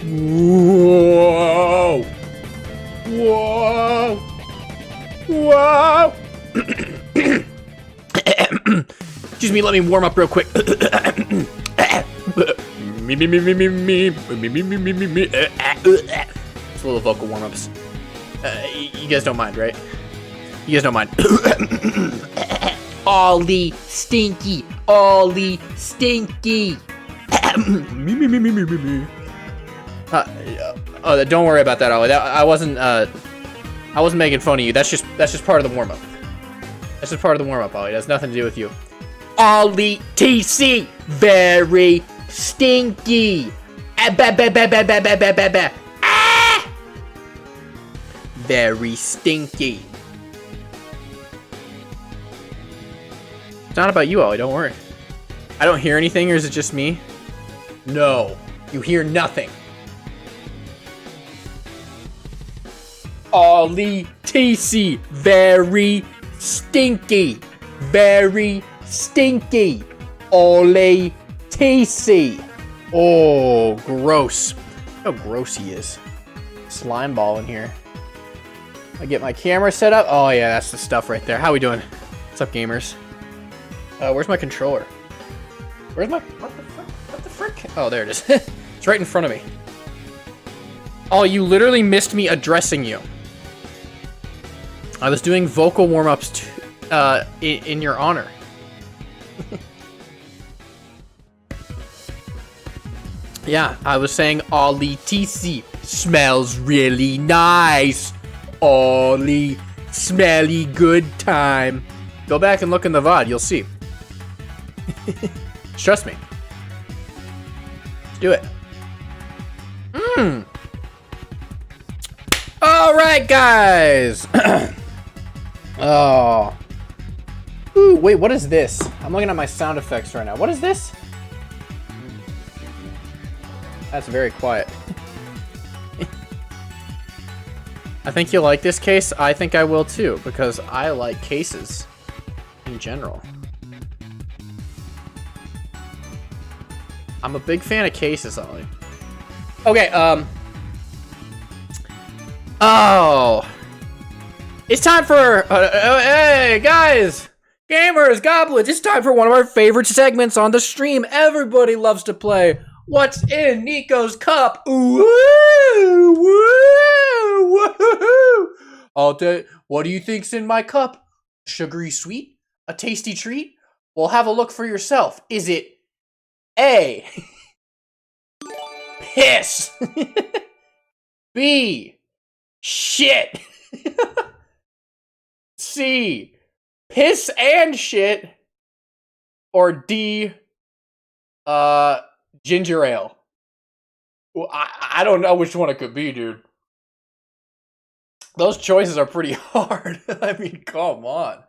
Whoa! Whoa! Whoa! Excuse me, let me warm up real quick. Me. It's a little vocal warm-ups. You guys don't mind, right? You guys don't mind. Ollie stinky. Ollie stinky. Oh, don't worry about that, Ollie. I wasn't making fun of you. That's just part of the warm-up. That's just part of the warm-up, Ollie. It has nothing to do with you. Ollie TC, very stinky. Very stinky. It's not about you, Ollie. Don't worry. I don't hear anything, or is it just me? No, you hear nothing. Ollie TC, very stinky. Very stinky. Ollie TC. Oh, gross. How gross he is. Slime ball in here. I get my camera set up. Oh yeah, that's the stuff right there. How we doing? What's up, gamers? Where's my controller? Where's my... What the frick? Oh, there it is. It's right in front of me. Oh, you literally missed me addressing you. I was doing vocal warm-ups in your honor. Yeah, I was saying Ollie TC smells really nice. Ollie, smelly good time. Go back and look in the VOD, you'll see. Trust me. Let's do it. Alright, guys. Oh. Ooh, wait, what is this? I'm looking at my sound effects right now. What is this? That's very quiet. I think you'll like this case. I think I will too, because I like cases in general. I'm a big fan of cases, Ollie. Okay, oh. It's time for, hey, guys! Gamers, goblins, it's time for one of our favorite segments on the stream. Everybody loves to play What's in Nico's Cup? Woo! Woo! Woohoo! All day. What do you think's in my cup? Sugary sweet? A tasty treat? Well, have a look for yourself. Is it A, piss? B, shit? C, piss and shit? Or D, ginger ale? Well, I don't know which one it could be, dude. Those choices are pretty hard. I mean, come on.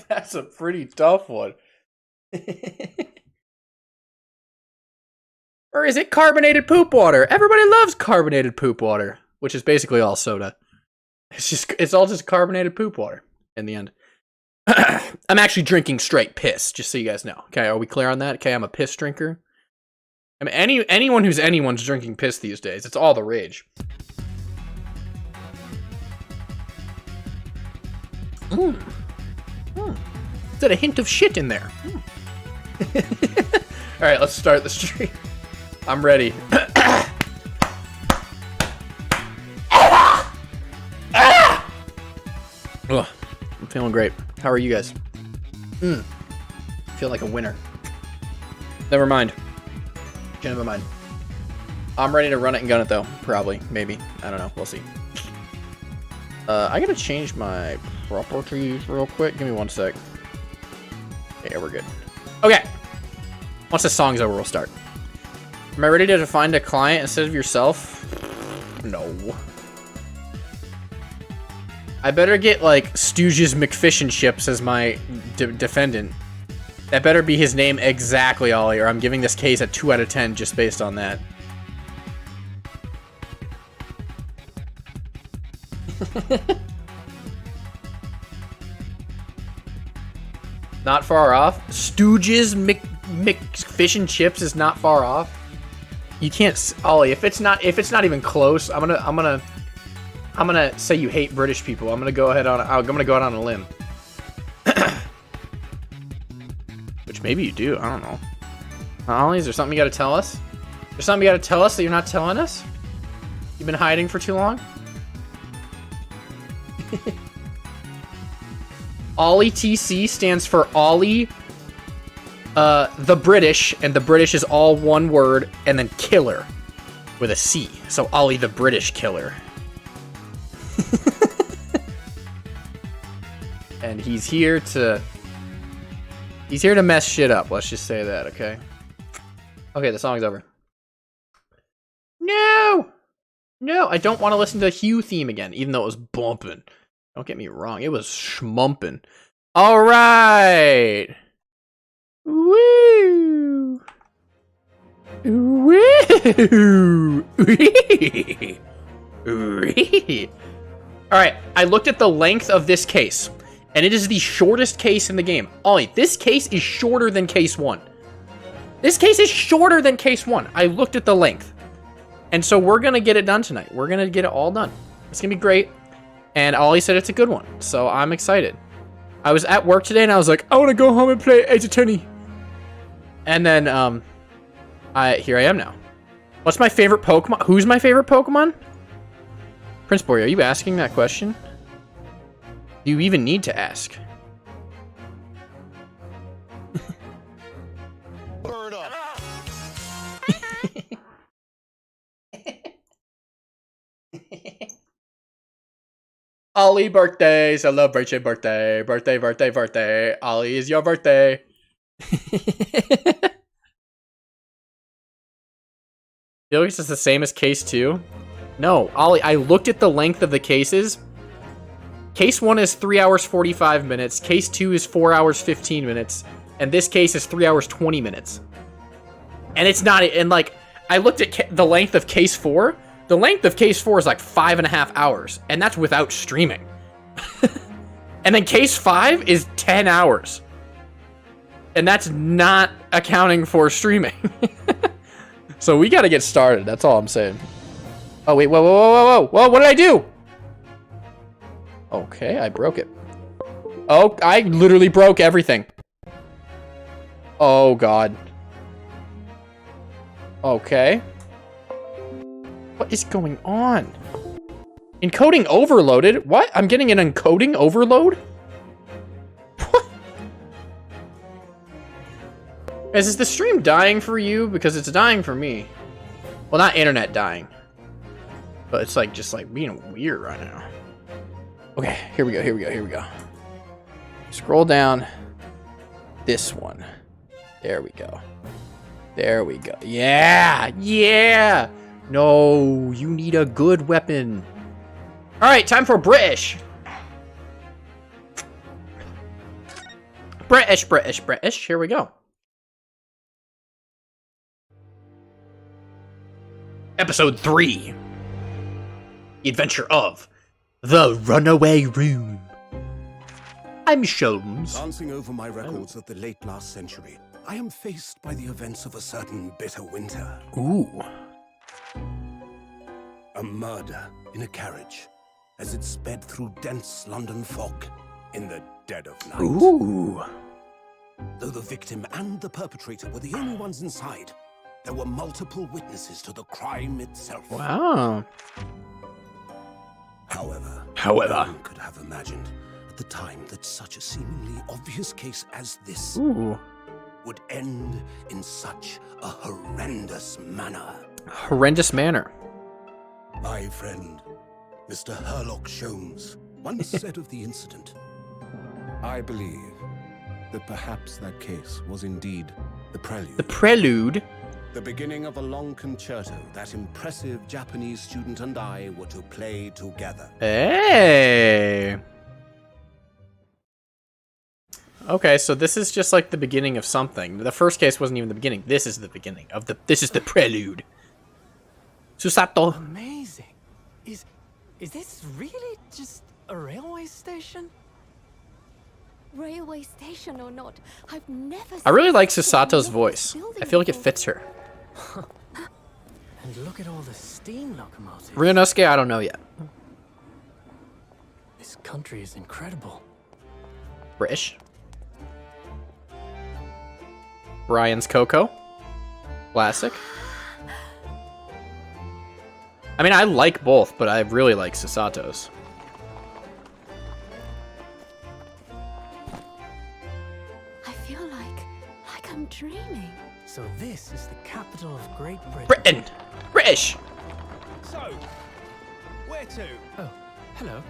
That's a pretty tough one. Or is it carbonated poop water? Everybody loves carbonated poop water, which is basically all soda. It's all just carbonated poop water in the end. I'm actually drinking straight piss, just so you guys know. Okay, are we clear on that? Okay, I'm a piss drinker. I mean, anyone who's anyone's drinking piss these days. It's all the rage. Is that a hint of shit in there? All right, let's start the stream. I'm ready. Ugh, I'm feeling great. How are you guys? Feel like a winner. Never mind. Never mind. I'm ready to run it and gun it though. Probably. Maybe. I don't know. We'll see. I gotta change my properties real quick. Give me 1 sec. Yeah, we're good. Okay. Once the song's over, we'll start. Am I ready to find a client instead of yourself? No. I better get, like, Stooges McFish and Chips as my defendant. That better be his name exactly, Ollie, or I'm giving this case a 2 out of 10 just based on that. Not far off. Stooges McFish and Chips is not far off. You can't, Ollie. If it's not even close, I'm gonna say you hate British people. I'm gonna go out on a limb. Which maybe you do. I don't know. Ollie, is there something you gotta tell us? There's something you gotta tell us that you're not telling us? You've been hiding for too long? Ollie TC stands for Ollie, the British, and the British is all one word, and then killer with a C. So Ollie the British Killer. And he's here to mess shit up. Let's just say that, okay? Okay, the song's over. No! No, I don't want to listen to the Hue theme again, even though it was bumping. Don't get me wrong, it was schmumping. All right. Woo. Woo. All right, I looked at the length of this case, and it is the shortest case in the game. Ollie, this case is shorter than case 1. This case is shorter than case 1. I looked at the length. And so we're going to get it done tonight. We're going to get it all done. It's going to be great. And Ollie said it's a good one. So I'm excited. I was at work today and I was like, I want to go home and play Ace Attorney. And then here I am now. What's my favorite Pokemon? Who's my favorite Pokemon? Prince Boy, are you asking that question? Do you even need to ask? Bird up. Ollie birthday, celebration birthday, birthday, birthday, birthday. Ollie is your birthday. Feel like it's the same as case 2? No, Ollie, I looked at the length of the cases. Case 1 is 3 hours 45 minutes. Case 2 is 4 hours 15 minutes. And this case is 3 hours 20 minutes. And it's not, and like, I looked at the length of case 4. The length of case 4 is like 5.5 hours. And that's without streaming. And then case 5 is 10 hours. And that's not accounting for streaming. So we gotta get started. That's all I'm saying. Oh, wait. Whoa, whoa, whoa, whoa, whoa. Whoa, what did I do? Okay, I broke it. Oh, I literally broke everything. Oh, God. Okay. What is going on? Encoding overloaded? What? I'm getting an encoding overload? What? Is the stream dying for you? Because it's dying for me. Well, not internet dying. But it's like, just like being weird right now. Okay, here we go, here we go, here we go. Scroll down. This one. There we go. There we go. Yeah! Yeah! No, you need a good weapon. Alright, time for British. British, British, British. Here we go. Episode 3. The Adventure of The Runaway Room. I'm Sholmes. Glancing over my records of the late last century, I am faced by the events of a certain bitter winter. Ooh. A murder in a carriage as it sped through dense London fog in the dead of night. Ooh. Though the victim and the perpetrator were the only ones inside, there were multiple witnesses to the crime itself. Wow. However, no one could have imagined at the time that such a seemingly obvious case as this would end in such a horrendous manner. Horrendous manner. My friend, Mr. Herlock Sholmes, once said of the incident, I believe that perhaps that case was indeed the prelude. The prelude? The beginning of a long concerto that impressive Japanese student and I were to play together. Hey! Okay, so this is just like the beginning of something. The first case wasn't even the beginning. This is the beginning of the... This is the prelude. Susato. Amazing. Is this really just a railway station? Railway station or not, I've never I really seen like such a Susato's large voice. building I feel like it before. fits her. And look at all the steam locomotives. Ryunosuke, I don't know yet. This country is incredible. Bri'ish. Brian's Coco. Classic. I mean, I like both, but I really like Susato's. I feel like I'm dreaming. So this is the capital of Great Britain. Britain! British! So, where to? Oh, hello.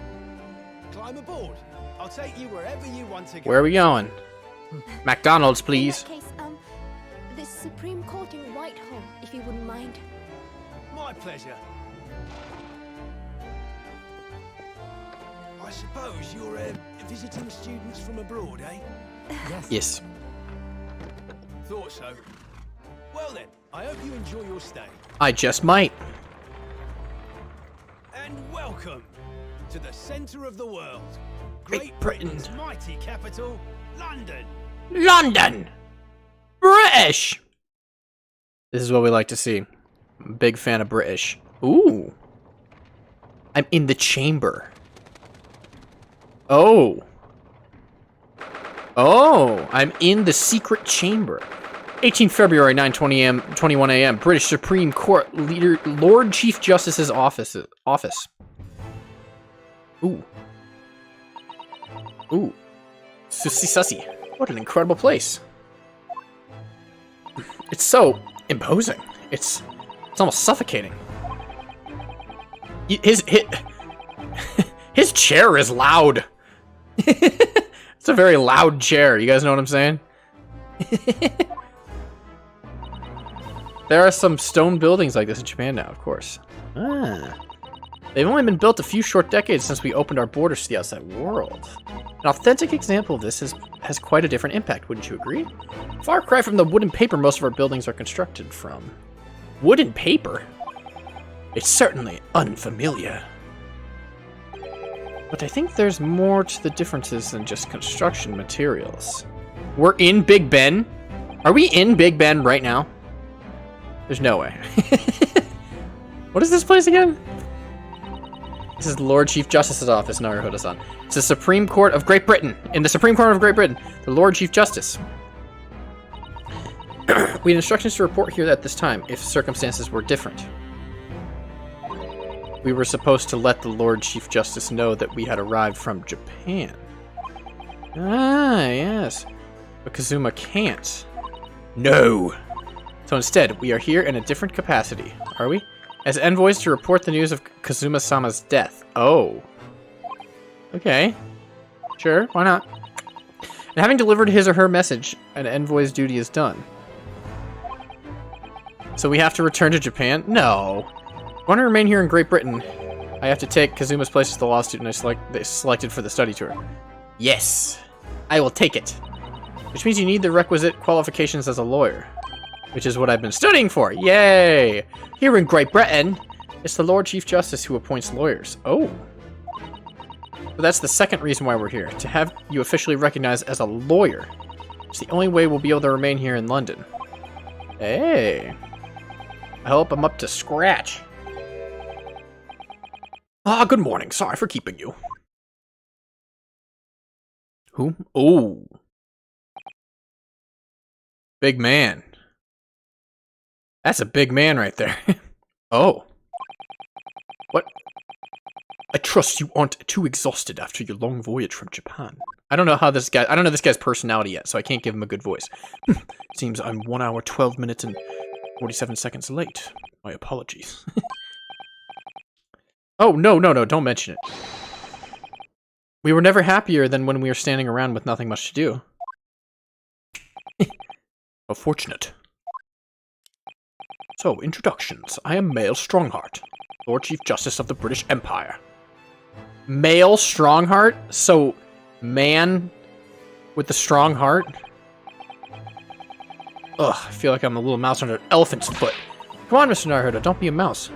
Climb aboard. I'll take you wherever you want to go. Where are we going? McDonald's, please. In that case, this Supreme Court in Whitehall, if you wouldn't mind. My pleasure. I suppose you're visiting students from abroad, eh? Yes. Yes. Thought so. Well then, I hope you enjoy your stay. I just might. And welcome to the centre of the world. Great Britain. Britain's mighty capital, London. London! British! This is what we like to see. I'm a big fan of British. Ooh. I'm in the chamber. Oh. Oh, I'm in the secret chamber. 18 February, 9:21 a.m. British Supreme Court leader, Lord Chief Justice's office. Ooh. Ooh. Sussy sussy. What an incredible place. It's so imposing. It's almost suffocating. His chair is loud. It's a very loud chair. You guys know what I'm saying? There are some stone buildings like this in Japan now, of course. Ah. They've only been built a few short decades since we opened our borders to the outside world. An authentic example of this has quite a different impact, wouldn't you agree? Far cry from the wood and paper most of our buildings are constructed from. Wood and paper? It's certainly unfamiliar. But I think there's more to the differences than just construction materials. We're in Big Ben? Are we in Big Ben right now? There's no way. What is this place again? This is the Lord Chief Justice's office, Naruhodo-san. It's the Supreme Court of Great Britain. In the Supreme Court of Great Britain, the Lord Chief Justice. We had instructions to report here at this time if circumstances were different. We were supposed to let the Lord Chief Justice know that we had arrived from Japan. Ah, yes. But Kazuma can't. No. So instead, we are here in a different capacity, are we? As envoys to report the news of Kazuma-sama's death. Oh. Okay. Sure, why not? And having delivered his or her message, an envoy's duty is done. So we have to return to Japan? No. I want to remain here in Great Britain. I have to take Kazuma's place as the law student they selected for the study tour. Yes. I will take it. Which means you need the requisite qualifications as a lawyer. Which is what I've been studying for. Yay! Here in Great Britain, it's the Lord Chief Justice who appoints lawyers. Oh. So that's the second reason why we're here. To have you officially recognized as a lawyer. It's the only way we'll be able to remain here in London. Hey. I hope I'm up to scratch. Ah, good morning. Sorry for keeping you. Who? Oh. Big man. That's a big man right there. Oh. What? I trust you aren't too exhausted after your long voyage from Japan. I don't know this guy's personality yet, so I can't give him a good voice. Seems I'm 1 hour, 12 minutes, and 47 seconds late. My apologies. Oh, no, don't mention it. We were never happier than when we were standing around with nothing much to do. How fortunate. So, introductions. I am Male Strongheart, Lord Chief Justice of the British Empire. Male Strongheart? So, man with the strong heart? Ugh, I feel like I'm a little mouse under an elephant's foot. Come on, Mr. Naruhodo, don't be a mouse.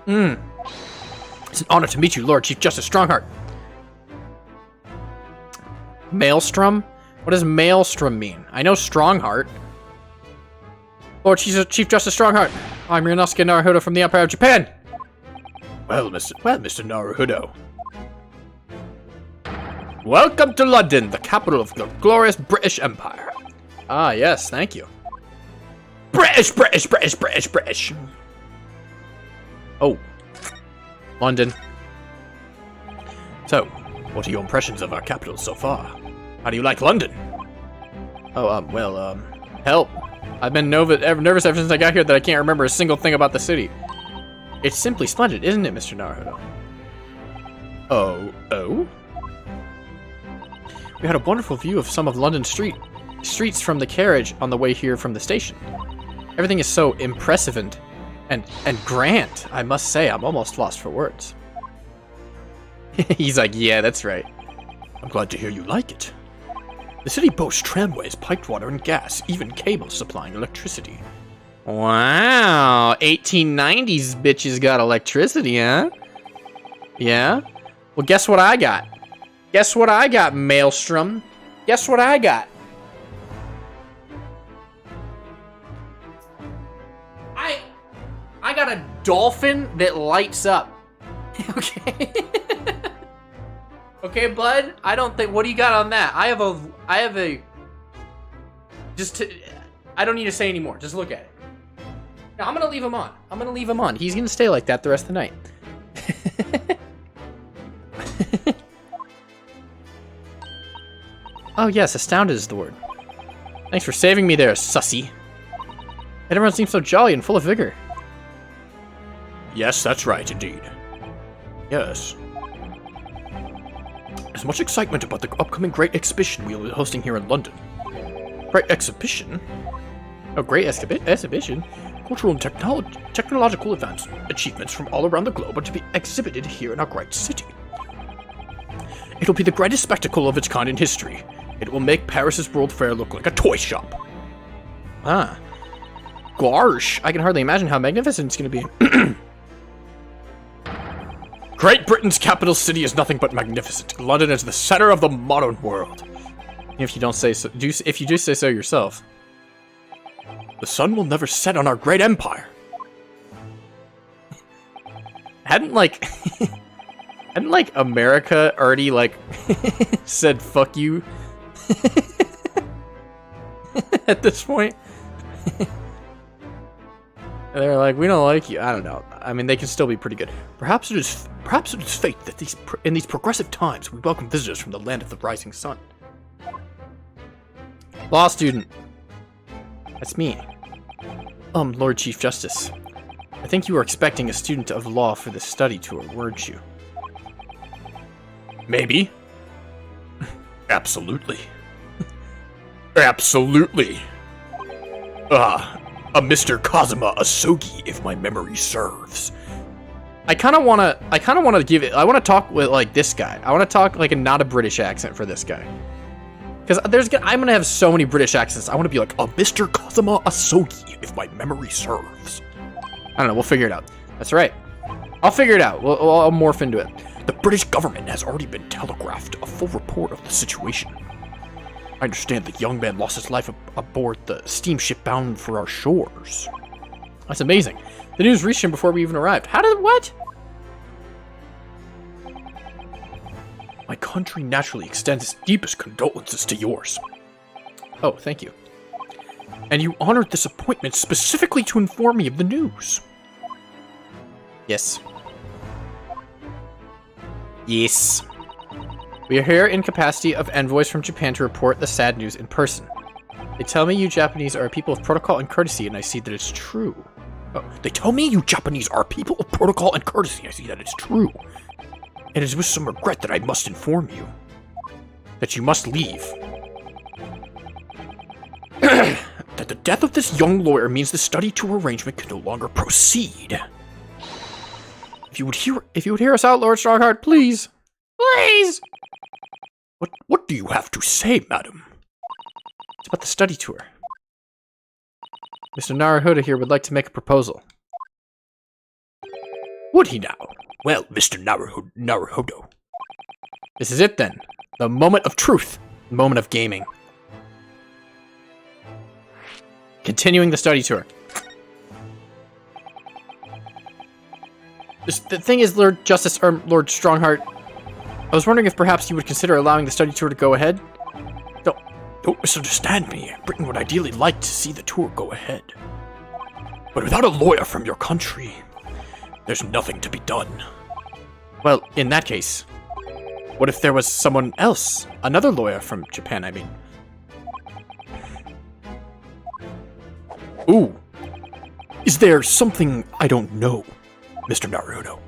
It's an honor to meet you, Lord Chief Justice Strongheart. Maelstrom? What does Maelstrom mean? I know Strongheart. Lord Chief Justice Strongheart, I'm Ryunosuke Naruhodo from the Empire of Japan. Well, Mr. Naruhodo. Welcome to London, the capital of the glorious British Empire. Ah, yes, thank you. British. Oh. London. So, what are your impressions of our capital so far? How do you like London? Oh, help. I've been nervous ever since I got here that I can't remember a single thing about the city. It's simply splendid, isn't it, Mr. Naruhodo? Oh? We had a wonderful view of some of London's streets from the carriage on the way here from the station. Everything is so impressive and grand. I must say, I'm almost lost for words. He's like, yeah, that's right. I'm glad to hear you like it. The city boasts tramways, piped water and gas, even cables supplying electricity. Wow, 1890s bitches got electricity, huh? Yeah? Well, guess what I got? Guess what I got, Maelstrom? Guess what I got? I got a dolphin that lights up. Okay. Okay, bud. I don't think. What do you got on that? I have a. I don't need to say anymore. Just look at it. Now, I'm gonna leave him on. He's gonna stay like that the rest of the night. Oh yes, astounded is the word. Thanks for saving me there, sussy. Everyone seems so jolly and full of vigor. Yes, that's right, indeed. Yes. There's much excitement about the upcoming great exhibition we'll be hosting here in London. Great exhibition? Oh, great exhibition? Cultural and technological achievements from all around the globe are to be exhibited here in our great city. It'll be the greatest spectacle of its kind in history. It will make Paris's World Fair look like a toy shop. Ah. Gosh, I can hardly imagine how magnificent it's going to be. Great Britain's capital city is nothing but magnificent. London is the center of the modern world. If you don't say so, if you do say so yourself. The sun will never set on our great empire. Hadn't America already said fuck you at this point? They're like, we don't like you. I don't know. I mean, they can still be pretty good. Perhaps it is fate that in these progressive times we welcome visitors from the land of the rising sun. Law student. That's me. Lord Chief Justice. I think you were expecting a student of law for this study tour, weren't you? Maybe. Absolutely. Absolutely. A Mr. Kazuma Asogi, if my memory serves. I kind of want to give it. I want to talk with like this guy. I want to talk like not a British accent for this guy, because I'm gonna have so many British accents. I want to be like a Mr. Kazuma Asogi, if my memory serves. I don't know. We'll figure it out. That's right. I'll figure it out. I'll morph into it. The British government has already been telegraphed a full report of the situation. I understand the young man lost his life aboard the steamship bound for our shores. That's amazing. The news reached him before we even arrived. What? My country naturally extends its deepest condolences to yours. Oh, thank you. And you honored this appointment specifically to inform me of the news. Yes. Yes. We are here in capacity of envoys from Japan to report the sad news in person. They tell me you Japanese are a people of protocol and courtesy, and I see that it's true. Oh, they tell me you Japanese are a people of protocol and courtesy, I see that it's true. It is with some regret that I must inform you that you must leave. That the death of this young lawyer means the study tour arrangement can no longer proceed. If you would hear us out, Lord Strongheart, please. Please! What do you have to say, madam? It's about the study tour. Mr. Naruhodo here would like to make a proposal. Would he now? Well, Mr. Naruhodo. This is it then. The moment of truth. The moment of gaming. Continuing the study tour. The thing is, Lord Justice, or Lord Strongheart, I was wondering if perhaps you would consider allowing the study tour to go ahead? Don't misunderstand me. Britain would ideally like to see the tour go ahead. But without a lawyer from your country, there's nothing to be done. Well, in that case, what if there was someone else? Another lawyer from Japan, I mean. Ooh. Is there something I don't know, Mr. Naruto?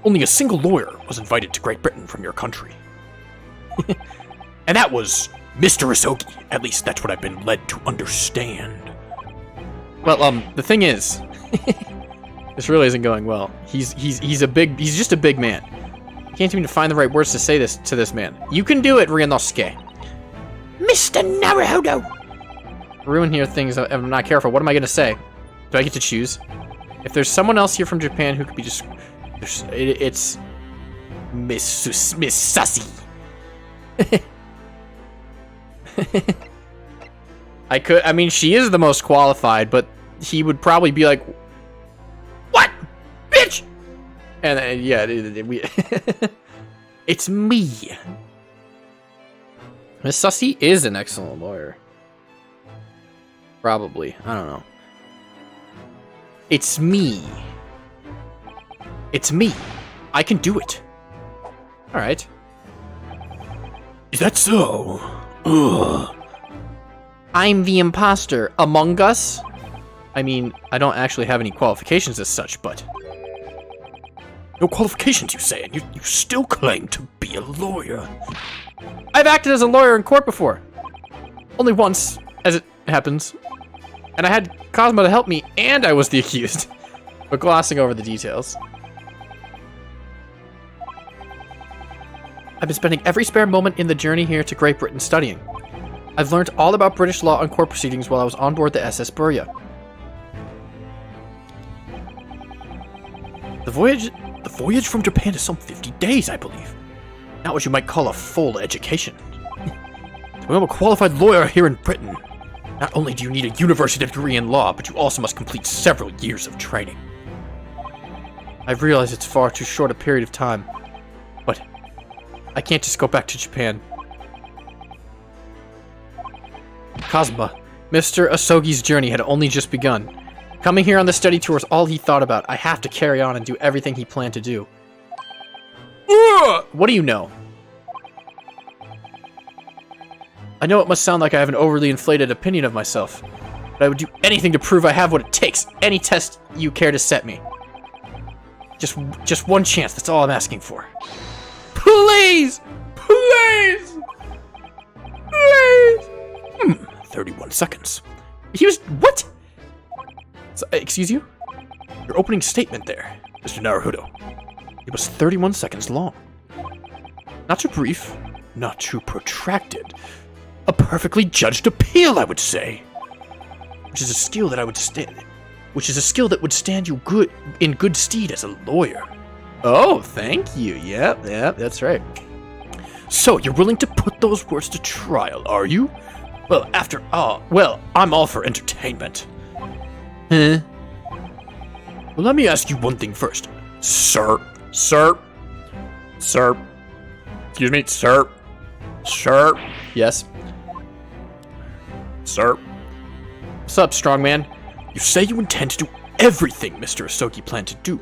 Only a single lawyer was invited to Great Britain from your country. And that was Mr. Isogi. At least that's what I've been led to understand. Well, the thing is, this really isn't going well. He's just a big man. I can't even find the right words to say this to this man. You can do it, Ryunosuke. Mr. Naruto! Ruin here things if I'm not careful. What am I gonna say? Do I get to choose? If there's someone else here from Japan who could be just... It's... Miss Sussy. I mean, she is the most qualified, but he would probably be like, "What? Bitch!" And yeah, it's me. Miss Sussy is an excellent lawyer. Probably. I don't know. It's me. It's me. I can do it. Alright. Is that so? Ugh. I'm the imposter. Among Us? I mean, I don't actually have any qualifications as such, but... No qualifications, you say, and you still claim to be a lawyer. I've acted as a lawyer in court before. Only once, as it happens. And I had Cosmo to help me, and I was the accused. But glossing over the details. I've been spending every spare moment in the journey here to Great Britain studying. I've learned all about British law and court proceedings while I was on board the SS Buria. The voyage from Japan is some 50 days, I believe. Not what you might call a full education. To become a qualified lawyer here in Britain, not only do you need a university degree in law, but you also must complete several years of training. I've realized it's far too short a period of time, but I can't just go back to Japan. Kazuma, Mr. Asogi's journey had only just begun. Coming here on the study tour is all he thought about. I have to carry on and do everything he planned to do. What do you know? I know it must sound like I have an overly inflated opinion of myself, but I would do anything to prove I have what it takes. Any test you care to set me. Just one chance, that's all I'm asking for. Please! Please! Please! 31 seconds. He was... What? So, excuse you? Your opening statement there, Mr. Naruto. It was 31 seconds long. Not too brief, not too protracted. A perfectly judged appeal, I would say. Which is a skill that would stand you in good stead as a lawyer. Oh, thank you. Yep, that's right. So, you're willing to put those words to trial, are you? Well, after all, I'm all for entertainment. Huh? Well, let me ask you one thing first. Sir. Excuse me, sir. Yes. Sir. What's up, strongman? You say you intend to do everything Mr. Asogi planned to do.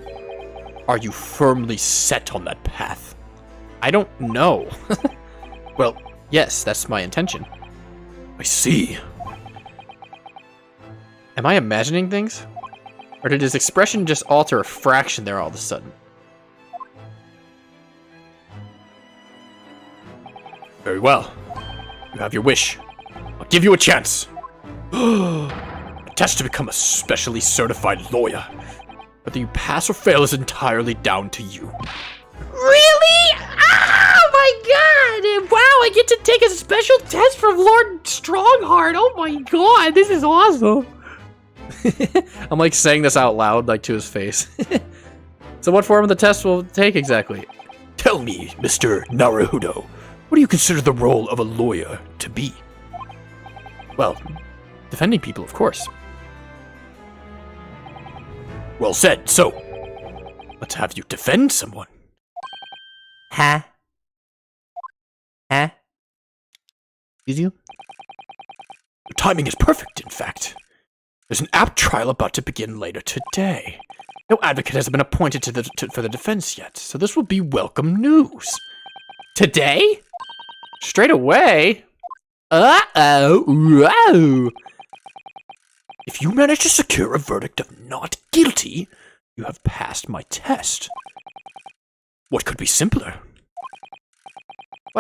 Are you firmly set on that path? I don't know. Well, yes, that's my intention. I see. Am I imagining things? Or did his expression just alter a fraction there all of a sudden? Very well. You have your wish. I'll give you a chance. A test to become a specially certified lawyer. Whether you pass or fail is entirely down to you. Really? Oh my god! Wow, I get to take a special test from Lord Strongheart. Oh my god, this is awesome. I'm like saying this out loud, like to his face. So what form of the test will it take exactly? Tell me, Mr. Naruto, what do you consider the role of a lawyer to be? Well, defending people, of course. Well said. So, Let's have you defend someone. Huh? Huh? Excuse you? Your timing is perfect, in fact. There's an apt trial about to begin later today. No advocate has been appointed for the defense yet, so this will be welcome news. Today? Straight away? Uh-oh. Whoa. If you manage to secure a verdict of not guilty, you have passed my test. What could be simpler?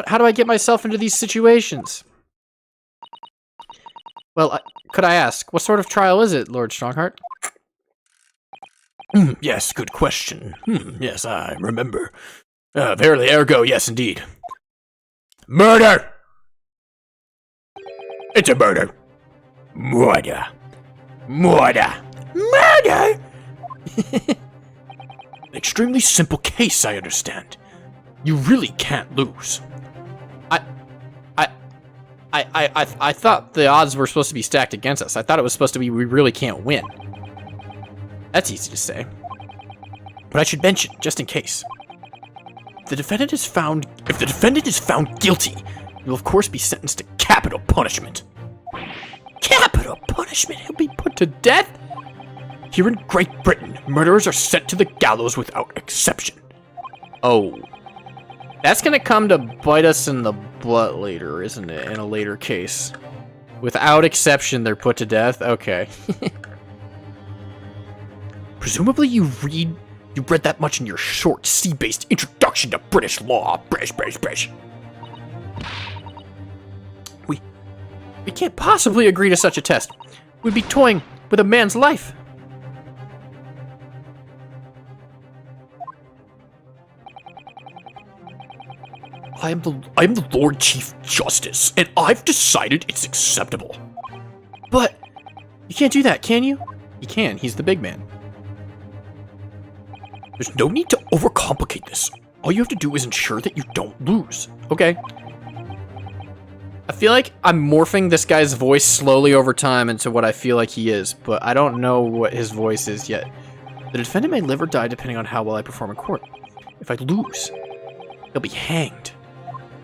How do I get myself into these situations? Well, could I ask, what sort of trial is it, Lord Strongheart? Yes, good question. Yes, I remember. Verily, ergo, yes, indeed. Murder! It's a murder. Murder. Murder. Murder! An extremely simple case, I understand. You really can't lose. I thought the odds were supposed to be stacked against us. I thought it was supposed to be we really can't win. That's easy to say. But I should mention, just in case. If the defendant is found guilty, he will of course be sentenced to capital punishment. Capital punishment? He'll be put to death? Here in Great Britain, murderers are sent to the gallows without exception. Oh. That's gonna come to bite us in the butt later, isn't it? In a later case. Without exception, they're put to death? Okay. Presumably you read that much in your short, C-based introduction to British law. British. We can't possibly agree to such a test. We'd be toying with a man's life. I am the Lord Chief Justice, and I've decided it's acceptable. But you can't do that, can you? You can. He's the big man. There's no need to overcomplicate this. All you have to do is ensure that you don't lose. Okay. I feel like I'm morphing this guy's voice slowly over time into what I feel like he is, but I don't know what his voice is yet. The defendant may live or die depending on how well I perform in court. If I lose, he'll be hanged.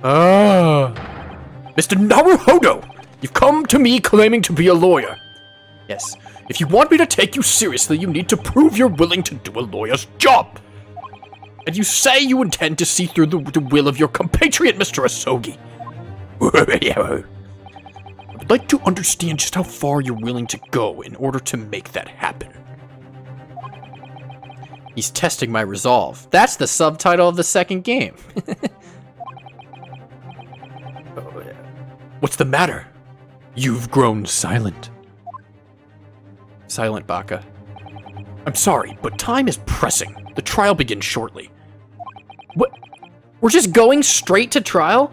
Mr. Naruhodo, you've come to me claiming to be a lawyer. Yes. If you want me to take you seriously, you need to prove you're willing to do a lawyer's job. And you say you intend to see through the will of your compatriot, Mr. Asogi. I would like to understand just how far you're willing to go in order to make that happen. He's testing my resolve. That's the subtitle of the second game. What's the matter? You've grown silent. Silent Baka. I'm sorry, but time is pressing. The trial begins shortly. What? We're just going straight to trial?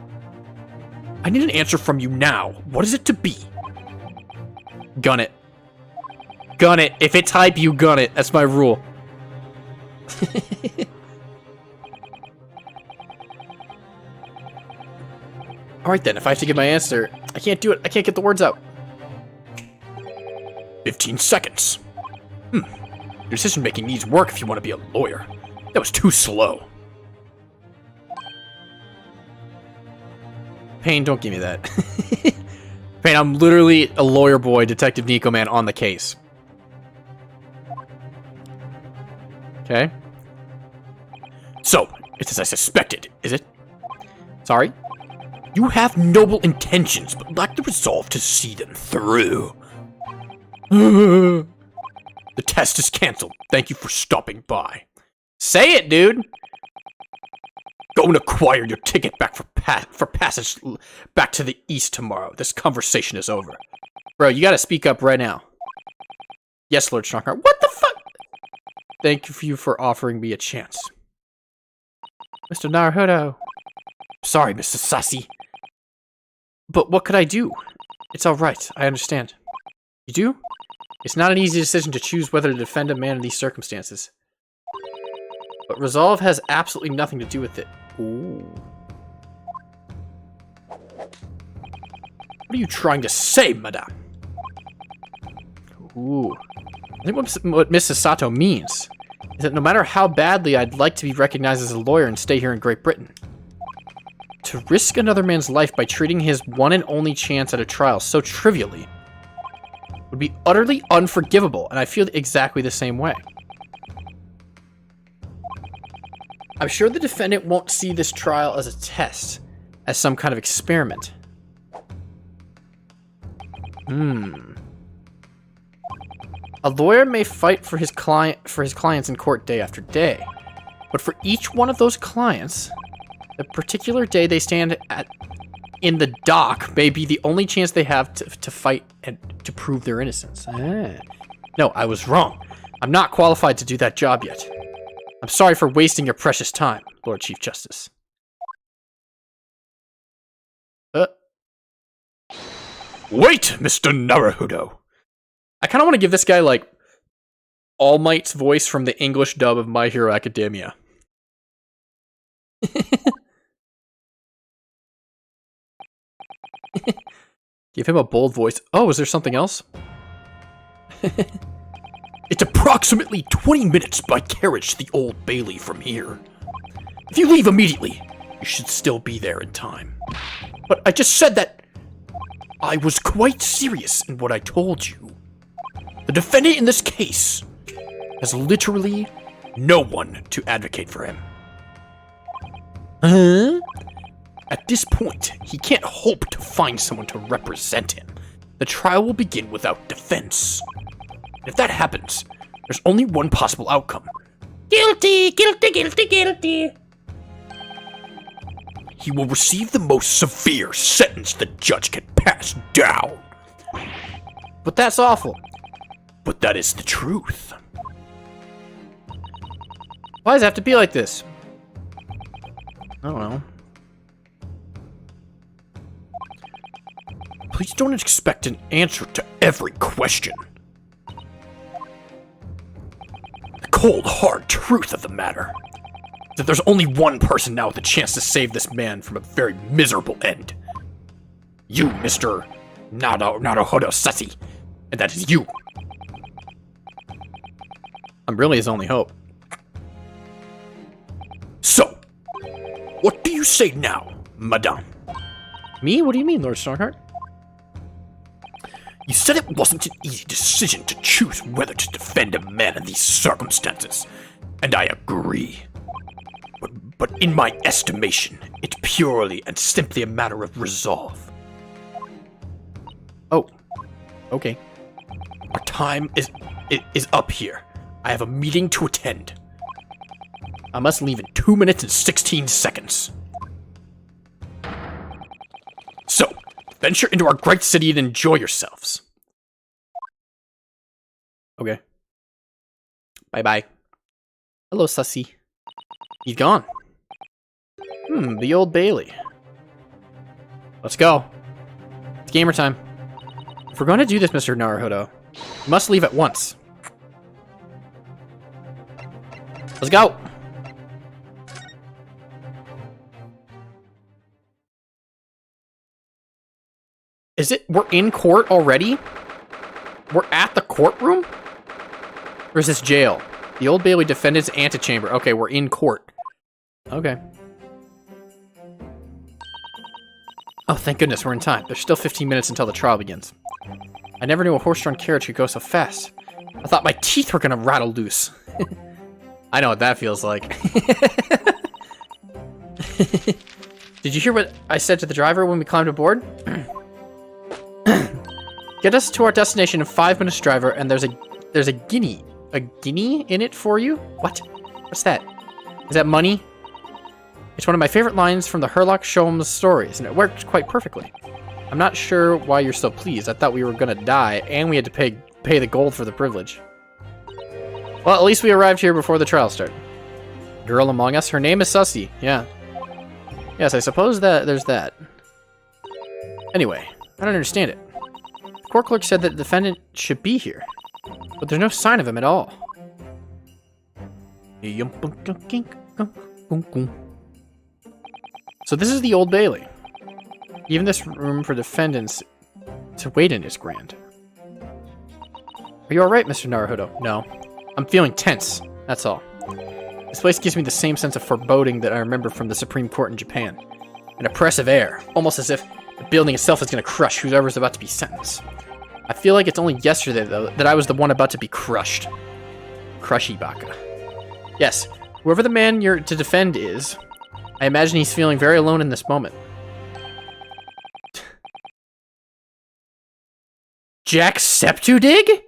I need an answer from you now. What is it to be? Gun it. Gun it. If it's hype, you gun it. That's my rule. Alright then, if I have to give my answer, I can't do it. I can't get the words out. 15 seconds. Your decision-making needs work if you want to be a lawyer. That was too slow. Payne, don't give me that. Payne, I'm literally a lawyer boy, Detective Nico Man on the case. Okay. So, it's as I suspected, is it? Sorry? You have noble intentions, but lack the resolve to see them through. The test is cancelled. Thank you for stopping by. Say it, dude! Go and acquire your ticket back for passage back to the east tomorrow. This conversation is over. Bro, you gotta speak up right now. Yes, Lord Strongheart. What the fuck? Thank you for offering me a chance. Mr. Naruhodo. Sorry, Mr. Sassy. But what could I do? It's alright, I understand. You do? It's not an easy decision to choose whether to defend a man in these circumstances. But resolve has absolutely nothing to do with it. Ooh. What are you trying to say, madame? Ooh. I think what Mrs. Sato means is that no matter how badly I'd like to be recognized as a lawyer and stay here in Great Britain, to risk another man's life by treating his one and only chance at a trial so trivially would be utterly unforgivable, and I feel exactly the same way. I'm sure the defendant won't see this trial as a test, as some kind of experiment. A lawyer may fight for his clients in court day after day, but for each one of those clients, the particular day they stand in the dock may be the only chance they have to fight and to prove their innocence. No, I was wrong. I'm not qualified to do that job yet. I'm sorry for wasting your precious time, Lord Chief Justice. Wait, Mr. Naruhodo! I kind of want to give this guy, like, All Might's voice from the English dub of My Hero Academia. Give him a bold voice. Oh, is there something else? It's approximately 20 minutes by carriage to the Old Bailey from here. If you leave immediately, you should still be there in time. But I just said that I was quite serious in what I told you. The defendant in this case has literally no one to advocate for him. Huh? At this point, he can't hope to find someone to represent him. The trial will begin without defense. If that happens, there's only one possible outcome. Guilty, guilty, guilty, guilty. He will receive the most severe sentence the judge can pass down. But that's awful. But that is the truth. Why does it have to be like this? I don't know. Please don't expect an answer to every question. The cold, hard truth of the matter is that there's only one person now with a chance to save this man from a very miserable end. You, Mr. Naruhodo Sassi. And that is you. I'm really his only hope. So, what do you say now, madame? Me? What do you mean, Lord Stormheart? You said it wasn't an easy decision to choose whether to defend a man in these circumstances, and I agree. But in my estimation, it's purely and simply a matter of resolve. Oh, okay. Our time is up here. I have a meeting to attend. I must leave in 2 minutes and 16 seconds. So, venture into our great city and enjoy yourselves. Okay. Bye-bye. Hello, Sussy. He's gone. The Old Bailey. Let's go. It's gamer time. If we're going to do this, Mr. Naruhodo, we must leave at once. Let's go. Is it? We're in court already? We're at the courtroom? Or is this jail? The Old Bailey Defendant's Antechamber. Okay, we're in court. Okay. Oh, thank goodness, we're in time. There's still 15 minutes until the trial begins. I never knew a horse-drawn carriage could go so fast. I thought my teeth were gonna rattle loose. I know what that feels like. Did you hear what I said to the driver when we climbed aboard? Get us to our destination in 5 minutes, driver, and there's a guinea in it for you? What? What's that? Is that money? It's one of my favorite lines from the Herlock Sholmes stories, and it worked quite perfectly. I'm not sure why you're so pleased. I thought we were gonna die, and we had to pay the gold for the privilege. Well, at least we arrived here before the trial started. Girl among us? Her name is Sussy, yeah. Yes, I suppose that there's that. Anyway, I don't understand it. The court clerk said that the defendant should be here, but there's no sign of him at all. So this is the Old Bailey. Even this room for defendants to wait in is grand. Are you alright, Mr. Naruhodo? No. I'm feeling tense, that's all. This place gives me the same sense of foreboding that I remember from the Supreme Court in Japan. An oppressive air, almost as if the building itself is going to crush whoever's about to be sentenced. I feel like it's only yesterday, though, that I was the one about to be crushed. Crush Ibaka. Yes, whoever the man you're to defend is, I imagine he's feeling very alone in this moment. Jacksepticeye?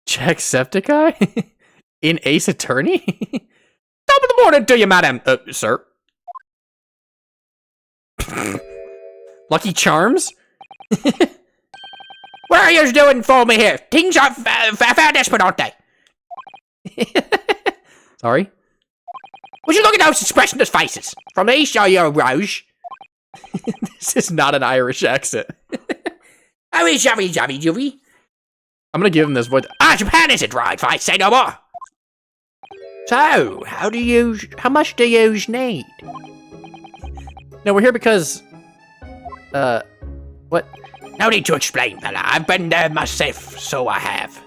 Jacksepticeye? In Ace Attorney? Top of the morning to you, madam. Sir? Lucky Charms? What are you doing for me here? Things are fair desperate, aren't they? Sorry? Would you look at those expressionless faces? From the east, are you a Rouge? This is not an Irish accent. I'm gonna give him this voice. Ah, Japan is it, right? If I say no more. So, how much do you need? No, we're here because, what? No need to explain, fella. I've been there myself, so I have.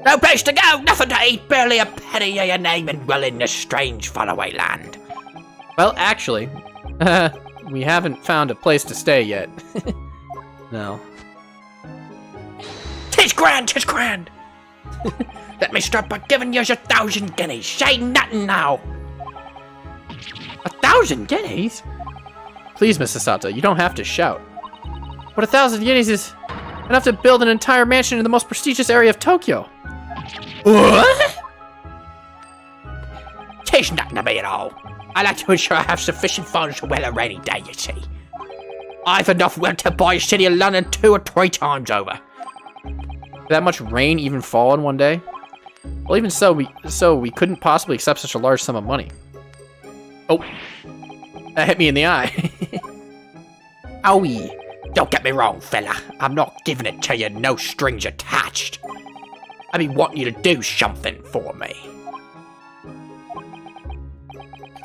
No place to go, nothing to eat, barely a penny of your name, and well in this strange faraway land. Well, actually, we haven't found a place to stay yet. No. 'Tis grand, 'tis grand! Let me start by giving you 1,000 guineas. Say nothing now! 1,000 guineas? Please, Mrs. Sato, you don't have to shout. But 1,000 guineas is enough to build an entire mansion in the most prestigious area of Tokyo. What? 'Tis nothing to me at all. I like to ensure I have sufficient funds to weather a rainy day, you see. I've enough wealth to buy a city of London 2 or 3 times over. Did that much rain even fall in one day? Well, even so, we couldn't possibly accept such a large sum of money. Oh, that hit me in the eye. Owie. Don't get me wrong, fella. I'm not giving it to you, no strings attached. I be wanting you to do something for me.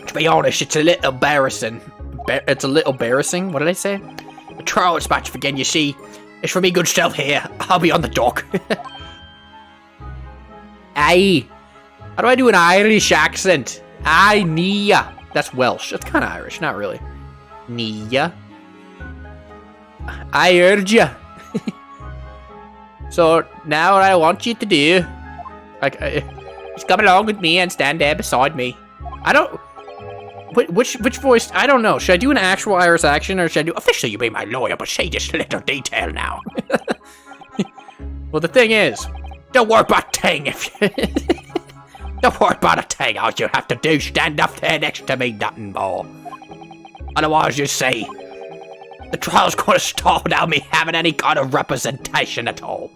To be honest, it's a little embarrassing. It's a little embarrassing? What did I say? The trial is about to begin, you see. It's for me good self here. I'll be on the dock. Aye. How do I do an Irish accent? Aye, Nia. That's Welsh. That's kind of Irish, not really. Nia. I heard ya. So now what I want you to do, just come along with me and stand there beside me. I don't. Which voice? I don't know. Should I do an actual Irish accent or should I do officially? You be my lawyer, but say just a little detail now. Well, the thing is, don't worry about thing if you. Don't worry about a thing. All you have to do, stand up there next to me, nothing more. Otherwise, you see, the trial's gonna start without me having any kind of representation at all.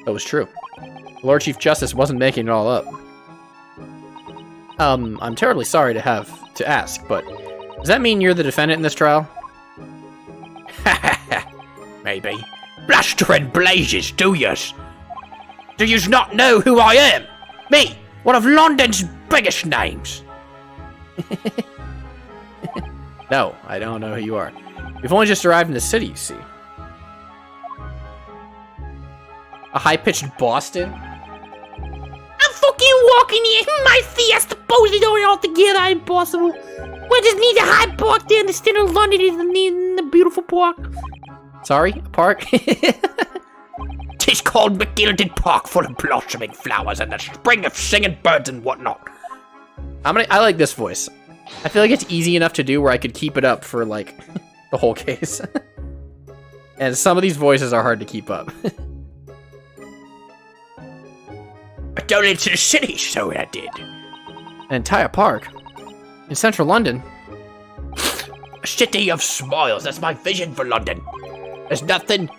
That was true. The Lord Chief Justice wasn't making it all up. I'm terribly sorry to have to ask, but does that mean you're the defendant in this trial? Maybe. Bluster and blazes, do yous? Do yous not know who I am? Me, one of London's biggest names. No, I don't know who you are. We've only just arrived in the city, you see. A high-pitched Boston? I'm fucking walking here. My feet are supposedly going all together. Impossible. We just need a high park there in the center of London. In the beautiful park. Sorry, a park? Tis called McGilded Park, full of blossoming flowers and the spring of singing birds and whatnot. I like this voice. I feel like it's easy enough to do where I could keep it up for, like, the whole case. And some of these voices are hard to keep up. I got into the city, so I did. An entire park? In central London? A city of smiles, that's my vision for London. There's nothing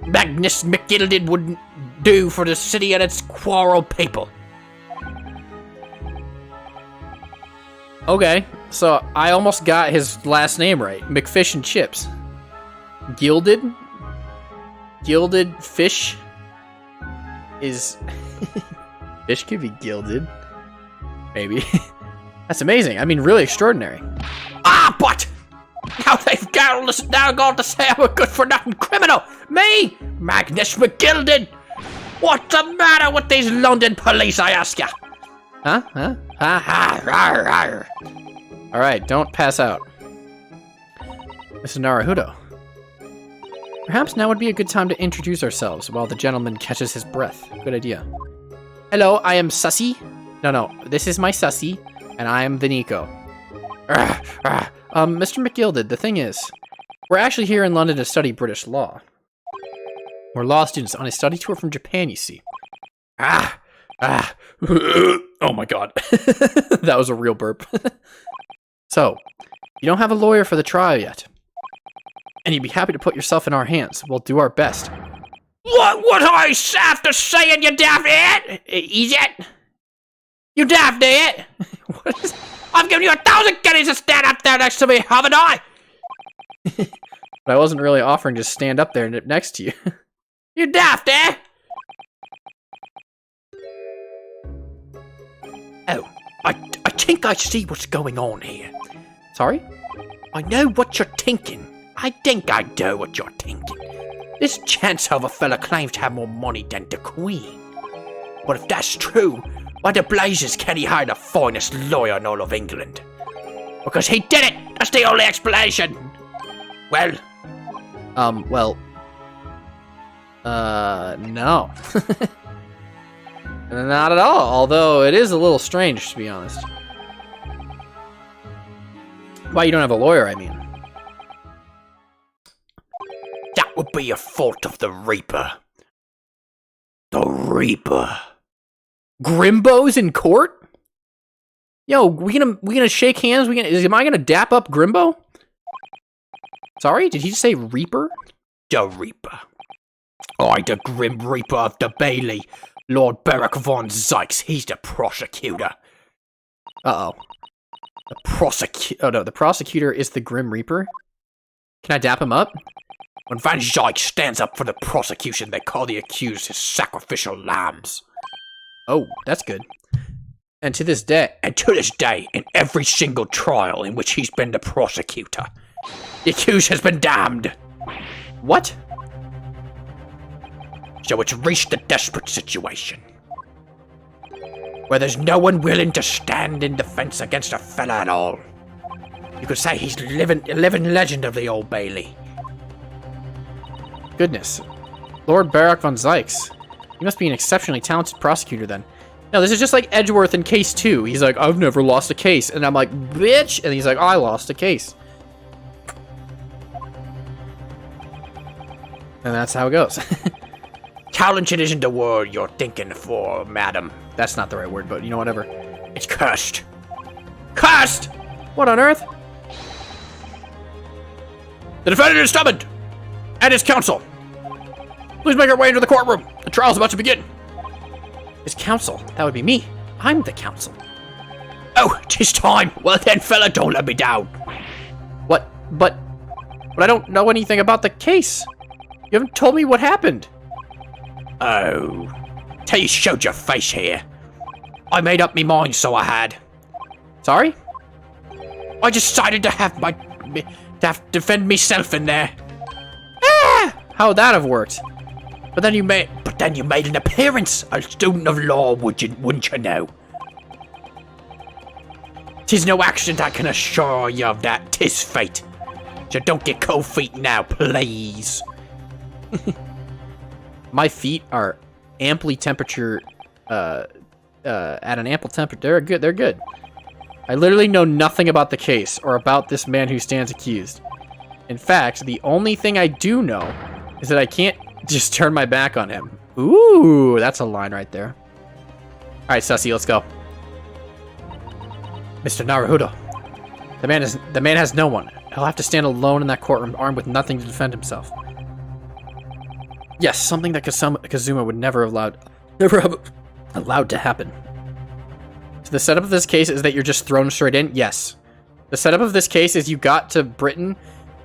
Magnus McGilded wouldn't do for the city and its quarrel people. Okay, so I almost got his last name right. McFish and Chips. Gilded? Gilded fish is... Fish could be gilded. Maybe. That's amazing. I mean, really extraordinary. Ah, but! Now they've gone to say I'm a good-for-nothing criminal! Me! Magnus McGilded! What's the matter with these London police, I ask ya? Huh? Alright, don't pass out. Mr. Naruhodo. Perhaps now would be a good time to introduce ourselves while the gentleman catches his breath. Good idea. Hello, I am Sussy. No, this is my Sussy, and I am the Nico. Mr. McGilded, the thing is, we're actually here in London to study British law. We're law students on a study tour from Japan, you see. Oh my god. That was a real burp. So, you don't have a lawyer for the trial yet. And you'd be happy to put yourself in our hands. We'll do our best. What would I have to say in you daft idiot? Is it? You daft idiot? What is... I've given you 1,000 guineas to stand up there next to me, haven't I? But I wasn't really offering to stand up there next to you. You daft, eh? Oh, I think I see what's going on here. Sorry? I know what you're thinking. I think I know what you're thinking. This Chancellor fella claims to have more money than the Queen. But if that's true, why the blazes can he hire the finest lawyer in all of England? Because he did it! That's the only explanation! Well... no. Not at all, although it is a little strange, to be honest. Why you don't have a lawyer, I mean. That would be a fault of the Reaper. The Reaper. Grimbo's in court? Yo, we gonna shake hands? Am I gonna dap up Grimbo? Sorry, did he just say Reaper? The Reaper. I, the Grim Reaper of the Bailey. Lord Barack von Zykes, he's the prosecutor. Uh-oh. The prosecutor is the Grim Reaper? Can I dap him up? When Van Zykes stands up for the prosecution, they call the accused his sacrificial lambs. Oh, that's good. And to this day, in every single trial in which he's been the prosecutor, the accused has been damned. What? So it's reached a desperate situation, where there's no one willing to stand in defense against a fella at all. You could say he's a living legend of the Old Bailey. Goodness. Lord Barack von Zykes. He must be an exceptionally talented prosecutor then. No, this is just like Edgeworth in case 2. He's like, I've never lost a case. And I'm like, bitch! And he's like, I lost a case. And that's how it goes. Talented isn't the word you're thinking for, madam. That's not the right word, but you know, whatever. It's cursed. Cursed! What on earth? The defendant is summoned! And his counsel! Please make our way into the courtroom. The trial's about to begin. His counsel? That would be me. I'm the counsel. Oh, 'tis time. Well then, fella, don't let me down. What? But I don't know anything about the case. You haven't told me what happened. Oh. Till you showed your face here. I made up me mind, so I had. Sorry? I decided to have to defend myself in there. Ah! How'd that have worked? But then you made an appearance, a student of law, wouldn't you know? 'Tis no accident I can assure you of that. 'Tis fate. So don't get cold feet now, please. My feet are amply temperature, at an ample temperature. They're good. They're good. I literally know nothing about the case or about this man who stands accused. In fact, the only thing I do know is that I can't just turn my back on him. Ooh, that's a line right there. All right, Sussy, let's go. Mr. Naruhodo. The man has no one. He'll have to stand alone in that courtroom, armed with nothing to defend himself. Yes, something that Kazuma would never have allowed to happen. So the setup of this case is that you're just thrown straight in? Yes. The setup of this case is you got to Britain,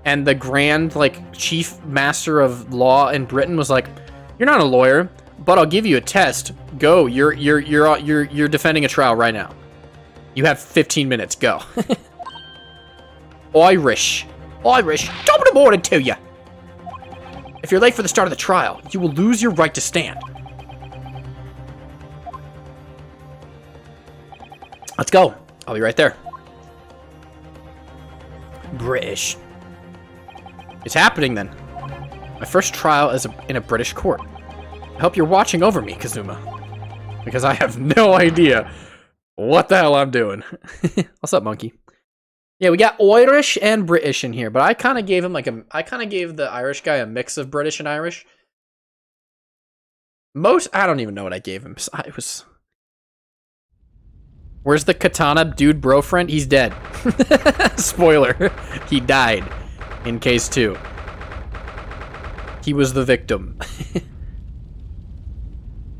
and the grand, chief master of law in Britain was like, "You're not a lawyer, but I'll give you a test. Go. You're defending a trial right now. You have 15 minutes. Go." Irish. Top of the morning to you. If you're late for the start of the trial, you will lose your right to stand. go. I'll be right there. British. It's happening then. My first trial is in a British court. I hope you're watching over me, Kazuma. Because I have no idea what the hell I'm doing. What's up, monkey? Yeah, we got Irish and British in here, but I kind of gave him I kind of gave the Irish guy a mix of British and Irish. I don't even know what I gave him. It was... Where's the katana dude bro friend? He's dead. Spoiler. He died in case 2. He was the victim.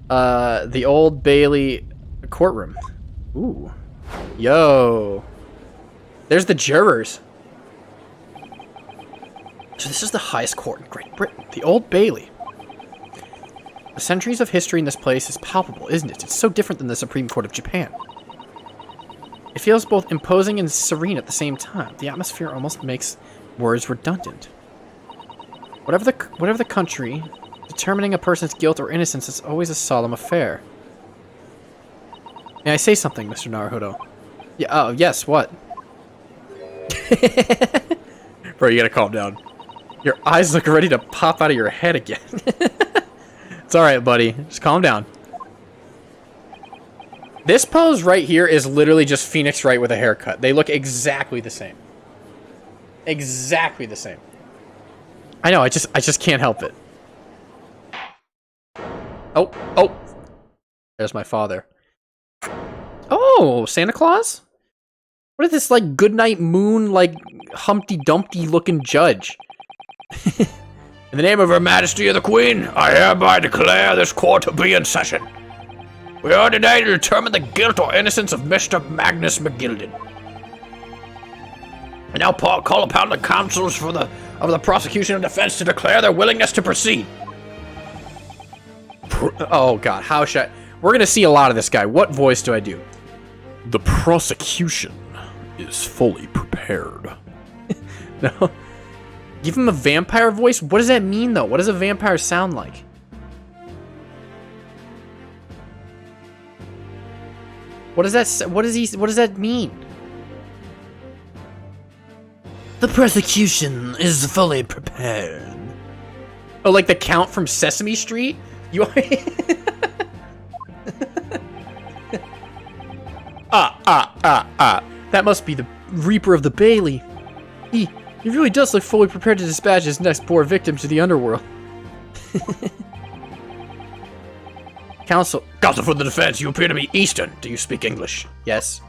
The Old Bailey courtroom. Ooh. Yo. There's the jurors. So this is the highest court in Great Britain. The Old Bailey. The centuries of history in this place is palpable, isn't it? It's so different than the Supreme Court of Japan. It feels both imposing and serene at the same time. The atmosphere almost makes words redundant. Whatever the country, determining a person's guilt or innocence is always a solemn affair. May I say something, Mr. Naruhodo? Yeah. Oh, yes. What? Bro, you gotta calm down. Your eyes look ready to pop out of your head again. It's alright, buddy. Just calm down. This pose right here is literally just Phoenix Wright with a haircut. They look exactly the same. Exactly the same. I know, I just can't help it. Oh. There's my father. Oh, Santa Claus? What is this, like, Goodnight Moon, like, Humpty Dumpty looking judge? In the name of Her Majesty the Queen, I hereby declare this court to be in session. We are today to determine the guilt or innocence of Mr. Magnus McGilden. I now call upon the counsels of the prosecution and defense to declare their willingness to proceed. Oh god, how should I... We're gonna see a lot of this guy. What voice do I do? The prosecution is fully prepared. No. Give him a vampire voice? What does that mean, though? What does a vampire sound like? What does that mean? The prosecution is fully prepared. Oh, like the Count from Sesame Street? You That must be the Reaper of the Bailey. He really does look fully prepared to dispatch his next poor victim to the underworld. Counsel for the defense, you appear to be Eastern. Do you speak English? Yes.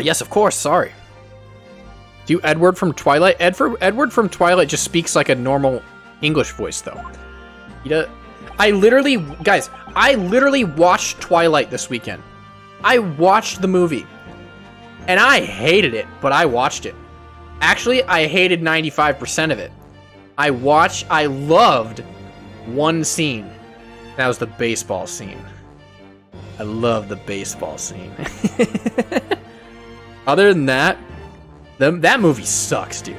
Yes, of course, sorry. Do you Edward from Twilight? Edward from Twilight just speaks like a normal English voice, though. I literally watched Twilight this weekend. I watched the movie. And I hated it, but I watched it. Actually, I hated 95% of it. I loved one scene. That was the baseball scene. I love the baseball scene. Other than that, that movie sucks, dude.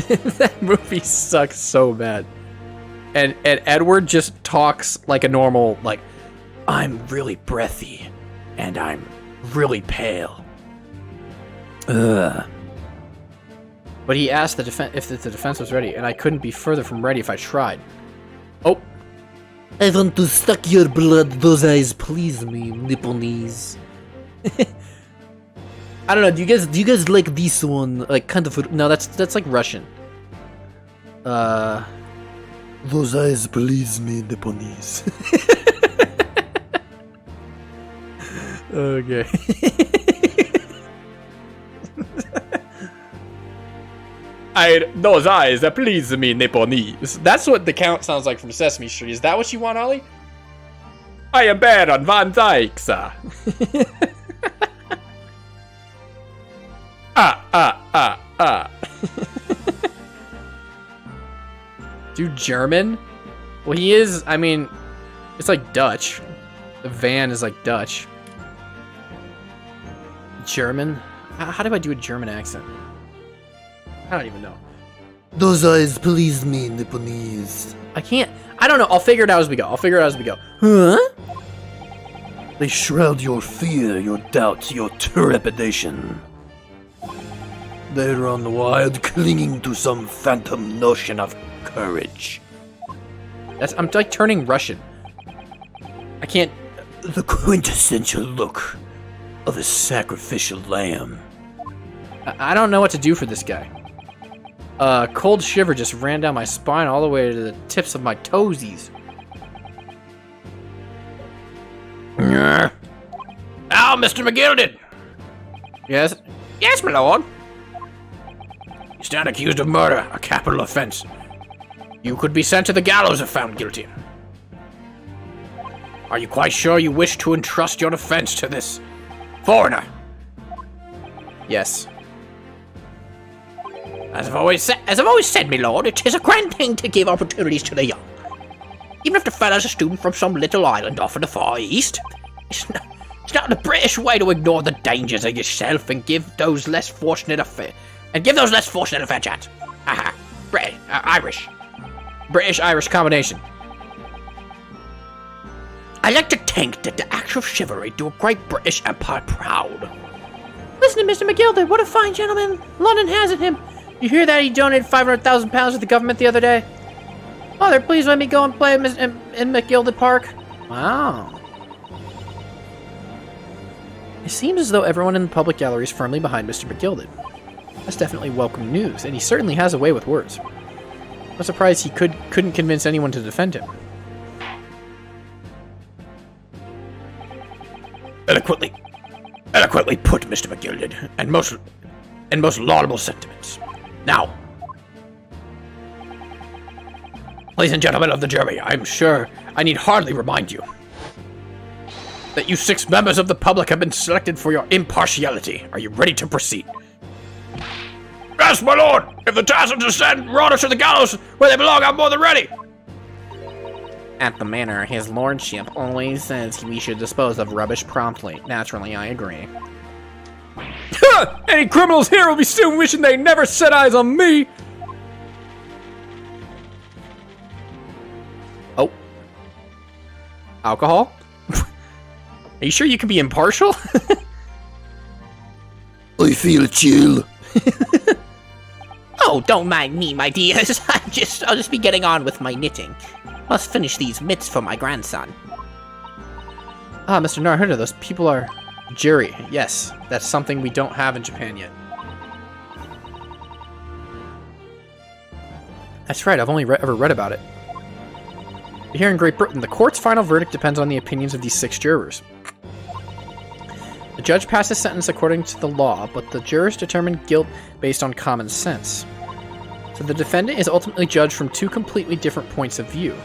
That movie sucks so bad. And Edward just talks like a normal, like, I'm really breathy, and I'm really pale. Ugh. But he asked if the defense was ready, and I couldn't be further from ready if I tried. Oh. I want to suck your blood, those eyes please me, Nipponese. I don't know, do you guys like this one? Like, kind of, no, that's like Russian. Those eyes please me, Nipponese. Okay. Those eyes that please me, Nipponese. That's what the Count sounds like from Sesame Street. Is that what you want, Ollie? I am Baron Van Dyke, sir. Dude, German? Well, he is, I mean, it's like Dutch. The van is like Dutch. German? How do I do a German accent? I don't even know. Those eyes please me, Nipponese. I can't. I don't know. I'll figure it out as we go. Huh? They shroud your fear, your doubts, your trepidation. They run wild, clinging to some phantom notion of courage. I'm like turning Russian. I can't. The quintessential look of a sacrificial lamb. I don't know what to do for this guy. Cold shiver just ran down my spine all the way to the tips of my toesies. Now, Mr. McGilded. Yes? Yes, my lord. You stand accused of murder, a capital offense. You could be sent to the gallows if found guilty. Are you quite sure you wish to entrust your defense to this foreigner? Yes. As I've always said, my lord, it is a grand thing to give opportunities to the young. Even if the fellow's a student from some little island off in the Far East, it's not the British way to ignore the dangers of yourself and give those less fortunate a fair chance. Haha. Irish. British-Irish combination. I like to think that the acts of chivalry do a great British Empire proud. Listen to Mr. McGilded, what a fine gentleman London has in him. You hear that he donated £500,000 to the government the other day? Mother, please let me go and play in McGilded Park. Wow. It seems as though everyone in the public gallery is firmly behind Mr. McGilded. That's definitely welcome news, and he certainly has a way with words. I'm surprised he couldn't convince anyone to defend him. Eloquently put, Mr. McGilded, and most laudable sentiments. Now, ladies and gentlemen of the jury, I'm sure I need hardly remind you that you 6 members of the public have been selected for your impartiality. Are you ready to proceed? Yes, my lord! If the task is to send marauders to the gallows where they belong, I'm more than ready! At the manor, his lordship always says we should dispose of rubbish promptly. Naturally, I agree. Any criminals here will be soon wishing they never set eyes on me! Oh. Alcohol? Are you sure you can be impartial? I feel chill. Oh, don't mind me, my dears. I'll just be getting on with my knitting. Must finish these mitts for my grandson. Ah, Mr. Naruhodo, those people are jury. Yes, that's something we don't have in Japan yet. That's right, I've only ever read about it. Here in Great Britain, the court's final verdict depends on the opinions of these 6 jurors. The judge passes sentence according to the law, but the jurors determine guilt based on common sense. So the defendant is ultimately judged from 2 completely different points of view.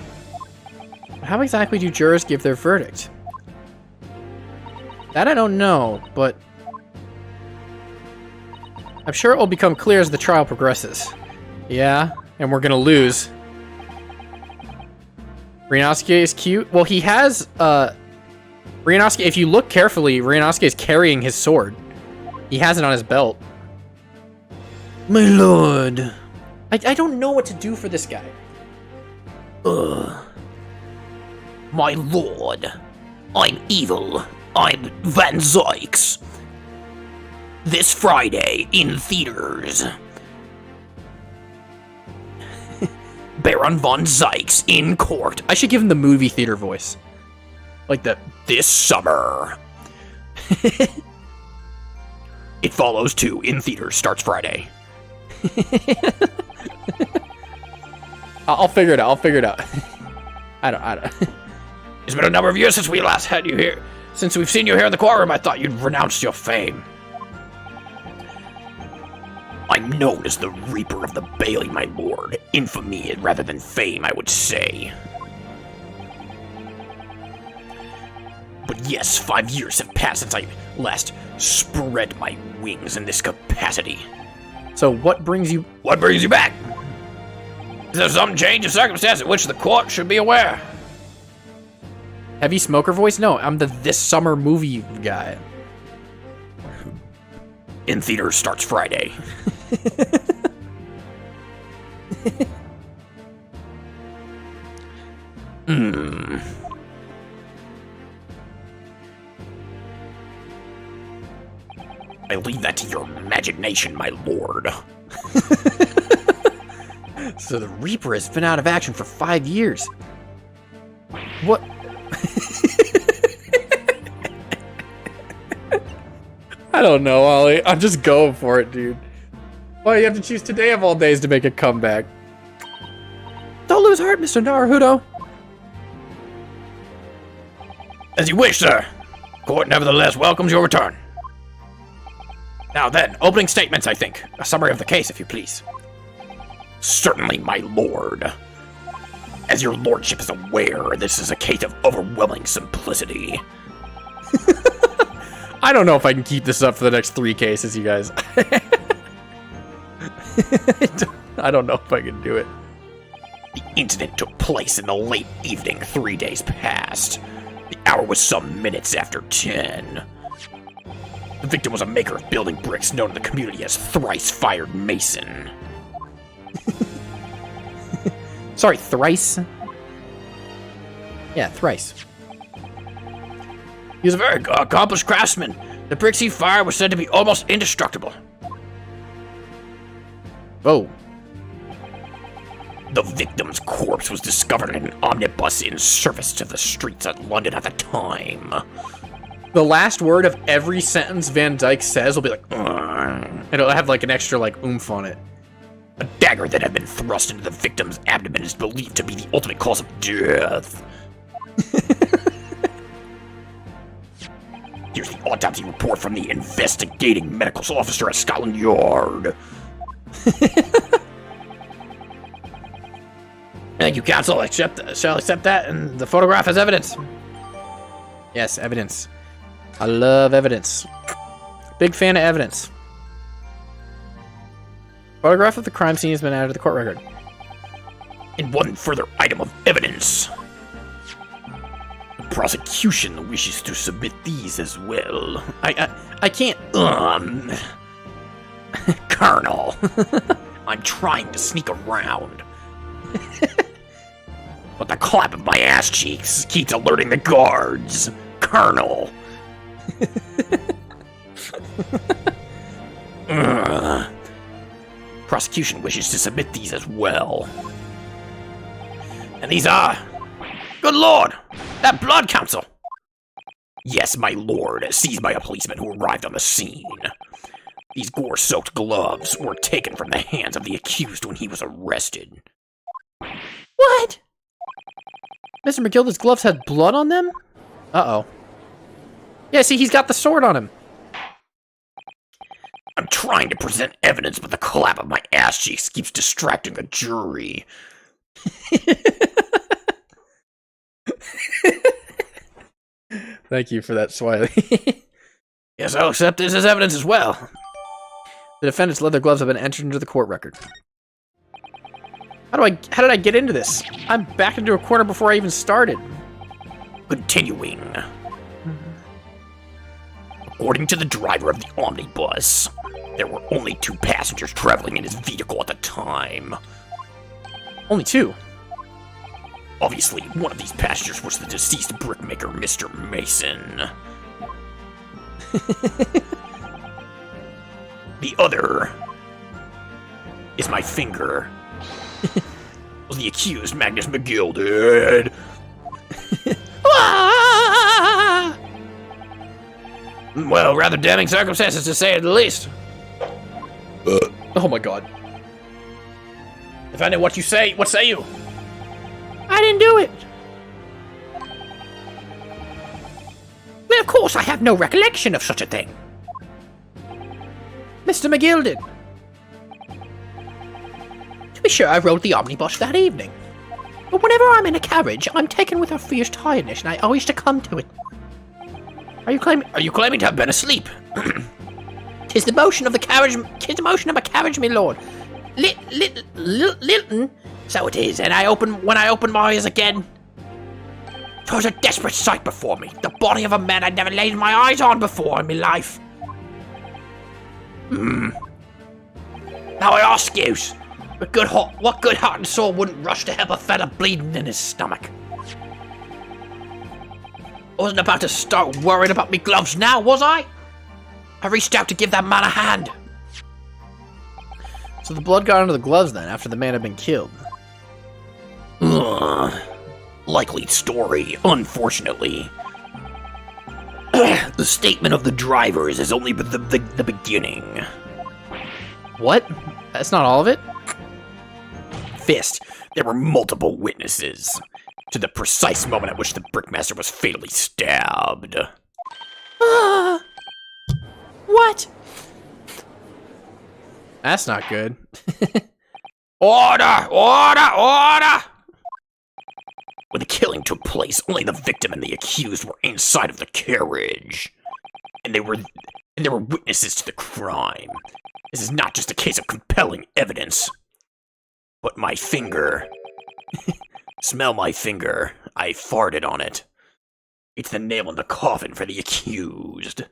But how exactly do jurors give their verdict? That I don't know, but I'm sure it will become clear as the trial progresses. Yeah, and we're gonna lose. Ryunosuke is cute. Well, he has, Ryunosuke, if you look carefully, Ryunosuke is carrying his sword. He has it on his belt. My lord. I don't know what to do for this guy. My lord, I'm evil. I'm Van Zykes. This Friday in theaters. Baron von Zykes in court. I should give him the movie theater voice. Like this summer. It Follows 2 in theaters starts Friday. I'll figure it out. I don't. It's been a number of years since we last had you here. Since we've seen you here in the courtroom, I thought you'd renounced your fame. I'm known as the Reaper of the Bailey, my lord. Infamy rather than fame, I would say. But yes, 5 years have passed since I last spread my wings in this capacity. So what brings you back? Is there some change of circumstance in which the court should be aware? Heavy smoker voice? No, I'm the this summer movie guy. In theaters starts Friday. I leave that to your imagination, my lord. So the Reaper has been out of action for 5 years. What? I don't know, Ollie. I'm just going for it, dude. Why do you have to choose today of all days to make a comeback? Don't lose heart, Mr. Naruto. As you wish, sir. Court nevertheless welcomes your return. Now then, opening statements, I think. A summary of the case, if you please. Certainly, my lord. As your lordship is aware, this is a case of overwhelming simplicity. I don't know if I can keep this up for the next 3 cases, you guys. I don't know if I can do it. The incident took place in the late evening 3 days past. The hour was some minutes after 10. The victim was a maker of building bricks known in the community as Thrice Fired Mason. Sorry, thrice? Yeah, thrice. He was a very accomplished craftsman. The bricks he fired were said to be almost indestructible. Oh. The victim's corpse was discovered in an omnibus in service to the streets of London at the time. The last word of every sentence Van Dyke says will be like, it'll have like an extra like oomph on it. A dagger that had been thrust into the victim's abdomen is believed to be the ultimate cause of death. Here's the autopsy report from the investigating medical officer at Scotland Yard. Thank you, counsel. Shall accept that and the photograph as evidence. Yes, evidence. I love evidence. Big fan of evidence. Photograph of the crime scene has been added to the court record. And one further item of evidence. The prosecution wishes to submit these as well. I can't. Colonel, I'm trying to sneak around. But the clap of my ass cheeks keeps alerting the guards. Colonel. Prosecution wishes to submit these as well. And these are... Good lord! That blood, counsel! Yes, my lord, seized by a policeman who arrived on the scene. These gore-soaked gloves were taken from the hands of the accused when he was arrested. What? Mr. McGilda's gloves had blood on them? Uh-oh. Yeah, see, he's got the sword on him. I'm trying to present evidence, but the clap of my ass cheeks keeps distracting the jury. Thank you for that, Swiley. Yes, I'll accept this as evidence as well. The defendant's leather gloves have been entered into the court record. How did I get into this? I'm back into a corner before I even started. Continuing. According to the driver of the omnibus, there were only 2 passengers traveling in his vehicle at the time. Only 2? Obviously, one of these passengers was the deceased brickmaker, Mr. Mason. The other is my finger. Was the accused Magnus McGilded? Well, rather damning circumstances to say the least. Oh my god. Defendant, what say you? I didn't do it. Well, of course, I have no recollection of such a thing. Mr. McGill did. To be sure, I rode the omnibus that evening. But whenever I'm in a carriage, I'm taken with a fierce tiredness, and I always succumb to it. Are you claiming to have been asleep? 'Tis the motion of the carriage. 'Tis the motion of a carriage, my lord. Lilton. So it is, and when I opened my eyes again, 'twas a desperate sight before me. The body of a man I'd never laid my eyes on before in my life. Now I ask you, what good-hearted soul wouldn't rush to help a fella bleeding in his stomach? I wasn't about to start worrying about me gloves now, was I? I reached out to give that man a hand. So the blood got onto the gloves then, after the man had been killed. Likely story, unfortunately. The statement of the drivers is only the beginning. What? That's not all of it? Fist, there were multiple witnesses to the precise moment at which the brickmaster was fatally stabbed. What? That's not good. Order! Order! Order! When the killing took place, only the victim and the accused were inside of the carriage. And there were witnesses to the crime. This is not just a case of compelling evidence. But my finger. Smell my finger. I farted on it. It's the nail in the coffin for the accused.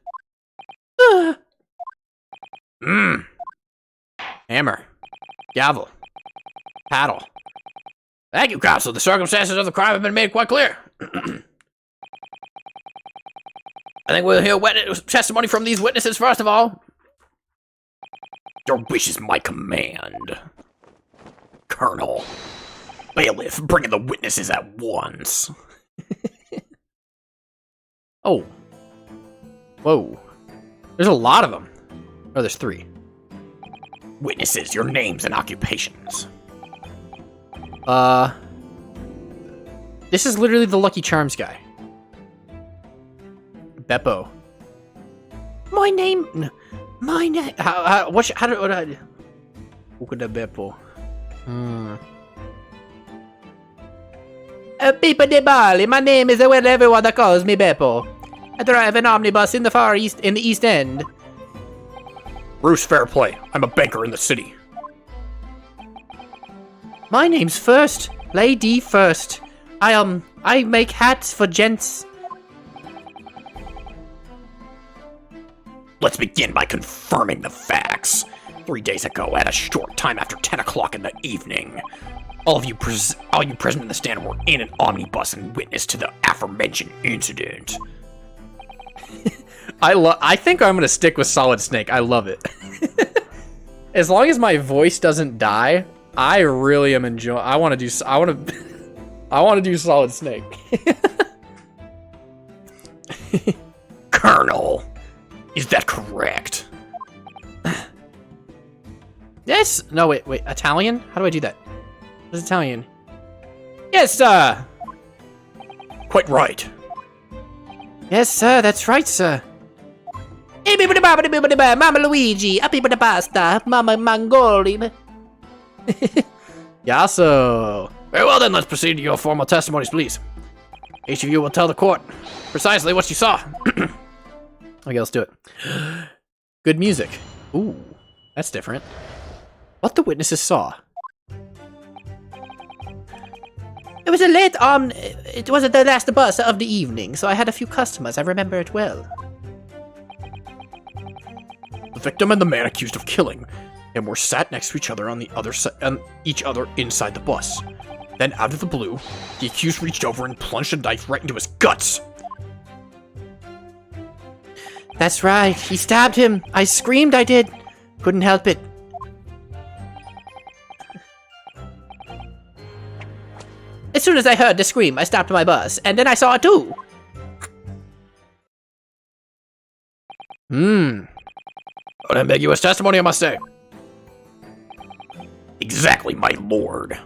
Hammer. Gavel. Paddle. Thank you, counsel. The circumstances of the crime have been made quite clear. I think we'll hear testimony from these witnesses first of all. Your wish is my command. Colonel. Bailiff, bring in the witnesses at once. Oh. Whoa. There's a lot of them. Oh, there's 3. Witnesses, your names and occupations. This is literally the Lucky Charms guy. Beppo. My name. How do I... Ukuda Beppo. People de Bali, my name is well everyone that calls me Beppo. I drive an omnibus in the East End. Bruce Fairplay. I'm a banker in the city. My name's First. Lady First. I make hats for gents. Let's begin by confirming the facts. 3 days ago, at a short time after 10 o'clock in the evening, all you present in the stand were in an omnibus and witness to the aforementioned incident. I think I'm gonna stick with Solid Snake. I love it. As long as my voice doesn't die, I really am enjoying. I want to do Solid Snake. Colonel, is that correct? Yes. No, wait. Italian? How do I do that? What's Italian? Yes, sir. Quite right. Yes, sir. That's right, sir. Mama Luigi, a people the pasta, Mama Mangoli. Yasso. Very well then, let's proceed to your formal testimonies, please. Each of you will tell the court precisely what you saw. Okay, let's do it. Good music. Ooh, that's different. What the witnesses saw. It was it was the last bus of the evening, so I had a few customers. I remember it well. The victim and the man accused of killing him were sat next to each other on each other inside the bus. Then, out of the blue, the accused reached over and plunged a knife right into his guts. That's right. He stabbed him. I screamed. I did. Couldn't help it. As soon as I heard the scream, I stopped my bus, and then I saw it too. Unambiguous testimony, I must say. Exactly, my lord.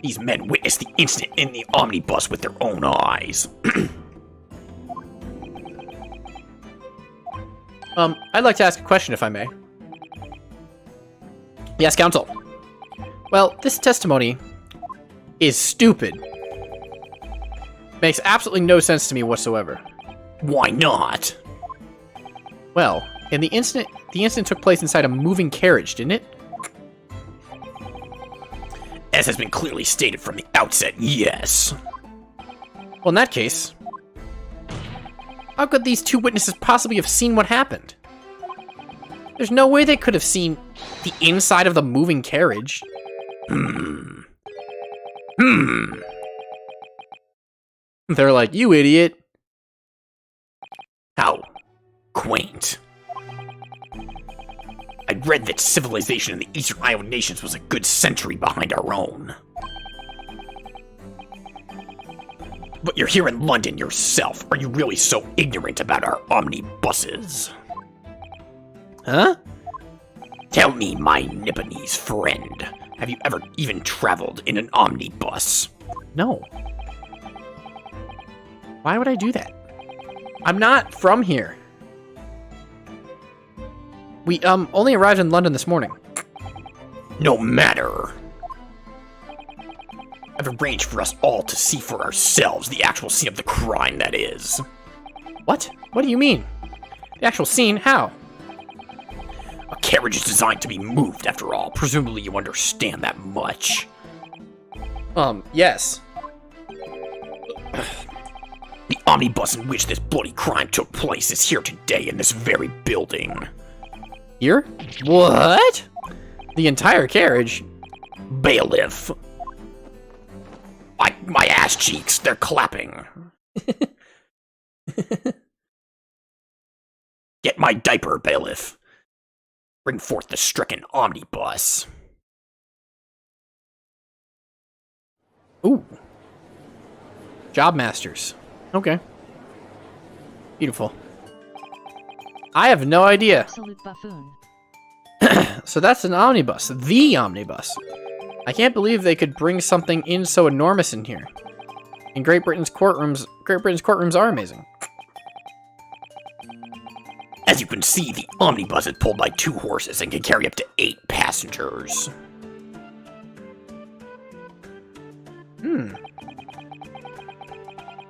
These men witnessed the incident in the omnibus with their own eyes. I'd like to ask a question, if I may. Yes, counsel. Well, this testimony is stupid. Makes absolutely no sense to me whatsoever. Why not? Well, in the incident took place inside a moving carriage, didn't it? As has been clearly stated from the outset, yes. Well, in that case, how could these 2 witnesses possibly have seen what happened? There's no way they could have seen the inside of the moving carriage. They're like, you idiot. How quaint. read that civilization in the Eastern Island nations was a good century behind our own. But you're here in London yourself. Are you really so ignorant about our omnibuses? Huh? Tell me, my Nipponese friend, have you ever even traveled in an omnibus? No. Why would I do that? I'm not from here. We, only arrived in London this morning. No matter. I've arranged for us all to see for ourselves the actual scene of the crime, that is. What? What do you mean? The actual scene? How? A carriage is designed to be moved, after all. Presumably you understand that much. Yes. The omnibus in which this bloody crime took place is here today in this very building. Here? What? The entire carriage? Bailiff. My ass cheeks, they're clapping. Get my diaper, bailiff. Bring forth the stricken omnibus. Ooh. Job masters. Okay. Beautiful. I have no idea. Absolute buffoon. So that's an omnibus. The omnibus. I can't believe they could bring something in so enormous in here. In Great Britain's courtrooms are amazing. As you can see, the omnibus is pulled by 2 horses and can carry up to 8 passengers.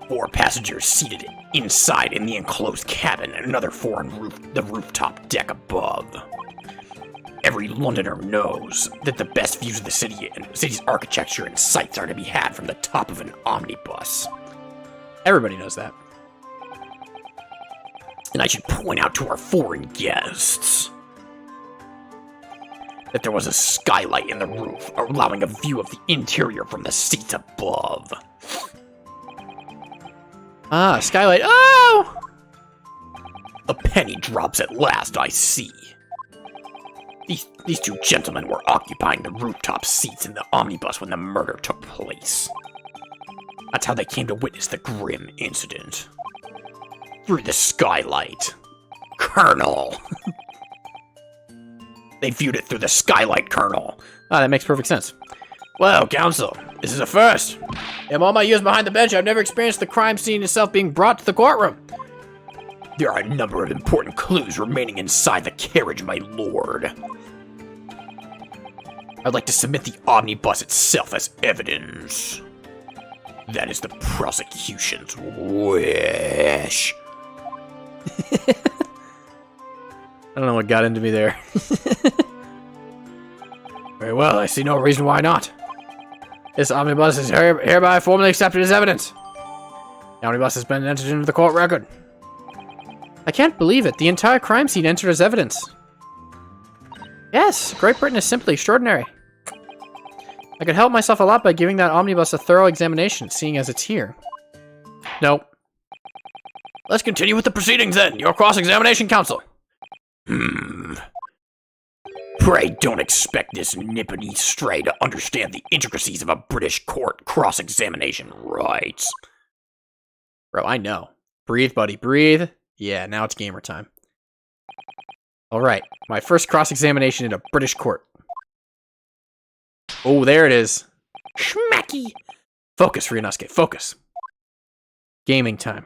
4 passengers seated inside in the enclosed cabin, and another 4 on the rooftop deck above. Every Londoner knows that the best views of the city and city's architecture and sights are to be had from the top of an omnibus. Everybody knows that. And I should point out to our foreign guests that there was a skylight in the roof, allowing a view of the interior from the seats above. Ah, skylight. Oh! A penny drops at last, I see. These 2 gentlemen were occupying the rooftop seats in the omnibus when the murder took place. That's how they came to witness the grim incident. Through the skylight. Colonel! They viewed it through the skylight, Colonel. Ah, that makes perfect sense. Well, Counsel, this is a first. In all my years behind the bench, I've never experienced the crime scene itself being brought to the courtroom. There are a number of important clues remaining inside the carriage, my lord. I'd like to submit the omnibus itself as evidence. That is the prosecution's wish. I don't know what got into me there. Very well, I see no reason why not. This omnibus is hereby formally accepted as evidence. The omnibus has been entered into the court record. I can't believe it. The entire crime scene entered as evidence. Yes, Great Britain is simply extraordinary. I could help myself a lot by giving that omnibus a thorough examination, seeing as it's here. Nope. Let's continue with the proceedings then. Your cross-examination, Counsel. Pray don't expect this Nipponese stray to understand the intricacies of a British court cross-examination rights. Bro, I know. Breathe, buddy, breathe. Yeah, now it's gamer time. Alright, my first cross-examination in a British court. Oh, there it is. Schmacky! Focus, Ryunosuke, focus. Gaming time.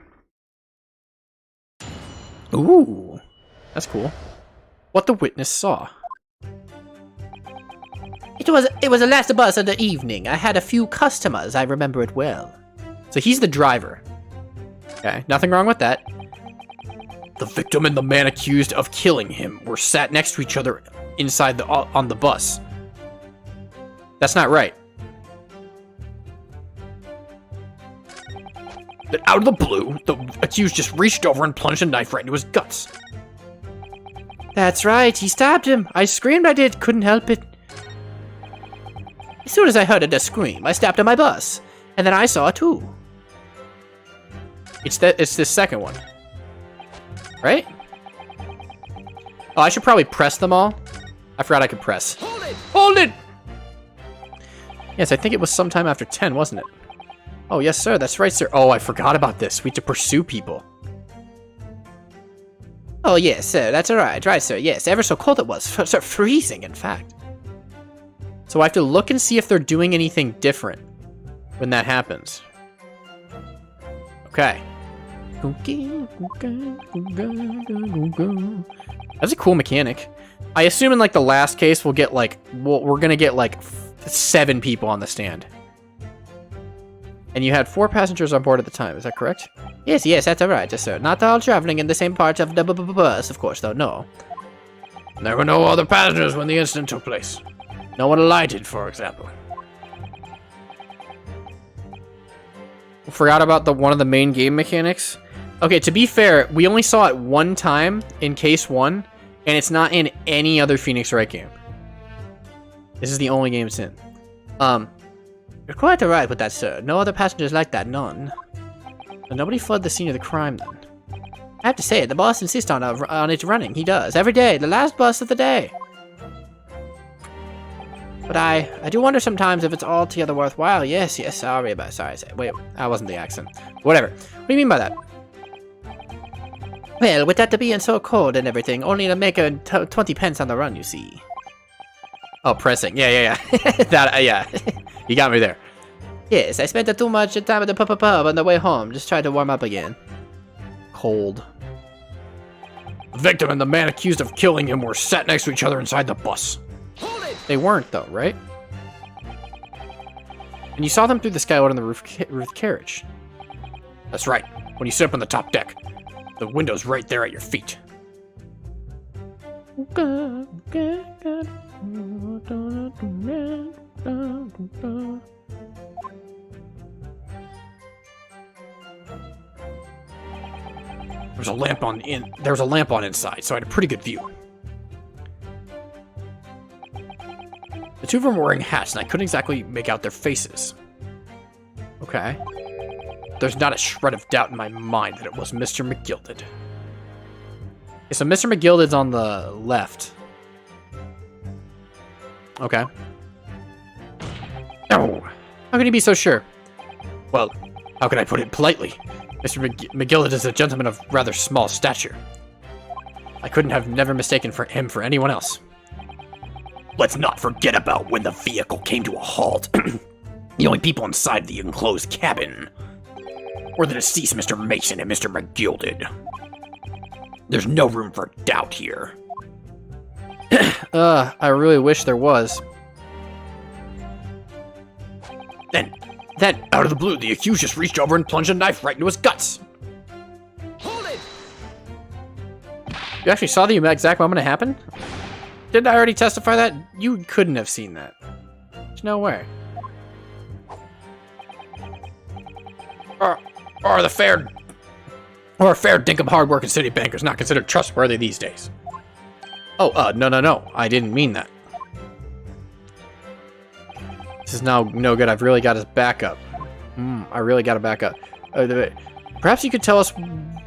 Ooh, that's cool. What the witness saw. It was the last bus of the evening. I had a few customers. I remember it well. So he's the driver. Okay, nothing wrong with that. The victim and the man accused of killing him were sat next to each other inside on the bus. That's not right. But out of the blue, the accused just reached over and plunged a knife right into his guts. That's right, he stabbed him. I screamed, I did, couldn't help it. As soon as I heard a scream, I stepped on my bus. And then I saw it too. It's this second one. Right? Oh, I should probably press them all. I forgot I could press. Hold it! Hold it! Yes, I think it was sometime after 10, wasn't it? Oh, yes, sir. That's right, sir. Oh, I forgot about this. We have to pursue people. Oh, yes, sir. That's all right. Right, sir. Yes, ever so cold it was. Sir, freezing, in fact. So I have to look and see if they're doing anything different when that happens. Okay. That's a cool mechanic. I assume in like the last case we'll get like we're gonna get like 7 people on the stand. And you had 4 passengers on board at the time, is that correct? Yes, that's all right, yes, sir. Not all traveling in the same part of the bus, of course, though, no. There were no other passengers when the incident took place. No one alighted, for example. Forgot about one of the main game mechanics. Okay, to be fair, we only saw it one time in case 1, and it's not in any other Phoenix Wright game. This is the only game it's in. You're quite alright with that, sir. No other passengers like that, none. But nobody fled the scene of the crime, then. I have to say, the boss insists on it running. He does. Every day. The last bus of the day. But I do wonder sometimes if it's altogether worthwhile. Yes, sorry. Wait, that wasn't the accent. Whatever. What do you mean by that? Well, with that being so cold and everything, only to make 20 pence on the run, you see. Oh, pressing. Yeah. That, yeah. You got me there. Yes, I spent too much time at the pub on the way home. Just tried to warm up again. Cold. The victim and the man accused of killing him were sat next to each other inside the bus. They weren't, though, right? And you saw them through the skylight on the roof carriage. That's right. When you sit up on the top deck, the window's right there at your feet. There was a lamp on inside, so I had a pretty good view. The 2 of them were wearing hats, and I couldn't exactly make out their faces. Okay. There's not a shred of doubt in my mind that it was Mr. McGilded. Okay, so Mr. McGilded's on the left. Okay. No! How can you be so sure? Well, how can I put it politely? Mr. McGilded is a gentleman of rather small stature. I couldn't have never mistaken him for anyone else. Let's not forget about when the vehicle came to a halt. The only people inside the enclosed cabin were the deceased Mr. Mason and Mr. McGilded. There's no room for doubt here. I really wish there was. Then, out of the blue, the accused just reached over and plunged a knife right into his guts. Hold it! You actually saw the exact moment it happened? Didn't I already testify that? You couldn't have seen that. There's no way. Or a fair dinkum hard-working city banker's not considered trustworthy these days. Oh, no. I didn't mean that. This is now no good. I've really got his backup. I really got to back up. Perhaps you could tell us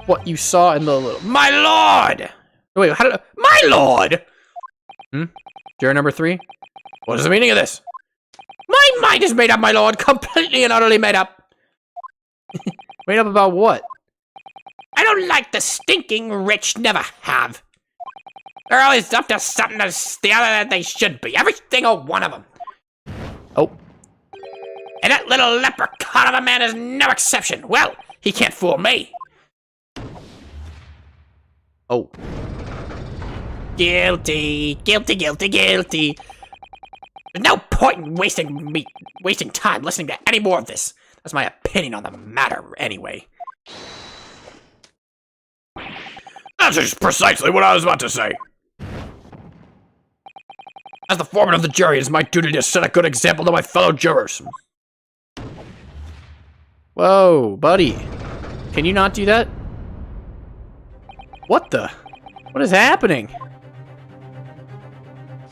what you saw in the little... My lord! Wait, how did... My lord! Juror number 3? What is the meaning of this? My mind is made up, my lord. Completely and utterly made up. Made up about what? I don't like the stinking rich, never have. They're always up to something that's the other that they should be. Every single one of them. Oh. And that little leprechaun of a man is no exception. Well, he can't fool me. Oh. Guilty. There's no point in wasting time listening to any more of this. That's my opinion on the matter, anyway. That's just precisely what I was about to say. As the foreman of the jury, it is my duty to set a good example to my fellow jurors. Whoa, buddy. Can you not do that? What the? What is happening?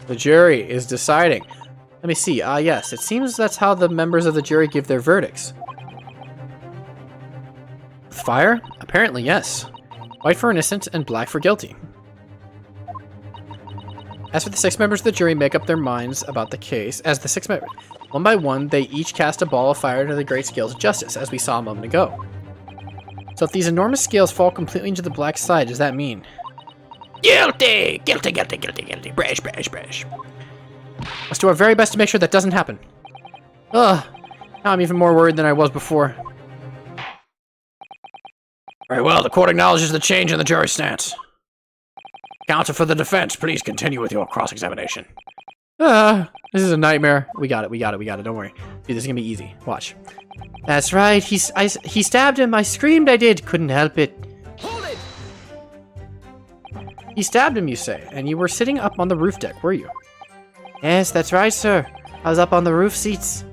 The jury is deciding. Let me see. Yes, it seems that's how the members of the jury give their verdicts. Fire? Apparently, yes. White for innocent and black for guilty. As for the 6 members of the jury make up their minds about the case, as the 6 members, one by one, they each cast a ball of fire to the great scales of justice, as we saw a moment ago. So if these enormous scales fall completely into the black side, does that mean? Guilty! Guilty, guilty, guilty, guilty. Bri'ish. Let's do our very best to make sure that doesn't happen. Ugh. Now I'm even more worried than I was before. Very well, the court acknowledges the change in the jury's stance. Counsel for the defense, please continue with your cross-examination. This is a nightmare. We got it. Don't worry. Dude, this is gonna be easy. Watch. That's right. He stabbed him. I screamed. I did. Couldn't help it. Hold it! He stabbed him, you say, and you were sitting up on the roof deck, were you? Yes, that's right, sir. I was up on the roof seats.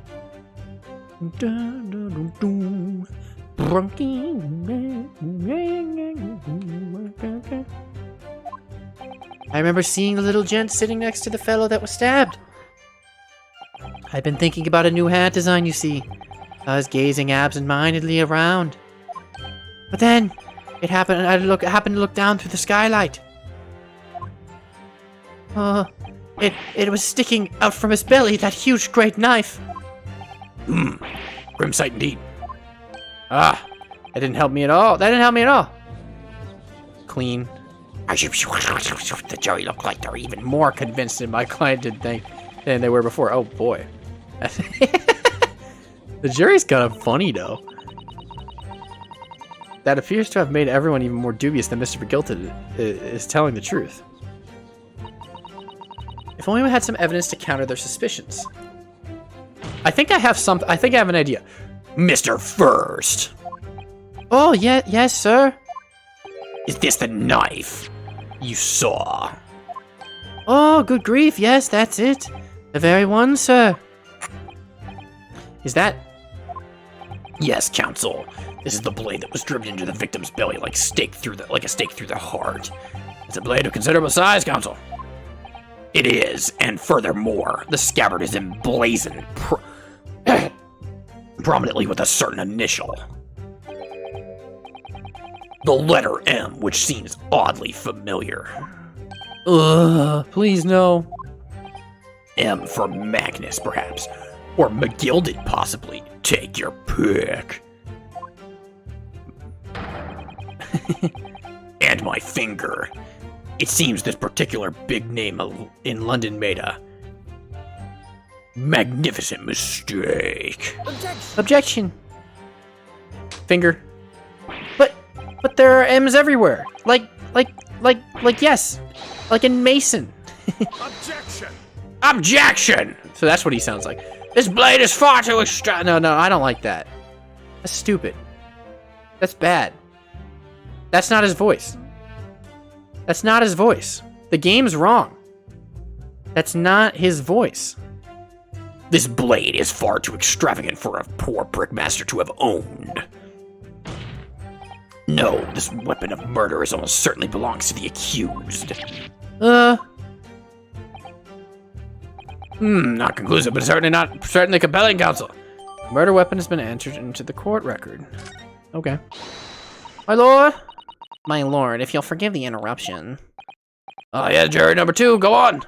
I remember seeing the little gent sitting next to the fellow that was stabbed. I'd been thinking about a new hat design, you see. I was gazing absent-mindedly around. But then, it happened, I happened to look down through the skylight. It was sticking out from his belly, that huge great knife. Grim sight indeed. That didn't help me at all. Clean. The jury look like they're even more. More convinced than my client did think than they were before. Oh boy. The jury's kind of funny, though. That appears to have made everyone even more dubious that Mr. Gilted is telling the truth. If only we had some evidence to counter their suspicions. I think I have an idea. Mr. First, Oh, yeah, yes, sir. is this the knife you saw? Oh, good grief, yes, that's it. The very one, sir. Is that... Yes, counsel. This is the blade that was driven into the victim's belly like a stake through the heart. It's a blade of considerable size, counsel. It is, and furthermore, the scabbard is emblazoned prominently with a certain initial. The letter M, which seems oddly familiar. Please no. M for Magnus, perhaps. Or McGilded, possibly. Take your pick. And my finger. It seems this particular big name in London made a magnificent mistake. Objection. Finger. But there are M's everywhere. Like yes. Like in Mason. Objection! Objection! So that's what he sounds like. This blade is far too extra. No, I don't like that. That's stupid. That's bad. That's not his voice. That's not his voice. The game's wrong. That's not his voice. This blade is far too extravagant for a poor brickmaster to have owned. No, this weapon of murder almost certainly belongs to the accused. Not conclusive, but certainly compelling, counsel. Murder weapon has been entered into the court record. Okay. My lord? My lord, if you'll forgive the interruption. Oh yeah, jury number 2, go on.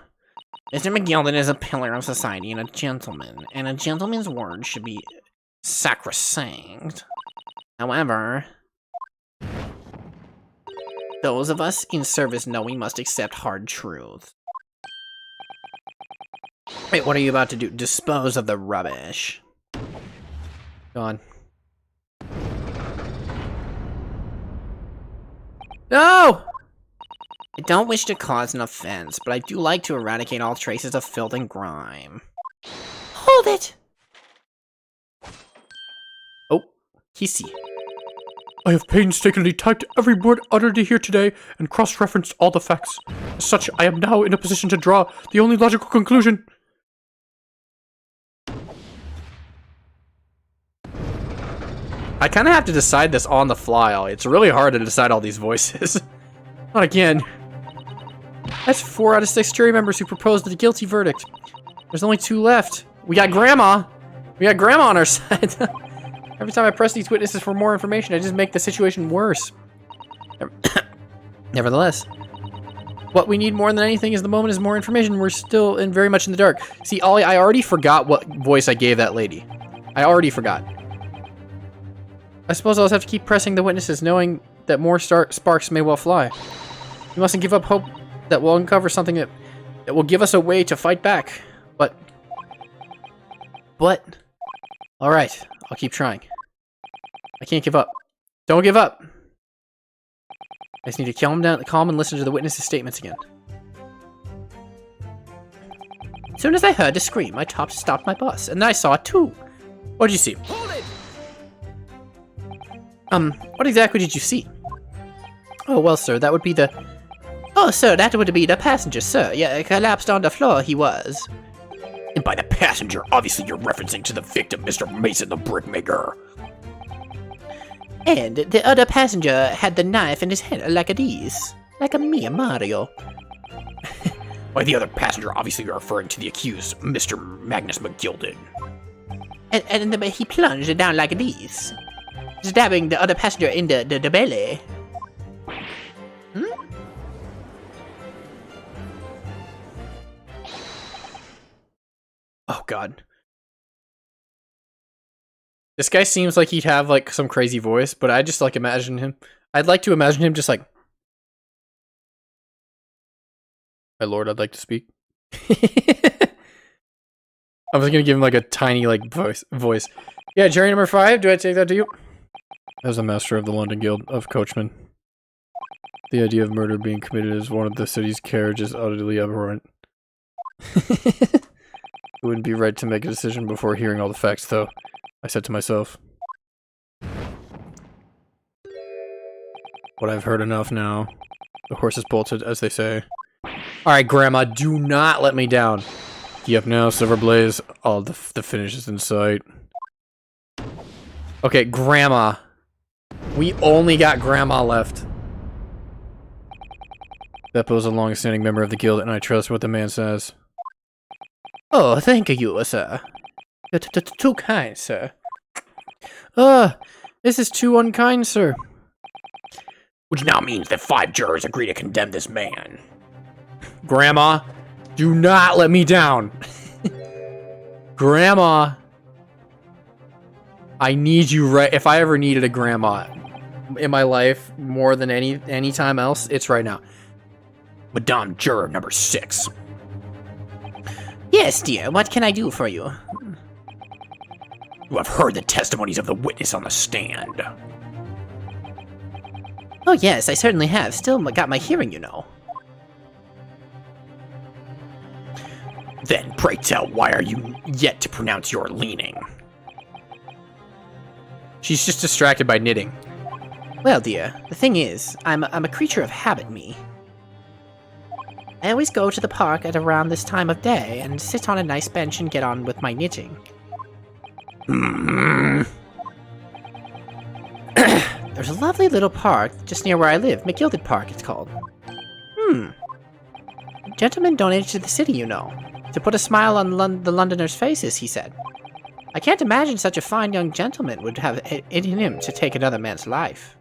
Mr. McGilded is a pillar of society and a gentleman's word should be sacrosanct. However, those of us in service know we must accept hard truth. Wait, what are you about to do? Dispose of the rubbish. Go on. No! I don't wish to cause an offense, but I do like to eradicate all traces of filth and grime. Hold it! Oh, kissy. I have painstakingly typed every word uttered here today and cross-referenced all the facts. As such, I am now in a position to draw the only logical conclusion. I kind of have to decide this on the fly. It's really hard to decide all these voices. Not again. That's 4 out of 6 jury members who proposed the guilty verdict. There's only 2 left. We got Grandma. We got Grandma on our side. Every time I press these witnesses for more information, I just make the situation worse. Nevertheless, What we need more than anything is the moment is more information. We're still very much in the dark. See, Ollie, I already forgot what voice I gave that lady. I already forgot. I suppose I'll just have to keep pressing the witnesses, knowing that more sparks may well fly. We mustn't give up hope that we'll uncover something that will give us a way to fight back. But... Alright, I'll keep trying. I can't give up. Don't give up! I just need to calm and listen to the witnesses' statements again. As soon as I heard a scream, I stopped my bus, and then I saw it too. What did you see? Hold it! What exactly did you see? Oh, well, sir, that would be the... Oh, sir, that would be the passenger, sir. Yeah, collapsed on the floor, he was. And by the passenger, obviously you're referencing to the victim, Mr. Mason the brickmaker. And the other passenger had the knife in his hand like a these. Like a me, Mario. By the other passenger, obviously you're referring to the accused, Mr. Magnus McGilded. And he plunged down like these. Stabbing the other passenger in the belly. Oh, God. This guy seems like he'd have, like, some crazy voice, but I just, like, imagine him. I'd like to imagine him just, like... My lord, I'd like to speak. I was gonna give him, like, a tiny, like, voice. Yeah, jury number 5, do I take that to you? As a master of the London Guild of Coachmen, the idea of murder being committed as one of the city's carriage is utterly abhorrent. It wouldn't be right to make a decision before hearing all the facts, though, I said to myself. But I've heard enough now. The horse is bolted, as they say. Alright, Grandma, do not let me down. Key up now, Silver Blaze. Oh, the finish is in sight. Okay, Grandma. We only got Grandma left. Beppo's a long-standing member of the guild, and I trust what the man says. Oh, thank you, sir. You're too kind, sir. This is too unkind, sir. Which now means that 5 jurors agree to condemn this man. Grandma, do not let me down. Grandma. I need you right. If I ever needed a grandma in my life more than any time else, it's right now. Madame Juror number 6. Yes, dear. What can I do for you? You have heard the testimonies of the witness on the stand. Oh, yes, I certainly have. Still got my hearing, you know. Then, pray tell, why are you yet to pronounce your leaning? She's just distracted by knitting. Well, dear, the thing is, I'm a creature of habit, me. I always go to the park at around this time of day and sit on a nice bench and get on with my knitting. There's a lovely little park just near where I live, McGilded Park it's called. A gentleman donated to the city, you know, to put a smile on the Londoners' faces, he said. I can't imagine such a fine young gentleman would have it in him to take another man's life.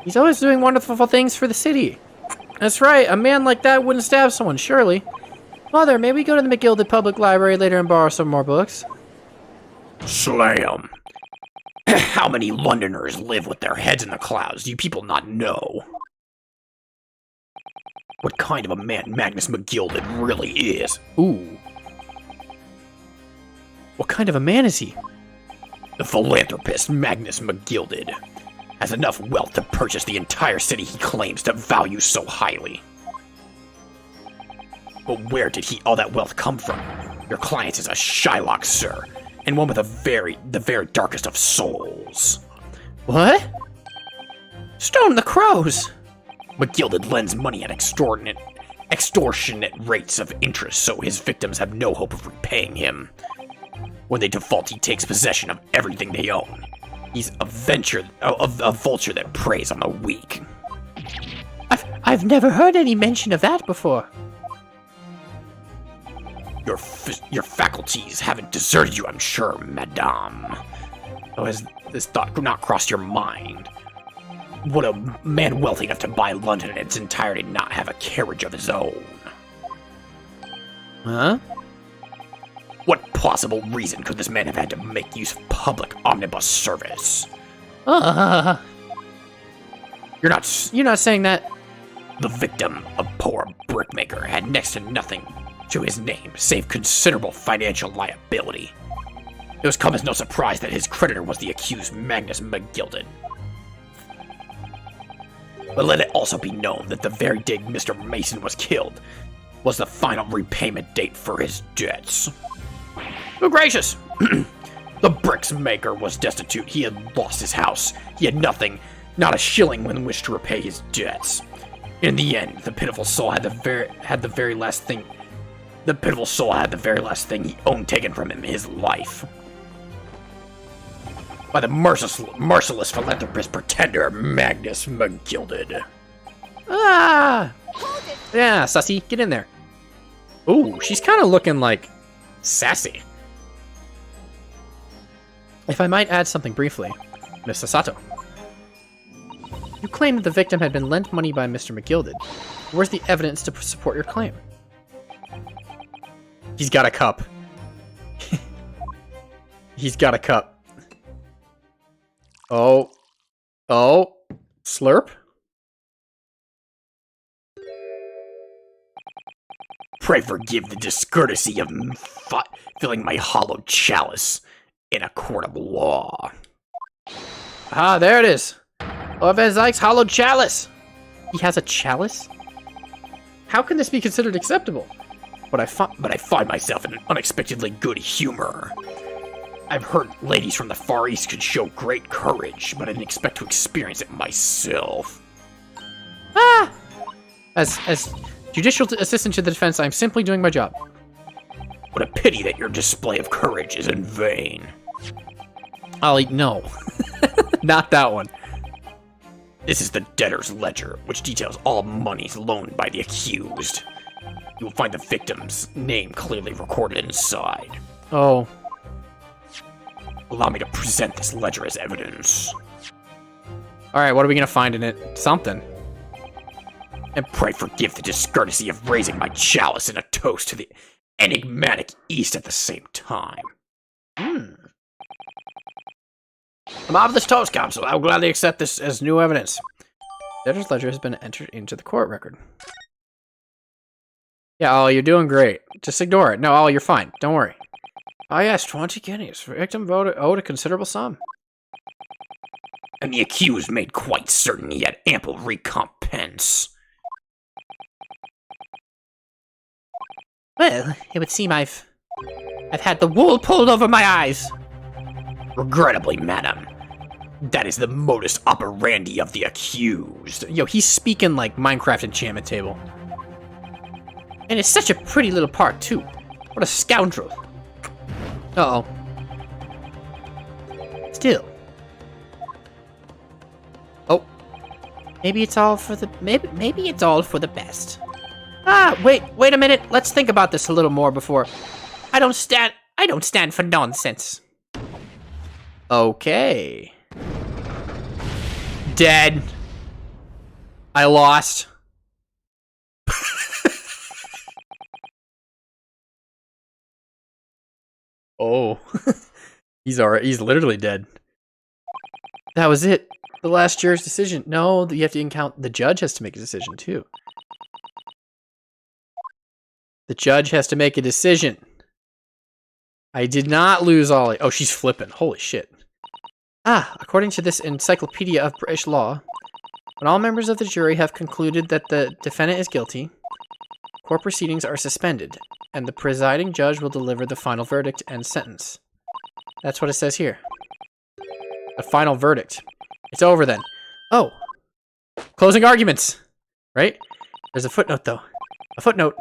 He's always doing wonderful things for the city. That's right, a man like that wouldn't stab someone, surely. Mother, may we go to the McGilded Public Library later and borrow some more books? Slam! How many Londoners live with their heads in the clouds? Do you people not know? What kind of a man Magnus McGilded really is? Ooh. What kind of a man is he? The philanthropist Magnus McGilded has enough wealth to purchase the entire city he claims to value so highly. But where did all that wealth come from? Your client is a Shylock, sir, and one with the very darkest of souls. What? Stone the crows! McGilded lends money at extortionate rates of interest, so his victims have no hope of repaying him. When they default, he takes possession of everything they own. He's a vulture that preys on the weak. I've never heard any mention of that before. Your faculties haven't deserted you, I'm sure, madame. Oh, has this thought not crossed your mind? Would a man wealthy enough to buy London in its entirety not have a carriage of his own? Huh? What possible reason could this man have had to make use of public omnibus service? You're not saying that? The victim, a poor brickmaker, had next to nothing to his name save considerable financial liability. It was come as no surprise that his creditor was the accused Magnus McGilded. But let it also be known that the very day Mr. Mason was killed was the final repayment date for his debts. Oh, gracious! The bricks maker was destitute. He had lost his house. He had nothing, not a shilling with which to repay his debts. In the end, the pitiful soul had the very last thing he owned taken from him, his life. By the merciless philanthropist pretender Magnus McGilded. Ah! Yeah, Sussy, get in there. Ooh, she's kind of looking like sassy. If I might add something briefly, Miss Sasato. You claim that the victim had been lent money by Mr. McGilded. Where's the evidence to support your claim? He's got a cup. He's got a cup. Oh. Oh. Slurp? Pray forgive the discourtesy of filling my hollow chalice in a court of law. Ah, there it is. Or Van Zyke's hollowed chalice. He has a chalice? How can this be considered acceptable? But I find myself in an unexpectedly good humor. I've heard ladies from the Far East could show great courage, but I didn't expect to experience it myself. Ah! As judicial assistant to the defense, I'm simply doing my job. What a pity that your display of courage is in vain. Ollie, no. Not that one. This is the debtor's ledger, which details all monies loaned by the accused. You will find the victim's name clearly recorded inside. Oh. Allow me to present this ledger as evidence. Alright, what are we gonna find in it? Something. And pray forgive the discourtesy of raising my chalice in a toast to the enigmatic East at the same time. A marvelous toast, counsel. I will gladly accept this as new evidence. Debtor's ledger has been entered into the court record. Yeah, Ollie, you're doing great. Just ignore it. No, Ollie, you're fine. Don't worry. Ah, yes, 20 guineas. Victim owed a considerable sum. And the accused made quite certain he had ample recompense. Well, it would seem I've had the wool pulled over my eyes. Regrettably, madam, that is the modus operandi of the accused. Yo, he's speaking like Minecraft enchantment table. And it's such a pretty little part, too. What a scoundrel. Uh-oh. Still. Oh. Maybe it's all for the maybe it's all for the best. Ah, wait a minute. Let's think about this a little more before. I don't stand for nonsense. Okay. Dead. I lost. Oh. He's alright. He's literally dead. That was it. The last juror's decision. No, you have to count. The judge has to make a decision, too. The judge has to make a decision. I did not lose Ollie. Oh, she's flipping. Holy shit. Ah, according to this encyclopedia of British law, when all members of the jury have concluded that the defendant is guilty, court proceedings are suspended, and the presiding judge will deliver the final verdict and sentence. That's what it says here. The final verdict. It's over then. Oh. Closing arguments. Right? There's a footnote, though. A footnote.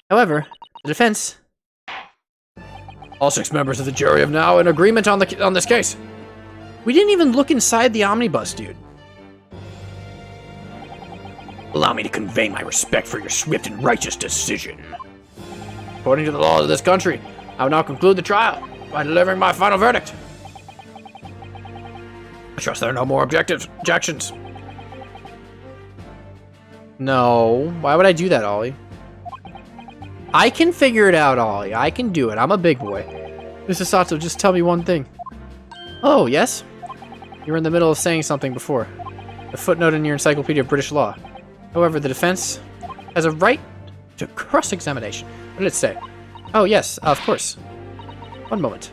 However, the defense... All 6 members of the jury have now in agreement on this case. We didn't even look inside the omnibus, dude. Allow me to convey my respect for your swift and righteous decision. According to the laws of this country, I will now conclude the trial by delivering my final verdict. I trust there are no more objections. No. Why would I do that, Ollie? I can figure it out, Ollie. I can do it. I'm a big boy. Mrs. Sato, just tell me one thing. Oh, yes? You were in the middle of saying something before. A footnote in your Encyclopedia of British Law. However, the defense has a right to cross-examination. What did it say? Oh, yes, of course. One moment.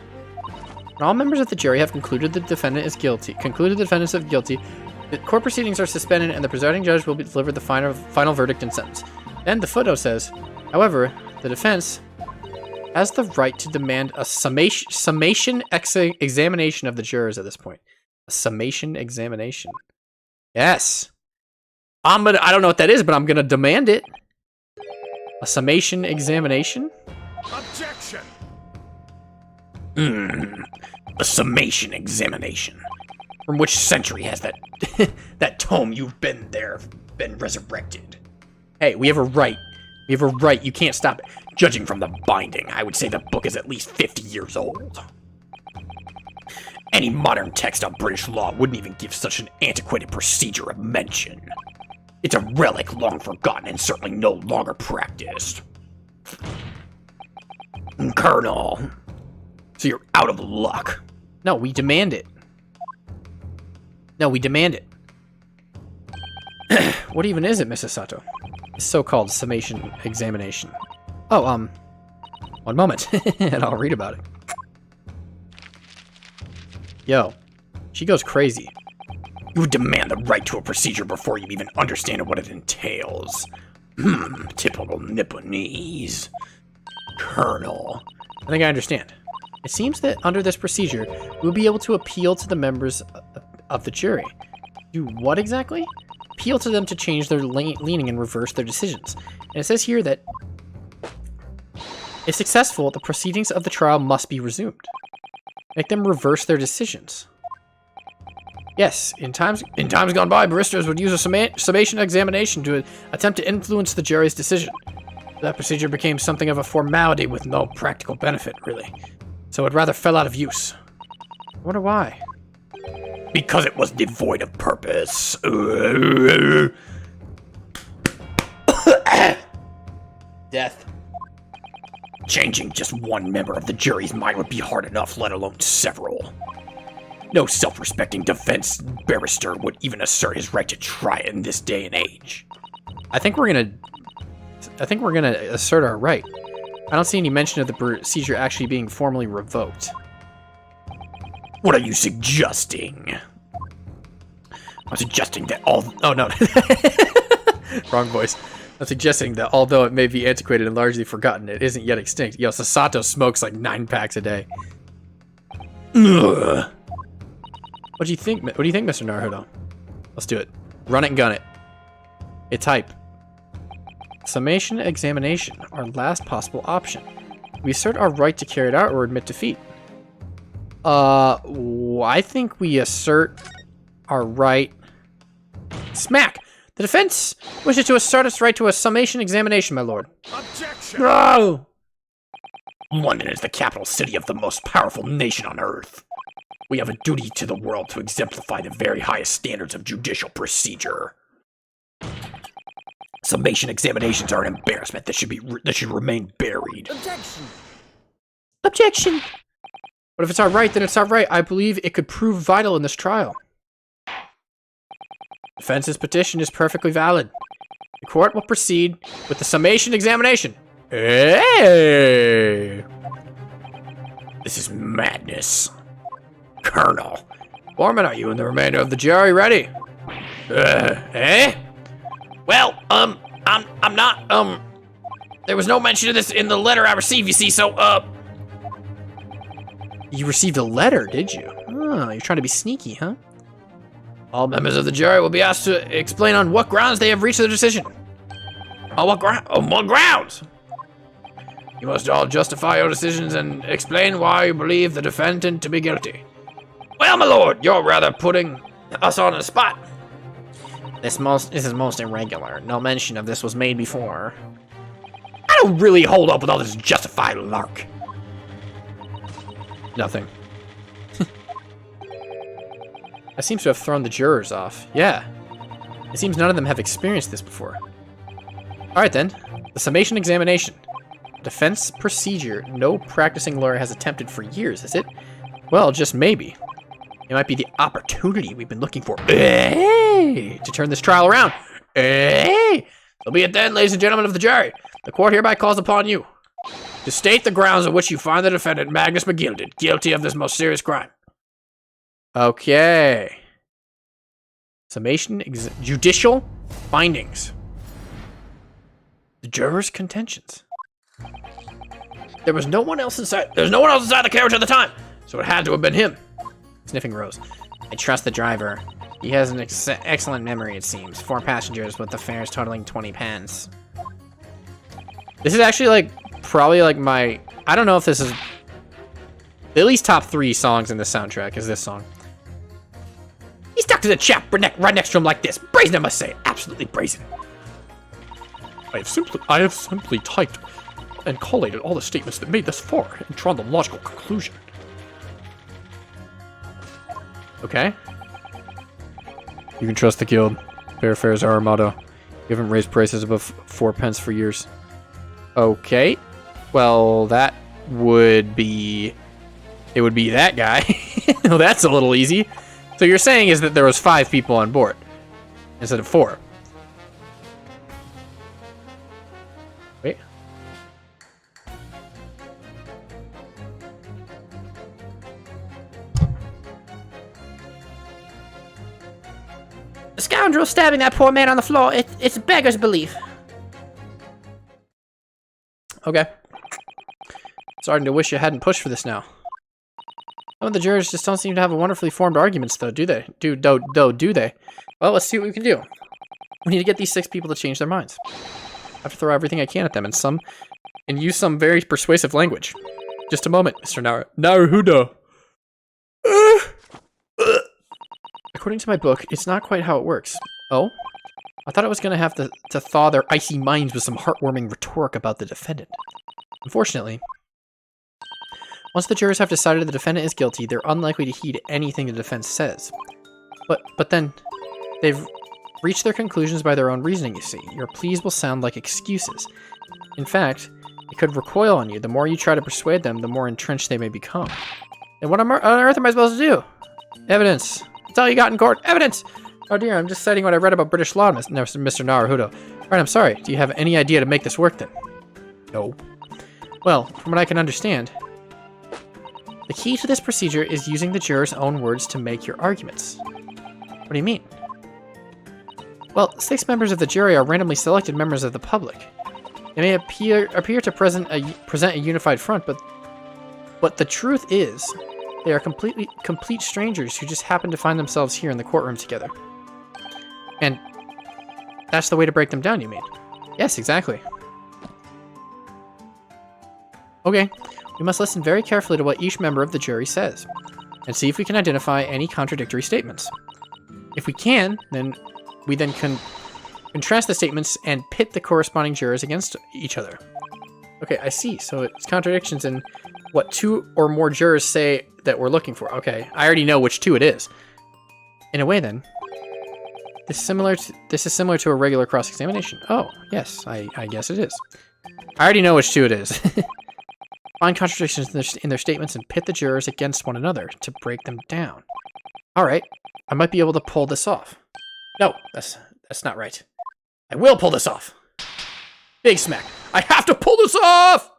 When all members of the jury have concluded the defendant is guilty, the court proceedings are suspended and the presiding judge will deliver the final verdict and sentence. Then the footnote says, however, the defense has the right to demand a summation examination of the jurors at this point. A summation examination. Yes. I don't know what that is, but I'm gonna demand it. A summation examination? Objection! A summation examination. From which century has that that tome you've been resurrected? Hey, we have a right. We have a right. You can't stop it. Judging from the binding, I would say the book is at least 50 years old. Any modern text on British law wouldn't even give such an antiquated procedure a mention. It's a relic long forgotten and certainly no longer practiced. Colonel, so you're out of luck. No, we demand it. No, we demand it. What even is it, Mrs. Sato? The so-called summation examination. Oh, one moment, and I'll read about it. Yo, she goes crazy. You would demand the right to a procedure before you even understand what it entails. Typical Nipponese. Colonel. I think I understand. It seems that under this procedure, we'll be able to appeal to the members of the jury. Do what exactly? Appeal to them to change their leaning and reverse their decisions. And it says here that if successful, the proceedings of the trial must be resumed. Make them reverse their decisions. Yes, in times gone by, barristers would use a summation examination to attempt to influence the jury's decision. That procedure became something of a formality with no practical benefit, really. So it rather fell out of use. I wonder why. Because it was devoid of purpose. Death. Changing just one member of the jury's mind would be hard enough, let alone several. No self-respecting defense barrister would even assert his right to try it in this day and age. I think we're gonna assert our right. I don't see any mention of the procedure actually being formally revoked. What are you suggesting? I'm suggesting that all... Oh, no. Wrong voice. I'm suggesting that although it may be antiquated and largely forgotten, it isn't yet extinct. Yo, Sato smokes like 9 packs a day. Ugh. What do you think, Mr. Naruto? Let's do it. Run it and gun it. It's hype. Summation examination, our last possible option. We assert our right to carry it out or admit defeat. I think we assert our right. Smack! The defense wishes to assert its right to a summation examination, my lord. Objection! No! London is the capital city of the most powerful nation on earth. We have a duty to the world to exemplify the very highest standards of judicial procedure. Summation examinations are an embarrassment that should remain buried. Objection! Objection! But if it's our right, then it's our right. I believe it could prove vital in this trial. Defense's petition is perfectly valid. The court will proceed with the summation examination. Hey! This is madness. Colonel. Foreman, are you and the remainder of the jury ready? Well, I'm not, there was no mention of this in the letter I received, you see, so, You received a letter, did you? Oh, you're trying to be sneaky, huh? All members of the jury will be asked to explain on what grounds they have reached their decision. On what grounds? You must all justify your decisions and explain why you believe the defendant to be guilty. Well, my lord, you're rather putting us on the spot. This is most irregular. No mention of this was made before. I don't really hold up with all this justified lark. Nothing. That seems to have thrown the jurors off. Yeah. It seems none of them have experienced this before. Alright then. The summation examination. Defense procedure no practicing lawyer has attempted for years, is it? Well, just maybe. It might be the opportunity we've been looking for. Hey! To turn this trial around. Hey! So be it then, ladies and gentlemen of the jury. The court hereby calls upon you to state the grounds on which you find the defendant, Magnus McGilded, guilty of this most serious crime. Okay. Summation judicial findings. The jurors' contentions. There was no one else inside. There's no one else inside the carriage at the time, so it had to have been him. Sniffing Rose. I trust the driver. He has an excellent memory, it seems. 4 passengers with the fares totaling 20 pence. This is actually like probably like my. I don't know if this is at least top 3 songs in the soundtrack. Is this song? He stuck to the chap right next to him like this. Brazen, I must say. Absolutely brazen. I have simply typed and collated all the statements that made this far and drawn the logical conclusion. Okay. You can trust the guild. Fair fares are our motto. We haven't raised prices above 4 pence for years. Okay. Well, that would be... It would be that guy. Well, that's a little easy. So you're saying is that there was 5 people on board instead of 4. Wait. The scoundrel stabbing that poor man on the floor, it's beggar's belief. Okay. Starting to wish you hadn't pushed for this now. Some of the jurors just don't seem to have wonderfully formed arguments, though, do they? Do they? Well, let's see what we can do. We need to get these 6 people to change their minds. I have to throw everything I can at them and use some very persuasive language. Just a moment, Mr. Naruhodo. According to my book, it's not quite how it works. Oh? I thought I was going to have to thaw their icy minds with some heartwarming rhetoric about the defendant. Unfortunately, once the jurors have decided the defendant is guilty, they're unlikely to heed anything the defense says. But then, they've reached their conclusions by their own reasoning, you see. Your pleas will sound like excuses. In fact, it could recoil on you. The more you try to persuade them, the more entrenched they may become. And what on earth am I supposed to do? Evidence. That's all you got in court. Evidence! Oh dear, I'm just citing what I read about British law, Mr. Naruhodo. Right, I'm sorry. Do you have any idea to make this work then? No. Well, from what I can understand, the key to this procedure is using the jurors' own words to make your arguments. What do you mean? Well, 6 members of the jury are randomly selected members of the public. They may appear to present a unified front, but the truth is, they are complete strangers who just happen to find themselves here in the courtroom together. And that's the way to break them down, you mean? Yes, exactly. Okay, we must listen very carefully to what each member of the jury says, and see if we can identify any contradictory statements. If we can, then we can contrast the statements and pit the corresponding jurors against each other. Okay, I see. So it's contradictions in what 2 or more jurors say that we're looking for. Okay, I already know which 2 it is. In a way, then, this is similar to a regular cross-examination. Oh, yes, I guess it is. I already know which 2 it is. Find contradictions in their statements and pit the jurors against one another to break them down. Alright, I might be able to pull this off. No, that's not right. I will pull this off. Big smack. I have to pull this off!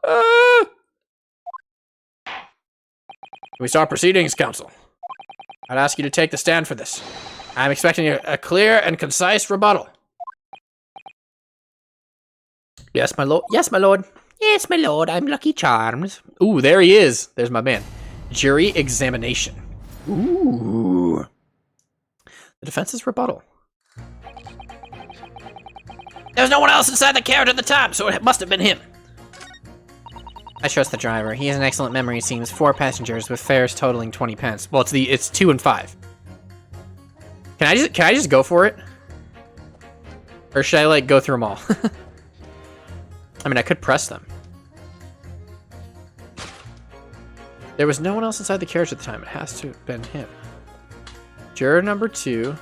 Can we start proceedings, counsel? I'd ask you to take the stand for this. I'm expecting a clear and concise rebuttal. Yes, my lord. Yes, my lord. Yes, my lord, I'm Lucky Charms. Ooh, there he is. There's my man. Jury examination. Ooh. The defense's rebuttal. There was no one else inside the carriage at the time, so it must have been him. I trust the driver. He has an excellent memory, it seems. 4 passengers with fares totaling 20 pence. Well, it's 2 and 5. Can I just go for it? Or should I, like, go through them all? I mean, I could press them. There was no one else inside the carriage at the time. It has to have been him. Juror number 2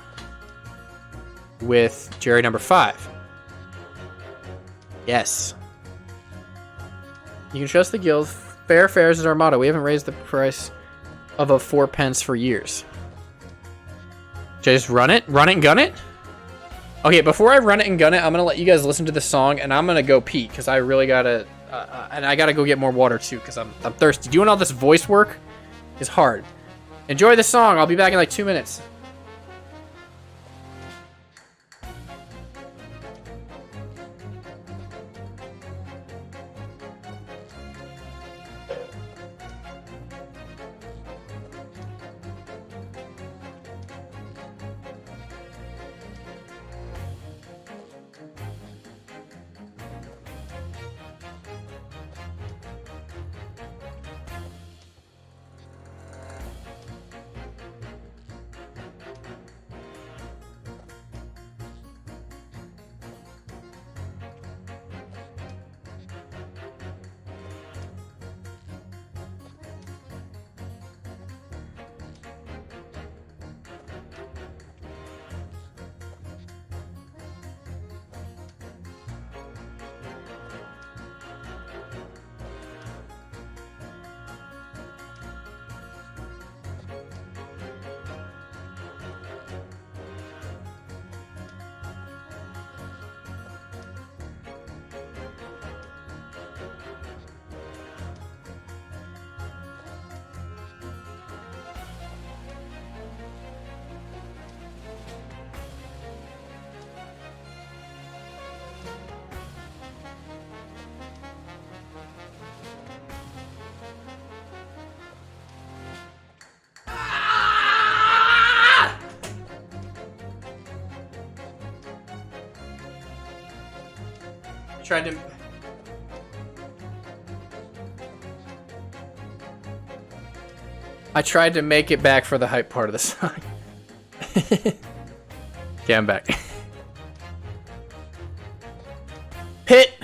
with juror number 5. Yes. You can trust the guild. Fair fares is our motto. We haven't raised the price of a 4 pence for years. Should I just run it? Run it and gun it? Okay, before I run it and gun it, I'm going to let you guys listen to the song, and I'm going to go pee, because I really got to... and I got to go get more water, too, because I'm thirsty. Doing all this voice work is hard. Enjoy the song. I'll be back in like 2 minutes. I tried to make it back for the hype part of the song. Yeah, I'm back. Pit!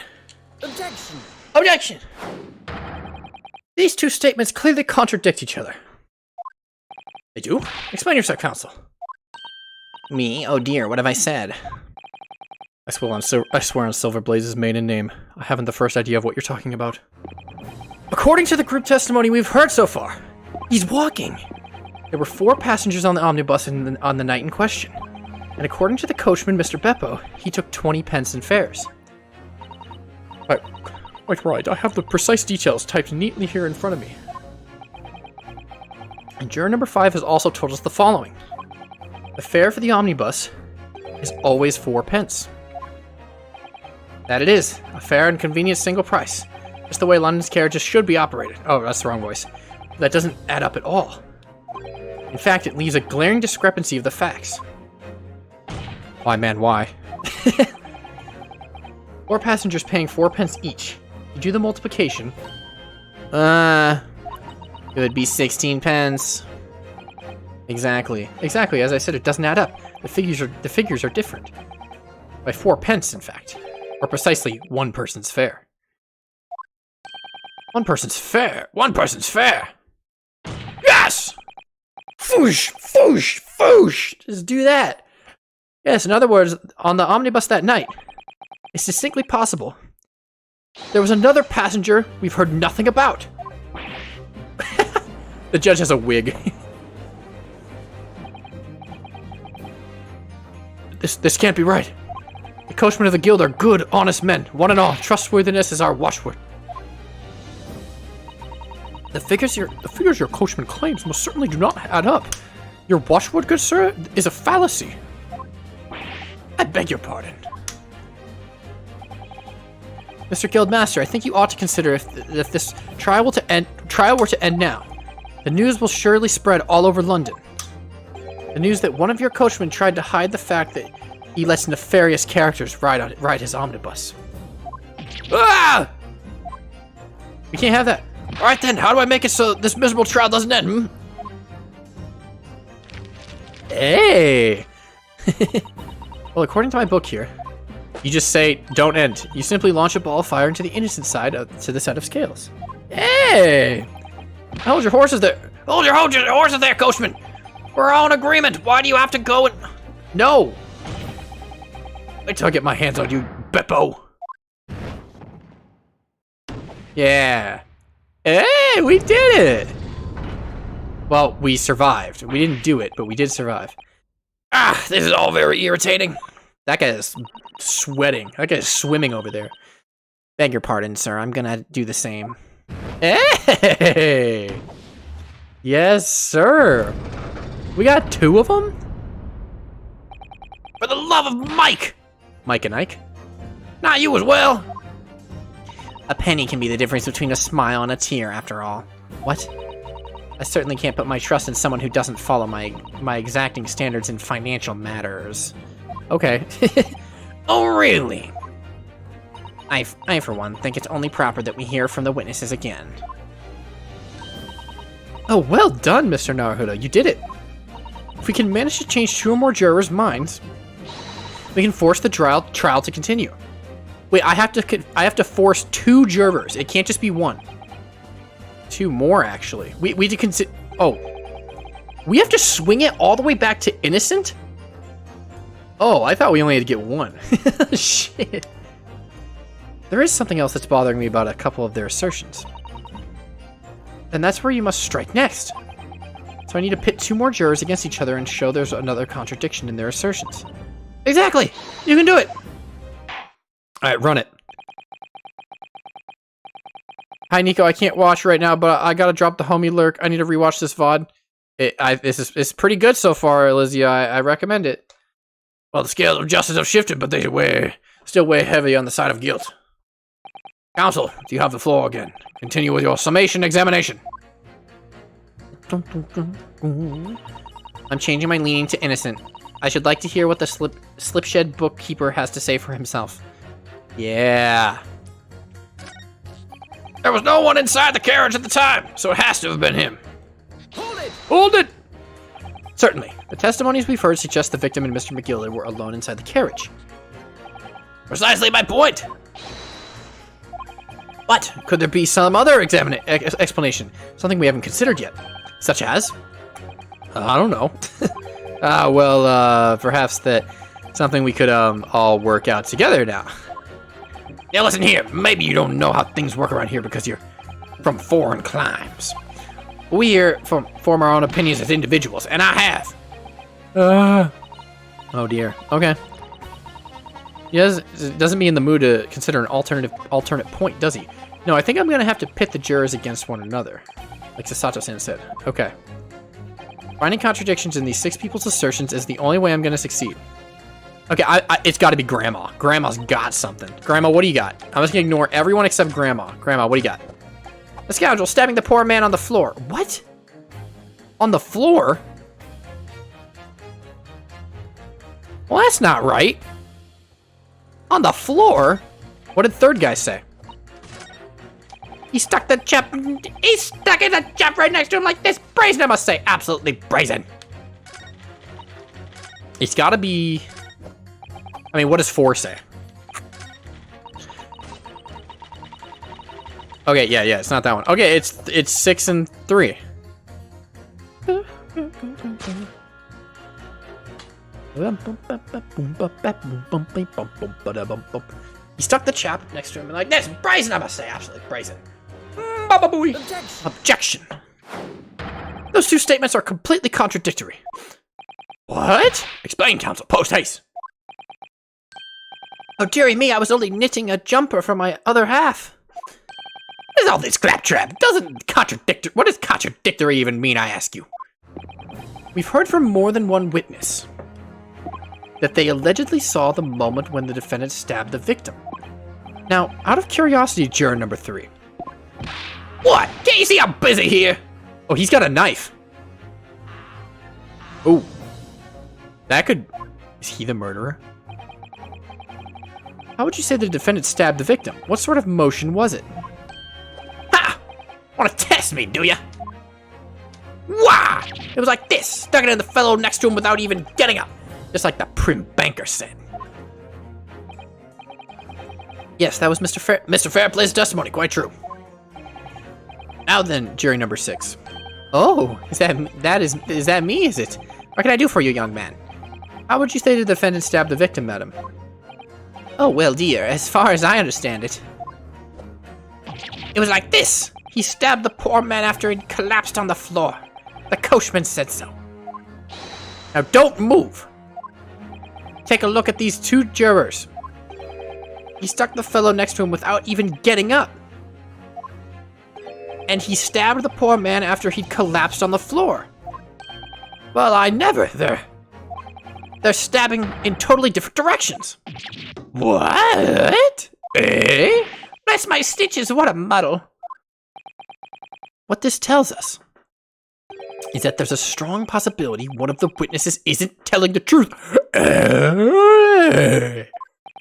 Objection! Objection! These two statements clearly contradict each other. They do? Explain yourself, counsel. Me? Oh dear, what have I said? I swear on Silver Blaze's maiden name. I haven't the first idea of what you're talking about. According to the group testimony we've heard so far, he's walking. There were 4 passengers on the omnibus on the night in question. And according to the coachman, Mr. Beppo, he took 20 pence in fares. Quite right. I have the precise details typed neatly here in front of me. And juror number 5 has also told us the following. The fare for the omnibus is always 4 pence. That it is. A fair and convenient single price. Just the way London's carriages should be operated. Oh, that's the wrong voice. That doesn't add up at all. In fact, it leaves a glaring discrepancy of the facts. Why, man, why? 4 passengers paying 4 pence each. You do the multiplication. It would be 16 pence. Exactly. Exactly. As I said, it doesn't add up. The figures are different. By 4 pence, in fact. Or precisely 1 person's fare. 1 person's fare! 1 person's fare! Yes! Foosh! Foosh! Foosh! Just do that. Yes, in other words, on the omnibus that night, it's distinctly possible there was another passenger we've heard nothing about. The judge has a wig. This can't be right. The coachmen of the guild are good, honest men, one and all. Trustworthiness is our watchword. The figures your coachman claims most certainly do not add up. Your watchword, good sir, is a fallacy. I beg your pardon. Mr. Guildmaster, I think you ought to consider if this trial were to end now, the news will surely spread all over London. The news that one of your coachmen tried to hide the fact that he lets nefarious characters ride his omnibus. Ah! We can't have that. Alright then, how do I make it so this miserable trial doesn't end, Hey! Well, according to my book here, you just say, don't end. You simply launch a ball of fire into the innocent side to the set of scales. Hey! Hold your horses there. Hold your horses there, coachman! We're all in agreement. Why do you have to go and... No! Wait till I get my hands on you, Beppo. Yeah. Hey, we did it! Well, we survived. We didn't do it, but we did survive. Ah, this is all very irritating. That guy is sweating. That guy is swimming over there. Beg your pardon, sir. I'm gonna do the same. Hey! Yes, sir. We got 2 of them? For the love of Mike! Mike and Ike? Not you as well. A penny can be the difference between a smile and a tear, after all. What? I certainly can't put my trust in someone who doesn't follow my exacting standards in financial matters. Okay. Oh, really? I, for one, think it's only proper that we hear from the witnesses again. Oh, well done, Mr. Naruhodo. You did it. If we can manage to change 2 or more jurors' minds, we can force the trial to continue. Wait, I have to force 2 jurors. It can't just be 1. 2 more, actually. We need to consider. Oh, we have to swing it all the way back to innocent. Oh, I thought we only had to get 1. Shit. There is something else that's bothering me about a couple of their assertions. And that's where you must strike next. So I need to pit 2 more jurors against each other and show there's another contradiction in their assertions. Exactly. You can do it. Alright, run it. Hi, Nico. I can't watch right now, but I gotta drop the homie lurk. I need to rewatch this VOD. It's pretty good so far, Lizzie. I recommend it. Well, the scales of justice have shifted, but they Still weigh heavy on the side of guilt. Counsel, do you have the floor again? Continue with your summation examination. I'm changing my leaning to innocent. I should like to hear what the slipshed bookkeeper has to say for himself. Yeah. There was no one inside the carriage at the time, so it has to have been him. Hold it! Certainly. The testimonies we've heard suggest the victim and Mr. McGilder were alone inside the carriage. Precisely my point. But could there be some other explanation? Something we haven't considered yet. Such as? I don't know. Perhaps that something we could all work out together now. Now listen here, maybe you don't know how things work around here because you're from foreign climes. We here form our own opinions as individuals, and I have. Oh dear. Okay. He doesn't be in the mood to consider an alternate point, does he? No, I think I'm gonna have to pit the jurors against one another, like Sasato-san said. Okay. Finding contradictions in these 6 people's assertions is the only way I'm gonna succeed. Okay, it's got to be Grandma. Grandma's got something. Grandma, what do you got? I'm just gonna ignore everyone except Grandma. Grandma, what do you got? The scoundrel stabbing the poor man on the floor. What? On the floor? Well, that's not right. On the floor? What did third guy say? He stuck in the chap right next to him like this. Brazen, I must say. Absolutely brazen. It's gotta be... I mean, what does 4 say? Okay, yeah, it's not that one. Okay, it's 6 and 3. He stuck the chap next to him and like this. Brazen, I must say. Absolutely brazen. Objection. Those 2 statements are completely contradictory. What? Explain, counsel. Post haste. Oh, dearie me, I was only knitting a jumper for my other half. What is all this claptrap? What does contradictory even mean, I ask you? We've heard from more than one witness that they allegedly saw the moment when the defendant stabbed the victim. Now, out of curiosity, juror number 3. What? Can't you see I'm busy here? Oh, he's got a knife. Oh. That could... Is he the murderer? How would you say the defendant stabbed the victim? What sort of motion was it? Ha! Want to test me, do ya? Wah! It was like this, stuck it in the fellow next to him without even getting up. Just like the prim banker said. Yes, that was Mr. Fairplay's testimony, quite true. Now then, jury number 6. Oh, is that me, is it? What can I do for you, young man? How would you say the defendant stabbed the victim, madam? Oh, well, dear, as far as I understand it. It was like this. He stabbed the poor man after he'd collapsed on the floor. The coachman said so. Now don't move. Take a look at these two jurors. He stuck the fellow next to him without even getting up. And he stabbed the poor man after he'd collapsed on the floor. Well, I never. They're stabbing in totally different directions. What? Eh? Bless my stitches, what a muddle. What this tells us is that there's a strong possibility one of the witnesses isn't telling the truth.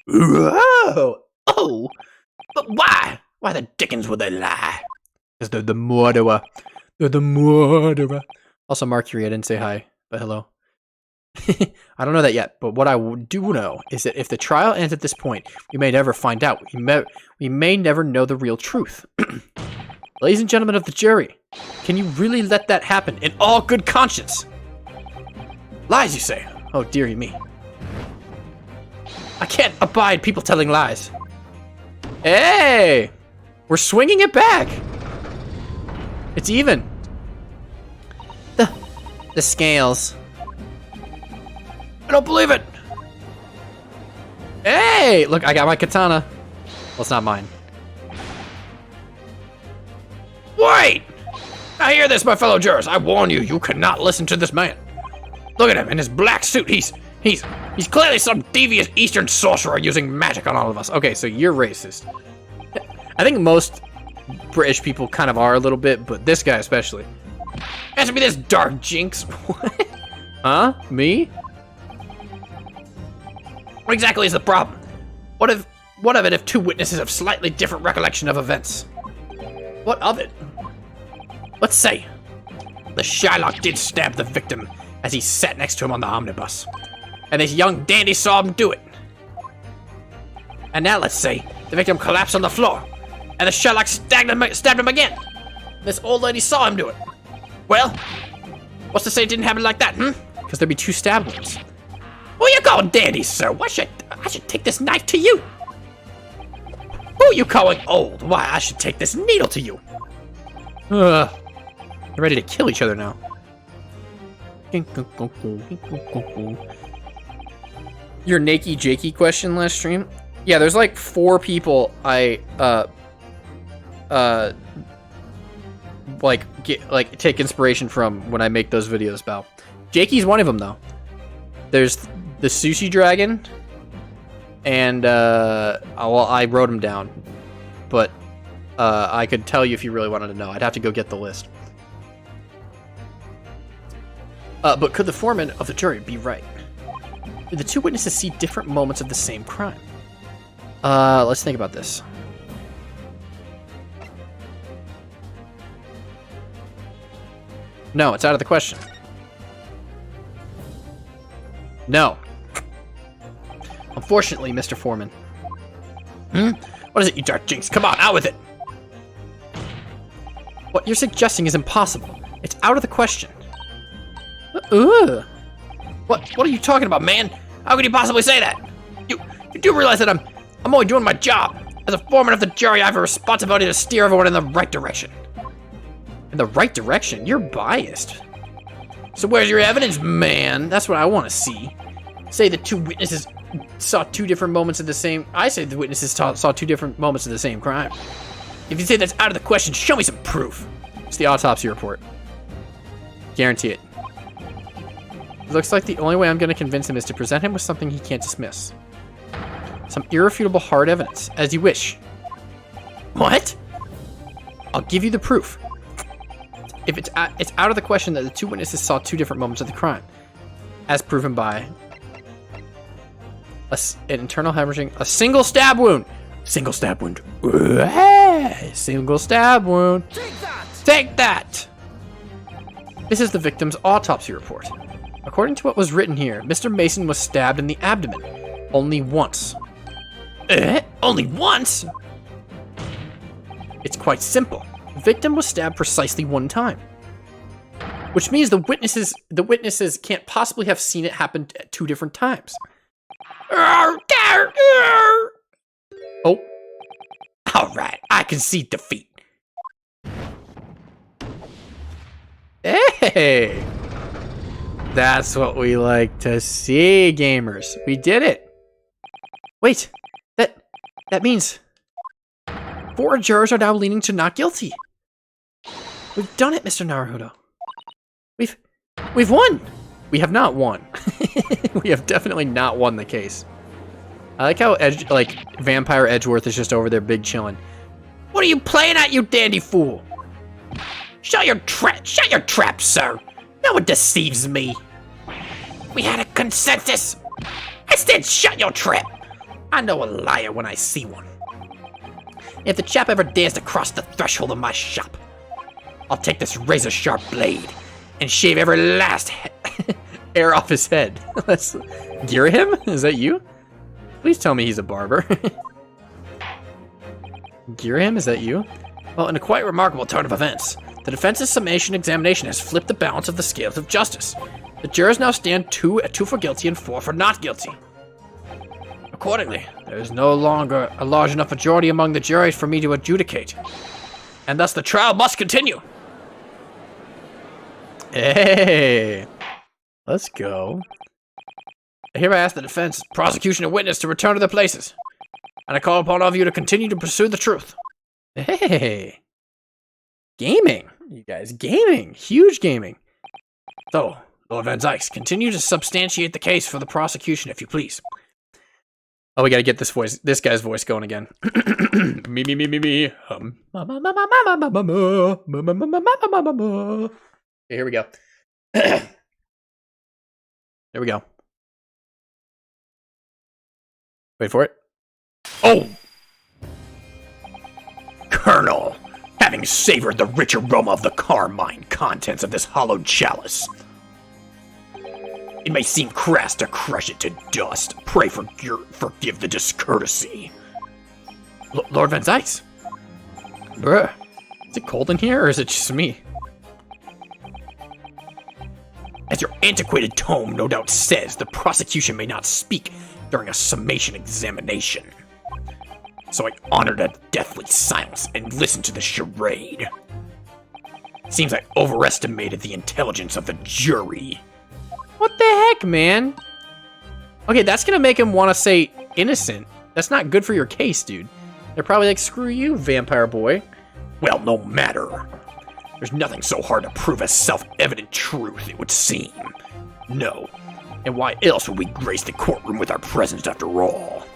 Whoa! Oh! But why? Why the dickens would they lie? Because they're the murderer. They're the murderer. Also, Mercury, I didn't say hi, but hello. I don't know that yet, but what I do know is that if the trial ends at this point, we may never find out. We may never know the real truth. Ladies and gentlemen of the jury, can you really let that happen in all good conscience? Lies, you say? Oh, dearie me. I can't abide people telling lies. Hey! We're swinging it back! It's even. The scales. I don't believe it! Hey! Look, I got my katana. Well, it's not mine. Wait! Now hear this, my fellow jurors. I warn you, you cannot listen to this man. Look at him in his black suit. He's clearly some devious Eastern sorcerer using magic on all of us. Okay, so you're racist. I think most British people kind of are a little bit, but this guy especially. Answer me this, dark jinx. What? Huh? Me? What exactly is the problem? What of it if two witnesses have slightly different recollection of events? What of it? Let's say the Shylock did stab the victim as he sat next to him on the omnibus, and this young dandy saw him do it. And now let's say the victim collapsed on the floor, and the Shylock stabbed him again. This old lady saw him do it. Well, what's to say it didn't happen like that, Because there'd be two stab wounds. Who you calling dandy, sir? I should take this knife to you. Who you calling old? Why, I should take this needle to you. They're ready to kill each other now. Your Nakey Jakey question last stream? Yeah, there's like 4 people I take inspiration from when I make those videos about. Jakey's one of them though. There's the Sushi Dragon, and well, I wrote him down, but I could tell you if you really wanted to know. I'd have to go get the list. But could the foreman of the jury be right? Did the two witnesses see different moments of the same crime? Let's think about this. No, it's out of the question. No. Unfortunately, Mr. Foreman. What is it, you dark jinx? Come on, out with it! What you're suggesting is impossible. It's out of the question. What are you talking about, man? How could you possibly say that? You do realize that I'm only doing my job. As a foreman of the jury, I have a responsibility to steer everyone in the right direction. In the right direction? You're biased. So where's your evidence, man? That's what I want to see. Say the two witnesses saw 2 different moments of the same... I say the witnesses saw 2 different moments of the same crime. If you say that's out of the question, show me some proof. It's the autopsy report. Guarantee it. It looks like the only way I'm going to convince him is to present him with something he can't dismiss. Some irrefutable hard evidence, as you wish. What? I'll give you the proof. If it's out of the question that the 2 witnesses saw 2 different moments of the crime, as proven by an internal hemorrhaging, a single stab wound. Single stab wound. Single stab wound. Take that! Take that! This is the victim's autopsy report. According to what was written here, Mr. Mason was stabbed in the abdomen. Only once. Only once? It's quite simple. The victim was stabbed precisely 1 time. Which means the witnesses can't possibly have seen it happen at 2 different times. Oh. Alright, I concede defeat. Hey! That's what we like to see, gamers. We did it. Wait, that means 4 jurors are now leaning to not guilty. We've done it, Mr. Naruhodo. We've won. We have not won. We have definitely not won the case. I like how Vampire Edgeworth is just over there big chilling. What are you playing at, you dandy fool? Shut your trap, sir. No one deceives me. We had a consensus. I said shut your trap. I know a liar when I see one. If the chap ever dares to cross the threshold of my shop, I'll take this razor-sharp blade and shave every last hair off his head. Let's gear him? Is that you? Please tell me he's a barber. Gear him? Is that you? Well, in a quite remarkable turn of events, the defense's summation examination has flipped the balance of the scales of justice. The jurors now stand 2 for guilty and 4 for not guilty. Accordingly, there is no longer a large enough majority among the juries for me to adjudicate, and thus the trial must continue. Hey, let's go. I hereby ask the defense, prosecution, and witness to return to their places, and I call upon all of you to continue to pursue the truth. Hey, gaming, you guys, gaming, huge gaming. So, Lord Van Zykes, continue to substantiate the case for the prosecution, if you please. Oh, we gotta get this guy's voice going again. Me. Okay, here we go. There we go. Wait for it. Oh! Colonel, having savored the rich aroma of the carmine contents of this hollowed chalice, it may seem crass to crush it to dust. Pray forgive the discourtesy. Lord Van Zykes? Bruh. Is it cold in here, or is it just me? As your antiquated tome no doubt says, the prosecution may not speak during a summation examination. So I honored a deathly silence and listened to the charade. Seems I overestimated the intelligence of the jury. What the heck, man? Okay, that's gonna make him want to say innocent. That's not good for your case, dude. They're probably like, screw you, vampire boy. Well, no matter. There's nothing so hard to prove as self-evident truth, it would seem. No. And why else would we grace the courtroom with our presence after all?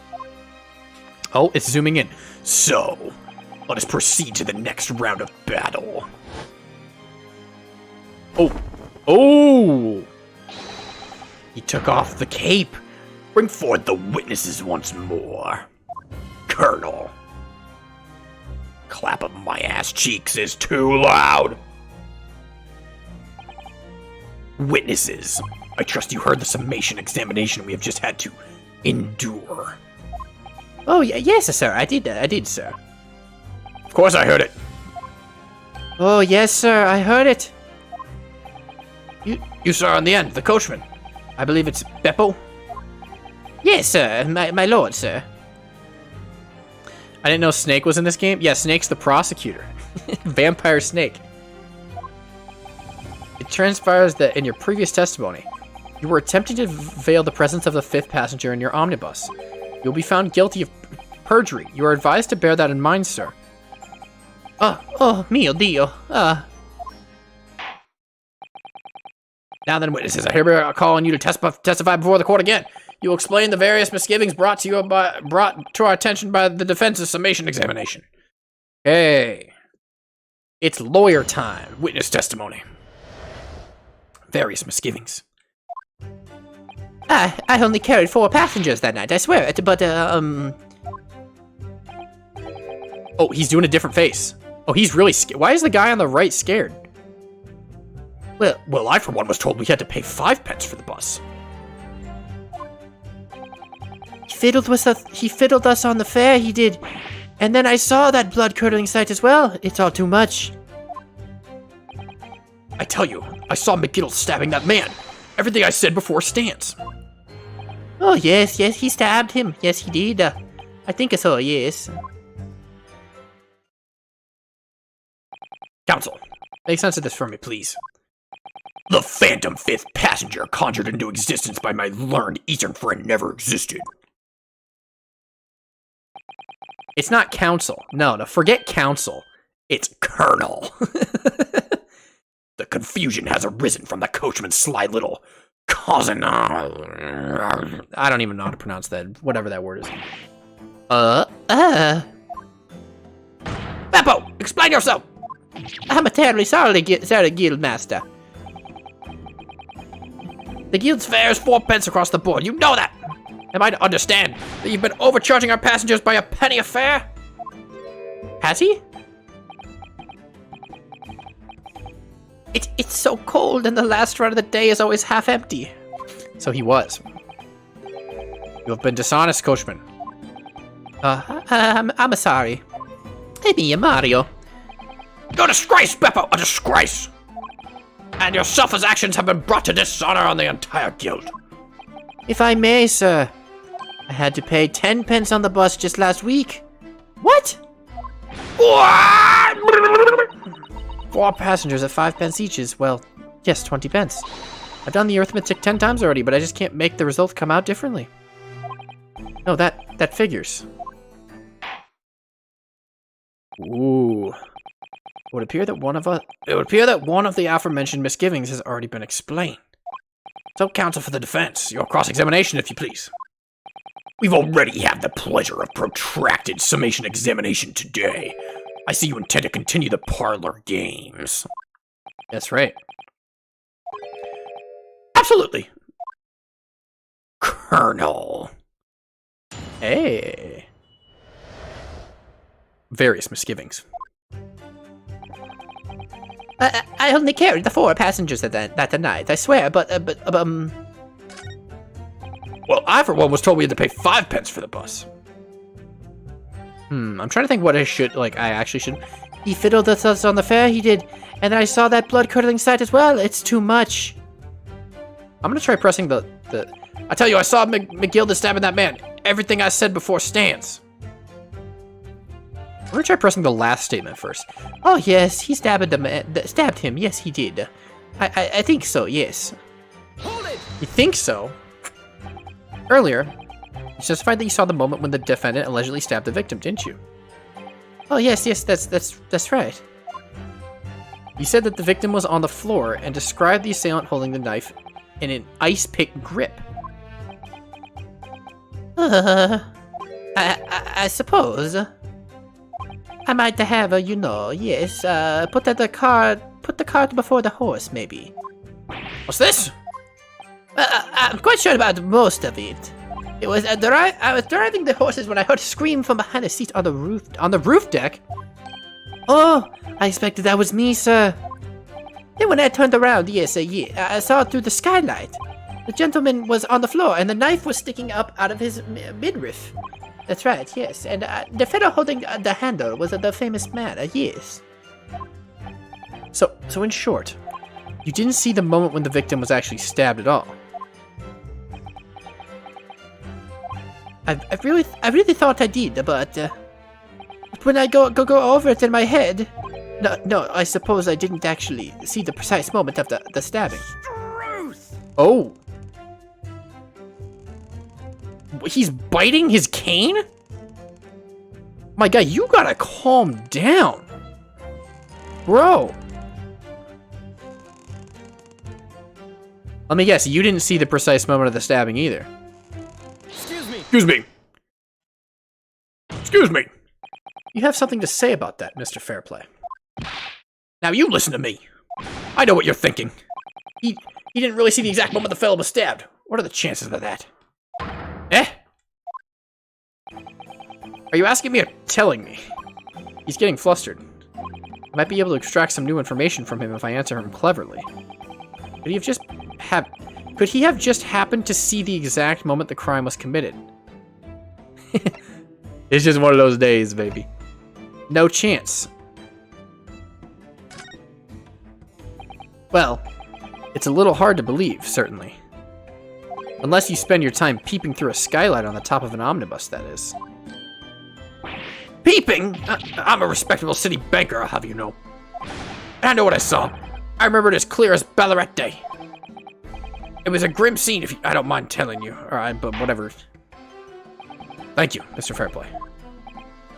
Oh, it's zooming in. So, let us proceed to the next round of battle. Oh! He took off the cape. Bring forth the witnesses once more. Colonel. Clap of my ass cheeks is too loud. Witnesses. I trust you heard the summation examination we have just had to endure. Oh, yes, sir. I did, sir. Of course I heard it. Oh, yes, sir. I heard it. You saw in the end, the coachman. I believe it's Beppo? Yes, sir. My lord, sir. I didn't know Snake was in this game. Yeah, Snake's the prosecutor. Vampire Snake. It transpires that in your previous testimony, you were attempting to veil the presence of the 5th passenger in your omnibus. You'll be found guilty of perjury. You are advised to bear that in mind, sir. Oh, mio Dio. Now then, witnesses, I hereby call on you to testify before the court again. You will explain the various misgivings brought to our attention by the defense's summation examination. Hey, it's lawyer time. Witness testimony. Various misgivings. I only carried 4 passengers that night, I swear it, but, Oh, he's doing a different face. Oh, he's really scared. Why is the guy on the right scared? Well, I for one was told we had to pay 5 pence for the bus. He fiddled us on the fare, he did. And then I saw that blood-curdling sight as well. It's all too much. I tell you, I saw McGiddle stabbing that man. Everything I said before stands. Oh, yes, he stabbed him. Yes, he did. I think so, yes. Counsel, Make sense of this for me, please. the phantom fifth passenger conjured into existence by my learned Eastern friend never existed. It's not counsel. No, forget counsel. It's Colonel. The confusion has arisen from the coachman's sly little cousin. I don't even know how to pronounce that. Whatever that word is. Beppo, explain yourself. I'm terribly sorry, Guildmaster. The guild's fare is 4 pence across the board. You know that. Am I to understand that you've been overcharging our passengers by a penny a fare? Has he? It's so cold, and the last run of the day is always half empty. So he was. You have been dishonest, coachman. I'm sorry. Me, Mario. You're a disgrace, Beppo, a disgrace. And your selfless actions have been brought to dishonor on the entire guild. If I may, sir, I had to pay 10 pence on the bus just last week. What? What? 4 passengers at 5 pence each is, well, yes, 20 pence. I've done the arithmetic 10 times already, but I just can't make the result come out differently. No, that figures. Ooh. It would appear that one of the aforementioned misgivings has already been explained. So, counsel for the defense, your cross-examination, if you please. We've already had the pleasure of protracted summation examination today. I see you intend to continue the parlor games. That's right. Absolutely. Colonel. Hey. Various misgivings. I only carried the 4 passengers that night, I swear, but. Well, I, for one, was told we had to pay 5 pence for the bus. I'm trying to think what I actually should. He fiddled with us on the fare, he did, and I saw that blood-curdling sight as well. It's too much. I'm gonna try pressing the. I tell you, I saw McGilda stabbing that man. Everything I said before stands. I'm gonna try pressing the last statement first. Oh yes, he stabbed him. Yes, he did. I think so. Yes. Hold it! You think so? Earlier, you testified that you saw the moment when the defendant allegedly stabbed the victim, didn't you? Oh yes, that's right. You said that the victim was on the floor and described the assailant holding the knife in an ice pick grip. I suppose. I might have, yes, put the cart before the horse, maybe. What's this? I'm quite sure about most of it. It was I was driving the horses when I heard a scream from behind the seat on the roof. On the roof deck? Oh, I expected that was me, sir. Then when I turned around, yes, I saw it through the skylight. The gentleman was on the floor, and the knife was sticking up out of his midriff. That's right, yes. And the fellow holding the handle was the famous man, yes. So in short, you didn't see the moment when the victim was actually stabbed at all. I really thought I did, but when I go over it in my head, no, I suppose I didn't actually see the precise moment of the stabbing. Oh. He's biting his cane? My guy, you gotta calm down. Bro. Let me guess, you didn't see the precise moment of the stabbing either. Excuse me. Excuse me. You have something to say about that, Mr. Fairplay. Now you listen to me. I know what you're thinking. He didn't really see the exact moment the fellow was stabbed. What are the chances of that? Eh? Are you asking me or telling me? He's getting flustered. I might be able to extract some new information from him if I answer him cleverly. Could he have just happened to see the exact moment the crime was committed? It's just one of those days, baby. No chance. Well, it's a little hard to believe, certainly. Unless you spend your time peeping through a skylight on the top of an omnibus, that is. Peeping? I'm a respectable city banker, I'll have you know. I know what I saw. I remember it as clear as Ballarat Day. It was a grim scene, if I don't mind telling you. Alright, but whatever. Thank you, Mr. Fairplay.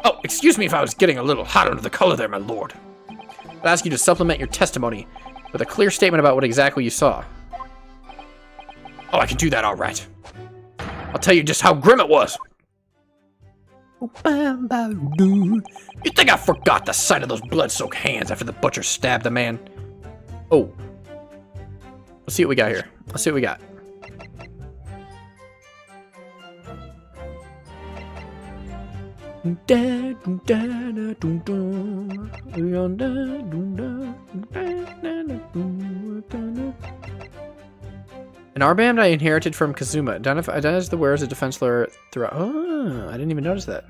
Oh, excuse me if I was getting a little hot under the collar there, my lord. I'd ask you to supplement your testimony with a clear statement about what exactly you saw. Oh, I can do that all right. I'll tell you just how grim it was. You think I forgot the sight of those blood-soaked hands after the butcher stabbed the man? Oh. Let's see what we got here. Let's see what we got. An armband I inherited from Kazuma. Identifies the wearers of defense lawyer throughout. Oh, I didn't even notice that.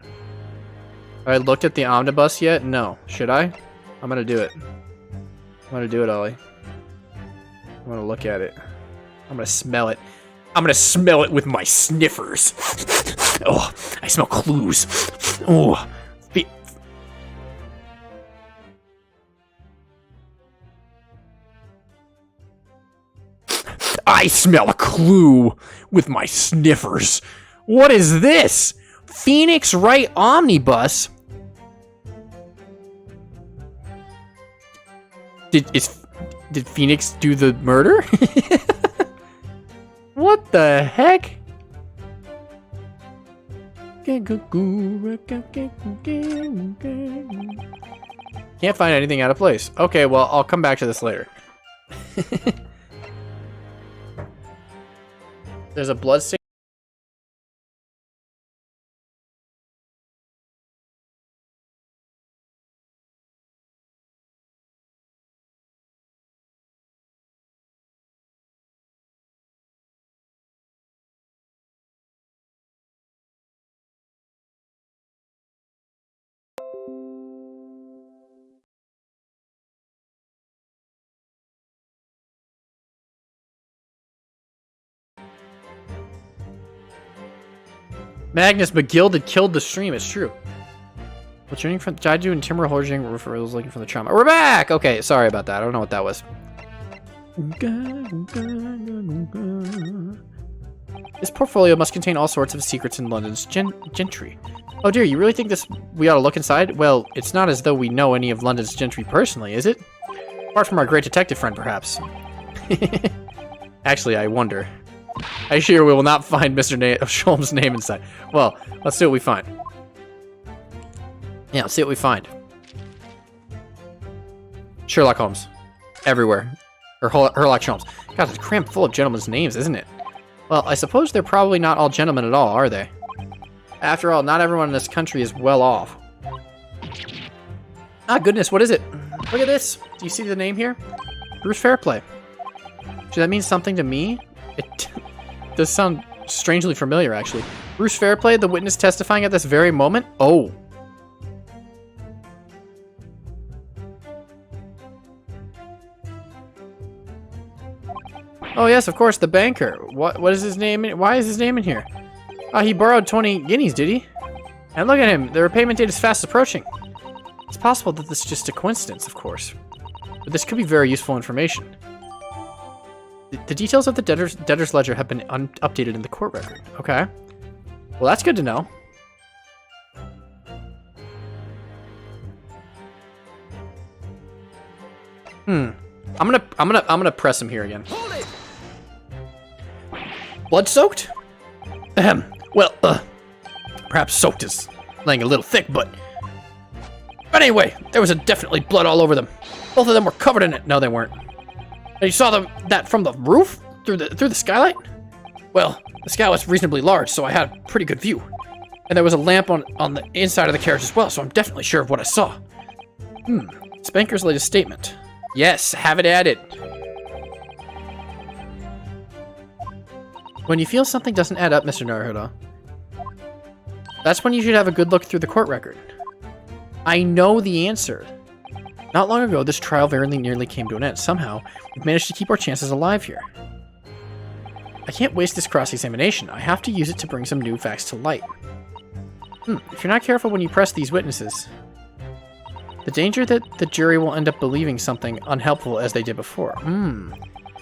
Have I looked at the omnibus yet? No. Should I? I'm gonna do it. I'm gonna do it, Ollie. I'm gonna look at it. I'm gonna smell it. I'm gonna smell it with my sniffers. Oh, I smell clues. Oh, I smell a clue with my sniffers. What is this? Phoenix Wright Omnibus? Did Phoenix do the murder? What the heck? Can't find anything out of place. Okay, well, I'll come back to this later. There's a blood stain. Magnus McGill killed the stream, it's true. Returning from Jaiju and Timur Horjing referrals looking for the trauma. We're back! Okay, sorry about that. I don't know what that was. This portfolio must contain all sorts of secrets in London's gentry. Oh dear, you really think we ought to look inside? Well, it's not as though we know any of London's gentry personally, is it? Apart from our great detective friend, perhaps. Actually, I wonder. I assure we will not find Mr. Sholm's name inside. Well, let's see what we find. Yeah, let's see what we find. Sherlock Holmes. Everywhere. Or Sherlock Holmes. God, it's crammed full of gentlemen's names, isn't it? Well, I suppose they're probably not all gentlemen at all, are they? After all, not everyone in this country is well off. Ah, goodness, what is it? Look at this. Do you see the name here? Bruce Fairplay. Does that mean something to me? It does sound strangely familiar, actually. Bruce Fairplay, the witness testifying at this very moment? Oh. Oh, yes, of course, the banker. What is his name? Why is his name in here? He borrowed 20 guineas, did he? And look at him. The repayment date is fast approaching. It's possible that this is just a coincidence, of course. But this could be very useful information. The details of the debtor's ledger have been updated in the court record. Okay. Well, that's good to know. I'm gonna press him here again. Blood-soaked? Ahem. Well, perhaps soaked is laying a little thick, but anyway, there was definitely blood all over them. Both of them were covered in it. No, they weren't. And you saw that from the roof? Through the skylight? Well, the sky was reasonably large, so I had a pretty good view. And there was a lamp on the inside of the carriage as well, so I'm definitely sure of what I saw. Spanker's latest statement. Yes, have it added. When you feel something doesn't add up, Mr. Naruhodo, that's when you should have a good look through the court record. I know the answer. Not long ago, this trial very nearly came to an end. Somehow, we've managed to keep our chances alive here. I can't waste this cross-examination. I have to use it to bring some new facts to light. If you're not careful when you press these witnesses, The danger that the jury will end up believing something unhelpful as they did before.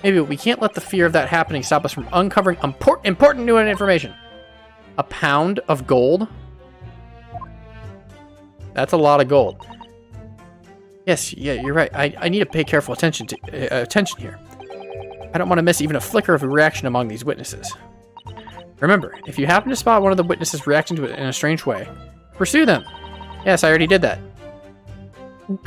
Maybe we can't let the fear of that happening stop us from uncovering important new information. A pound of gold? That's a lot of gold. Yes, yeah, you're right. I need to pay careful attention here. I don't want to miss even a flicker of a reaction among these witnesses. Remember, if you happen to spot one of the witnesses reacting to it in a strange way, pursue them. Yes, I already did that. Nope.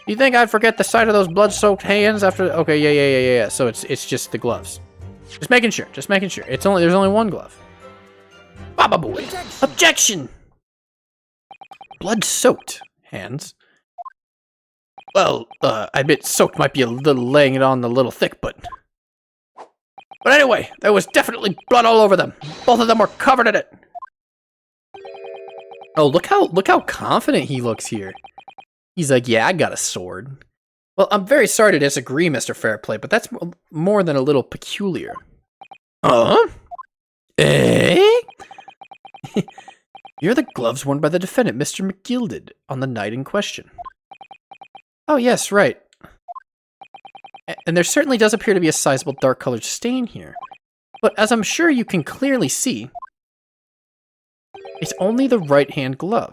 You think I'd forget the sight of those blood-soaked hands after? Okay, yeah. So it's just the gloves. Just making sure. There's only one glove. Baba boy. Objection. Blood-soaked hands. Well, I admit soaked might be a little laying it on the little thick, but anyway, there was definitely blood all over them. Both of them were covered in it. Oh, look how confident he looks here. He's like, yeah, I got a sword. Well, I'm very sorry to disagree, Mr. Fairplay, but that's more than a little peculiar. Eh? You're the gloves worn by the defendant, Mr. McGilded, on the night in question. Oh, yes, right. And there certainly does appear to be a sizable dark-colored stain here. But as I'm sure you can clearly see, it's only the right-hand glove.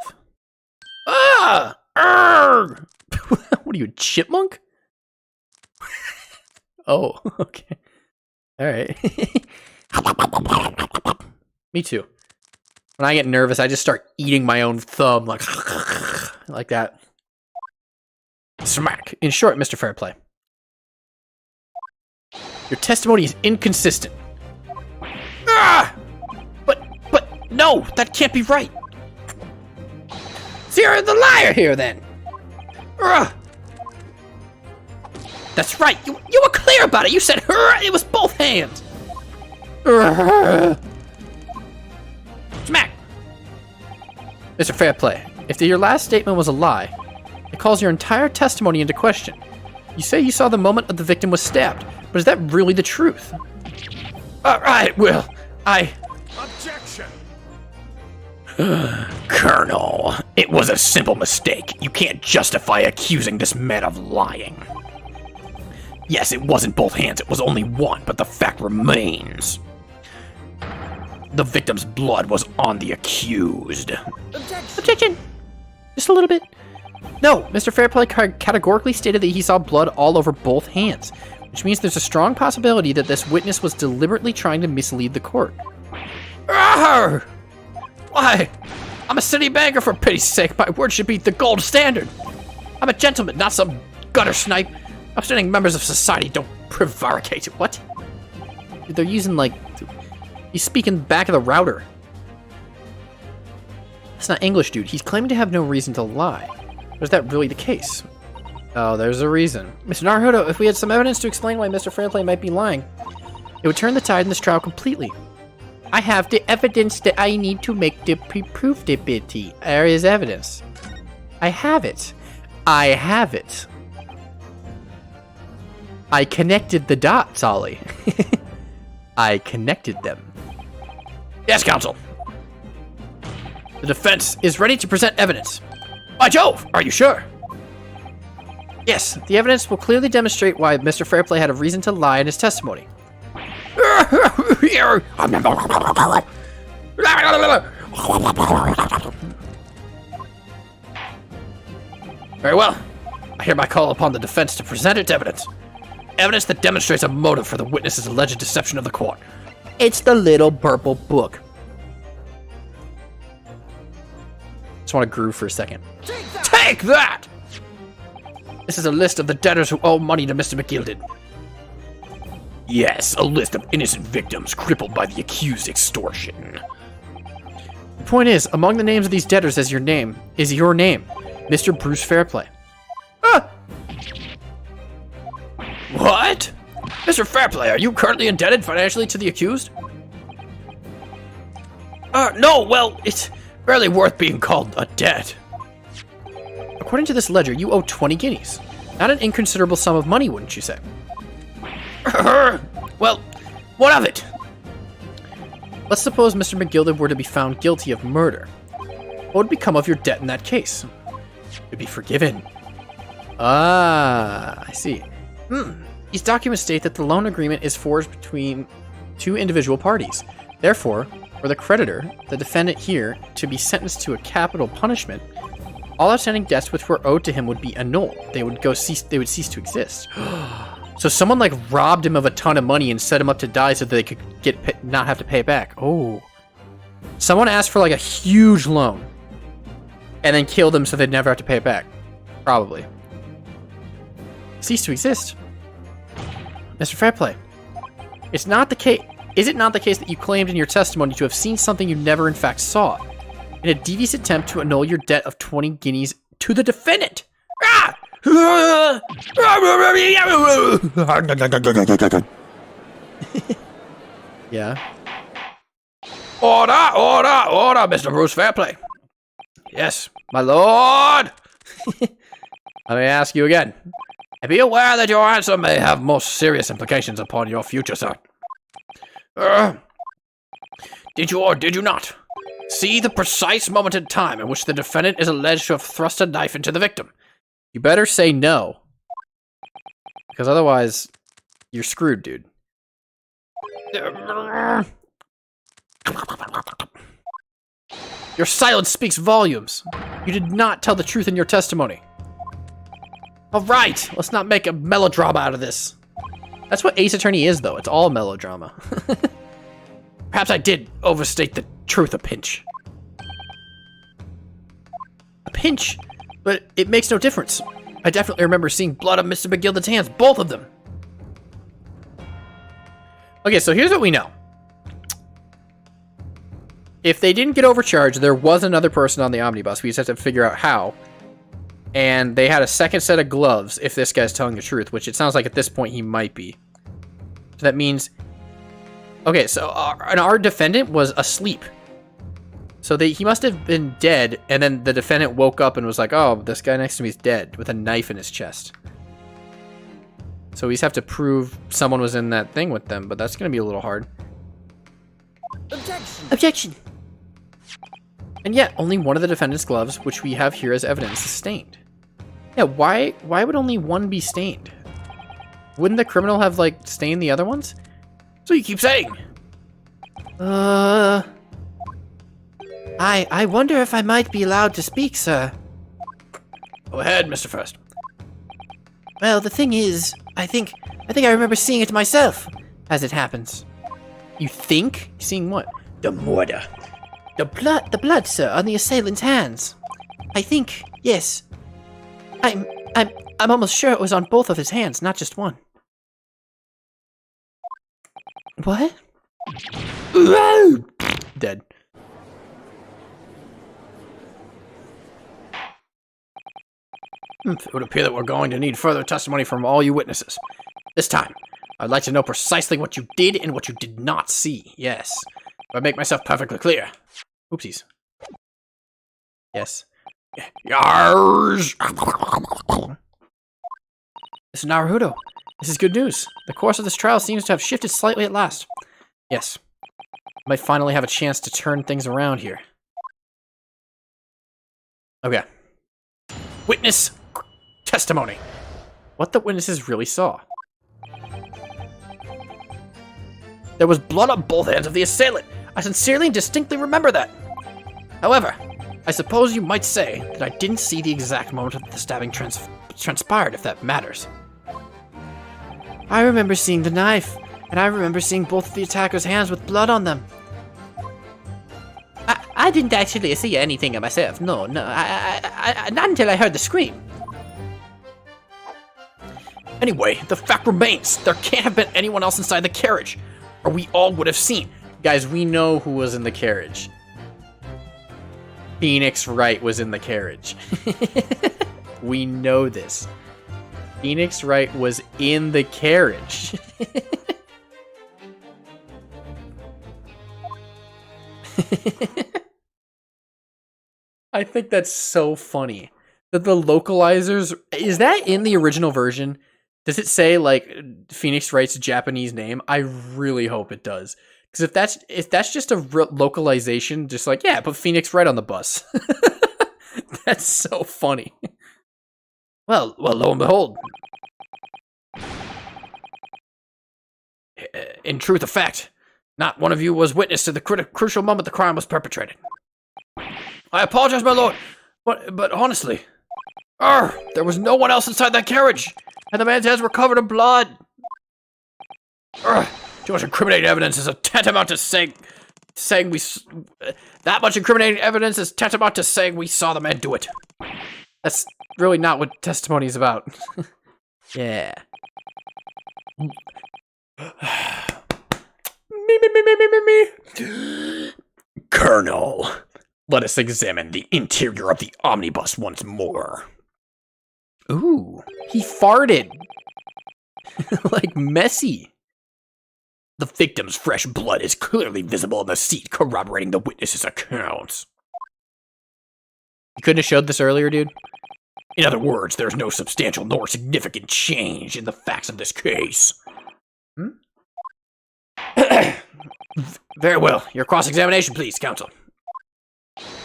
Ah! Arrgh! What are you, a chipmunk? Oh, okay. Alright. Me too. When I get nervous, I just start eating my own thumb, like that. Smack. In short, Mr. Fairplay, your testimony is inconsistent. Ah! But no, that can't be right. So you're the liar here, then. That's right. You were clear about it. You said it was both hands. Smack. Mr. Fairplay, if your last statement was a lie, it calls your entire testimony into question. You say you saw the moment the victim was stabbed, but is that really the truth? Alright, Will. Objection! Colonel, it was a simple mistake. You can't justify accusing this man of lying. Yes, it wasn't both hands, it was only one, but the fact remains. The victim's blood was on the accused. Objection! Just a little bit. No, Mr. Fairplay categorically stated that he saw blood all over both hands, which means there's a strong possibility that this witness was deliberately trying to mislead the court. Arrgh! Why? I'm a city banker, for pity's sake. My word should be the gold standard. I'm a gentleman, not some gutter snipe. Upstanding members of society don't prevaricate. What? They're using, like... He's speaking back of the router. That's not English, dude. He's claiming to have no reason to lie. But is that really the case? Oh, there's a reason. Mr. Naruhodo, if we had some evidence to explain why Mr. Fairplay might be lying, it would turn the tide in this trial completely. I have the evidence that I need to make the proof-ability. There is evidence. I have it. I have it. I connected the dots, Ollie. I connected them. Yes, counsel. The defense is ready to present evidence. By Jove, are you sure? Yes, the evidence will clearly demonstrate why Mr. Fairplay had a reason to lie in his testimony. Very well. I hereby call upon the defense to present its evidence. Evidence that demonstrates a motive for the witness's alleged deception of the court. It's the little purple book. Just want to groove for a second. Take that! This is a list of the debtors who owe money to Mr. McGilded. Yes, a list of innocent victims crippled by the accused extortion. The point is, among the names of these debtors is your name, Mr. Bruce Fairplay. Ah! What? Mr. Fairplay, are you currently indebted financially to the accused? No, well, it's barely worth being called a debt. According to this ledger, you owe 20 guineas. Not an inconsiderable sum of money, wouldn't you say? Well, what of it? Let's suppose Mr. McGilda were to be found guilty of murder. What would become of your debt in that case? You'd be forgiven. Ah, I see. These documents state that the loan agreement is forged between two individual parties. Therefore, for the creditor, the defendant here, to be sentenced to a capital punishment, all outstanding debts which were owed to him would be annulled. They would cease to exist. So someone like robbed him of a ton of money and set him up to die so that they could not have to pay it back. Oh. Someone asked for like a huge loan and then killed him so they'd never have to pay it back. Probably. Cease to exist. Mr. Fairplay, is it not the case that you claimed in your testimony to have seen something you never in fact saw, in a devious attempt to annul your debt of 20 guineas to the defendant? Ah! Yeah. Order, Mr. Bruce Fairplay. Yes, my lord. Let me ask you again. And be aware that your answer may have most serious implications upon your future, sir. Did you or did you not see the precise moment in time in which the defendant is alleged to have thrust a knife into the victim? You better say no. Because otherwise, you're screwed, dude. Your silence speaks volumes. You did not tell the truth in your testimony. All right, let's not make a melodrama out of this. That's what Ace Attorney is, though. It's all melodrama. Perhaps I did overstate the truth a pinch. A pinch? But it makes no difference. I definitely remember seeing blood on Mr. McGilda's hands, both of them. Okay, so here's what we know. If they didn't get overcharged, there was another person on the omnibus. We just have to figure out how. And they had a second set of gloves, if this guy's telling the truth, which it sounds like at this point he might be. So that means... Okay, so our defendant was asleep. So he must have been dead, and then the defendant woke up and was like, oh, this guy next to me is dead, with a knife in his chest. So we just have to prove someone was in that thing with them, but that's going to be a little hard. Objection! And yet, only one of the defendant's gloves, which we have here as evidence, is stained. Yeah, why would only one be stained? Wouldn't the criminal have, like, stained the other ones? So you keep saying. I wonder if I might be allowed to speak, sir. Go ahead, Mr. First. Well, the thing is, I think I remember seeing it myself, as it happens. You think? Seeing what? The murder. The blood, sir, on the assailant's hands. I think, yes. I'm almost sure it was on both of his hands, not just one. What? Dead. It would appear that we're going to need further testimony from all you witnesses. This time, I'd like to know precisely what you did and what you did not see. Yes. Do I make myself perfectly clear? Oopsies. Yes. Yars! Mr. Naruto, this is good news. The course of this trial seems to have shifted slightly at last. Yes. I might finally have a chance to turn things around here. Okay. Witness testimony. What the witnesses really saw. There was blood on both hands of the assailant. I sincerely and distinctly remember that. However, I suppose you might say that I didn't see the exact moment of the stabbing transpired, if that matters. I remember seeing the knife, and I remember seeing both of the attacker's hands with blood on them. I didn't actually see anything of myself. No, I not until I heard the scream. Anyway, the fact remains, there can't have been anyone else inside the carriage, or we all would have seen. Guys, we know who was in the carriage. Phoenix Wright was in the carriage. We know this. Phoenix Wright was in the carriage. I think that's so funny that the localizers, is that in the original version? Does it say like Phoenix Wright's Japanese name? I really hope it does. Because if that's just a localization, just like, yeah, put Phoenix Wright on the bus. That's so funny. Well, lo and behold. In truth of fact, not one of you was witness to the crucial moment the crime was perpetrated. I apologize, my lord, but honestly, there was no one else inside that carriage, and the man's hands were covered in blood. Too much incriminating evidence is tantamount to saying we. That much incriminating evidence is tantamount to saying we saw the man do it. That's really not what testimony is about. Yeah. Me. Colonel, let us examine the interior of the omnibus once more. Ooh, he farted. Like messy. The victim's fresh blood is clearly visible in the seat, corroborating the witness's accounts. You couldn't have showed this earlier, dude? In other words, there's no substantial nor significant change in the facts of this case. Very well. Your cross-examination, please, counsel.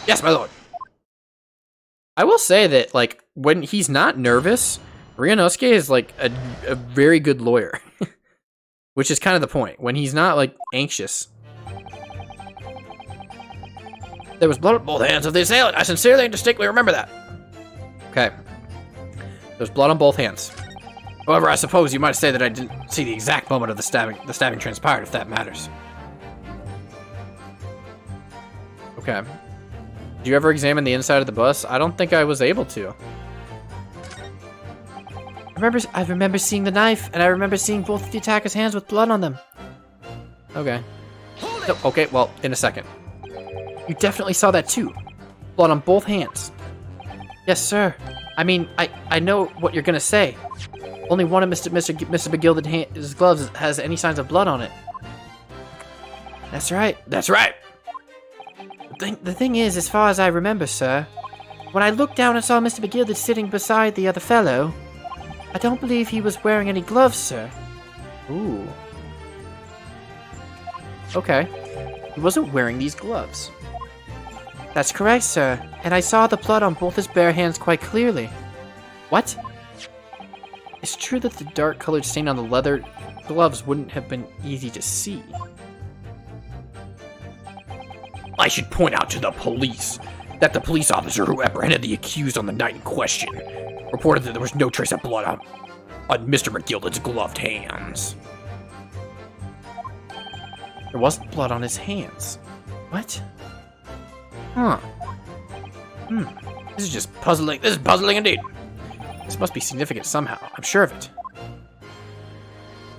Yes, my lord. I will say that, like, when he's not nervous, Ryunosuke is, like, a very good lawyer. Which is kind of the point. When he's not, like, anxious. There was blood on both hands of the assailant. I sincerely and distinctly remember that. Okay. There's blood on both hands. However, I suppose you might say that I didn't see the exact moment of the stabbing transpired, if that matters. Okay. Did you ever examine the inside of the bus? I don't think I was able to. I remember seeing the knife, and I remember seeing both of the attacker's hands with blood on them. Okay. No, okay, well, in a second. You definitely saw that too. Blood on both hands. Yes, sir. I mean, I know what you're gonna say. Only one of Mr. McGilden's gloves has any signs of blood on it. That's right. That's right. The thing is, as far as I remember, sir, when I looked down and saw Mr. McGilded sitting beside the other fellow, I don't believe he was wearing any gloves, sir. Ooh. Okay. He wasn't wearing these gloves. That's correct, sir. And I saw the blood on both his bare hands quite clearly. What? It's true that the dark-colored stain on the leather gloves wouldn't have been easy to see. I should point out to the police that the police officer who apprehended the accused on the night in question reported that there was no trace of blood on Mr. McGilded's gloved hands. There wasn't blood on his hands. What? Huh. This is just puzzling. This is puzzling indeed. This must be significant somehow. I'm sure of it.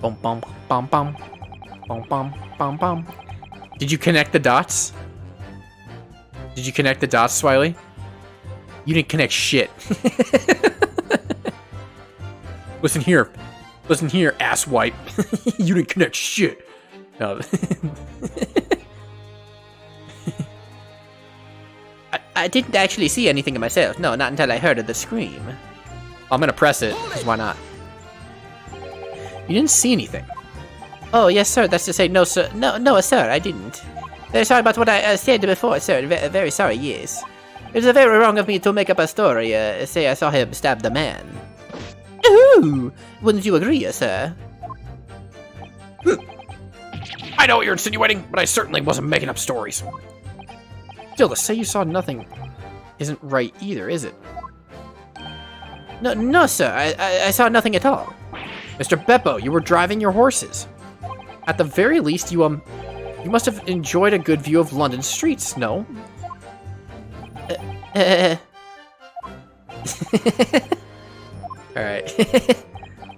Bum bum bum bum. Bum bum bum bum. Did you connect the dots? Did you connect the dots, Swiley? You didn't connect shit. Listen here, asswipe. You didn't connect shit. No. I didn't actually see anything myself. No, not until I heard of the scream. I'm gonna press it, because why not? You didn't see anything. Oh, yes, sir. That's to say, no, sir. No, sir, I didn't. Very sorry about what I said before, sir. Very sorry, yes. It was very wrong of me to make up a story, say I saw him stab the man. Ooh! Wouldn't you agree, sir? I know what you're insinuating, but I certainly wasn't making up stories. Still, to say you saw nothing isn't right either, is it? No, sir. I saw nothing at all. Mr. Beppo, you were driving your horses. At the very least, you must have enjoyed a good view of London streets, no? Alright.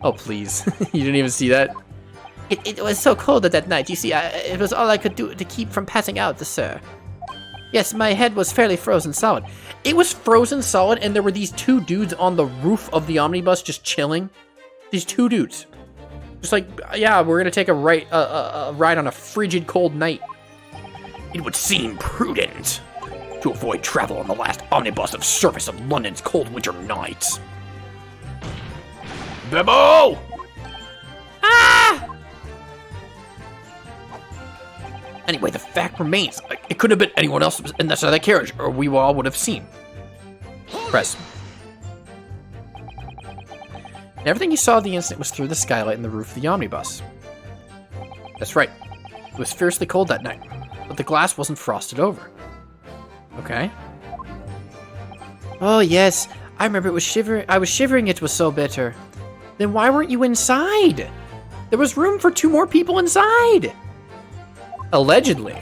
Oh, please. You didn't even see that? It was so cold that night, you see, it was all I could do to keep from passing out, sir. Yes, my head was fairly frozen solid. It was frozen solid, and there were these two dudes on the roof of the omnibus just chilling. These two dudes. Just like, yeah, we're gonna take a ride on a frigid cold night. It would seem prudent to avoid travel on the last omnibus of service of London's cold winter nights. Bebo! Anyway, the fact remains, it couldn't have been anyone else in that side of that carriage, or we all would have seen. Press. And everything you saw of the incident was through the skylight in the roof of the omnibus. That's right. It was fiercely cold that night, but the glass wasn't frosted over. Okay. Oh yes, I remember it was shivering. I was shivering. It was so bitter. Then why weren't you inside? There was room for 2 more people inside. Allegedly.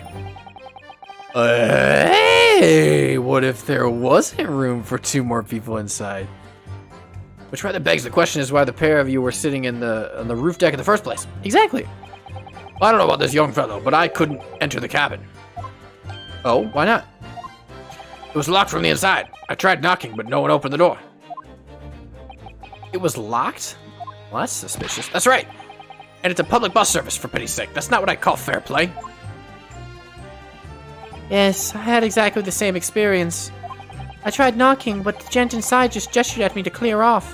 Hey, what if there wasn't room for 2 more people inside? Which rather begs the question is why the pair of you were sitting on the roof deck in the first place. Exactly. Well, I don't know about this young fellow, but I couldn't enter the cabin. Oh, why not? It was locked from the inside. I tried knocking, but no one opened the door. It was locked? Well, that's suspicious. That's right. And it's a public bus service, for pity's sake. That's not what I call fair play. Yes, I had exactly the same experience. I tried knocking, but the gent inside just gestured at me to clear off.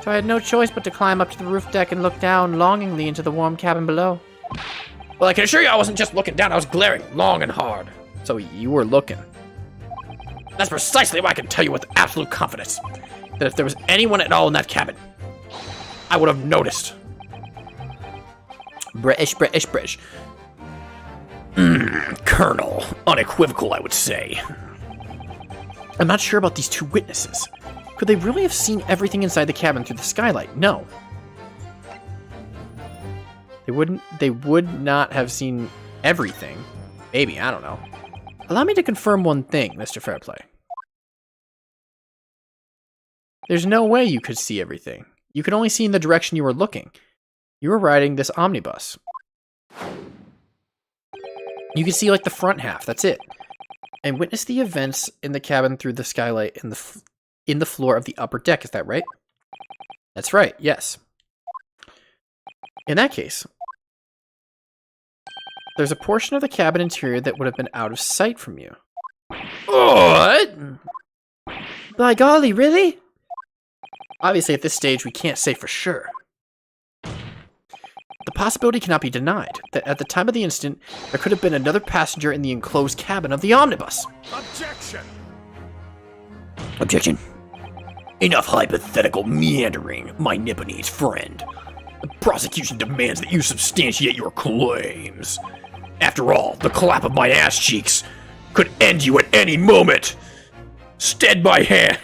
So I had no choice but to climb up to the roof deck and look down longingly into the warm cabin below. Well, I can assure you I wasn't just looking down. I was glaring long and hard. So you were looking. That's precisely why I can tell you with absolute confidence that if there was anyone at all in that cabin, I would have noticed. Bri'ish. Colonel. Unequivocal, I would say. I'm not sure about these 2 witnesses. Could they really have seen everything inside the cabin through the skylight? No. They would not have seen everything. Maybe, I don't know. Allow me to confirm one thing, Mr. Fairplay. There's no way you could see everything. You could only see in the direction you were looking. You were riding this omnibus. You could see like the front half, that's it. And witness the events in the cabin through the skylight in the floor of the upper deck, is that right? That's right, yes. In that case, there's a portion of the cabin interior that would have been out of sight from you. What? By golly, really? Obviously, at this stage, we can't say for sure. The possibility cannot be denied that at the time of the incident, there could have been another passenger in the enclosed cabin of the omnibus. Objection. Enough hypothetical meandering, my Nipponese friend. The prosecution demands that you substantiate your claims. After all, the clap of my ass cheeks could end you at any moment. Stead my hand.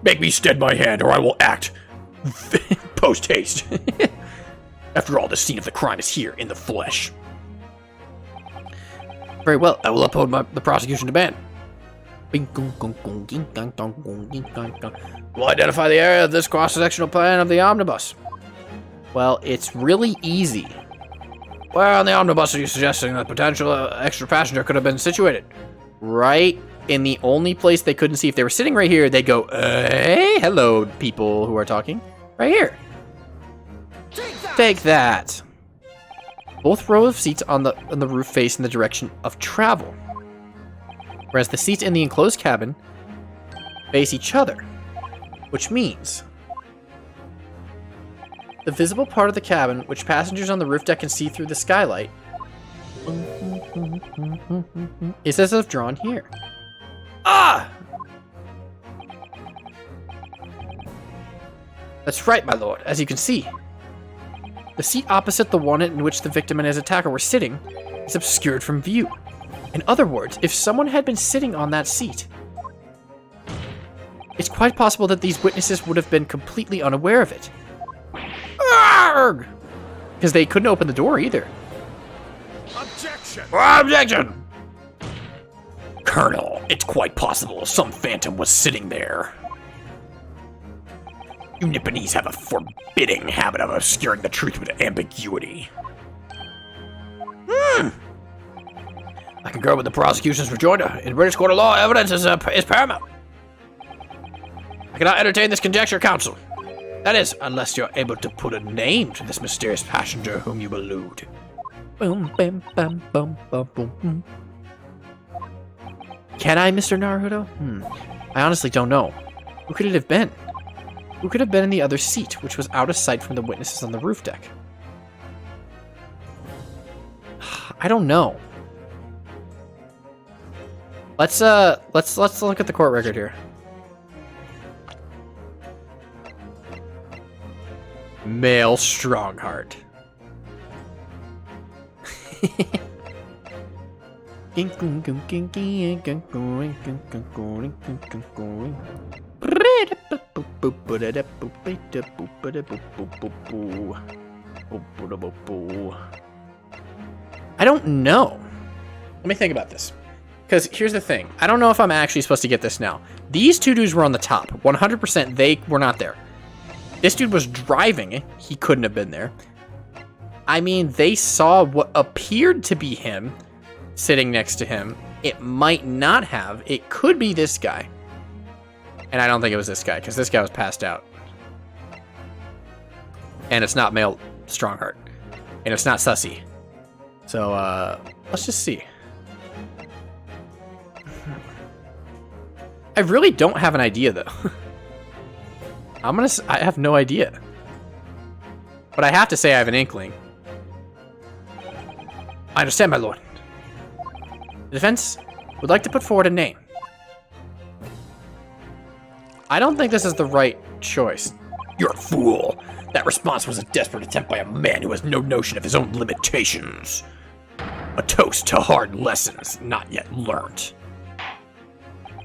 Make me stead my hand, or I will act post haste. After all, the scene of the crime is here in the flesh. Very well. I will uphold the prosecution demand. Will identify the area of this cross-sectional plan of the omnibus. Well, it's really easy. Where on the omnibus are you suggesting that potential extra passenger could have been situated? Right in the only place they couldn't see. If they were sitting right here, they'd go, hey, hello, people who are talking. Right here. Take that. Both rows of seats on the roof face in the direction of travel, whereas the seats in the enclosed cabin face each other, which means the visible part of the cabin, which passengers on the roof deck can see through the skylight, is as if drawn here. Ah! That's right, my lord. As you can see, the seat opposite the one in which the victim and his attacker were sitting is obscured from view. In other words, if someone had been sitting on that seat, it's quite possible that these witnesses would have been completely unaware of it. Because they couldn't open the door either. Objection! Colonel, it's quite possible some phantom was sitting there. You Nipponese have a forbidding habit of obscuring the truth with ambiguity. I concur with the prosecution's rejoinder. In British court of law, evidence is paramount. I cannot entertain this conjecture, counsel. That is, unless you're able to put a name to this mysterious passenger whom you allude. Boom, bam, bam, bum, bum, boom, boom. Can I, Mr. Naruto? I honestly don't know. Who could it have been? Who could have been in the other seat, which was out of sight from the witnesses on the roof deck? I don't know. Let's look at the court record here. Male Strongheart. I don't know. Let me think about this. Because here's the thing. I don't know if I'm actually supposed to get this now. These two dudes were on the top. 100% they were not there. This dude was driving. He couldn't have been there. I mean, they saw what appeared to be him sitting next to him. It might not have. It could be this guy. And I don't think it was this guy, because this guy was passed out. And it's not male Strongheart. And it's not Sussy. So, let's just see. I really don't have an idea, though. I have no idea. But I have to say I have an inkling. I understand, my lord. The defense would like to put forward a name. I don't think this is the right choice. You're a fool. That response was a desperate attempt by a man who has no notion of his own limitations. A toast to hard lessons not yet learnt.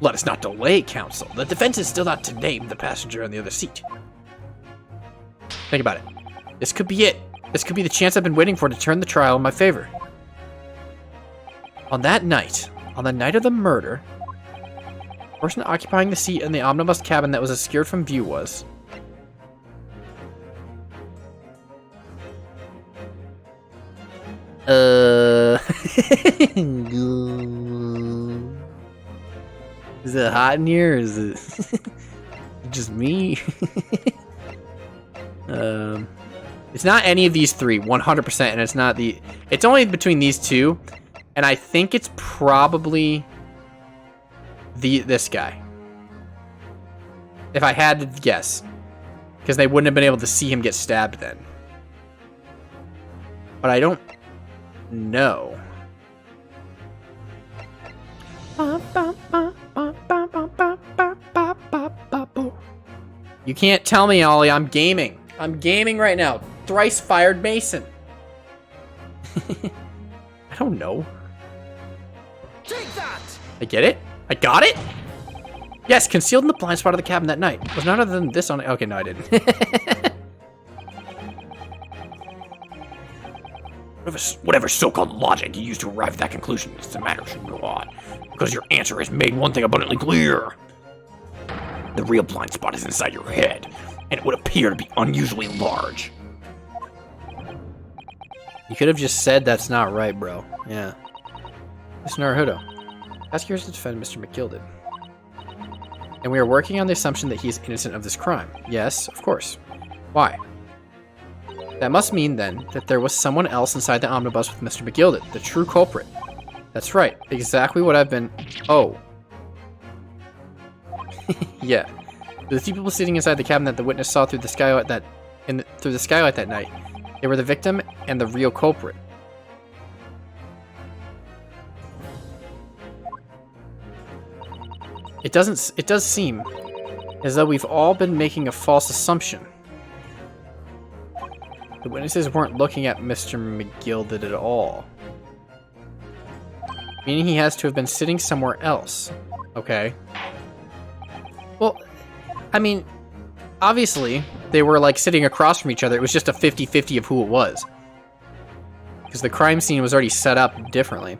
Let us not delay, counsel. The defense is still not to name the passenger on the other seat. Think about it. This could be it. This could be the chance I've been waiting for to turn the trial in my favor. On that night, on the night of the murder, the person occupying the seat in the omnibus cabin that was obscured from view was... Is it hot in here, or is it just me? It's not any of these three, 100%, and it's not the... It's only between these two, and I think it's probably this guy. If I had to guess. Because they wouldn't have been able to see him get stabbed then. But I don't know. You can't tell me, Ollie. I'm gaming. I'm gaming right now. Thrice fired Mason. I don't know. Take that! I get it. I got it. Yes, concealed in the blind spot of the cabin that night. Was none other than this on... Okay, no, I didn't. Whatever so-called logic you used to arrive at that conclusion, it's a matter should go on. Because your answer has made one thing abundantly clear. The real blind spot is inside your head, and it would appear to be unusually large. You could have just said that's not right, bro. Yeah. Mr. Naruhodo, ask yours to defend Mr. McGilded. And we are working on the assumption that he is innocent of this crime. Yes, of course. Why? That must mean, then, that there was someone else inside the omnibus with Mr. McGilded, the true culprit. That's right. Exactly what I've been... Oh. Yeah. The two people sitting inside the cabin that the witness saw through the skylight that night, they were the victim and the real culprit. It does seem as though we've all been making a false assumption. The witnesses weren't looking at Mr. McGilded at all. Meaning he has to have been sitting somewhere else. Okay. Well, I mean, obviously, they were like sitting across from each other. It was just a 50-50 of who it was. Because the crime scene was already set up differently.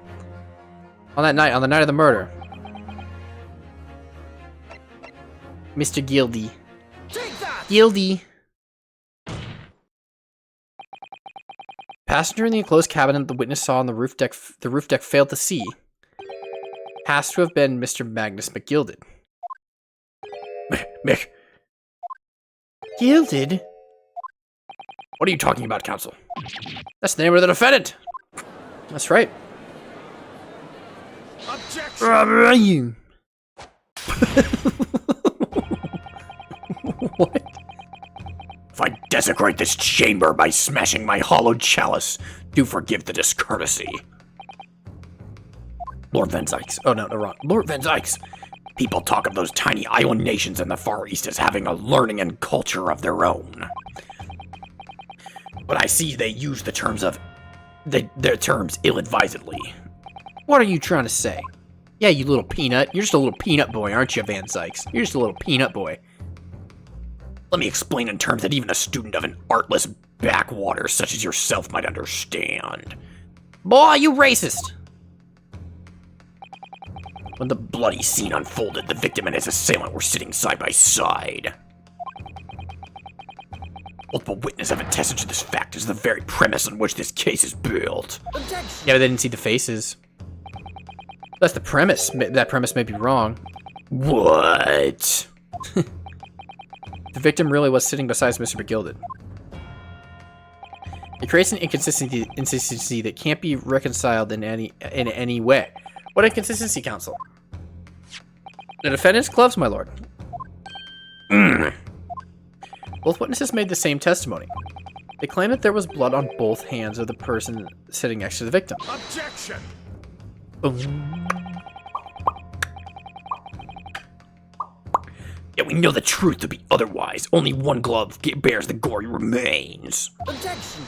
On the night of the murder. Mr. Gildy. Take that! Gildy. Passenger in the enclosed cabin that the witness saw on the roof deck failed to see has to have been Mr. Magnus McGilded. Mick, Gilded? what are you talking about, counsel? That's the name of the defendant. That's right. Objection! What? If I desecrate this chamber by smashing my hollowed chalice, do forgive the discourtesy. Lord Van Zykes. Oh, no, wrong. Lord Van Zykes. People talk of those tiny island nations in the Far East as having a learning and culture of their own. But I see they use the terms of their terms ill-advisedly. What are you trying to say? Yeah, you little peanut. You're just a little peanut boy, aren't you, Van Zykes? You're just a little peanut boy. Let me explain in terms that even a student of an artless backwater such as yourself might understand. Boy, you racist! When the bloody scene unfolded, the victim and his assailant were sitting side by side. Multiple witnesses have attested to this fact as the very premise on which this case is built. Yeah, but they didn't see the faces. That's the premise. That premise may be wrong. What? The victim really was sitting beside Mr. McGilded. It creates an inconsistency that can't be reconciled in any way. What inconsistency, counsel? The defendant's gloves, my lord. Both witnesses made the same testimony. They claim that there was blood on both hands of the person sitting next to the victim. Objection! Boom. Yet we know the truth to be otherwise. Only one glove bears the gory remains. Objection!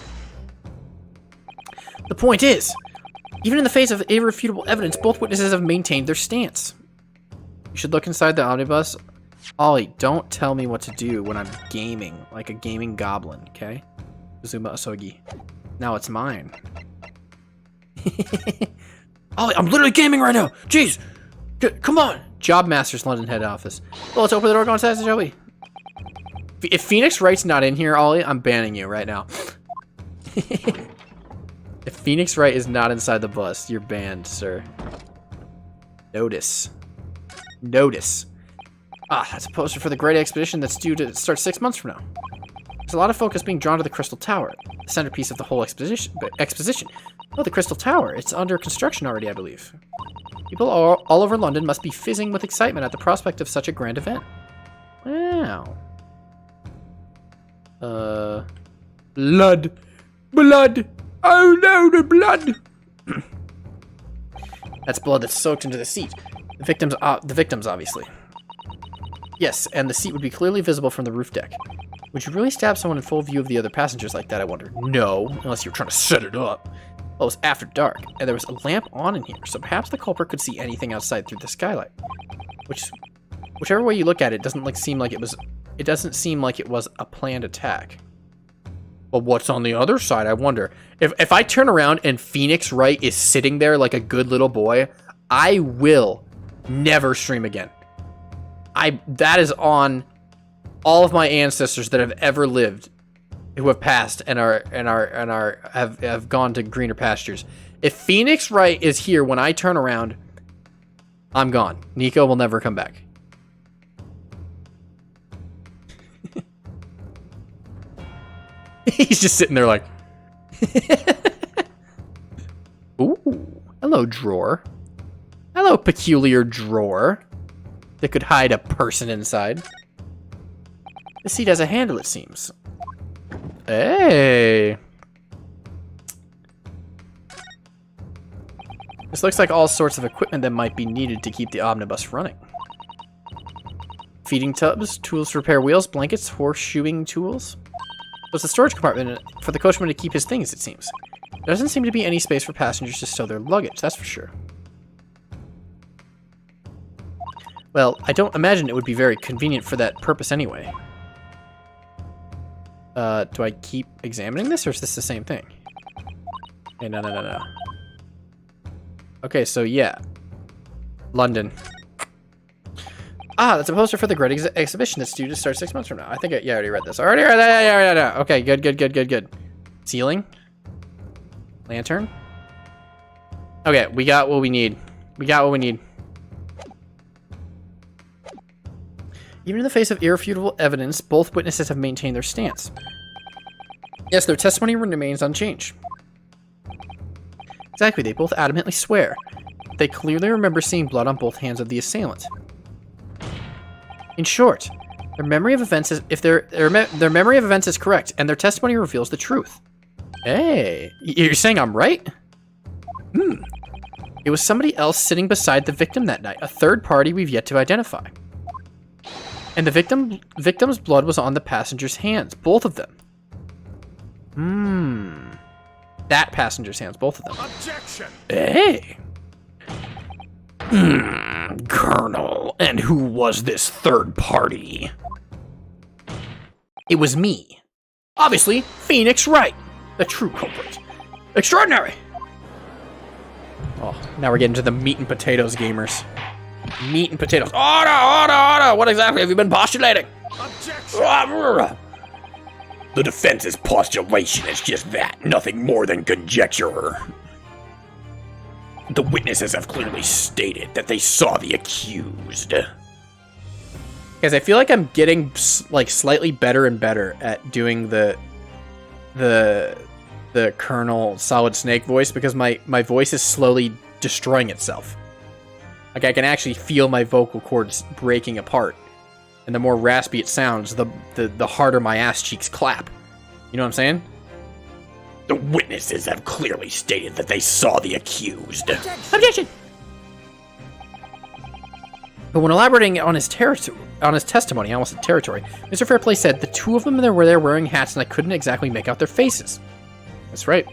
The point is, even in the face of irrefutable evidence, both witnesses have maintained their stance. You should look inside the omnibus. Ollie, don't tell me what to do when I'm gaming, like a gaming goblin, okay? Zuma Asogi. Now it's mine. Ollie, I'm literally gaming right now. Jeez. Come on. Job Master's London head office. Well, let's open the door, go inside, shall we? If Phoenix Wright's not in here, Ollie, I'm banning you right now. If Phoenix Wright is not inside the bus, you're banned, sir. Notice. Notice. Ah, that's a poster for the Great Expedition that's due to start 6 months from now. There's a lot of focus being drawn to the Crystal Tower, the centerpiece of the whole exposition. Oh, the Crystal Tower. It's under construction already, I believe. People all over London must be fizzing with excitement at the prospect of such a grand event. Wow. Blood. Blood. Oh no, the blood! That's blood that's soaked into the seat. The victims, obviously. Yes, and the seat would be clearly visible from the roof deck. Would you really stab someone in full view of the other passengers like that, I wonder? No, unless you were trying to set it up. Well, it was after dark, and there was a lamp on in here, so perhaps the culprit could see anything outside through the skylight. Whichever way you look at it, doesn't seem like it was a planned attack. But what's on the other side, I wonder. If I turn around and Phoenix Wright is sitting there like a good little boy, I will never stream again. That is on all of my ancestors that have ever lived, who have passed and have gone to greener pastures. If Phoenix Wright is here when I turn around, I'm gone. Nico will never come back. He's just sitting there like, ooh, hello, drawer. Hello, peculiar drawer that could hide a person inside. The seat has a handle, it seems. Hey. This looks like all sorts of equipment that might be needed to keep the omnibus running. Feeding tubs, tools to repair wheels, blankets, horseshoeing tools. There's a storage compartment for the coachman to keep his things, it seems. There doesn't seem to be any space for passengers to stow their luggage, that's for sure. Well, I don't imagine it would be very convenient for that purpose anyway. Do I keep examining this, or is this the same thing? Okay, no. Okay, so yeah. London. Ah, that's a poster for the Great Exhibition that's due to start 6 months from now. I think I already read this. I already read that. Yeah. Okay, good. Ceiling. Lantern. Okay, we got what we need. Even in the face of irrefutable evidence, both witnesses have maintained their stance. Yes, their testimony remains unchanged. Exactly, they both adamantly swear. They clearly remember seeing blood on both hands of the assailant. In short, their memory of events is their memory of events is correct, and their testimony reveals the truth. Hey, you're saying I'm right? You're It was somebody else sitting beside the victim that night, a third party we've yet to identify. And the victim's blood was on the passenger's hands, both of them. That passenger's hands, both of them. Objection! Hey! Colonel, and who was this third party? It was me. Obviously, Phoenix Wright, the true culprit. Extraordinary! Oh, now we're getting to the meat and potatoes gamers. Meat and potatoes. Order! What exactly have you been postulating? Objection! The defense's postulation is just that, nothing more than conjecture. The witnesses have clearly stated that they saw the accused. Guys, I feel like I'm getting like slightly better and better at doing the Colonel Solid Snake voice because my voice is slowly destroying itself. Like I can actually feel my vocal cords breaking apart. And the more raspy it sounds, the harder my ass cheeks clap. You know what I'm saying? The witnesses have clearly stated that they saw the accused. Objection! But when elaborating on his testimony, I almost said territory, Mr. Fairplay said the two of them were there wearing hats and I couldn't exactly make out their faces. That's right.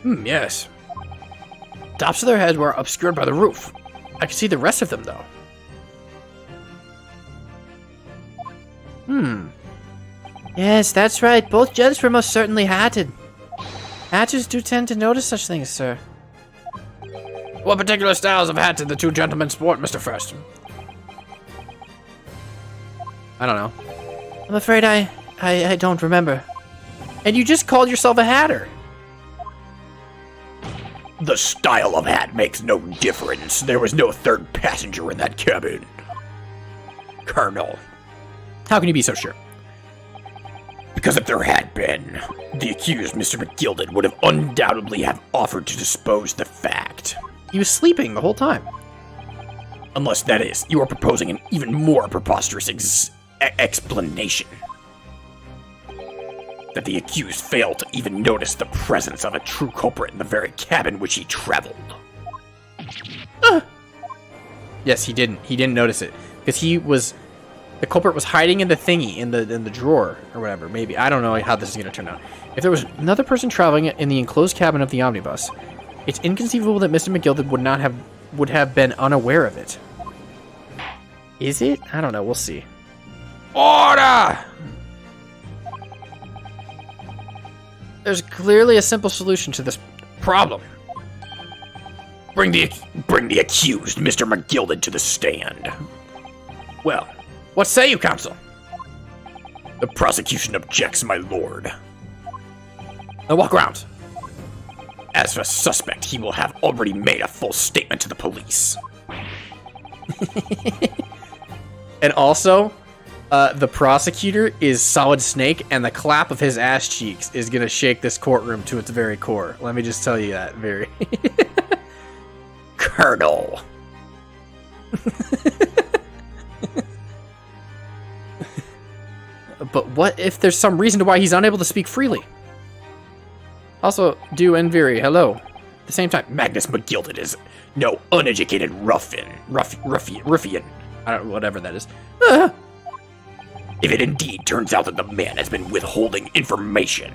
Yes. Tops of their heads were obscured by the roof. I could see the rest of them, though. Yes, that's right. Both gents were most certainly hatted. Hatters do tend to notice such things, sir. What particular styles of hat did the two gentlemen sport, Mr. First? I don't know. I'm afraid I don't remember. And you just called yourself a hatter. The style of hat makes no difference. There was no third passenger in that cabin. Colonel. How can you be so sure? Because if there had been, the accused, Mr. McGilded, would have undoubtedly have offered to dispose the fact. He was sleeping the whole time. Unless, that is, you are proposing an even more preposterous explanation. That the accused failed to even notice the presence of a true culprit in the very cabin which he traveled. Yes, he didn't. He didn't notice it. Because the culprit was hiding in the thingy, in the drawer, or whatever. Maybe. I don't know how this is going to turn out. If there was another person traveling in the enclosed cabin of the omnibus, it's inconceivable that Mr. McGilded would have been unaware of it. Is it? I don't know. We'll see. Order! There's clearly a simple solution to this problem. Bring the accused, Mr. McGilded, to the stand. Well, what say you, counsel? The prosecution objects, my lord. Now walk around. As for suspect, he will have already made a full statement to the police. And also, the prosecutor is Solid Snake, and the clap of his ass cheeks is gonna shake this courtroom to its very core. Let me just tell you that. Very. Colonel. But what if there's some reason to why he's unable to speak freely? Also, Do and Viri, hello. At the same time, Magnus McGilded is no uneducated ruffian. I don't know, whatever that is. If it indeed turns out that the man has been withholding information,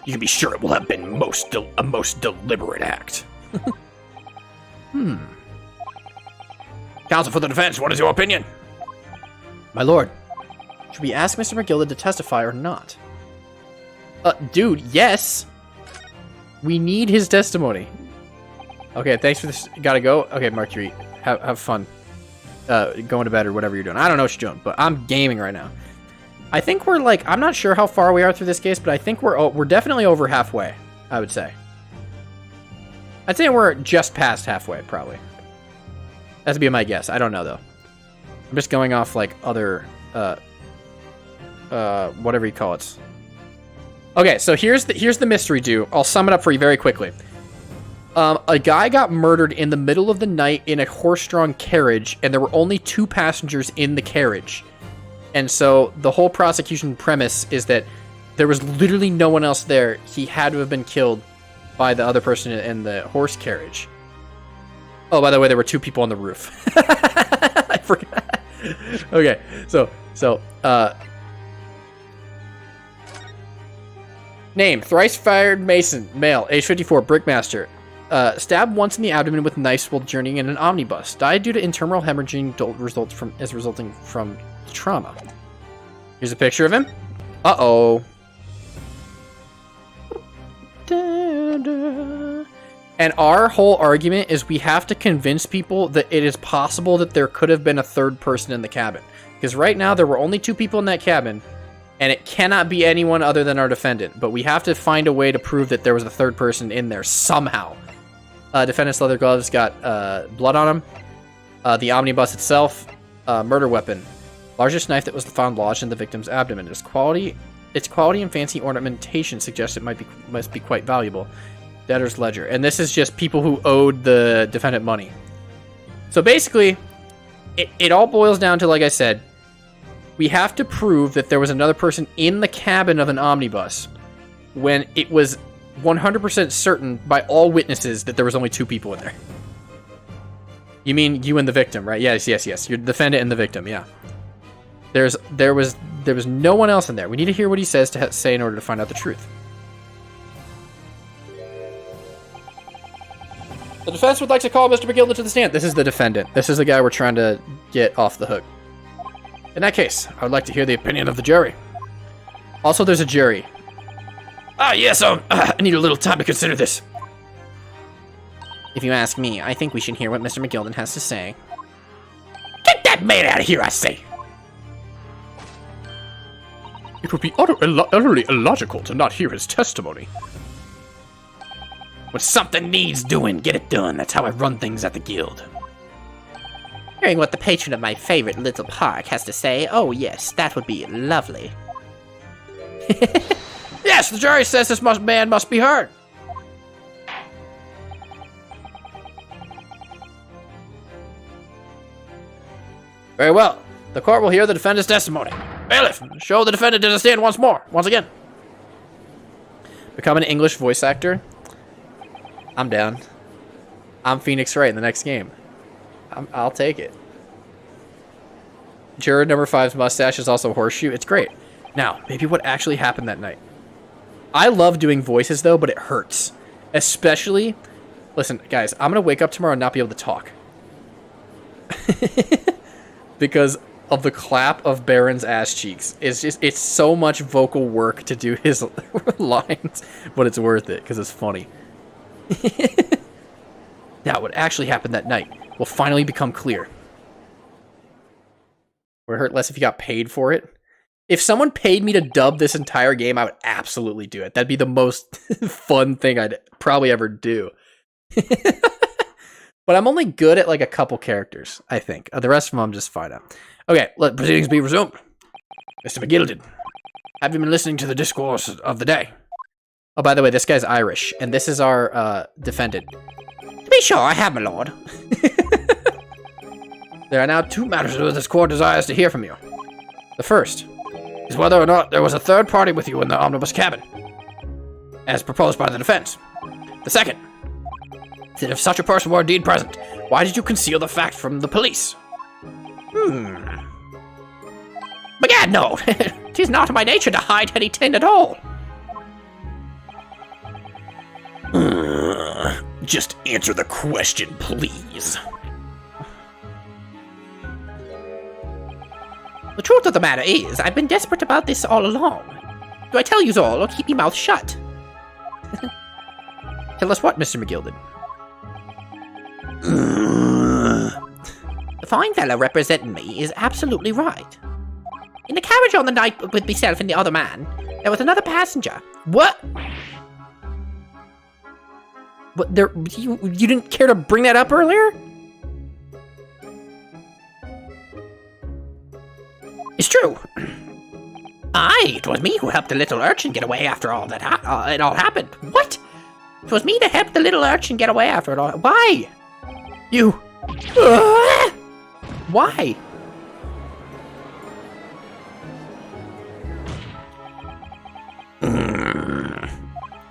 you can be sure it will have been a most deliberate act. Counsel for the defense, what is your opinion? My lord, should we ask Mr. McGilded to testify or not? Dude, yes. We need his testimony. Okay, thanks for this. Gotta go. Okay, Mercury, have fun. Going to bed or whatever you're doing. I don't know what you're doing, but I'm gaming right now. I think we're like, I'm not sure how far we are through this case, but I think we're definitely over halfway, I would say. I'd say we're just past halfway, probably. That'd be my guess. I don't know, though. I'm just going off, like, other, whatever you call it. Okay, so here's the mystery, Do. I'll sum it up for you very quickly. A guy got murdered in the middle of the night in a horse-drawn carriage, and there were only 2 passengers in the carriage. And so the whole prosecution premise is that there was literally no one else there. He had to have been killed by the other person in the horse carriage. Oh, by the way, there were 2 people on the roof. I forgot. Okay, so, name, thrice fired mason, male, age 54, brickmaster. Stabbed once in the abdomen with knives while journeying in an omnibus. Died due to internal hemorrhaging resulting from trauma. Here's a picture of him. Uh-oh. And our whole argument is we have to convince people that it is possible that there could have been a 3rd person in the cabin. Because right now there were only 2 people in that cabin, and it cannot be anyone other than our defendant. But we have to find a way to prove that there was a 3rd person in there somehow. Defendant's leather gloves got blood on them. The omnibus itself, murder weapon. Largest knife that was found lodged in the victim's abdomen. Its quality and fancy ornamentation suggests it must be quite valuable. Debtor's ledger. And this is just people who owed the defendant money. So basically, it all boils down to, like I said, we have to prove that there was another person in the cabin of an omnibus when it was 100% certain by all witnesses that there was only 2 people in there. You mean you and the victim, right? Yes. You're the defendant and the victim, yeah. There was no one else in there. We need to hear what he says to say in order to find out the truth. The defense would like to call Mr. McGilden to the stand. This is the defendant. This is the guy we're trying to get off the hook. In that case, I would like to hear the opinion of the jury. Also, there's a jury. Yes, I need a little time to consider this. If you ask me, I think we should hear what Mr. McGilden has to say. Get that man out of here, I say! It would be utterly illogical to not hear his testimony. When something needs doing, get it done. That's how I run things at the guild. Hearing what the patron of my favorite little park has to say, oh yes, that would be lovely. Yes, the jury says this man must be heard. Very well. The court will hear the defendant's testimony. Bailiff, show the defendant to the stand once again. Become an English voice actor? I'm down. I'm Phoenix Wright in the next game. I'll take it. Juror number 5's mustache is also a horseshoe. It's great. Now, maybe what actually happened that night. I love doing voices, though, but it hurts. Especially... Listen, guys, I'm going to wake up tomorrow and not be able to talk. Because of the clap of Baron's ass cheeks. It's so much vocal work to do his lines, but it's worth it, because it's funny. Now, what actually happened that night will finally become clear. Would it hurt less if you got paid for it? If someone paid me to dub this entire game, I would absolutely do it. That'd be the most fun thing I'd probably ever do. But I'm only good at like a couple characters, I think. The rest of them I'm just fine at. Okay, let proceedings be resumed. Mr. McGilden, have you been listening to the discourse of the day? Oh, by the way, this guy's Irish, and this is our defendant. To be sure, I have, my lord. There are now 2 matters that this court desires to hear from you. The first is whether or not there was a 3rd party with you in the omnibus cabin, as proposed by the defense. The second is that if such a person were indeed present, why did you conceal the fact from the police? Begad, no. 'Tis not in my nature to hide anything at all. Just answer the question, please. The truth of the matter is, I've been desperate about this all along. Do I tell you all, or keep your mouth shut? Tell us what, Mr. McGilden? The fine fellow representing me is absolutely right. In the carriage on the night with myself and the other man, there was another passenger. What? What? You didn't care to bring that up earlier? It's true. Aye, it was me who helped the little urchin get away after all that it all happened. What? It was me that helped the little urchin get away after it all. Why? You. Why?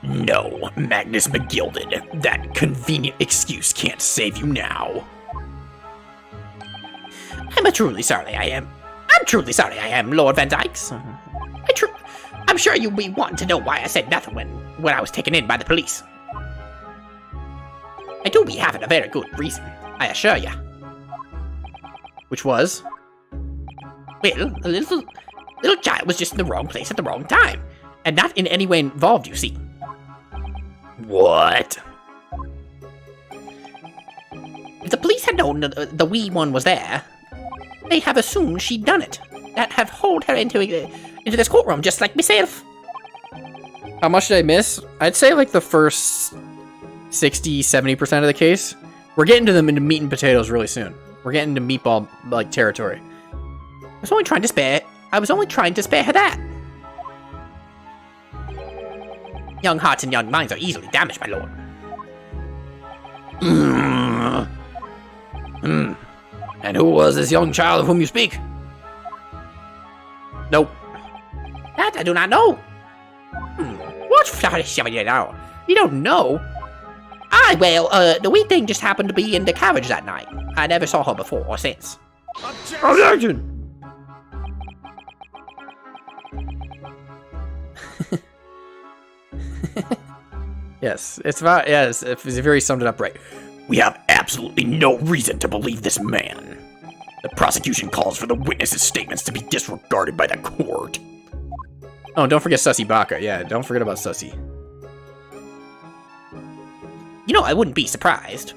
No. No, Magnus McGilded. That convenient excuse can't save you now. I'm truly sorry I am, Lord Van Dykes. I'm sure you'll be wanting to know why I said nothing when I was taken in by the police. I do be having a very good reason, I assure you. Which was? Well, a little child was just in the wrong place at the wrong time, and not in any way involved, you see. What? If the police had known the wee one was there, they have assumed she'd done it. That have hauled her into this courtroom just like myself. How much did I miss? I'd say like the first 60-70% of the case. We're getting to them into meat and potatoes really soon. We're getting to meatball like territory. I was only trying to spare her that. Young hearts and young minds are easily damaged, my lord. And who was this young child of whom you speak? Nope. That I do not know. What? You don't know? Well, the wee thing just happened to be in the carriage that night. I never saw her before or since. Objection! Yes, it's very summed it up right. We have absolutely no reason to believe this man. The prosecution calls for the witnesses' statements to be disregarded by the court. Oh, don't forget Sussy Baka. Yeah, don't forget about Sussy. You know, I wouldn't be surprised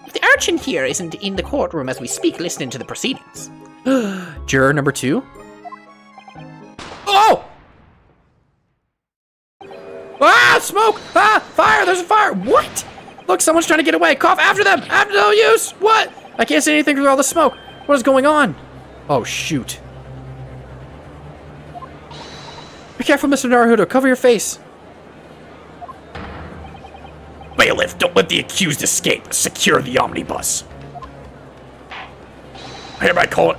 if the urchin here isn't in the courtroom as we speak, listening to the proceedings. Juror number 2. Oh! Ah, smoke! Ah, fire! There's a fire! What? Look, someone's trying to get away. Cough after them! After no use! What? I can't see anything through all the smoke. What is going on? Oh, shoot. Be careful, Mr. Naruhodo. Cover your face. Bailiff, don't let the accused escape. Secure the omnibus. I hereby call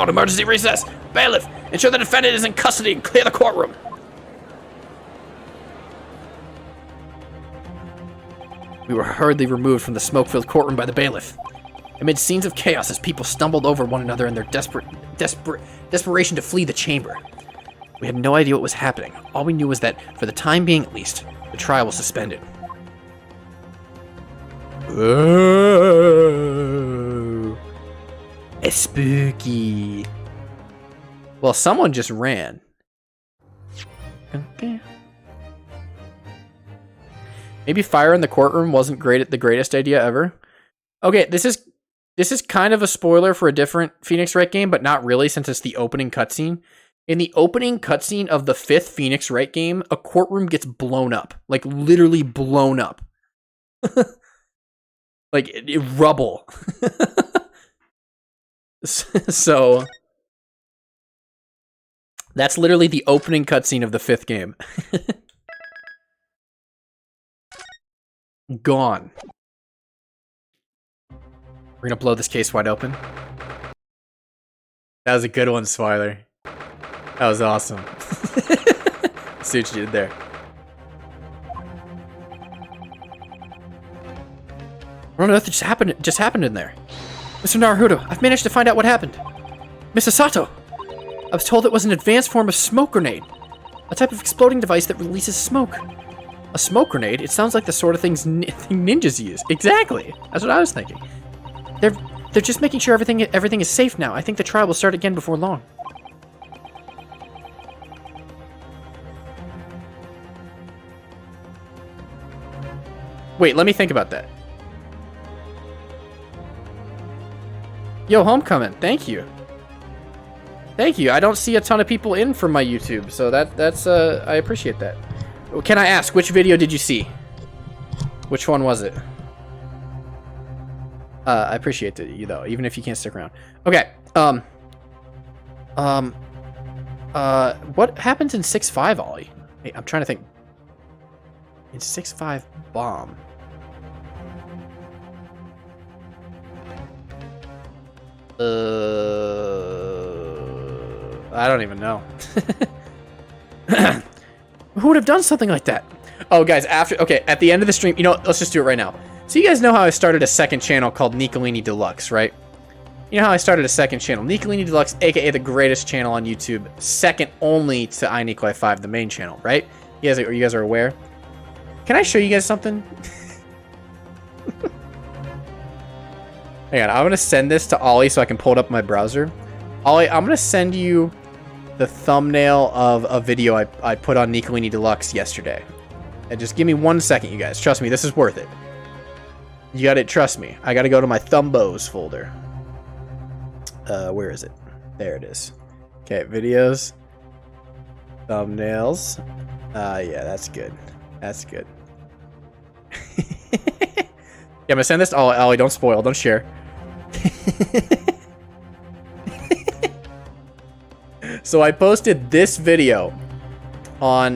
an emergency recess. Bailiff, ensure the defendant is in custody and clear the courtroom. We were hurriedly removed from the smoke-filled courtroom by the bailiff. Amid scenes of chaos as people stumbled over one another in their desperation to flee the chamber. We had no idea what was happening. All we knew was that, for the time being at least, the trial was suspended. Oh, it's spooky. Well, someone just ran. Okay. Maybe fire in the courtroom wasn't the greatest idea ever. Okay, this is kind of a spoiler for a different Phoenix Wright game, but not really, since it's the opening cutscene. In the opening cutscene of the 5th Phoenix Wright game, a courtroom gets blown up. Like, literally blown up. Like, rubble. So, that's literally the opening cutscene of the 5th game. Gone. We're gonna blow this case wide open. That was a good one, Swiler. That was awesome. See what you did there. What on earth just happened in there? Mr. Naruhodo, I've managed to find out what happened. Mr. Sato! I was told it was an advanced form of smoke grenade. A type of exploding device that releases smoke. A smoke grenade? It sounds like the sort of thing ninjas use. Exactly. That's what I was thinking. They're just making sure everything is safe now. I think the trial will start again before long. Wait, let me think about that. Yo, Homecoming, thank you. Thank you. I don't see a ton of people in from my YouTube, so that's I appreciate that. Can I ask, which video did you see? Which one was it? I appreciate it, you though, even if you can't stick around. Okay. What happens in 6.5, Ollie? Hey, I'm trying to think. In 6.5 bomb. I don't even know. Who would have done something like that? Oh, guys, at the end of the stream, you know what, let's just do it right now. So you guys know how I started a second channel called Nicolini Deluxe, right? You know how I started a second channel, Nicolini Deluxe, aka the greatest channel on YouTube, second only to iNicolai5, the main channel, right? You guys are aware? Can I show you guys something? Hang on, I'm gonna send this to Ollie so I can pull it up in my browser. Ollie, I'm gonna send you the thumbnail of a video I put on Nicolini Deluxe yesterday. And just give me 1 second, you guys. Trust me, this is worth it. You gotta trust me. I gotta go to my Thumbos folder. Where is it? There it is. Okay, videos. Thumbnails. Yeah, that's good. That's good. Yeah, I'm gonna send this to Ollie. Don't spoil. Don't share. So I posted this video on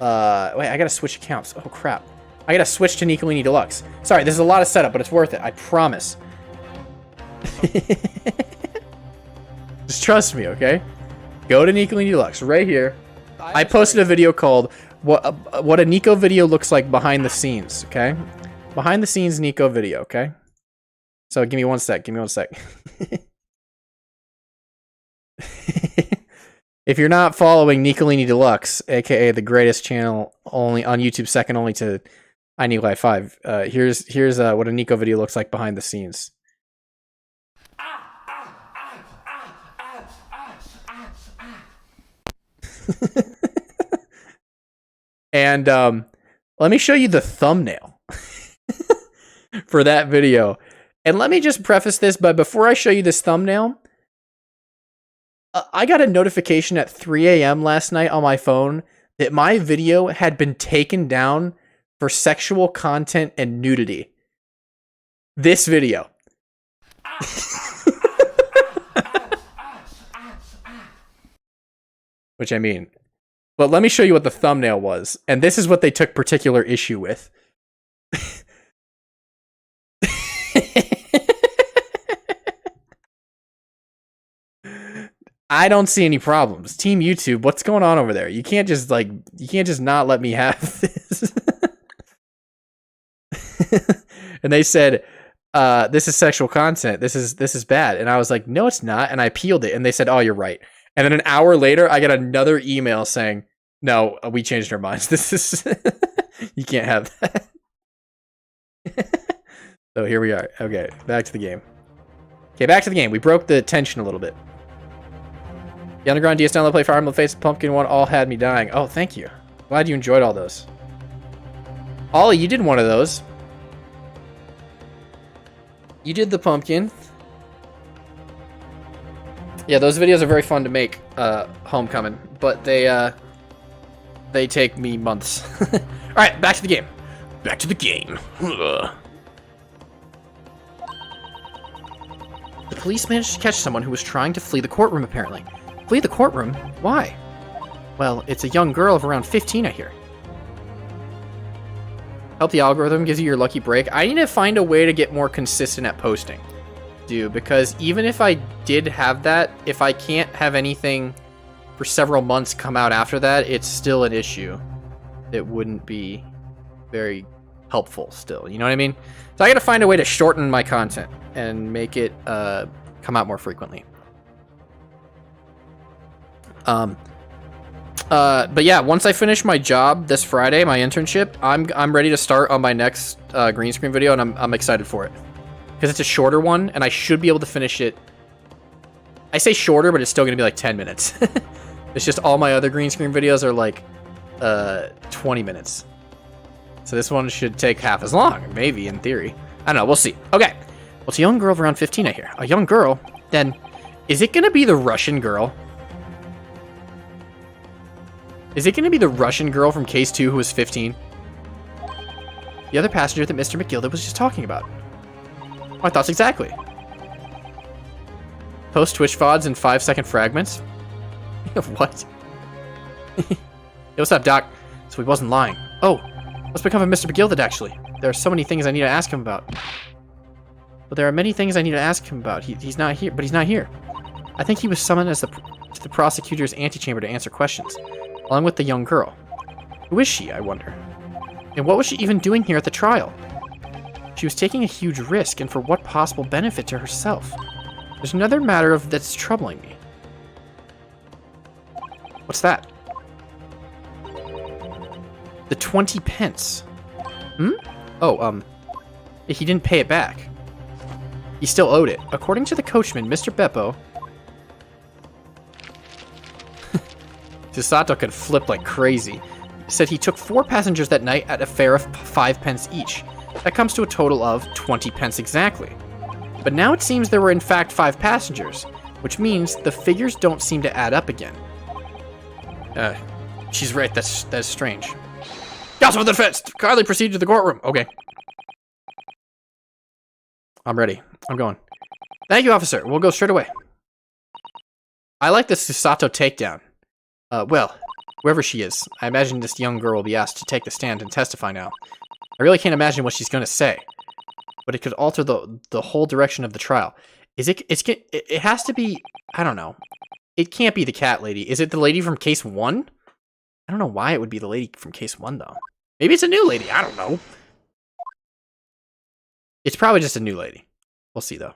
wait, I gotta switch accounts. Oh crap. I gotta switch to Nicolini Deluxe. Sorry, this is a lot of setup, but it's worth it. I promise. Just trust me, okay? Go to Nicolini Deluxe right here. I posted a video called what a Nico video looks like behind the scenes, okay? Behind the scenes Nico video, okay? So give me 1 sec. Give me 1 sec. If you're not following Nicolini Deluxe, aka the greatest channel only on YouTube, second only to iNicolai5, here's what a Nico video looks like behind the scenes. And let me show you the thumbnail for that video. And let me just preface this, but before I show you this thumbnail, I got a notification at 3 a.m. last night on my phone that my video had been taken down for sexual content and nudity. This video. Which I mean. But let me show you what the thumbnail was. And this is what they took particular issue with. I don't see any problems. Team YouTube, what's going on over there? You can't just not let me have this. And they said, this is sexual content. This is bad. And I was like, no, it's not. And I peeled it and they said, oh, you're right. And then an hour later, I got another email saying, no, we changed our minds. This is, you can't have that. So here we are. Okay, back to the game. Okay, back to the game. We broke the tension a little bit. The Underground DS download, play Fire Emblem Fates, Pumpkin one all had me dying. Oh, thank you. Glad you enjoyed all those. Ollie, you did one of those. You did the pumpkin. Yeah, those videos are very fun to make, Homecoming, but they take me months. Alright, back to the game. Back to the game. The police managed to catch someone who was trying to flee the courtroom, apparently. Flee the courtroom? Why? Well, it's a young girl of around 15, I hear. Help the algorithm gives you your lucky break. I need to find a way to get more consistent at posting. Because even if I did have that, if I can't have anything for several months come out after that, it's still an issue. It wouldn't be very helpful still, you know what I mean? So I gotta find a way to shorten my content and make it come out more frequently. But yeah, once I finish my job this Friday, my internship, I'm ready to start on my next green screen video, and I'm excited for it. Because it's a shorter one, and I should be able to finish it. I say shorter, but it's still going to be like 10 minutes. It's just all my other green screen videos are like 20 minutes. So this one should take half as long, maybe, in theory. I don't know, we'll see. Okay, well, it's a young girl of around 15, I hear. A young girl? Then, is it going to be the Russian girl? Is it going to be the Russian girl from Case 2 who was 15? The other passenger that Mr. McGilda was just talking about. My thoughts exactly. Post Twitch VODs in 5-second fragments? What? Yo, what's up, Doc? So he wasn't lying. Oh, what's become of Mr. McGilda, actually? There are so many things I need to ask him about. But there are many things I need to ask him about. He's not here, but he's not here. I think he was summoned as to the prosecutor's antechamber to answer questions, along with the young girl. Who is she, I wonder? And what was she even doing here at the trial? She was taking a huge risk, and for what possible benefit to herself? There's another matter that's troubling me. What's that? The 20 pence. Hmm? Oh, he didn't pay it back. He still owed it. According to the coachman, Mr. Beppo... Chisato could flip like crazy. Said he took 4 passengers that night at a fare of 5 pence each. That comes to a total of 20 pence exactly. But now it seems there were in fact 5 passengers, which means the figures don't seem to add up again. She's right, that's strange. Counsel for the defense, kindly proceed to the courtroom. Okay. I'm ready. I'm going. Thank you, officer. We'll go straight away. I like this Chisato takedown. Well, whoever she is, I imagine this young girl will be asked to take the stand and testify now. I really can't imagine what she's going to say, but it could alter the whole direction of the trial. It has to be, I don't know. It can't be the cat lady. Is it the lady from case 1? I don't know why it would be the lady from case 1, though. Maybe it's a new lady. I don't know. It's probably just a new lady. We'll see, though.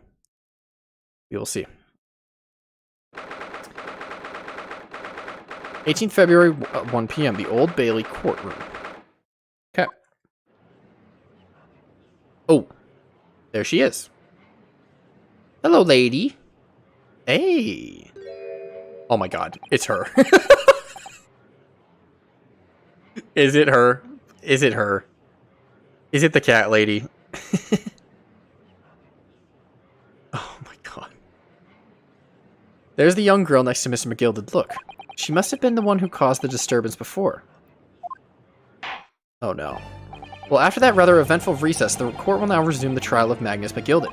We will see. 18th February, 1 p.m., the Old Bailey courtroom. Okay. Oh, there she is. Hello, lady. Hey. Oh my god, it's her. Is it her? Is it her? Is it the cat lady? Oh my god. There's the young girl next to Mr. McGilded. Look. She must have been the one who caused the disturbance before. Oh no. Well, after that rather eventful recess, the court will now resume the trial of Magnus McGilded.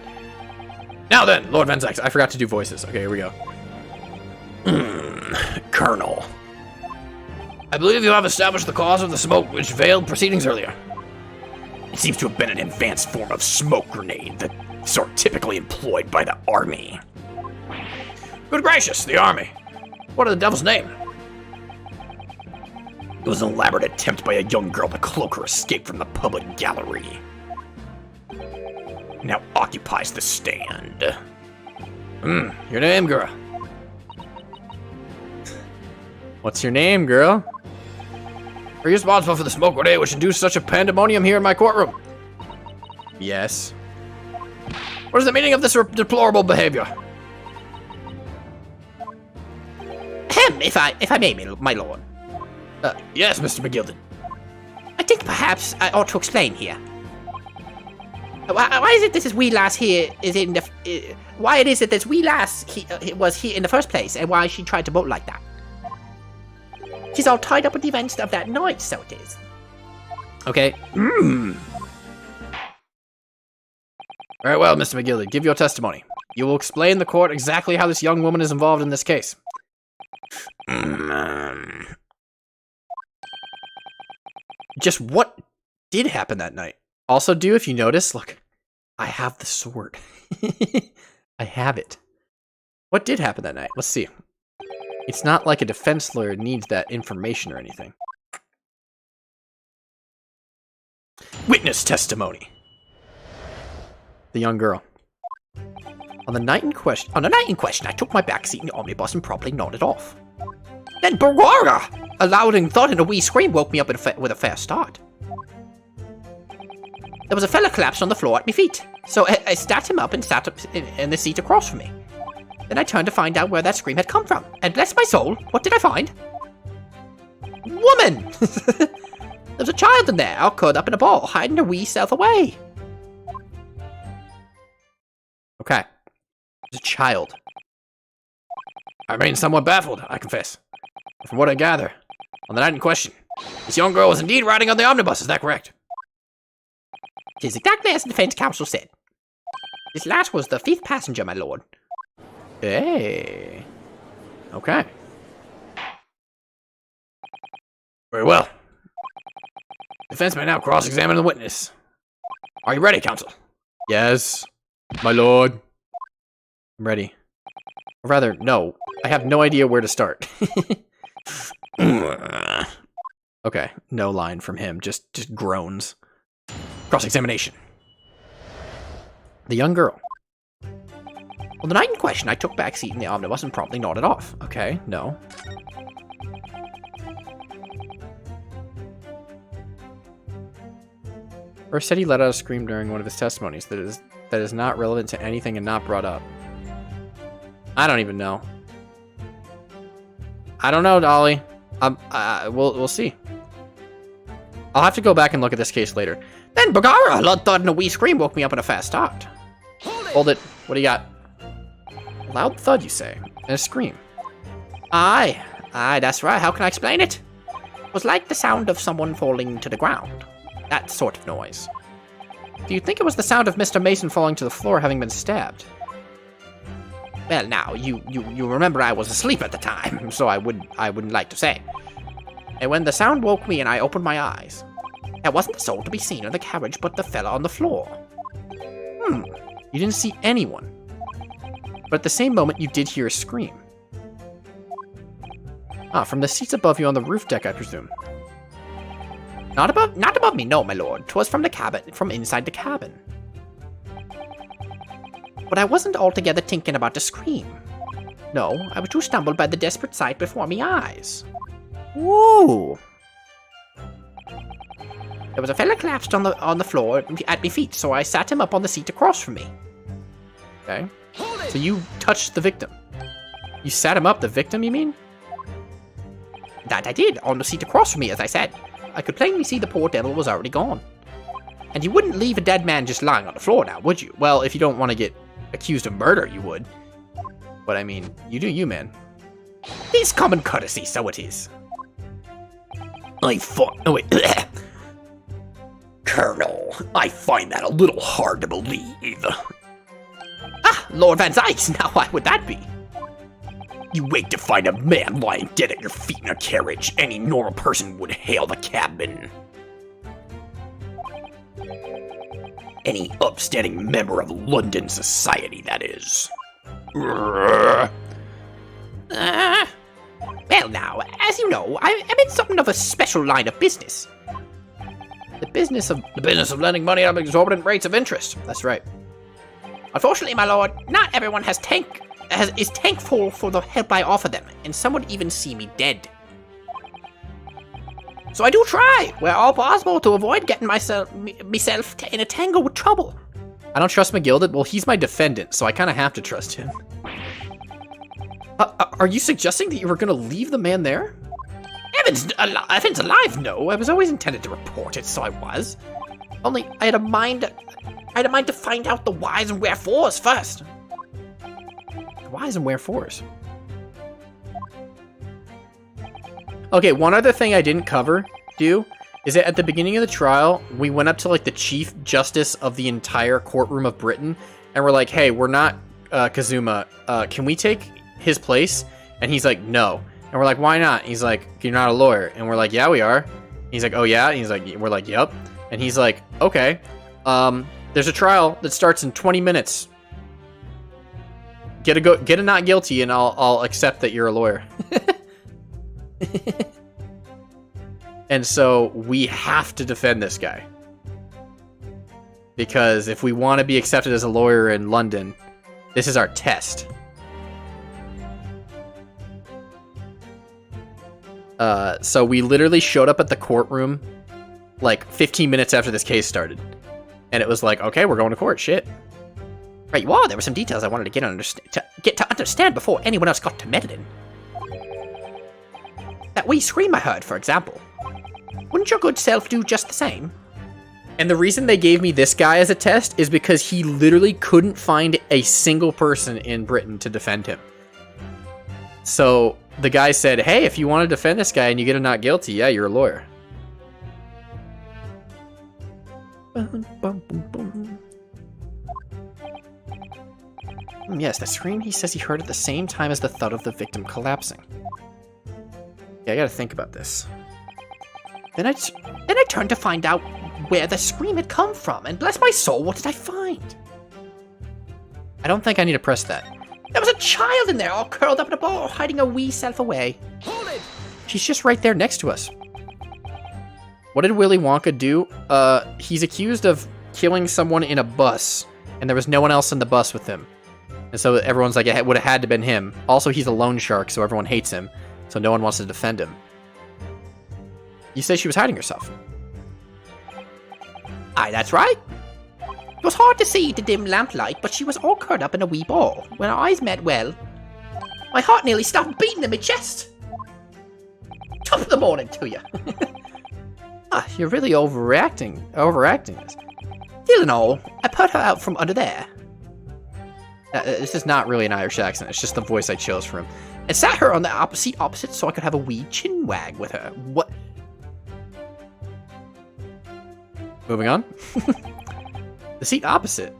Now then, Lord Van Zyx, I forgot to do voices. Okay, here we go. Colonel. I believe you have established the cause of the smoke which veiled proceedings earlier. It seems to have been an advanced form of smoke grenade, the sort typically employed by the army. Good gracious, the army. What in the devil's name? It was an elaborate attempt by a young girl to cloak her escape from the public gallery. Now occupies the stand. Your name, girl? What's your name, girl? Are you responsible for the smoke grenade which induced such a pandemonium here in my courtroom? Yes. What is the meaning of this deplorable behavior? If I may, my lord. Yes, Mr. McGilded. I think perhaps I ought to explain here. Why is it this wee lass here is in the... why it is that this wee lass was here in the first place, and why she tried to bolt like that? She's all tied up with the events of that night, so it is. Okay. Very well, Mr. McGilded, give your testimony. You will explain the court exactly how this young woman is involved in this case. Just what did happen that night? Also, if you notice, look, I have the sword. I have it. What did happen that night? Let's see. It's not like a defense lawyer needs that information or anything. Witness testimony. The young girl. On the night in question, I took my backseat in the omnibus and promptly nodded off. Then Barara, a loud and thud and a wee scream woke me up with a fair start. There was a fella collapsed on the floor at my feet, so I sat him up and sat up in the seat across from me. Then I turned to find out where that scream had come from, and bless my soul, what did I find? Woman! There was a child in there, all curled up in a ball, hiding her wee self away. Okay. There's a child. I remain somewhat baffled, I confess. From what I gather, on the night in question, this young girl was indeed riding on the omnibus, is that correct? It is exactly as the defense counsel said. This lass was the 5th passenger, my lord. Hey. Okay. Very well. Defense may now cross-examine the witness. Are you ready, counsel? Yes, my lord. I'm ready. Or rather, no. I have no idea where to start. Okay, no line from him, just groans. Cross-examination. The young girl. On the night in question, I took back seat in the omnibus and promptly nodded off. Okay, no. First said he let out a scream during one of his testimonies that is not relevant to anything and not brought up. I don't even know. I don't know, Dolly. We'll see. I'll have to go back and look at this case later. Then, Bagara, a loud thud and a wee scream woke me up in a fast start. Hold it. What do you got? A loud thud, you say? And a scream. Aye, that's right. How can I explain it? It was like the sound of someone falling to the ground. That sort of noise. Do you think it was the sound of Mr. Mason falling to the floor having been stabbed? Well, now, you remember I was asleep at the time, so I wouldn't like to say. And when the sound woke me and I opened my eyes, there wasn't a soul to be seen in the carriage but the fella on the floor. You didn't see anyone. But at the same moment, you did hear a scream. Ah, from the seats above you on the roof deck, I presume. Not above me, no, my lord. 'Twas from the cabin, from inside the cabin. But I wasn't altogether thinking about the scream. No, I was too stumbled by the desperate sight before me eyes. Whoa! There was a fella collapsed on the floor at me feet, so I sat him up on the seat across from me. Okay. So you touched the victim. You sat him up, the victim, you mean? That I did, on the seat across from me, as I said. I could plainly see the poor devil was already gone. And you wouldn't leave a dead man just lying on the floor now, would you? Well, if you don't want to get accused of murder, you would. But I mean, you do you, man. It's common courtesy, so it is. Oh wait. Colonel, I find that a little hard to believe. Ah, Lord Van Zykes, now why would that be? You wake to find a man lying dead at your feet in a carriage. Any normal person would hail the cabin. Any upstanding member of London society, that is. Well now, as you know, I'm in something of a special line of business. The business of lending money at exorbitant rates of interest. That's right. Unfortunately, my lord, not everyone is thankful for the help I offer them, and some would even see me dead. So I do try, where all possible, to avoid getting myself in a tangle with trouble. I don't trust McGilded. Well, he's my defendant, so I kind of have to trust him. Are you suggesting that you were going to leave the man there? Evan's alive, no. I was always intended to report it, so I was. Only, I had a mind to find out the whys and wherefores first. Whys and wherefores? Okay, one other thing I didn't do, is that at the beginning of the trial, we went up to, like, the Chief Justice of the entire courtroom of Britain, and we're like, hey, we're not Kazuma. Can we take his place? And he's like, no. And we're like, why not? He's like, you're not a lawyer. And we're like, yeah, we are. He's like, oh yeah? And he's like, we're like, yep. And he's like, okay. There's a trial that starts in 20 minutes. Get a not guilty, and I'll accept that you're a lawyer. And so we have to defend this guy. Because if we want to be accepted as a lawyer in London, this is our test. So we literally showed up at the courtroom like 15 minutes after this case started. And it was like, okay, we're going to court, shit. Right, you are. There were some details I wanted to get to understand before anyone else got to meddling. That wee scream I heard, for example. Wouldn't your good self do just the same? And the reason they gave me this guy as a test is because he literally couldn't find a single person in Britain to defend him. So the guy said, hey, if you want to defend this guy and you get a not guilty, yeah, you're a lawyer. Yes, the scream he says he heard at the same time as the thud of the victim collapsing. Yeah, I gotta think about this. Then I turned to find out where the scream had come from, and bless my soul, what did I find? I don't think I need to press that. There was a child in there, all curled up in a ball, hiding her wee self away. Hold it! She's just right there next to us. What did Willy Wonka do? He's accused of killing someone in a bus, and there was no one else in the bus with him. And so everyone's like, it would have had to been him. Also, he's a loan shark, so everyone hates him. So no one wants to defend him. You say she was hiding herself. Aye, that's right. It was hard to see the dim lamplight, but she was all curled up in a wee ball. When our eyes met, well, my heart nearly stopped beating in my chest. Top of the morning to you. You're really overacting this. Still and all, I put her out from under there. This is not really an Irish accent. It's just the voice I chose for him. And sat her on the opposite so I could have a wee chin wag with her. What? Moving on. The seat opposite.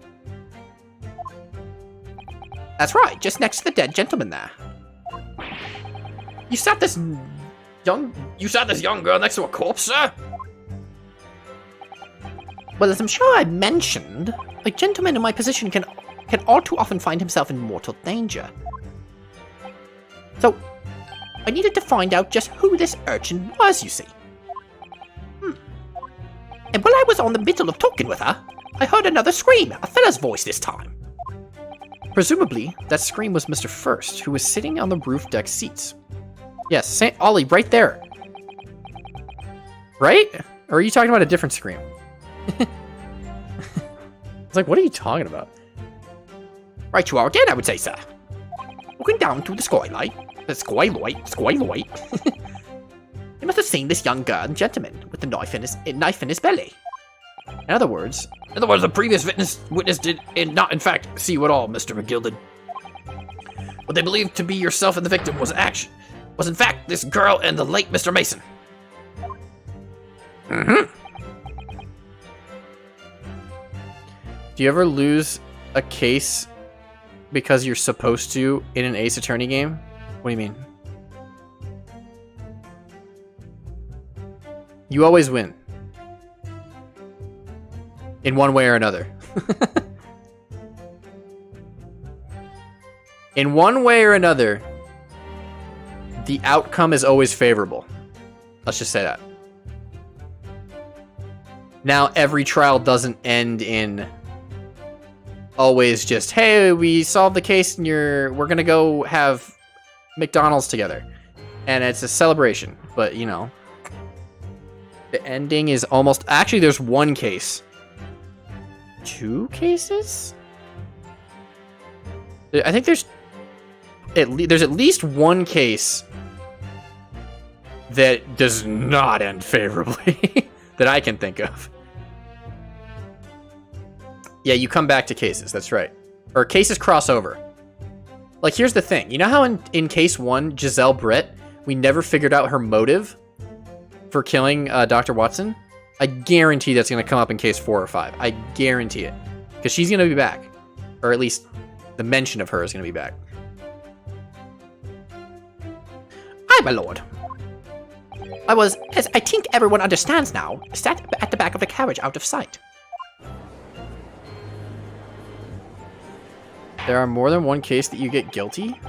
That's right, just next to the dead gentleman there. You sat this young girl next to a corpse, sir? Well, as I'm sure I mentioned, a gentleman in my position can all too often find himself in mortal danger. So, I needed to find out just who this urchin was, you see. And while I was on the middle of talking with her, I heard another scream, a fella's voice this time. Presumably, that scream was Mr. First, who was sitting on the roof deck seats. Yes, St. Ollie, right there. Right? Or are you talking about a different scream? It's like, what are you talking about? Right you are again, I would say, sir. Looking down through the skylight. You must have seen this young girl and gentleman with the knife in his belly. In other words, the previous witness did not, in fact, see you at all, Mr. McGilded. What they believed to be yourself and the victim was in fact this girl and the late Mr. Mason. Do you ever lose a case because you're supposed to in an Ace Attorney game? What do you mean? You always win. In one way or another. In one way or another, the outcome is always favorable. Let's just say that. Now, every trial doesn't end in always just, hey, we solved the case and we're gonna go have McDonald's together. And it's a celebration, but you know. The ending is almost... Actually, there's one case. 2 cases? I think there's at least one case that does not end favorably that I can think of. Yeah, you come back to cases, that's right. Or cases cross over. Like, here's the thing. You know how in case 1, Giselle Britt, we never figured out her motive for killing Dr. Watson? I guarantee that's going to come up in case 4 or 5. I guarantee it. Because she's going to be back. Or at least the mention of her is going to be back. Aye, my lord. I was, as I think everyone understands now, sat at the back of the carriage out of sight. There are more than one case that you get guilty?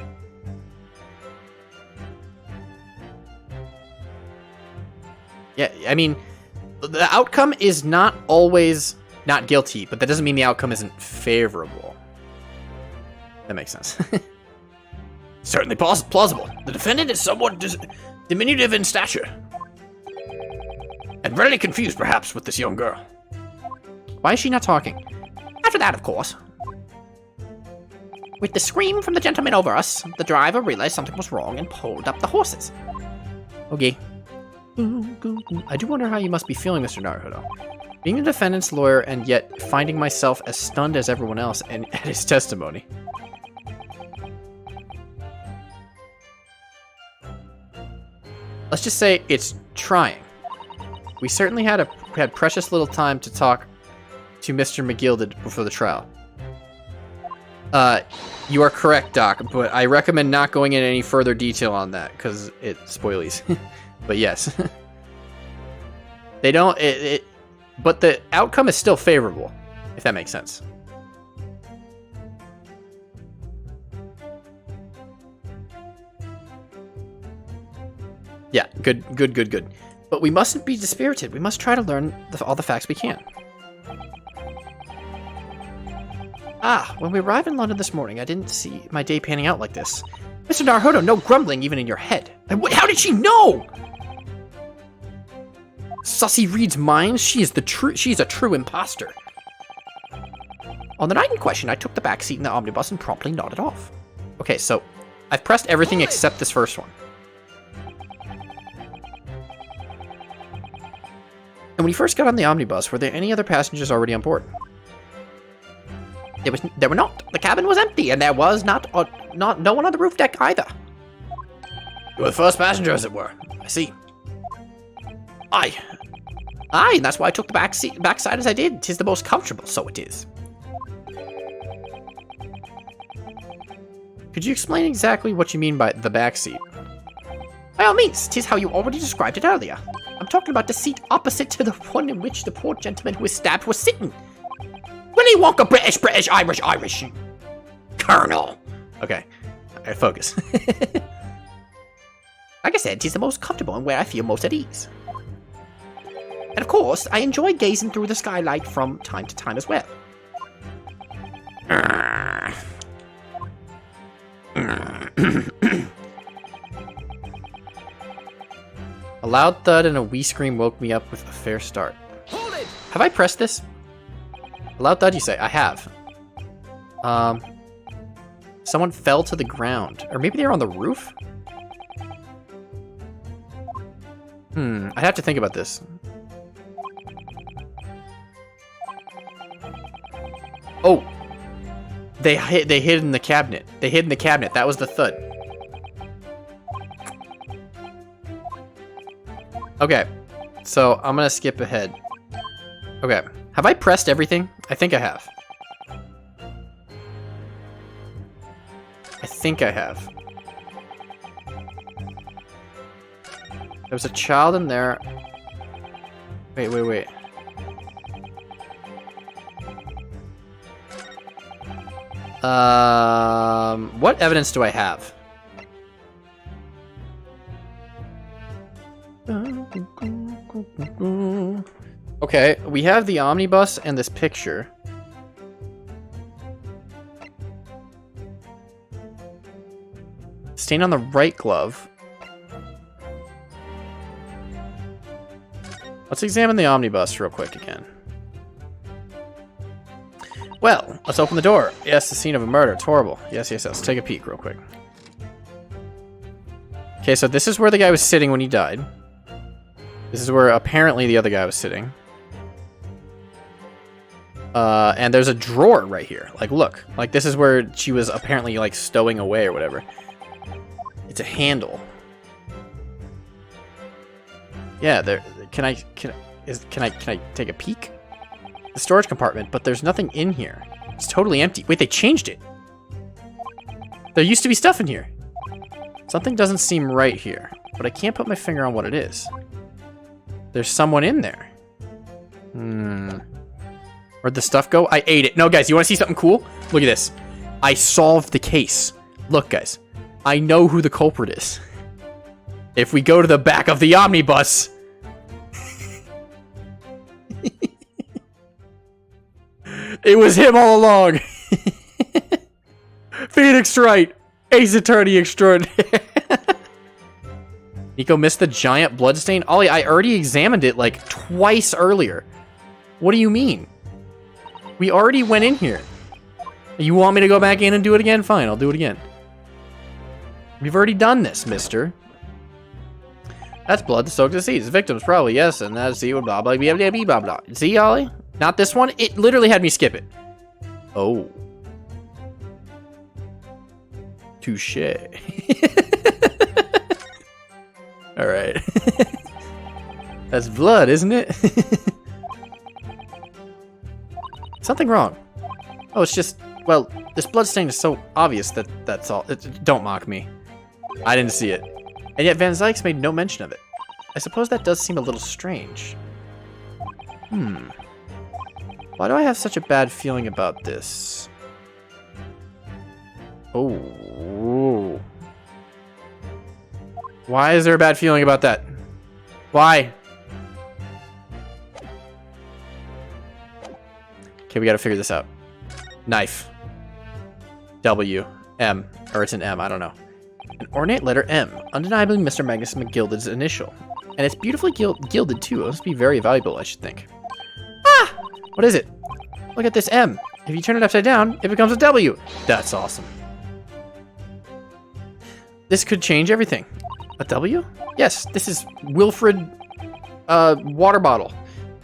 Yeah, I mean, the outcome is not always not guilty, but that doesn't mean the outcome isn't favorable. That makes sense. Certainly plausible. The defendant is somewhat diminutive in stature. And readily confused, perhaps, with this young girl. Why is she not talking? After that, of course. With the scream from the gentleman over us, the driver realized something was wrong and pulled up the horses. Okay. I do wonder how you must be feeling, Mr. Naruhodo. Being the defendant's lawyer and yet finding myself as stunned as everyone else and at his testimony. Let's just say it's trying. We certainly had precious little time to talk to Mr. McGilded before the trial. You are correct, Doc, but I recommend not going into any further detail on that, because it's spoilies. But yes. They don't... But the outcome is still favorable, if that makes sense. Yeah, good. But we mustn't be dispirited. We must try to learn all the facts we can. Ah, when we arrived in London this morning, I didn't see my day panning out like this. Mr. Naruhodo, no grumbling even in your head. How did she know? Sussy reads minds? She's a true imposter. On the night in question, I took the back seat in the omnibus and promptly nodded off. Okay, so I've pressed everything except this first one. And when you first got on the omnibus, were there any other passengers already on board? There were not. The cabin was empty, and there was no one on the roof deck either. You were the first passenger, as it were. I see. Aye, and that's why I took the backside as I did. 'Tis the most comfortable, so it is. Could you explain exactly what you mean by the back seat? By all means, 'tis how you already described it earlier. I'm talking about the seat opposite to the one in which the poor gentleman who was stabbed was sitting. Willy Wonka, British, Irish. Colonel. Okay, alright, focus. Like I said, 'tis the most comfortable and where I feel most at ease. And of course, I enjoy gazing through the skylight from time to time as well. A loud thud and a wee scream woke me up with a fair start. Hold it! Have I pressed this? A loud thud, you say? I have. Someone fell to the ground. Or maybe they were on the roof? I'd have to think about this. Oh! They hid in the cabinet. They hid in the cabinet. That was the thud. Okay. So, I'm gonna skip ahead. Okay. Have I pressed everything? I think I have. I think I have. There was a child in there. Wait. What evidence do I have? Okay, we have the omnibus and this picture. Stain on the right glove. Let's examine the omnibus real quick again. Well, let's open the door. Yes, the scene of a murder. It's horrible. Yes. Let's take a peek real quick. Okay, so this is where the guy was sitting when he died. This is where apparently the other guy was sitting. And there's a drawer right here. Like, look. Like, this is where she was apparently, like, stowing away or whatever. It's a handle. Yeah, there. Can I take a peek? The storage compartment, but there's nothing in here. It's totally empty. Wait, they changed it. There used to be stuff in here. Something doesn't seem right here, but I can't put my finger on what it is. There's someone in there. Where'd the stuff go? I ate it. No, guys, you want to see something cool? Look at this. I solved the case. Look, guys. I know who the culprit is. If we go to the back of the omnibus... It was him all along. Phoenix Wright, Ace Attorney extraordinaire. Nico missed the giant bloodstain. Ollie, I already examined it like twice earlier. What do you mean? We already went in here. You want me to go back in and do it again? Fine, I'll do it again. We've already done this, mister. That's blood to soak the seeds. Victims, probably, yes, and that's see, blah, blah, blah, blah, blah, blah. See, Ollie? Not this one. It literally had me skip it. Oh. Touche. Alright. That's blood, isn't it? Something wrong. Oh, it's just... Well, this blood stain is so obvious that that's all. Don't mock me. I didn't see it. And yet Van Zykes made no mention of it. I suppose that does seem a little strange. Why do I have such a bad feeling about this? Oh. Why is there a bad feeling about that? Why? Okay, we gotta figure this out. Knife. W. M. Or it's an M, I don't know. An ornate letter M. Undeniably Mr. Magnus McGilded's initial. And it's beautifully gilded too. It must be very valuable, I should think. Ah! What is it? Look at this M. If you turn it upside down, it becomes a W. That's awesome. This could change everything. A W? Yes, this is Wilfred water bottle.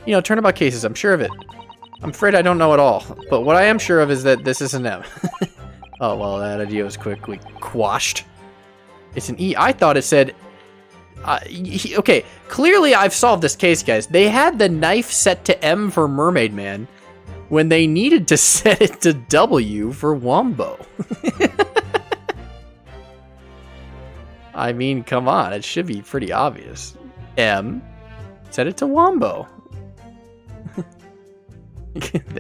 You know, turnabout cases, I'm sure of it. I'm afraid I don't know it all, but what I am sure of is that this is an M. Oh, well, that idea was quickly quashed. It's an E. I thought it said... okay, clearly I've solved this case, guys. They had the knife set to M for Mermaid Man when they needed to set it to W for Wombo. I mean, come on. It should be pretty obvious. M. Set it to Wombo.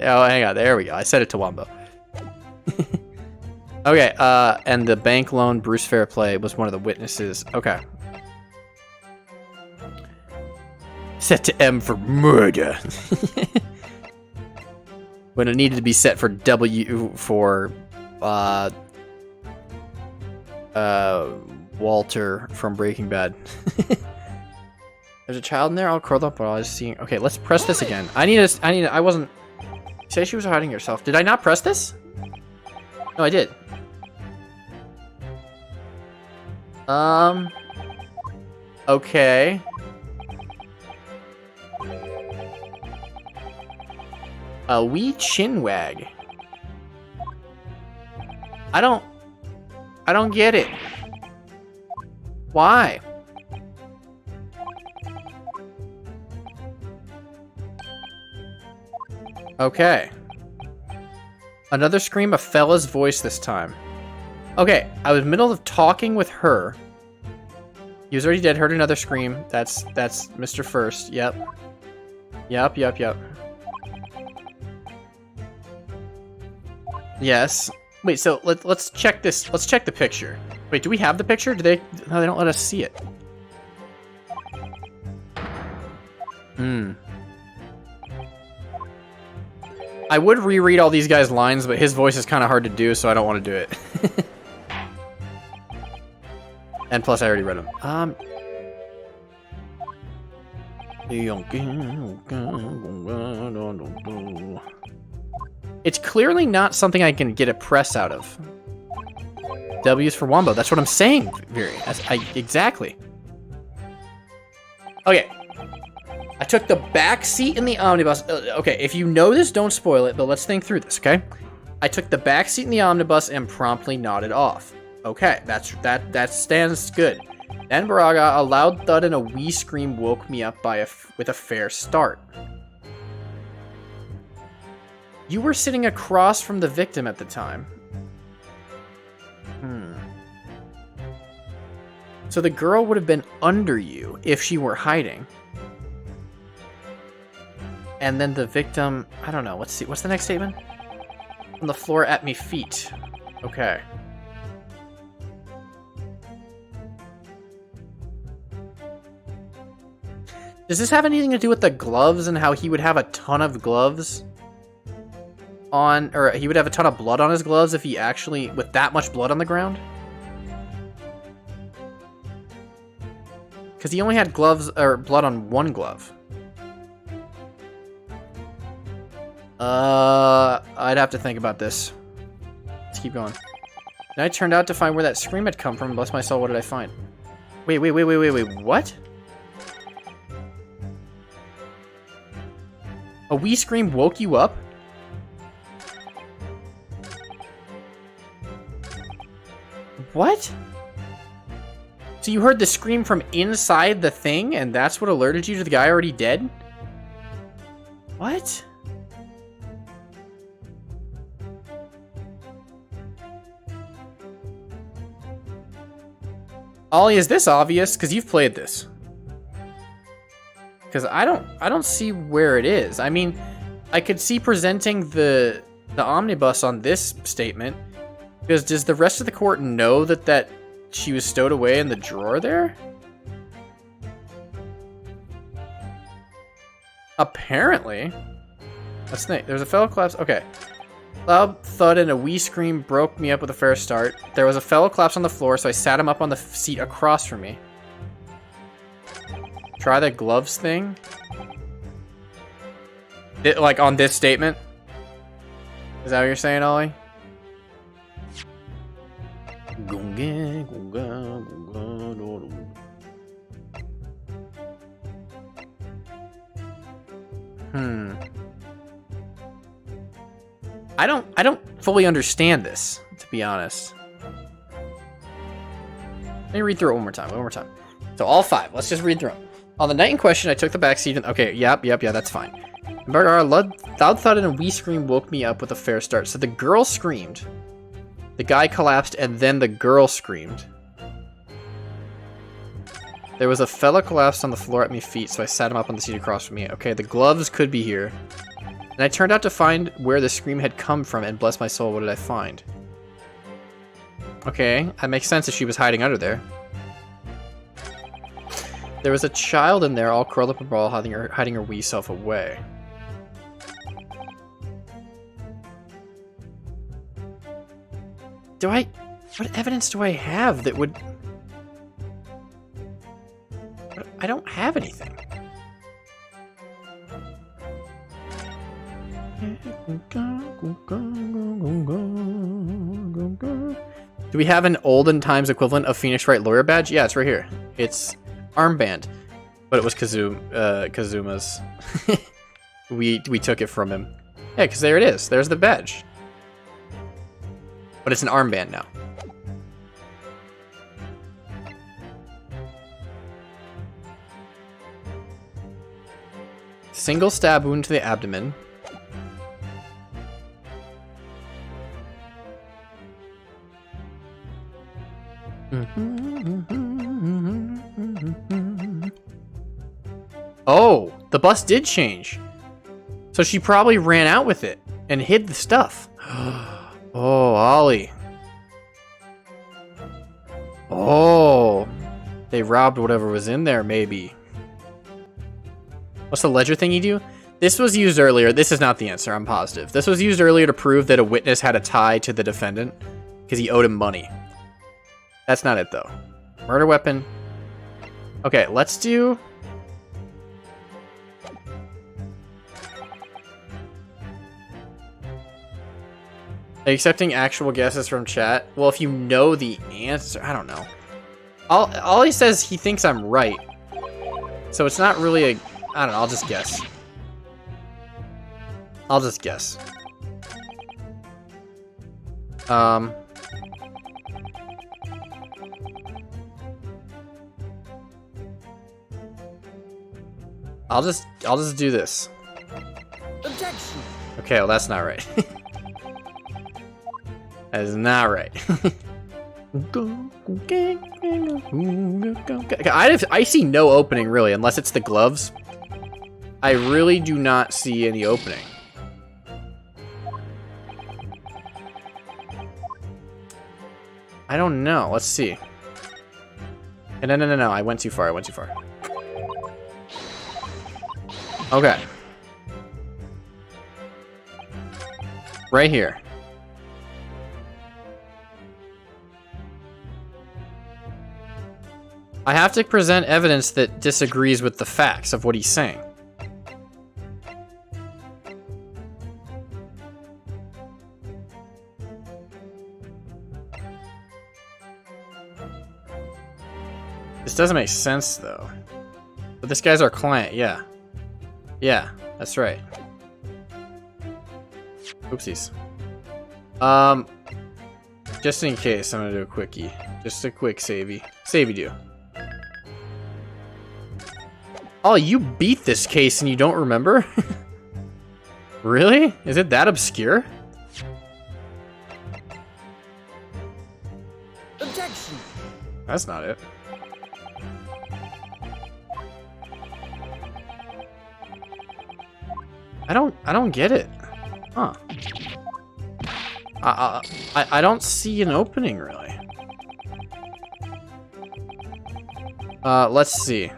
Oh, hang on. There we go. I set it to Wombo. Okay, and the bank loan, Bruce Fairplay, was one of the witnesses. Okay. Set to M for murder. When it needed to be set for W for, Walter from Breaking Bad. There's a child in there all curled up while I was seeing... Okay, let's press this again. I wasn't... Say she was hiding herself. Did I not press this? No, I did. Okay. A wee chinwag. I don't get it. Why? Okay. Another scream, a fella's voice this time. Okay, I was in the middle of talking with her. He was already dead, heard another scream. That's Mr. First. Yep. Yep. Yes. Wait, so let's check this. Let's check the picture. Wait, do we have the picture? No, they don't let us see it. I would reread all these guys' lines, but his voice is kind of hard to do, so I don't want to do it. And plus, I already read them. It's clearly not something I can get a press out of. W's for Wombo. That's what I'm saying, Viri. Exactly. Okay. I took the back seat in the omnibus. Okay, if you know this, don't spoil it, but let's think through this, okay? I took the back seat in the omnibus and promptly nodded off. Okay, that stands good. Then Baraga, a loud thud and a wee scream woke me up with a fair start. You were sitting across from the victim at the time. So the girl would have been under you if she were hiding. And then the victim, I don't know, let's see, what's the next statement? On the floor at me feet. Okay. Does this have anything to do with the gloves and how he would have a ton of gloves on, or he would have a ton of blood on his gloves if he actually, with that much blood on the ground? Because he only had gloves, or blood on one glove. I'd have to think about this. Let's keep going. And I turned out to find where that scream had come from. Bless my soul, what did I find? Wait, what? A wee scream woke you up? What? So you heard the scream from inside the thing, and that's what alerted you to the guy already dead? What? Ollie, is this obvious? Because you've played this. Because I don't see where it is. I mean, I could see presenting the omnibus on this statement. Because does the rest of the court know that she was stowed away in the drawer there? Apparently. A snake. There's a fellow collapse. Okay. Loud thud and a wee scream broke me up with a fair start. There was a fellow collapse on the floor, so I sat him up on the seat across from me. Try the gloves thing. Like on this statement. Is that what you're saying, Ollie? I don't fully understand this, to be honest. Let me read through it one more time. So all 5, let's just read through them. On the night in question, I took the back seat and okay, yep, that's fine. A loud thud and a wee scream woke me up with a fair start. So the girl screamed. The guy collapsed and then the girl screamed. There was a fella collapsed on the floor at my feet, so I sat him up on the seat across from me. Okay, the gloves could be here. And I turned out to find where the scream had come from, and bless my soul, what did I find? Okay, that makes sense if she was hiding under there. There was a child in there, all curled up in a ball, hiding her wee self away. What evidence do I have that would... I don't have anything. Do we have an olden times equivalent of Phoenix Wright lawyer badge? Yeah, it's right here. It's armband, but it was Kazuma's. we took it from him. Yeah, because there it is. There's the badge. But it's an armband now. Single stab wound to the abdomen. Oh, the bus did change. So she probably ran out with it and hid the stuff. Oh, Ollie. Oh, they robbed whatever was in there, maybe. What's the ledger thing you do? This was used earlier. This is not the answer, I'm positive. This was used earlier to prove that a witness had a tie to the defendant because he owed him money. That's not it, though. Murder weapon. Okay, let's do... Accepting actual guesses from chat. Well, if you know the answer, I don't know. All he says, he thinks I'm right. So it's not really a... I don't know, I'll just guess. I'll just guess. I'll just do this. Objection. Okay, well that's not right. That is not right. I see no opening really, unless it's the gloves. I really do not see any opening. I don't know. Let's see. No. I went too far. Okay. Right here. I have to present evidence that disagrees with the facts of what he's saying. This doesn't make sense, though. But this guy's our client, yeah. Yeah, that's right. Oopsies. Just in case, I'm gonna do a quickie. Just a quick savey. Savey do. Oh, you beat this case and you don't remember? Really? Is it that obscure? Objection. That's not it. I don't get it. Huh. I don't see an opening really. Let's see.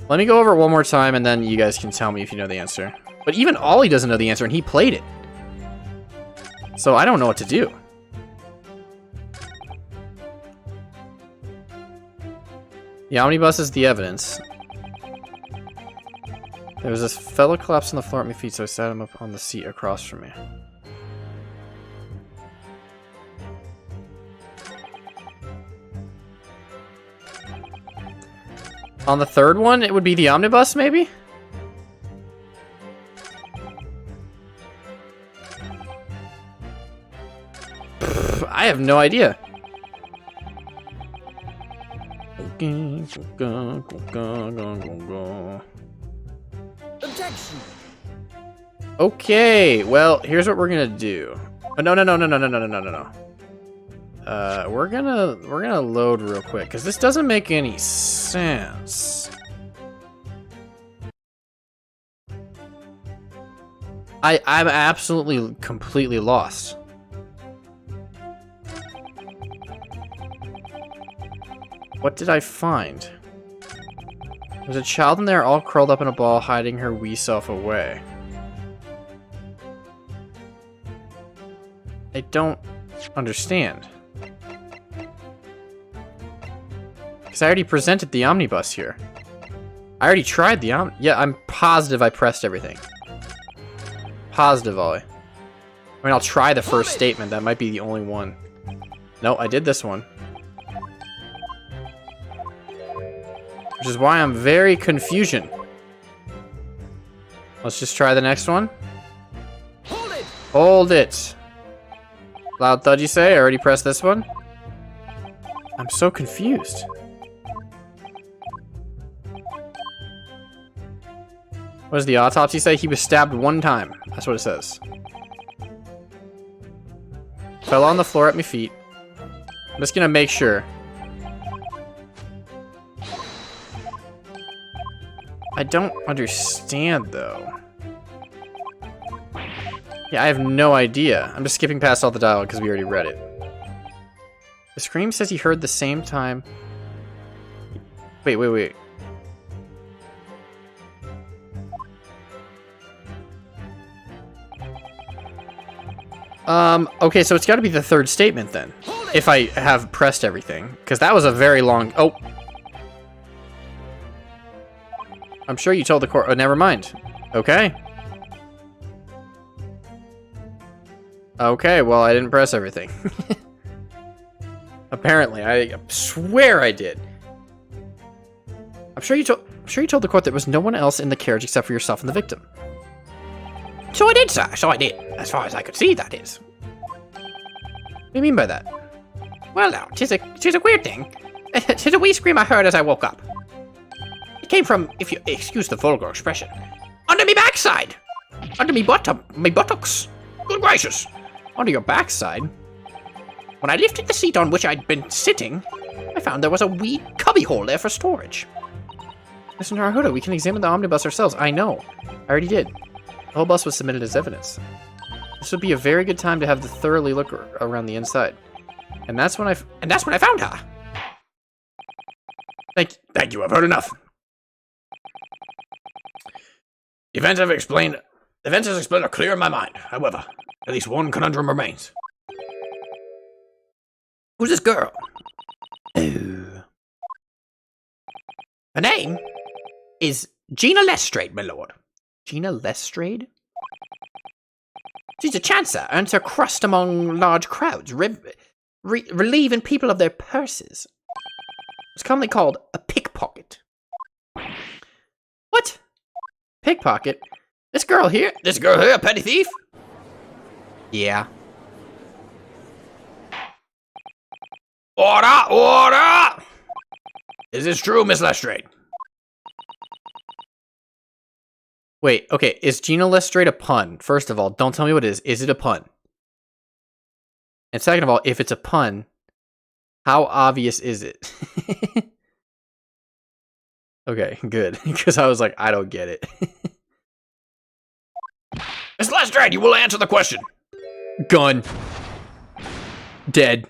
Let me go over it one more time and then you guys can tell me if you know the answer. But even Ollie doesn't know the answer, and he played it. So I don't know what to do. The omnibus is the evidence. There was this fellow collapsed on the floor at my feet, so I sat him up on the seat across from me. On the third one, it would be the omnibus, maybe? Pfft, I have no idea. Objection! Okay, well, here's what we're gonna do. Oh, no. We're gonna load real quick, because this doesn't make any sense. I'm absolutely, completely lost. What did I find? There's a child in there all curled up in a ball, hiding her wee self away. I don't understand. Because I already presented the omnibus here. I already tried the yeah, I'm positive I pressed everything. Positive, Ollie. I mean, I'll try the first statement. That might be the only one. No, I did this one. Which is why I'm very confusion. Let's just try the next one. Hold it! Hold it. Loud thud, you say? I already pressed this one. I'm so confused. What does the autopsy say? He was stabbed 1 time. That's what it says. Fell on the floor at my feet. I'm just gonna make sure. I don't understand, though. Yeah, I have no idea. I'm just skipping past all the dialogue because we already read it. The scream says he heard the same time. Wait. Okay, so it's got to be the third statement then. If I have pressed everything. Because that was a very long... Oh. I'm sure you told the court... Oh, never mind. Okay. Okay, well, I didn't press everything. Apparently, I swear I did. I'm sure you told the court there was no one else in the carriage except for yourself and the victim. So I did, sir. So I did. As far as I could see, that is. What do you mean by that? Well, now, 'tis a weird thing. 'Tis a wee scream I heard as I woke up. It came from, if you excuse the vulgar expression, under me backside. Under me buttocks. Good gracious. Under your backside? When I lifted the seat on which I'd been sitting, I found there was a wee cubbyhole there for storage. Mr. Naruhodo, we can examine the omnibus ourselves. I know. I already did. The whole bus was submitted as evidence. This would be a very good time to have the thoroughly look around the inside. And that's when I found her. Thank you, I've heard enough. The events as explained are clear in my mind. However, at least one conundrum remains. Who's this girl? Oh. Her name is Gina Lestrade, my lord. Gina Lestrade? She's a chancer, earns her crust among large crowds, relieving people of their purses. It's commonly called a pickpocket. What? Pickpocket? This girl here, a petty thief? Yeah. Order! Order! Is this true, Miss Lestrade? Wait, okay, is Gina Lestrade a pun? First of all, don't tell me what it is. Is it a pun? And second of all, if it's a pun, how obvious is it? Okay, good. Because I was like, I don't get it. Miss Lestrade, you will answer the question. Gun. Dead.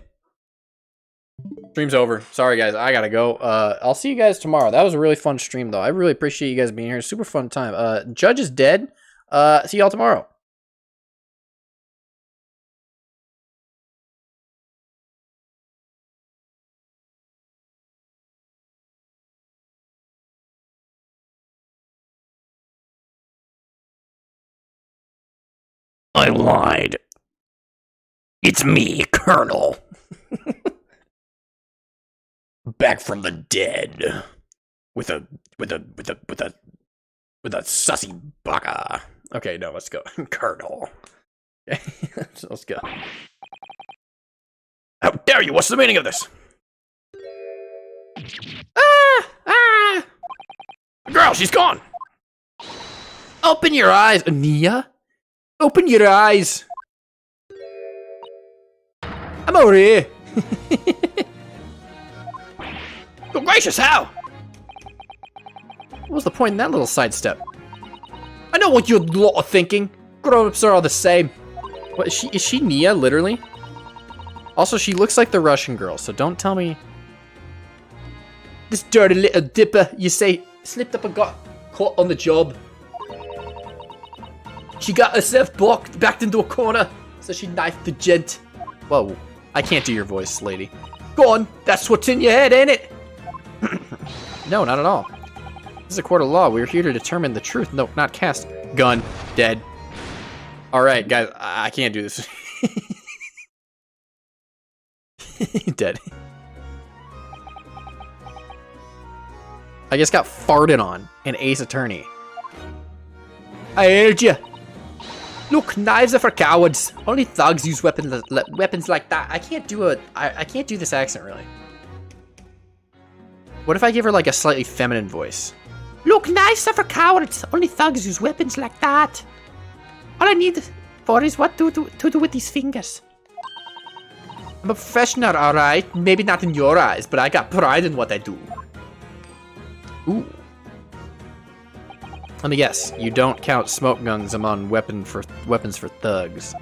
Stream's over. Sorry, guys. I gotta go. I'll see you guys tomorrow. That was a really fun stream, though. I really appreciate you guys being here. Super fun time. Judge is dead. See y'all tomorrow. I lied. It's me, Colonel. Back from the dead. With a sussy baka. Okay, no, let's go. Colonel. Okay, let's go. How dare you? What's the meaning of this? Girl, she's gone. Open your eyes, Nia. Open your eyes. I'm over here. Good gracious, how? What was the point in that little sidestep? I know what you lot are thinking. Grown-ups are all the same. What, is she Nia, literally? Also, she looks like the Russian girl, so don't tell me... This dirty little dipper, you say, slipped up and got caught on the job. She got herself backed into a corner, so she knifed the gent. Whoa, I can't do your voice, lady. Go on, that's what's in your head, ain't it? No, not at all. This is a court of law. We're here to determine the truth. No, not cast. Gun. Dead. Alright, guys, I can't do this. Dead. I just got farted on in Ace Attorney. I heard you. Look, knives are for cowards. Only thugs use weapons like that. I can't do I can't do this accent really. What if I give her like a slightly feminine voice? Look, knives are for cowards. Only thugs use weapons like that. All I need for is what to do with these fingers. I'm a professional, alright? Maybe not in your eyes, but I got pride in what I do. Ooh. Let me guess, you don't count smoke guns among weapons for thugs.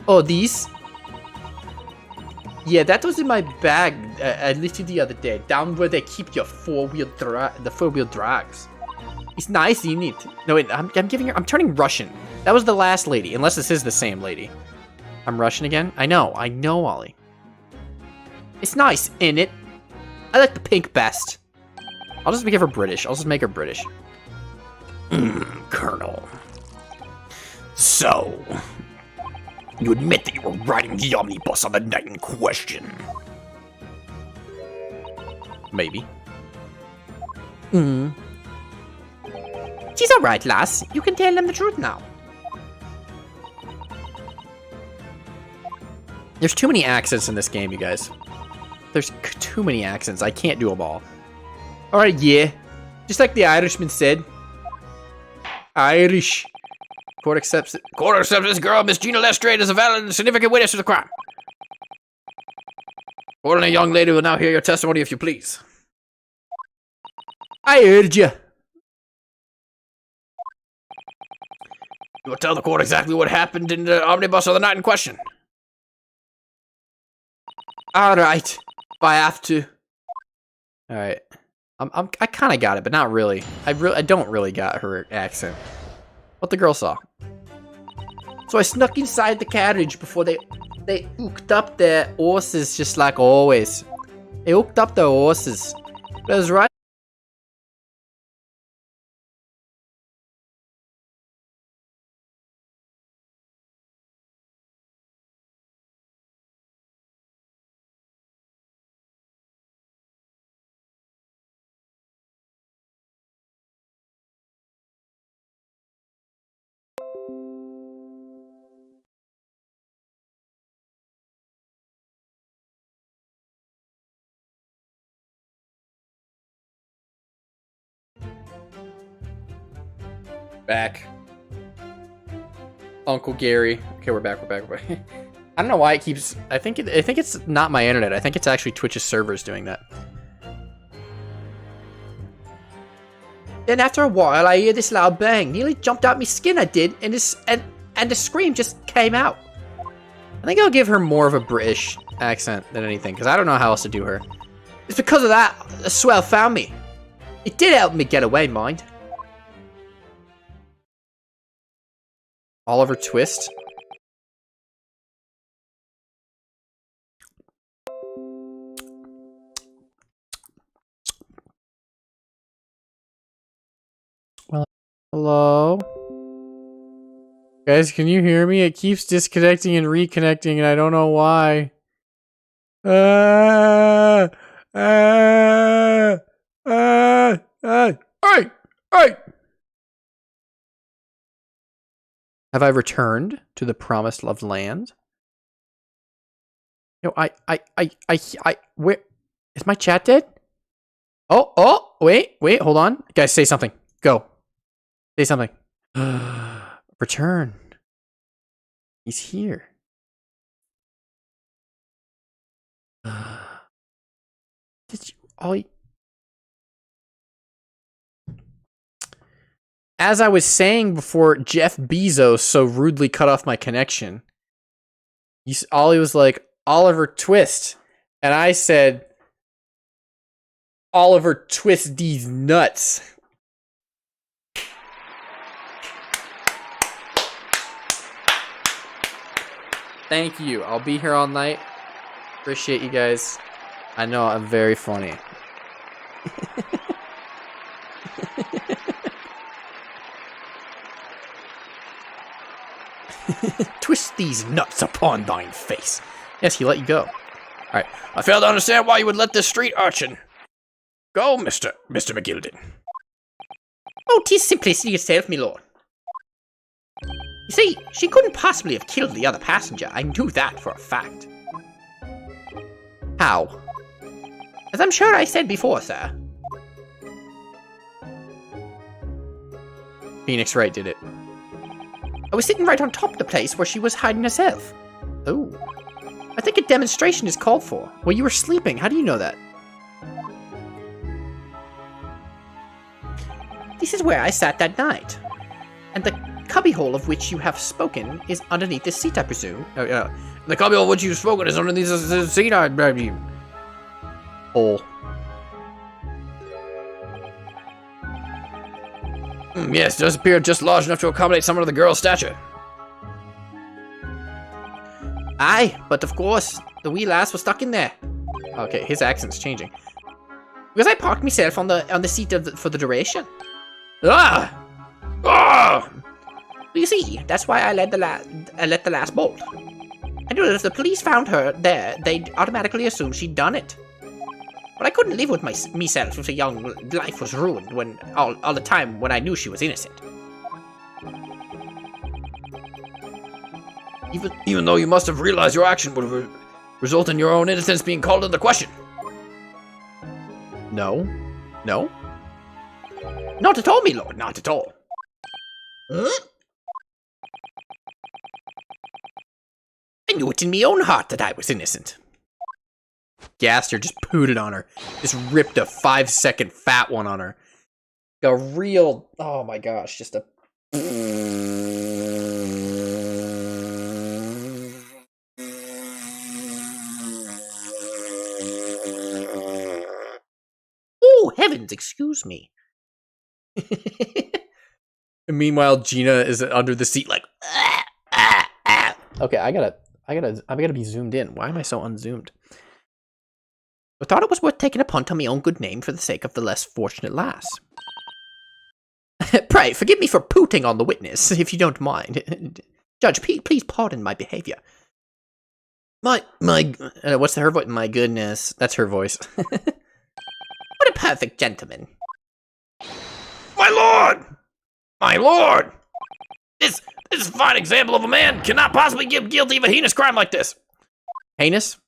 Oh, these? Yeah, that was in my bag I listed the other day, down where they keep your four-wheel drags. It's nice, isn't it? No, wait, I'm I'm turning Russian. That was the last lady, unless this is the same lady. I'm Russian again? I know, Ollie. It's nice, isn't it? I like the pink best. I'll just give her British. I'll just make her British. Colonel. So, you admit that you were riding the omnibus on the night in question? Maybe. She's alright, lass. You can tell them the truth now. There's too many accents in this game, you guys. There's too many accents. I can't do them all. Alright, yeah. Just like the Irishman said. Irish. Court accepts it. Court accepts this girl, Miss Gina Lestrade, as a valid and significant witness to the crime. Court and a young lady will now hear your testimony, if you please. I heard you. You will tell the court exactly what happened in the omnibus on the night in question. Alright. If I have to. Alright. I kind of got it, but not really. I don't really got her accent. What the girl saw. So I snuck inside the carriage before they hooked up their horses, just like always. They hooked up their horses. But it was right. Back. Uncle Gary. Okay, we're back. I don't know why it keeps. I think it's not my internet. I think it's actually Twitch's servers doing that. Then after a while, I hear this loud bang. Nearly jumped out my skin. I did, and the scream just came out. I think I'll give her more of a British accent than anything, because I don't know how else to do her. It's because of that a swell found me. It did help me get away, mind. Oliver Twist. Well, hello? Guys, can you hear me? It keeps disconnecting and reconnecting, and I don't know why. Hey! Have I returned to the promised loved land? No, where is my chat dead? Oh, wait, hold on. Guys, say something. Go. Say something. Return. He's here. Did you As I was saying before Jeff Bezos so rudely cut off my connection, Ollie was like, Oliver Twist. And I said, Oliver Twist these nuts. Thank you. I'll be here all night. Appreciate you guys. I know I'm very funny. Twist these nuts upon thine face. Yes, he let you go. Alright, I fail to understand why you would let this street urchin go, Mr. McGilden. Oh, 'tis simplicity itself, my lord. You see, she couldn't possibly have killed the other passenger. I knew that for a fact. How? As I'm sure I said before, sir. Phoenix Wright did it. I was sitting right on top of the place where she was hiding herself. Oh. I think a demonstration is called for. Well, you were sleeping. How do you know that? This is where I sat that night. And the cubbyhole of which you have spoken is underneath this seat, I presume. The cubbyhole of which you've spoken is underneath the seat, I presume. Hole. Yes, it does appear just large enough to accommodate someone of the girl's stature. Aye, but of course, the wee lass was stuck in there. Okay, his accent's changing. Because I parked myself on the seat for the duration. Ah! You see, that's why I let the last bolt. I knew that if the police found her there, they'd automatically assume she'd done it. But I couldn't live with myself if a young life was ruined when all the time when I knew she was innocent. Even though you must have realized your action would result in your own innocence being called into question. No. No? Not at all, my lord, not at all. Huh? I knew it in my own heart that I was innocent. Gaster just pooted on her. Just ripped a 5-second fat one on her. A real, oh my gosh, just a... Oh, heavens, excuse me. And meanwhile, Gina is under the seat like... Okay, I gotta be zoomed in. Why am I so unzoomed? I thought it was worth taking a punt on my own good name for the sake of the less fortunate lass. Pray, forgive me for pooting on the witness, if you don't mind. Judge, please pardon my behavior. What's her voice? My goodness. That's her voice. What a perfect gentleman. My lord! My lord! This is a fine example of a man cannot possibly get guilty of a heinous crime like this. Heinous?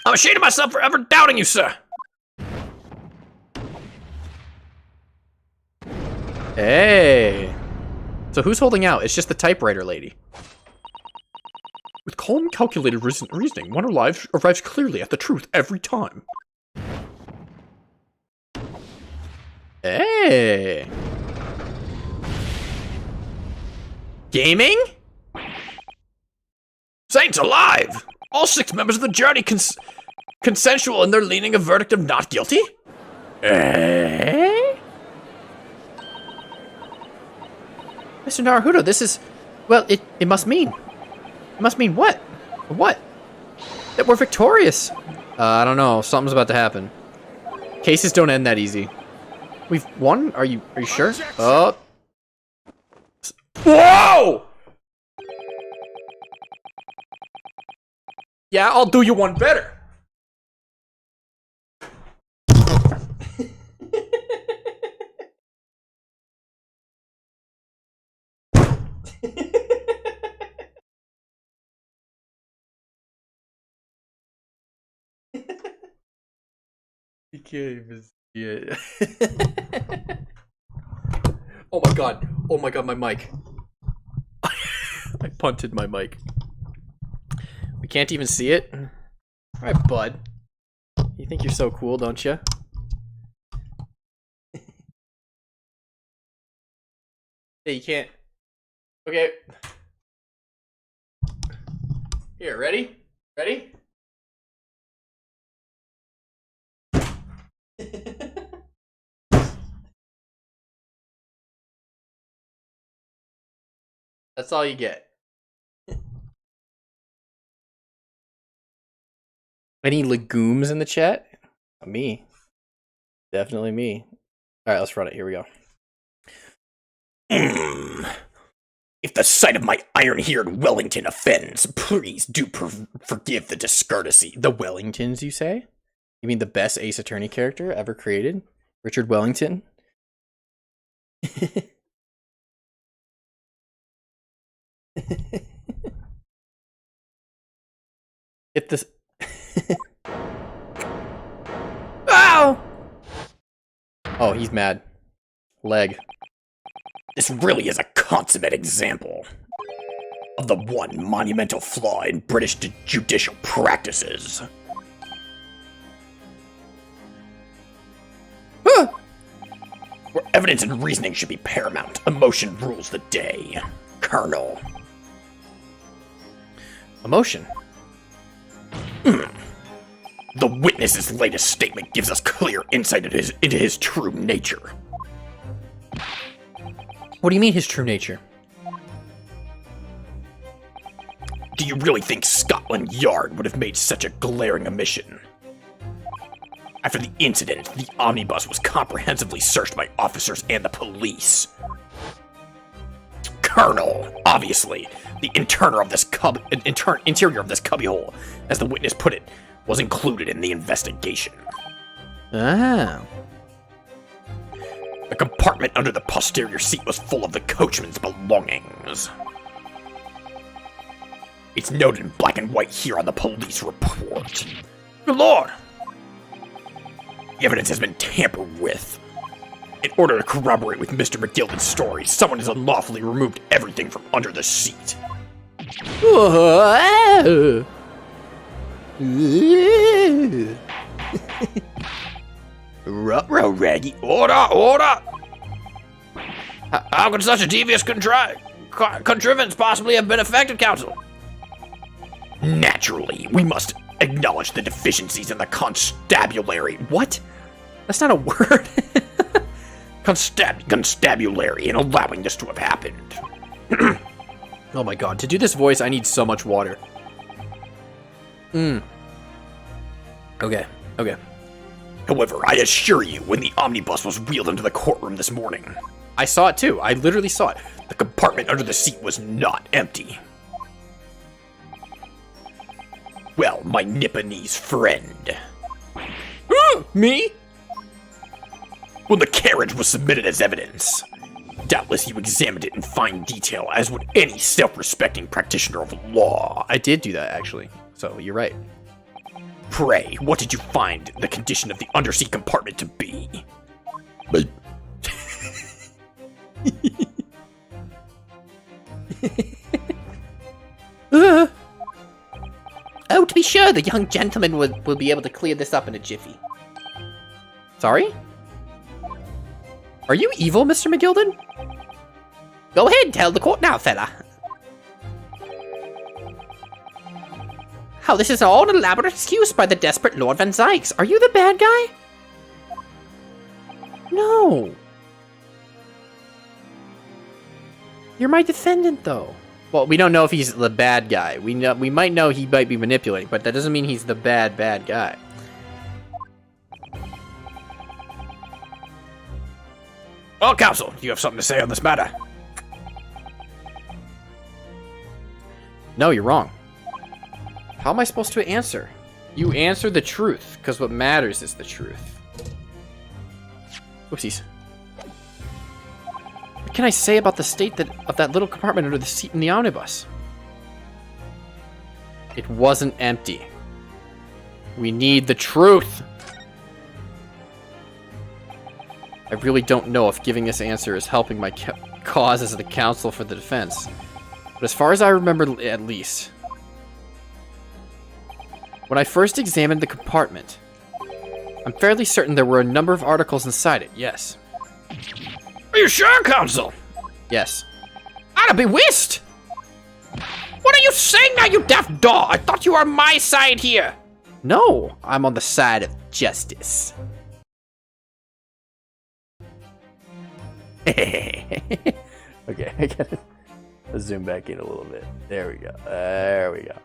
I'm ashamed of myself for ever doubting you, sir. Hey. So who's holding out? It's just the typewriter lady. With calm, calculated reasoning, one arrives clearly at the truth every time. Hey. Gaming? Saints alive! All 6 members of the jury consensual in their leaning a verdict of not guilty? Eh? Mr. Naruto, this is... Well, it must mean... It must mean what? What? That we're victorious. I don't know. Something's about to happen. Cases don't end that easy. We've won? Are you sure? Oh. Whoa! Yeah, I'll do you one better. You can't even see it. Oh my god. Oh my god, my mic. I punted my mic. We can't even see it? Alright, bud. You think you're so cool, don't you? Hey, you can't. Okay. Here, ready? Ready? That's all you get. Any legumes in the chat? Me. Definitely me. Alright, let's run it. Here we go. If the sight of my iron here in Wellington offends, please do forgive the discourtesy. The Wellingtons, you say? You mean the best Ace Attorney character ever created? Richard Wellington? If this... Ow! Oh, he's mad. Leg. This really is a consummate example of the one monumental flaw in British judicial practices. Where evidence and reasoning should be paramount, emotion rules the day. Colonel. Emotion. The witness's latest statement gives us clear insight into his true nature. What do you mean his true nature? Do you really think Scotland Yard would have made such a glaring omission? After the incident, the omnibus was comprehensively searched by officers and the police. Colonel, obviously, the interior of this cubbyhole, as the witness put it, was included in the investigation. Ah. The compartment under the posterior seat was full of the coachman's belongings. It's noted in black and white here on the police report. Good Lord! The evidence has been tampered with. In order to corroborate with Mr. McGilden's story, someone has unlawfully removed everything from under the seat. Whoa. Ruh-roh, Raggy. Order, order! How could such a devious contrivance possibly have been effected, Counsel? Naturally, we must acknowledge the deficiencies in the constabulary. What? That's not a word. Constabulary in allowing this to have happened. Oh my god, to do this voice, I need so much water. Okay. However, I assure you, when the omnibus was wheeled into the courtroom this morning, I saw it too. I literally saw it. The compartment under the seat was not empty. Well, my Nipponese friend. Me? When the carriage was submitted as evidence, doubtless you examined it in fine detail, as would any self-respecting practitioner of law. I did do that, actually. So, you're right. Pray, what did you find the condition of the underseat compartment to be? Oh, to be sure, the young gentleman will be able to clear this up in a jiffy. Sorry? Are you evil, Mr. McGilden? Go ahead and tell the court now, fella. How this is all an elaborate excuse by the desperate Lord Van Zykes. Are you the bad guy? No. You're my defendant, though. Well, we don't know if he's the bad guy. We might know he might be manipulating, but that doesn't mean he's the bad guy. Well, counsel, you have something to say on this matter? No, you're wrong. How am I supposed to answer? You answer the truth, because what matters is the truth. Oopsies. What can I say about the state of that little compartment under the seat in the omnibus? It wasn't empty. We need the truth. I really don't know if giving this answer is helping my cause as the counsel for the defense. But as far as I remember, at least, when I first examined the compartment, I'm fairly certain there were a number of articles inside it, yes. Are you sure, counsel? Yes. I'd be whist! What are you saying now, you deaf dog? I thought you were on my side here. No, I'm on the side of justice. Okay, I gotta zoom back in a little bit. There we go. There we go.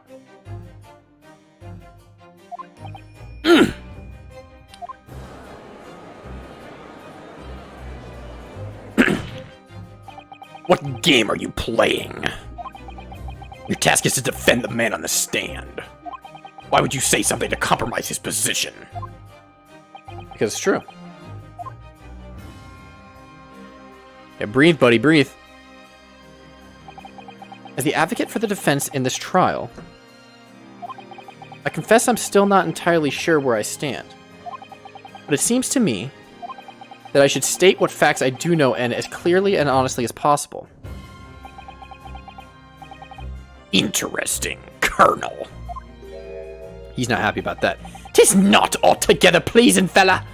What game are you playing? Your task is to defend the man on the stand. Why would you say something to compromise his position? Because it's true. Yeah, breathe, buddy, breathe. As the advocate for the defense in this trial, I confess I'm still not entirely sure where I stand. But it seems to me that I should state what facts I do know and as clearly and honestly as possible. Interesting, Colonel. He's not happy about that. 'Tis not altogether pleasing, fella.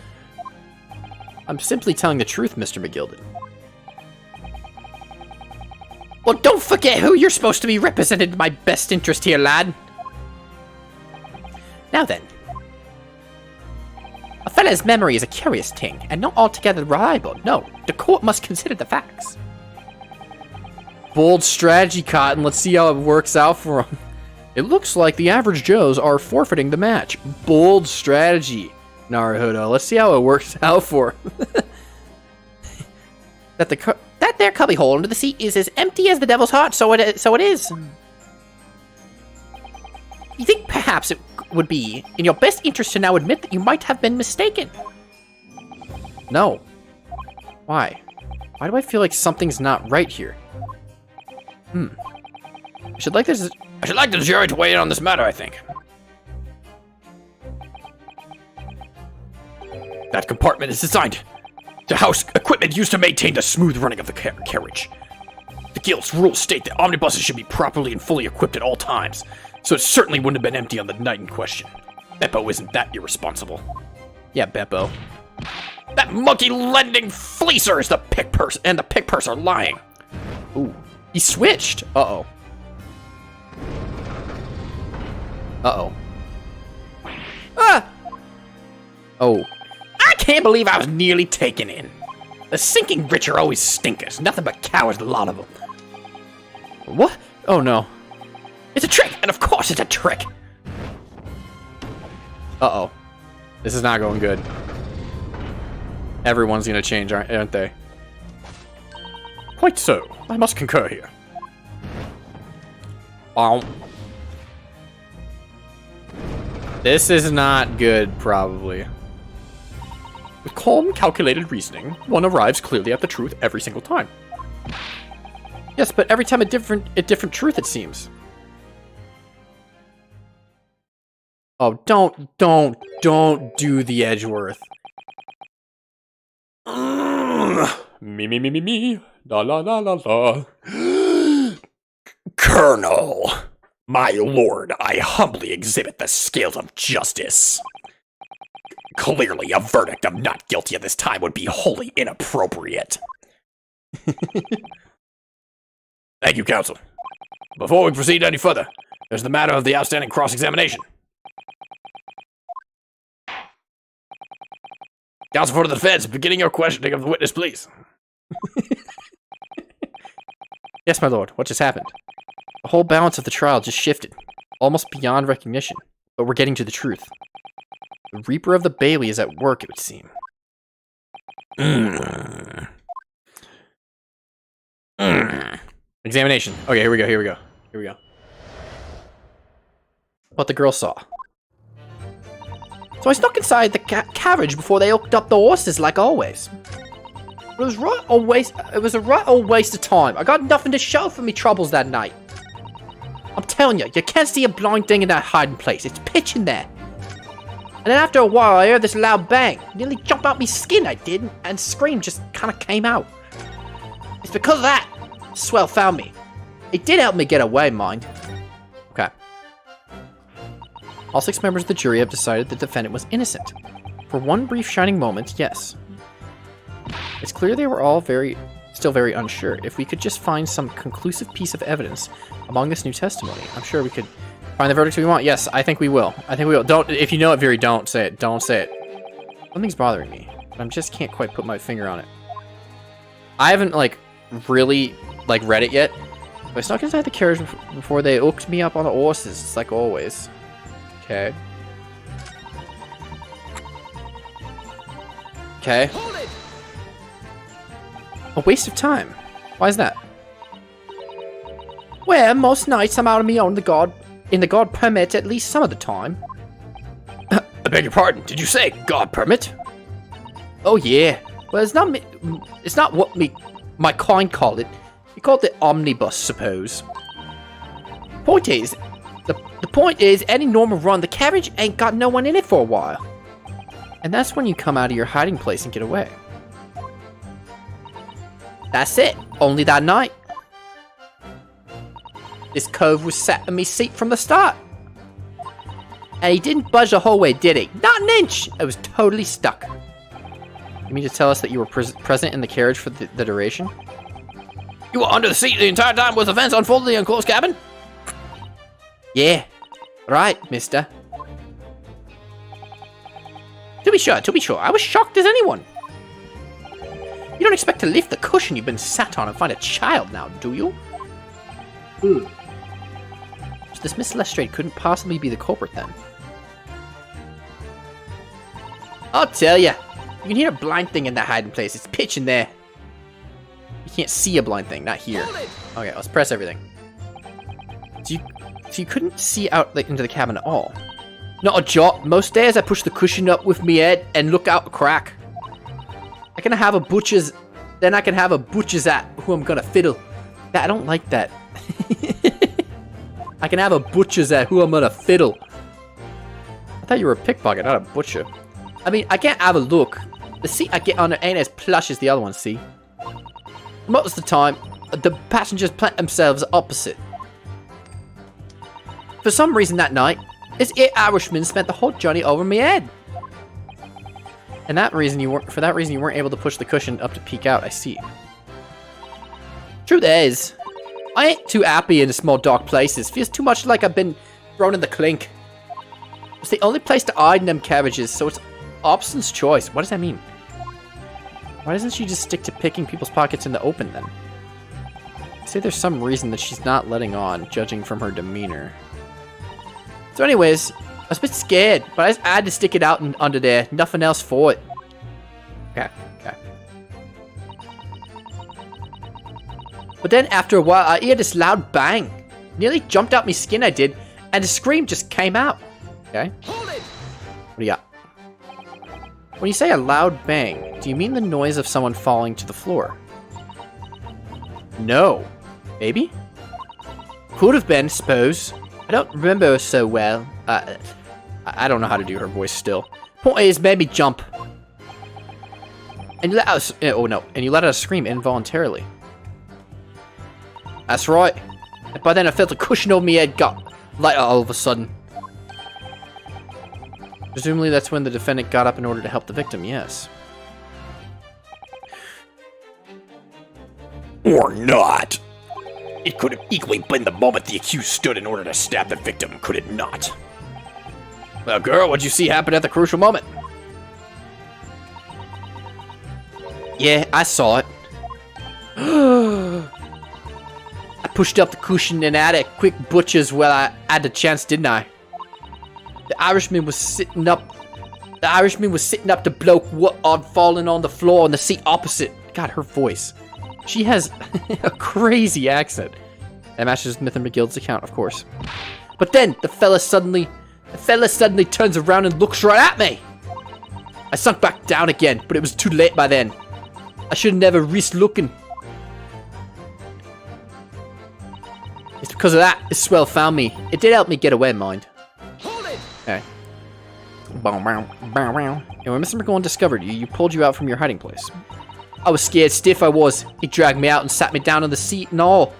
I'm simply telling the truth, Mr. McGilden. Well, don't forget who you're supposed to be representing in my best interest here, lad. Now then. A fella's memory is a curious thing, and not altogether reliable. No, the court must consider the facts. Bold strategy, Cotton. Let's see how it works out for him. It looks like the average Joes are forfeiting the match. Bold strategy, Naruhodo. Let's see how it works out for him. That there cubby hole under the seat is as empty as the devil's heart, so it is. You think perhaps it would be in your best interest to now admit that you might have been mistaken? No. Why? Why do I feel like something's not right here? I should like the jury to weigh in on this matter, I think. That compartment is designed to house equipment used to maintain the smooth running of the carriage. The Guild's rules state that omnibuses should be properly and fully equipped at all times, so it certainly wouldn't have been empty on the night in question. Beppo isn't that irresponsible. Yeah, Beppo. That monkey-lending fleecer is the pick purse, and the pick purse are lying. Ooh. He switched! Uh-oh. Uh-oh. Ah! Oh. I can't believe I was nearly taken in. The sinking rich are always stinkers. Nothing but cowards, a lot of them. What? Oh, no. It's a trick, and of course it's a trick. Uh-oh. This is not going good. Everyone's gonna change, aren't they? Quite so. I must concur here. This is not good, probably. With calm, calculated reasoning, one arrives clearly at the truth every single time. Yes, but every time a different truth, it seems. Oh, don't do the Edgeworth. Me. La la la la la. Colonel, my lord, I humbly exhibit the scales of justice. Clearly, a verdict of not guilty at this time would be wholly inappropriate. Thank you, counsel. Before we proceed any further, there's the matter of the outstanding cross-examination. Counsel for the defense, beginning your questioning of the witness, please. Yes, my lord. What just happened? The whole balance of the trial just shifted, almost beyond recognition. But we're getting to the truth. The Reaper of the Bailey is at work, it would seem. Examination. Okay, here we go. What the girl saw. So I snuck inside the carriage before they hooked up the horses, like always. It was a right old waste of time. I got nothing to show for me troubles that night. I'm telling you, you can't see a blind thing in that hiding place. It's pitch in there. And then after a while, I heard this loud bang. Nearly jumped out my skin, I did, and scream just kind of came out. It's because of that. Swell found me. It did help me get away, mind. Okay. All 6 members of the jury have decided the defendant was innocent. For one brief shining moment, yes. It's clear they were all still very unsure. If we could just find some conclusive piece of evidence among this new testimony, I'm sure we could find the verdict we want. Yes, I think we will. Don't, if you know it, Viri, don't say it. Don't say it. Something's bothering me, but I just can't quite put my finger on it. I haven't, really, read it yet. But I snuck inside the carriage before they hooked me up on the horses. It's like always. Okay. Okay. A waste of time. Why is that? Well, most nights I'm out on my own in the guard permit at least some of the time. I beg your pardon, did you say guard permit? Oh yeah. Well, it's not what my kind called it. We called it omnibus, suppose. The point is, any normal run, the carriage ain't got no one in it for a while. And that's when you come out of your hiding place and get away. That's it. Only that night. This cove was sat in me seat from the start. And he didn't budge the whole way, did he? Not an inch! I was totally stuck. You mean to tell us that you were present in the carriage for the duration? You were under the seat the entire time with events unfolding in the enclosed cabin? Yeah. Right, mister. To be sure. I was shocked as anyone. You don't expect to lift the cushion you've been sat on and find a child now, do you? So this Miss Lestrade couldn't possibly be the culprit then. I'll tell ya. You can hear a blind thing in that hiding place. It's pitch in there. You can't see a blind thing, not here. Okay, let's press everything. So you couldn't see out into the cabin at all? Not a jot. Most days I push the cushion up with me head and look out a crack. I can have a butcher's, then I can have a butcher's at who I'm gonna fiddle. I don't like that. I can have a butcher's at who I'm gonna fiddle. I thought you were a pickpocket, not a butcher. I mean, I can't have a look. The seat I get on ain't as plush as the other one, see? Most of the time, the passengers plant themselves opposite. For some reason that night, this Irishman spent the whole journey over my head. And for that reason you weren't able to push the cushion up to peek out, I see. Truth is, I ain't too happy in the small dark places. Feels too much like I've been thrown in the clink. It's the only place to hide in them carriages, so it's Obson's choice. What does that mean? Why doesn't she just stick to picking people's pockets in the open then? Say there's some reason that she's not letting on, judging from her demeanor. So anyways, I was a bit scared, but I just had to stick it out and under there. Nothing else for it. Okay. But then after a while, I hear this loud bang. Nearly jumped out my skin, I did, and the scream just came out. Okay. What do you got? When you say a loud bang, do you mean the noise of someone falling to the floor? No. Maybe? Could have been, suppose. I don't remember so well. I don't know how to do her voice still. Point is, made me jump. And you let out and you let out a scream involuntarily. That's right. And by then I felt a cushion over my head got lighter all of a sudden. Presumably that's when the defendant got up in order to help the victim, yes. Or not. It could have equally been the moment the accused stood in order to stab the victim, could it not? Well, girl, what'd you see happen at the crucial moment? Yeah, I saw it. pushed up the cushion and had a quick butcher's while I had the chance, didn't I? The Irishman was sitting up to bloke what had fallen on the floor on the seat opposite. God, her voice. She has a crazy accent. That matches Mr. McGill's account, of course. But then the fella suddenly turns around and looks right at me. I sunk back down again, but it was too late by then. I should have never risked looking. It's because of that this swell found me. It did help me get away, mind. Hold it! Okay. And when Mr. McGowan discovered you, pulled you out from your hiding place. I was scared stiff, I was. He dragged me out and sat me down on the seat and all.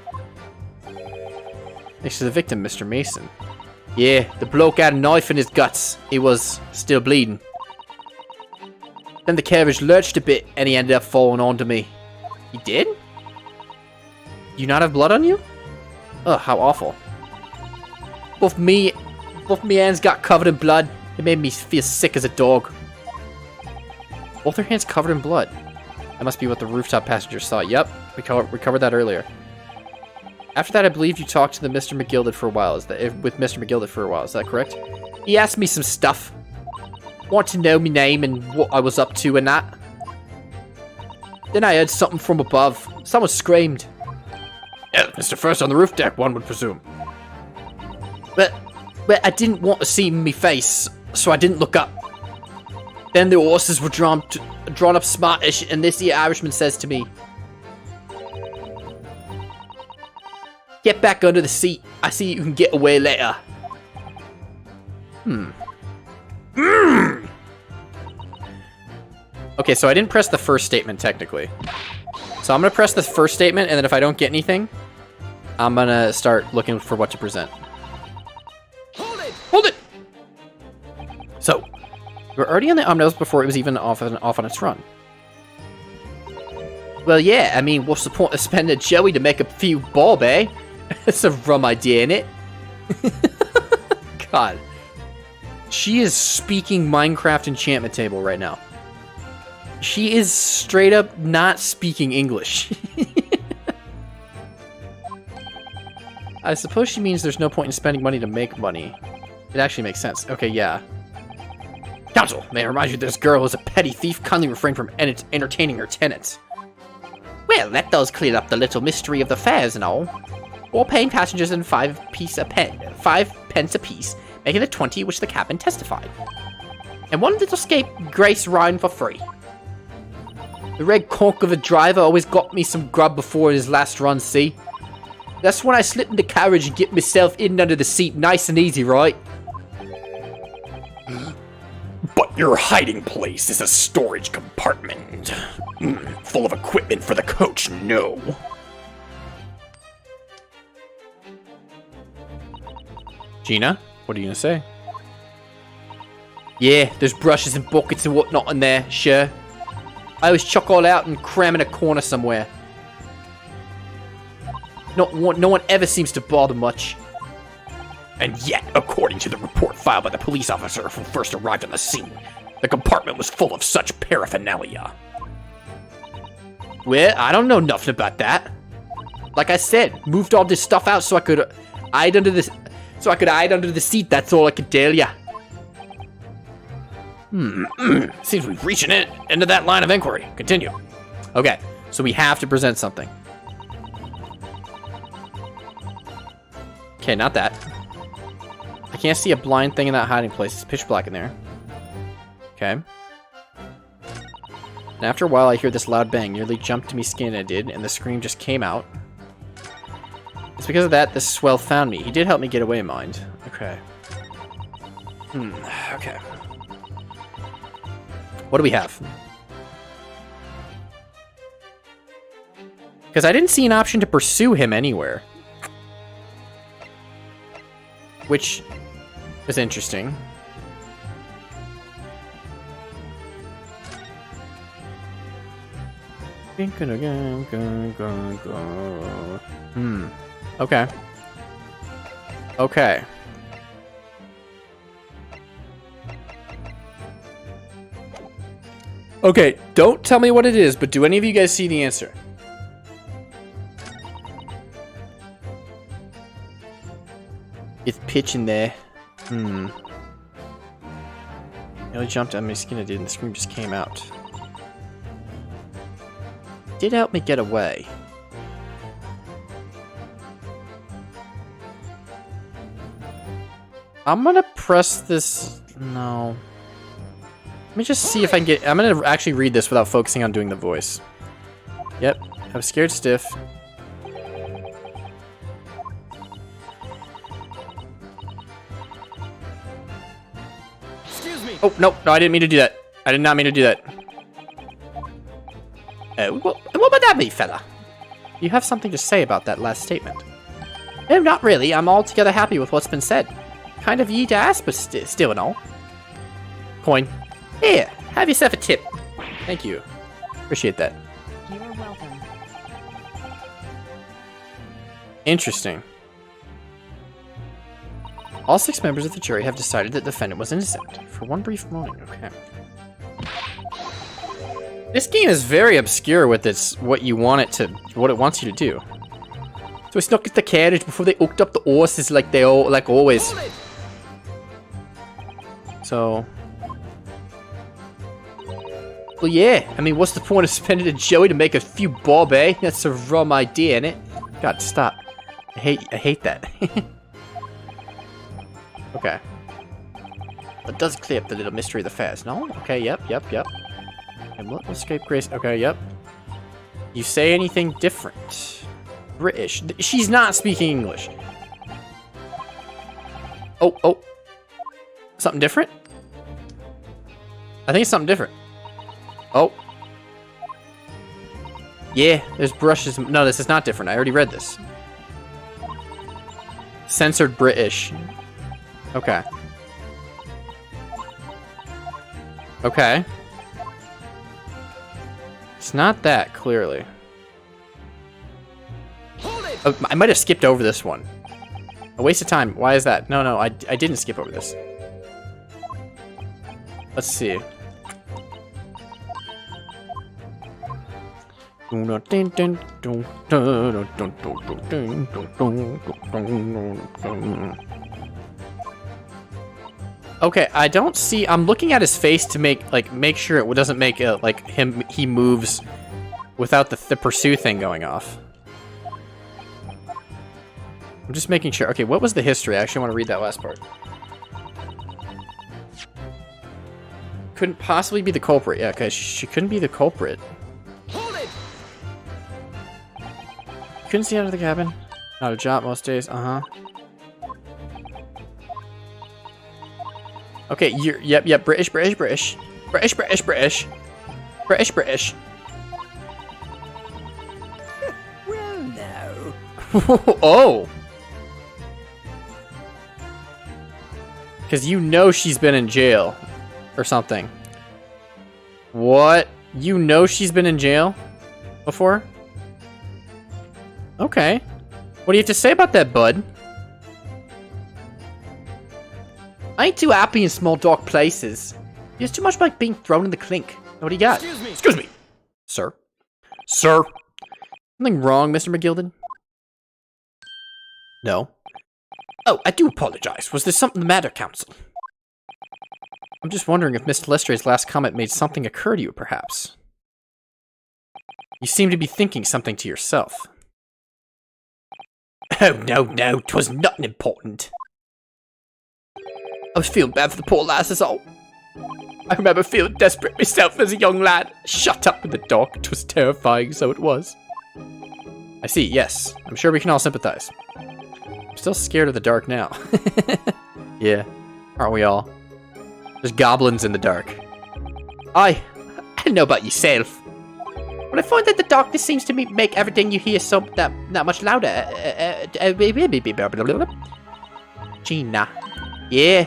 Next to the victim, Mr. Mason. Yeah, the bloke had a knife in his guts. He was still bleeding. Then the carriage lurched a bit and he ended up falling onto me. He did? Do you not have blood on you? Ugh, how awful. Both me hands got covered in blood. It made me feel sick as a dog. Both her hands covered in blood. That must be what the rooftop passengers saw. Yep, we covered that earlier. After that, I believe you talked to the Mr. McGilded for a while. Is that correct? He asked me some stuff. Want to know my name and what I was up to and that. Then I heard something from above. Someone screamed. Yeah, Mr. First on the roof deck, one would presume. But I didn't want to see me face, so I didn't look up. Then the horses were drawn up smartish, and this here Irishman says to me, "Get back under the seat. I see you can get away later." Okay, so I didn't press the first statement, technically. So I'm going to press the first statement, and then if I don't get anything, I'm going to start looking for what to present. Hold it! So, we're already on the Omnibus before it was even off on its run. Well, yeah, I mean, what's the point of spending Joey to make a few bob, eh? It's a rum idea, innit? God. She is speaking Minecraft enchantment table right now. She is straight up not speaking English. I suppose she means there's no point in spending money to make money. It actually makes sense. Okay, yeah. Counsel, may I remind you this girl is a petty thief, kindly refrain from entertaining her tenants. Well, that does clear up the little mystery of the fares and all. 4 paying passengers and 5 pence apiece, making it 20, which the cabin testified. And 1 little scapegrace ride for free. The red conk of a driver always got me some grub before his last run, see? That's when I slip in the carriage and get myself in under the seat nice and easy, right? But your hiding place is a storage compartment. Full of equipment for the coach, no. Gina, what are you gonna say? Yeah, there's brushes and buckets and whatnot in there, sure. I always chuck all out and cram in a corner somewhere. No one ever seems to bother much. And yet, according to the report filed by the police officer who first arrived on the scene, the compartment was full of such paraphernalia. Well, I don't know nothing about that. Like I said, moved all this stuff out so I could hide under this. So I could hide under the seat. That's all I could tell ya. Seems we've reached into that line of inquiry. Continue. Okay, so we have to present something. Okay, not that. I can't see a blind thing in that hiding place. It's pitch black in there. Okay. And after a while, I hear this loud bang. Nearly jumped to me skin, I did, and the scream just came out. It's because of that this swell found me. He did help me get away, mind. Okay. Okay. What do we have? Because I didn't see an option to pursue him anywhere. Which is interesting. Okay. Okay. Okay, don't tell me what it is, but do any of you guys see the answer? It's pitching there. I jumped on my skin, I did, and the scream just came out. Did help me get away. I'm gonna press this. No. Let me just see if I can get. I'm gonna actually read this without focusing on doing the voice. Yep. I'm scared stiff. Excuse me. Oh, no, I didn't mean to do that. I did not mean to do that. What would that be, fella? You have something to say about that last statement. No, not really. I'm altogether happy with what's been said. Kind of ye to ask, but still and all. Coin. Here, have yourself a tip. Thank you. Appreciate that. You are welcome. Interesting. All 6 members of the jury have decided that the defendant was innocent. For one brief moment, okay. This game is very obscure with its what it wants you to do. So we snuck at the carriage before they hooked up the horses like always. So, well, yeah. I mean, what's the point of spending a Joey to make a few bob, eh? That's a rum idea, innit? God, stop. I hate that. Okay. That does clear up the little mystery of the fairs, no? Okay, yep. And what escape grace? Okay, yep. You say anything different? British. She's not speaking English. Oh. Something different? I think it's something different. Oh. Yeah, there's brushes. No, this is not different. I already read this. Censored British. Okay. Okay. It's not that, clearly. Oh, I might have skipped over this one. A waste of time. Why is that? No, I didn't skip over this. Let's see. Okay, I don't see. I'm looking at his face to make sure it doesn't make he moves without the pursue thing going off. I'm just making sure. Okay, what was the history? I actually want to read that last part. Couldn't possibly be the culprit. Yeah, okay, she couldn't be the culprit. Couldn't see out of the cabin. Not a job most days. Okay, yep. British. Well, no. Oh. Because you know she's been in jail or something. What? You know she's been in jail before? Okay. What do you have to say about that, bud? I ain't too happy in small dark places. It's too much like being thrown in the clink. What do you got? Excuse me. Sir. Something wrong, Mr. McGilden? No. Oh, I do apologize. Was there something the matter, Counsel? I'm just wondering if Miss Lestray's last comment made something occur to you, perhaps. You seem to be thinking something to yourself. Oh, no, 'twas nothing important. I was feeling bad for the poor lass, is all. I remember feeling desperate myself as a young lad, shut up in the dark. 'Twas terrifying, so it was. I see, yes. I'm sure we can all sympathize. I'm still scared of the dark now. Yeah, aren't we all? There's goblins in the dark. I don't know about yourself, but I find that the darkness seems to make everything you hear so that much louder. Gina. Yeah.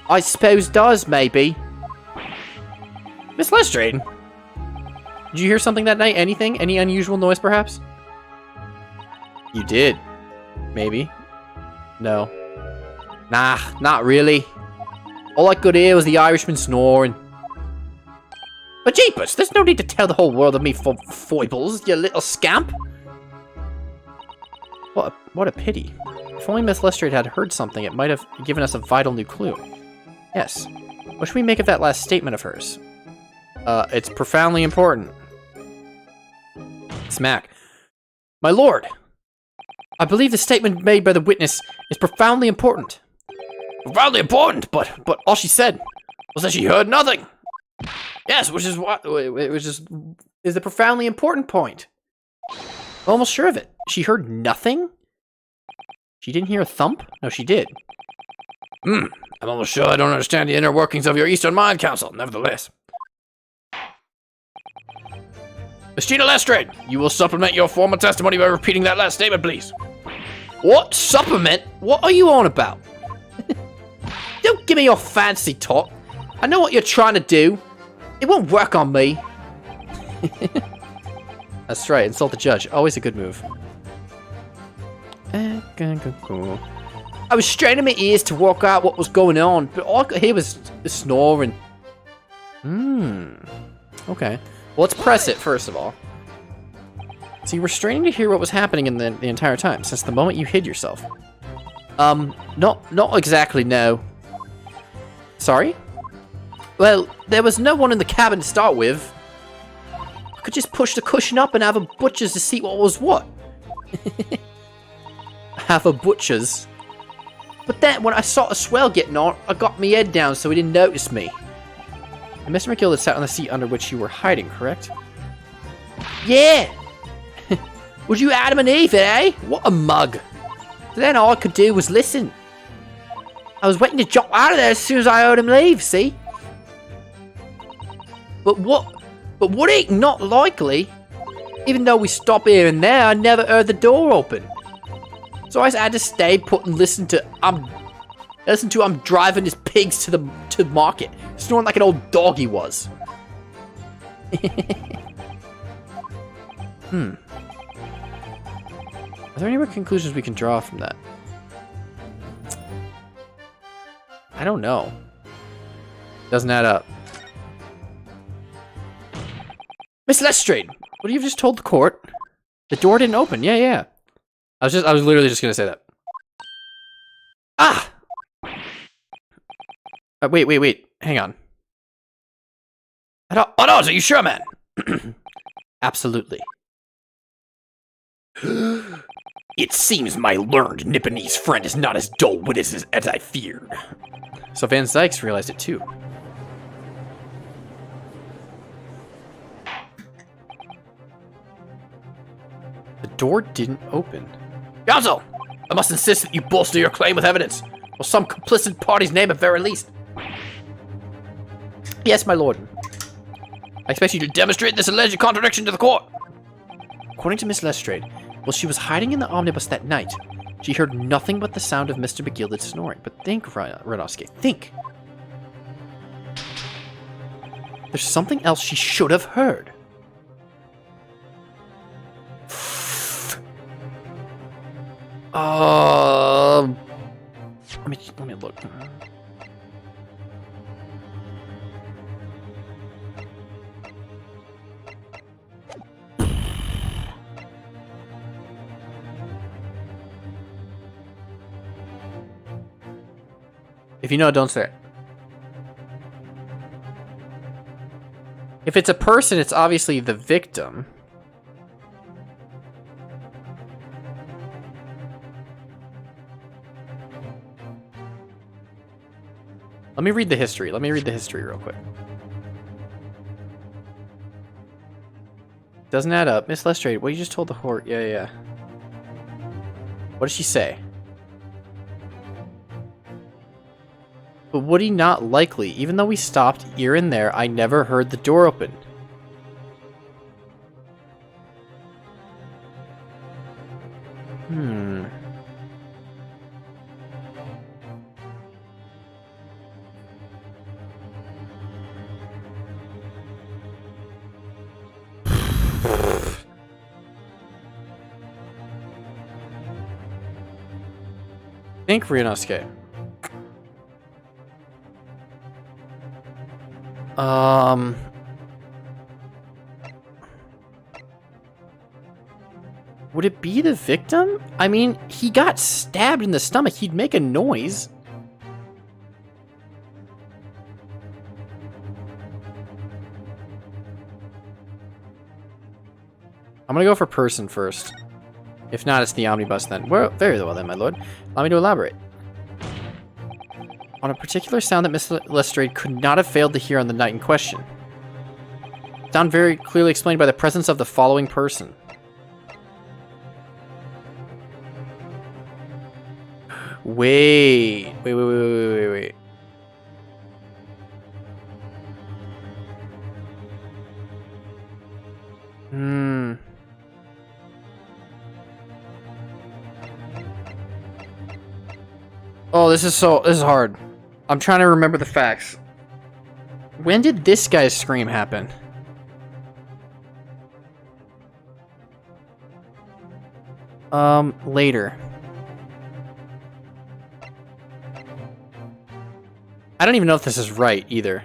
I suppose does, maybe. Miss Lestrade, did you hear something that night? Anything? Any unusual noise, perhaps? You did. Maybe. No. Nah, not really. All I could hear was the Irishman snoring. But jeepers, there's no need to tell the whole world of me foibles, you little scamp. What a pity. If only Miss Lestrade had heard something, it might have given us a vital new clue. Yes. What should we make of that last statement of hers? It's profoundly important. Smack. My lord! I believe the statement made by the witness is profoundly important. Profoundly important, but all she said was that she heard nothing. Yes, which is the profoundly important point. I'm almost sure of it. She heard nothing? She didn't hear a thump? No, she did. I'm almost sure I don't understand the inner workings of your Eastern Mind Council, nevertheless. Miss Gina Lestrade, you will supplement your former testimony by repeating that last statement, please. What? Supplement? What are you on about? Don't give me your fancy talk. I know what you're trying to do. It won't work on me. That's right, insult the judge. Always a good move. I was straining my ears to work out what was going on, but all I could hear was snoring. Okay. Well, let's press it, first of all. So you were straining to hear what was happening in the entire time, since the moment you hid yourself. Not exactly, no. Sorry? Well, there was no one in the cabin to start with. I could just push the cushion up and have a butcher's to see what was what. Have a butcher's? But then, when I saw a swell getting on, I got my head down so he didn't notice me. And Mr. McGill had sat on the seat under which you were hiding, correct? Yeah! Was you Adam and Eve, eh? What a mug. So then all I could do was listen. I was waiting to jump out of there as soon as I heard him leave, see? But would it not likely? Even though we stopped here and there, I never heard the door open. So I had to stay put and listen to I'm driving his pigs to market, snoring like an old dog he was. Are there any more conclusions we can draw from that? I don't know. Doesn't add up. Miss Lestrade, what have you just told the court? The door didn't open. Yeah. I was literally just gonna say that. Ah! Wait. Hang on. Oh no, are you sure, man? Absolutely. It seems my learned Nipponese friend is not as dull-witted as I feared. So Van Zykes realized it too. The door didn't open. Counsel, I must insist that you bolster your claim with evidence, or some complicit party's name at very least. Yes, my lord. I expect you to demonstrate this alleged contradiction to the court. According to Miss Lestrade, while she was hiding in the omnibus that night, she heard nothing but the sound of Mr. McGillicud's snoring. But think, Renoske, think. There's something else she should have heard. Let me look. If you know, don't say it. If it's a person, it's obviously the victim. Let me read the history. Let me read the history real quick. Doesn't add up. Miss Lestrade, what you just told the court. Yeah. What did she say? But would he not likely? Even though we stopped here and there, I never heard the door open. Think, Ryunosuke. Would it be the victim? I mean, he got stabbed in the stomach. He'd make a noise. I'm gonna go for person first. If not, it's the omnibus then. Well, very well then, my lord. Allow me to elaborate. On a particular sound that Miss Lestrade could not have failed to hear on the night in question. Sound very clearly explained by the presence of the following person. Wait. Oh, this is hard. I'm trying to remember the facts. When did this guy's scream happen? Later. I don't even know if this is right either.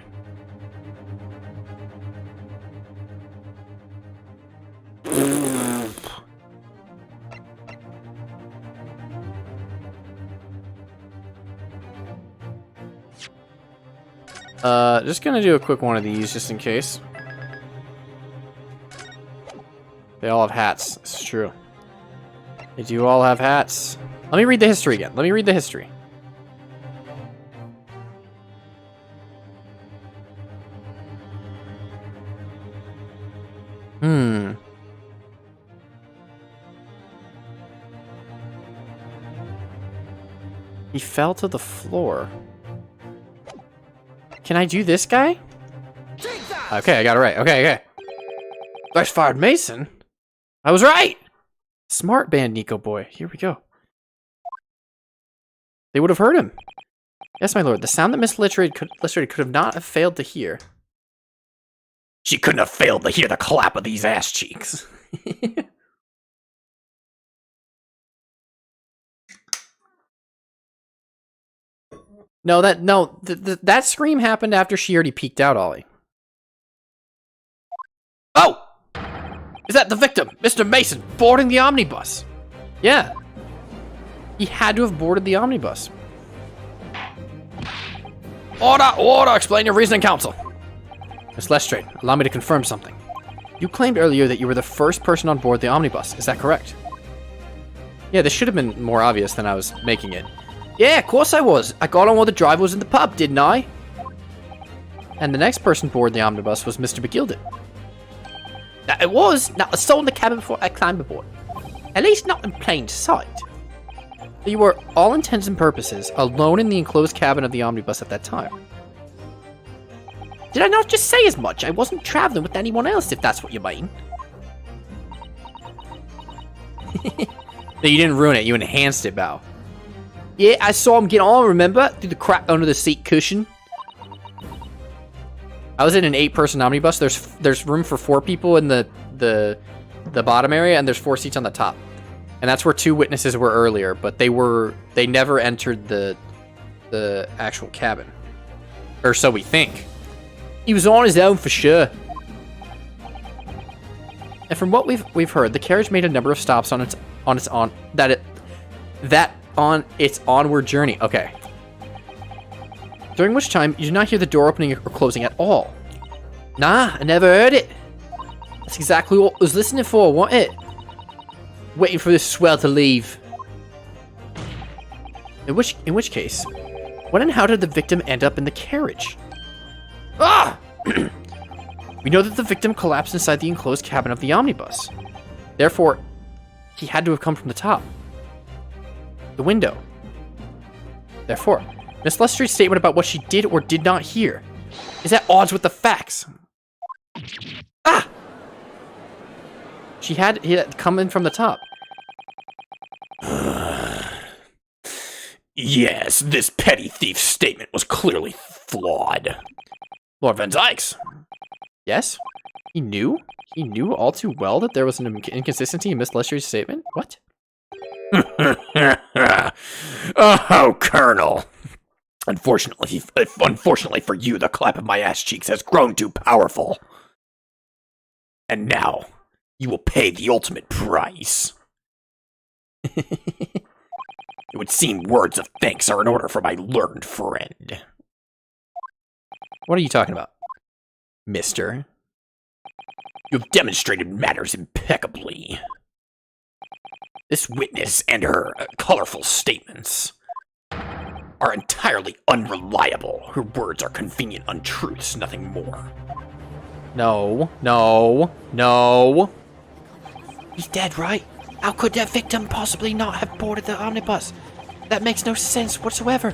Just gonna do a quick one of these just in case. They all have hats. This is true. They do all have hats. Let me read the history again. Let me read the history. He fell to the floor. Can I do this guy? Okay, I got it right. Okay. Flash fired Mason? I was right! Smart band, Nico boy. Here we go. They would have heard him. Yes, my lord. The sound that Miss Lestrade could have not have failed to hear. She couldn't have failed to hear the clap of these ass cheeks. That scream happened after she already peeked out, Ollie. Oh! Is that the victim, Mr. Mason, boarding the omnibus? Yeah. He had to have boarded the omnibus. Order! Explain your reasoning, counsel. Miss Lestrade, allow me to confirm something. You claimed earlier that you were the first person on board the omnibus. Is that correct? Yeah, this should have been more obvious than I was making it. Yeah, of course I was. I got on while the driver was in the pub, didn't I? And the next person aboard the omnibus was Mr. McGilded. That it was. Now, I saw in the cabin before I climbed aboard. At least not in plain sight. You were, all intents and purposes, alone in the enclosed cabin of the omnibus at that time. Did I not just say as much? I wasn't traveling with anyone else, if that's what you mean. You didn't ruin it, you enhanced it, Bao. Yeah, I saw him get on, remember? Through the crack under the seat cushion. I was in an 8-person omnibus. There's room for 4 people in the bottom area, and there's 4 seats on the top. And that's where 2 witnesses were earlier, but they never entered the actual cabin. Or so we think. He was on his own for sure. And from what we've heard, the carriage made a number of stops on its onward journey. Okay. During which time you did not hear the door opening or closing at all. Nah, I never heard it. That's exactly what I was listening for, wasn't it? Waiting for this swell to leave. In which case, when and how did the victim end up in the carriage? Ah! We know that the victim collapsed inside the enclosed cabin of the omnibus. Therefore, he had to have come from the top. The window. Therefore, Miss Lestrade's statement about what she did or did not hear is at odds with the facts. Ah! He had come in from the top. Yes, this petty thief's statement was clearly flawed. Lord Van Dykes. Yes? He knew? He knew all too well that there was an inconsistency in Miss Lestrade's statement? What? Oh, Colonel. Unfortunately for you, the clap of my ass cheeks has grown too powerful. And now, you will pay the ultimate price. It would seem words of thanks are in order for my learned friend. What are you talking about, mister? You have demonstrated matters impeccably. This witness and her colorful statements are entirely unreliable. Her words are convenient untruths, nothing more. No, no, no. He's dead, right? How could that victim possibly not have boarded the omnibus? That makes no sense whatsoever.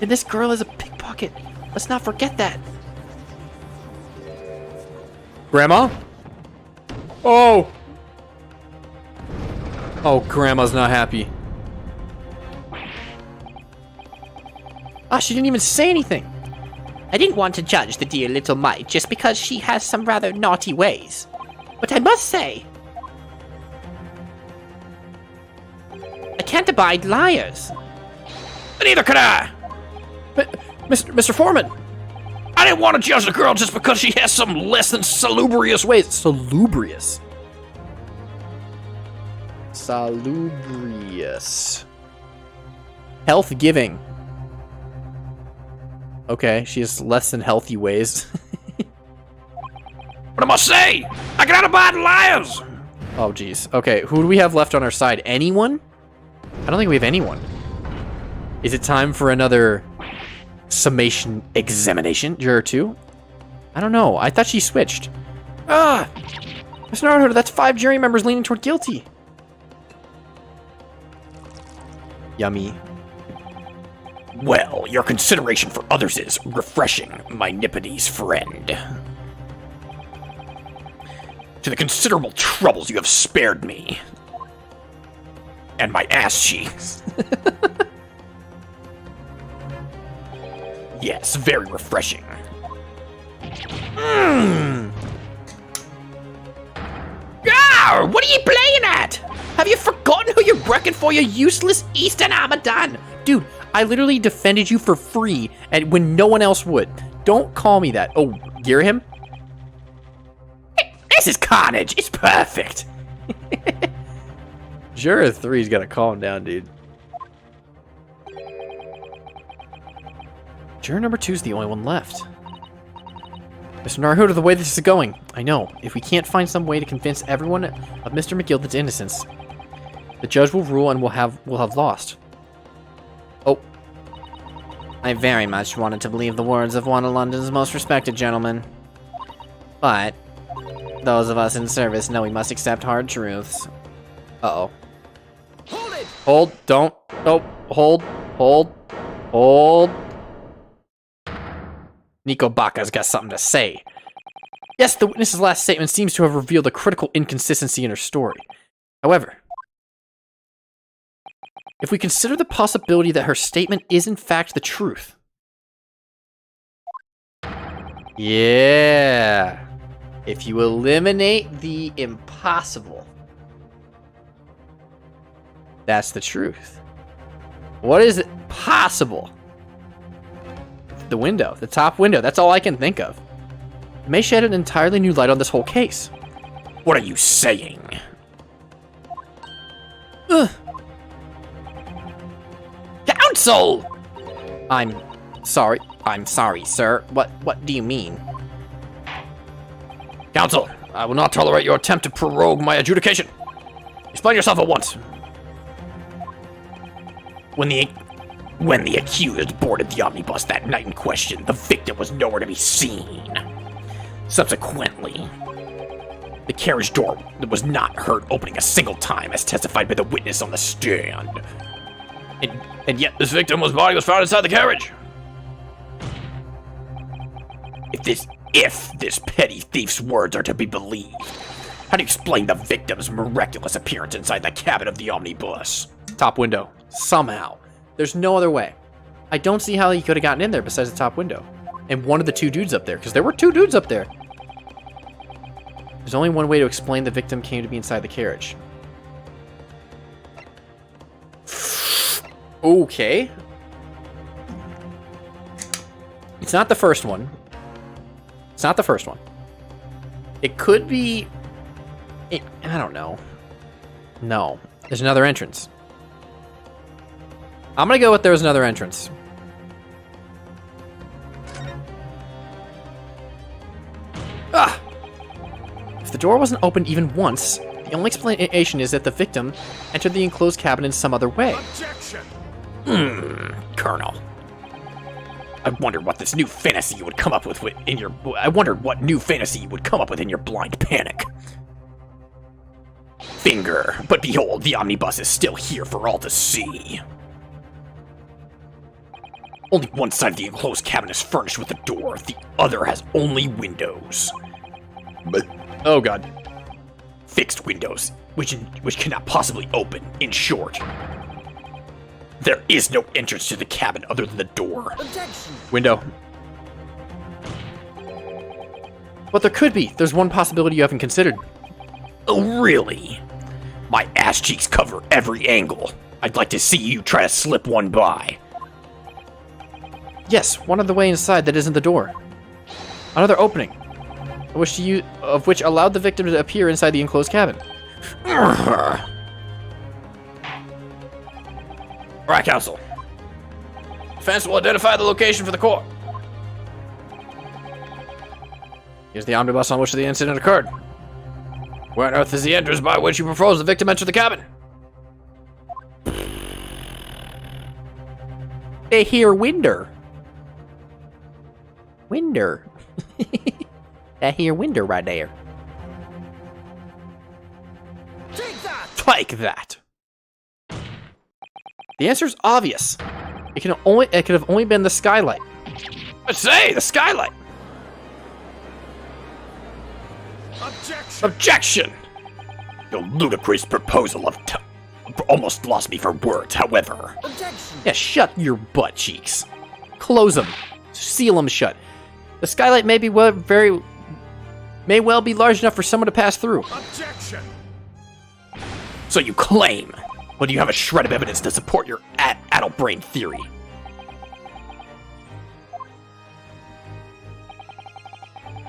And this girl is a pickpocket. Let's not forget that. Grandma? Oh! Oh, Grandma's not happy. Ah, she didn't even say anything. I didn't want to judge the dear little mite just because she has some rather naughty ways. But I must say, I can't abide liars. Neither can I! But, Mr. Foreman! I didn't want to judge the girl just because she has some less than salubrious ways. Salubrious. Salubrious. Health giving. Okay, she has less than healthy ways. But I must say, I cannot abide liars! Oh, jeez. Okay, who do we have left on our side? Anyone? I don't think we have anyone. Is it time for another summation examination? Juror 2? I don't know. I thought she switched. Ah! Mr. Naruto, that's 5 jury members leaning toward guilty. Yummy. Well, your consideration for others is refreshing, my Nipponese friend. To the considerable troubles you have spared me. And my ass cheeks. Yes, very refreshing. Ah, what are you playing at? Have you forgotten who you're working for, you useless Eastern Abaddon? Dude, I literally defended you for free and when no one else would. Don't call me that. Oh, gear him? This is carnage. It's perfect. Juror 3's gotta calm down, dude. Juror number 2's the only one left. Mr. Naruto, the way this is going, I know. If we can't find some way to convince everyone of Mr. McGilden's innocence, the judge will rule and we'll have lost. Oh. I very much wanted to believe the words of one of London's most respected gentlemen. But those of us in service know we must accept hard truths. Uh-oh. Hold, don't. Oh, hold. Nico Baka's got something to say. Yes, the witness's last statement seems to have revealed a critical inconsistency in her story. However, if we consider the possibility that her statement is in fact the truth. Yeah. If you eliminate the impossible, that's the truth. What is it possible? The window, the top window, that's all I can think of. It may shed an entirely new light on this whole case. What are you saying? Counsel! I'm sorry, sir. What do you mean? Counsel, I will not tolerate your attempt to prorogue my adjudication. Explain yourself at once. When the accused boarded the omnibus that night in question, the victim was nowhere to be seen. Subsequently, the carriage door was not heard opening a single time, as testified by the witness on the stand. And yet this victim's body was found inside the carriage. If this petty thief's words are to be believed, how do you explain the victim's miraculous appearance inside the cabin of the omnibus? Top window. Somehow. There's no other way. I don't see how he could have gotten in there besides the top window. And one of the 2 dudes up there, because there were 2 dudes up there. There's only one way to explain the victim came to be inside the carriage. Okay. It's not the first one. It's not the first one. It could be... I don't know. No. There's another entrance. I'm gonna go with there's another entrance. Ah! If the door wasn't opened even once, the only explanation is that the victim entered the enclosed cabin in some other way. Colonel. I wondered what this new fantasy you would come up with in your... I wondered what new fantasy you would come up with in your blind panic. Finger, but behold, the omnibus is still here for all to see. Only one side of the enclosed cabin is furnished with a door, the other has only windows. But, Oh god. fixed windows, which cannot possibly open, in short. There is no entrance to the cabin other than the door. Window. But there could be. There's one possibility you haven't considered. Oh, really? My ass cheeks cover every angle. I'd like to see you try to slip one by. Yes, one other way inside that isn't the door. Another opening, of which allowed the victim to appear inside the enclosed cabin. Alright, Counsel. Defense will identify the location for the court. Here's the omnibus on which the incident occurred. Where on earth is the entrance by which you propose the victim enter the cabin? They hear winder. Winder. That here winder right there. Take that! The answer's obvious. It could have only been the skylight. I say, the skylight! Objection! Your ludicrous proposal of almost lost me for words, however. Yeah, shut your butt cheeks. Close them. Seal them shut. The skylight may well be large enough for someone to pass through. Objection! So you claim, but do you have a shred of evidence to support your addle-brain theory?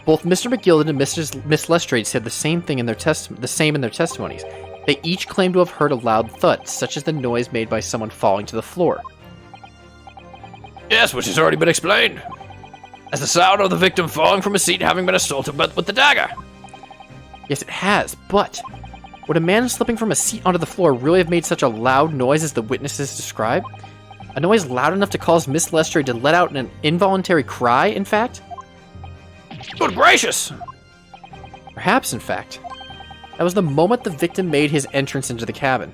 Both Mr. McGilden and Miss Lestrade said the same thing in their testimonies. They each claimed to have heard a loud thud, such as the noise made by someone falling to the floor. Yes, which has already been explained. As the sound of the victim falling from a seat having been assaulted with the dagger. Yes, it has, but would a man slipping from a seat onto the floor really have made such a loud noise as the witnesses describe? A noise loud enough to cause Miss Lestrade to let out an involuntary cry, in fact? Good gracious! Perhaps, in fact. That was the moment the victim made his entrance into the cabin.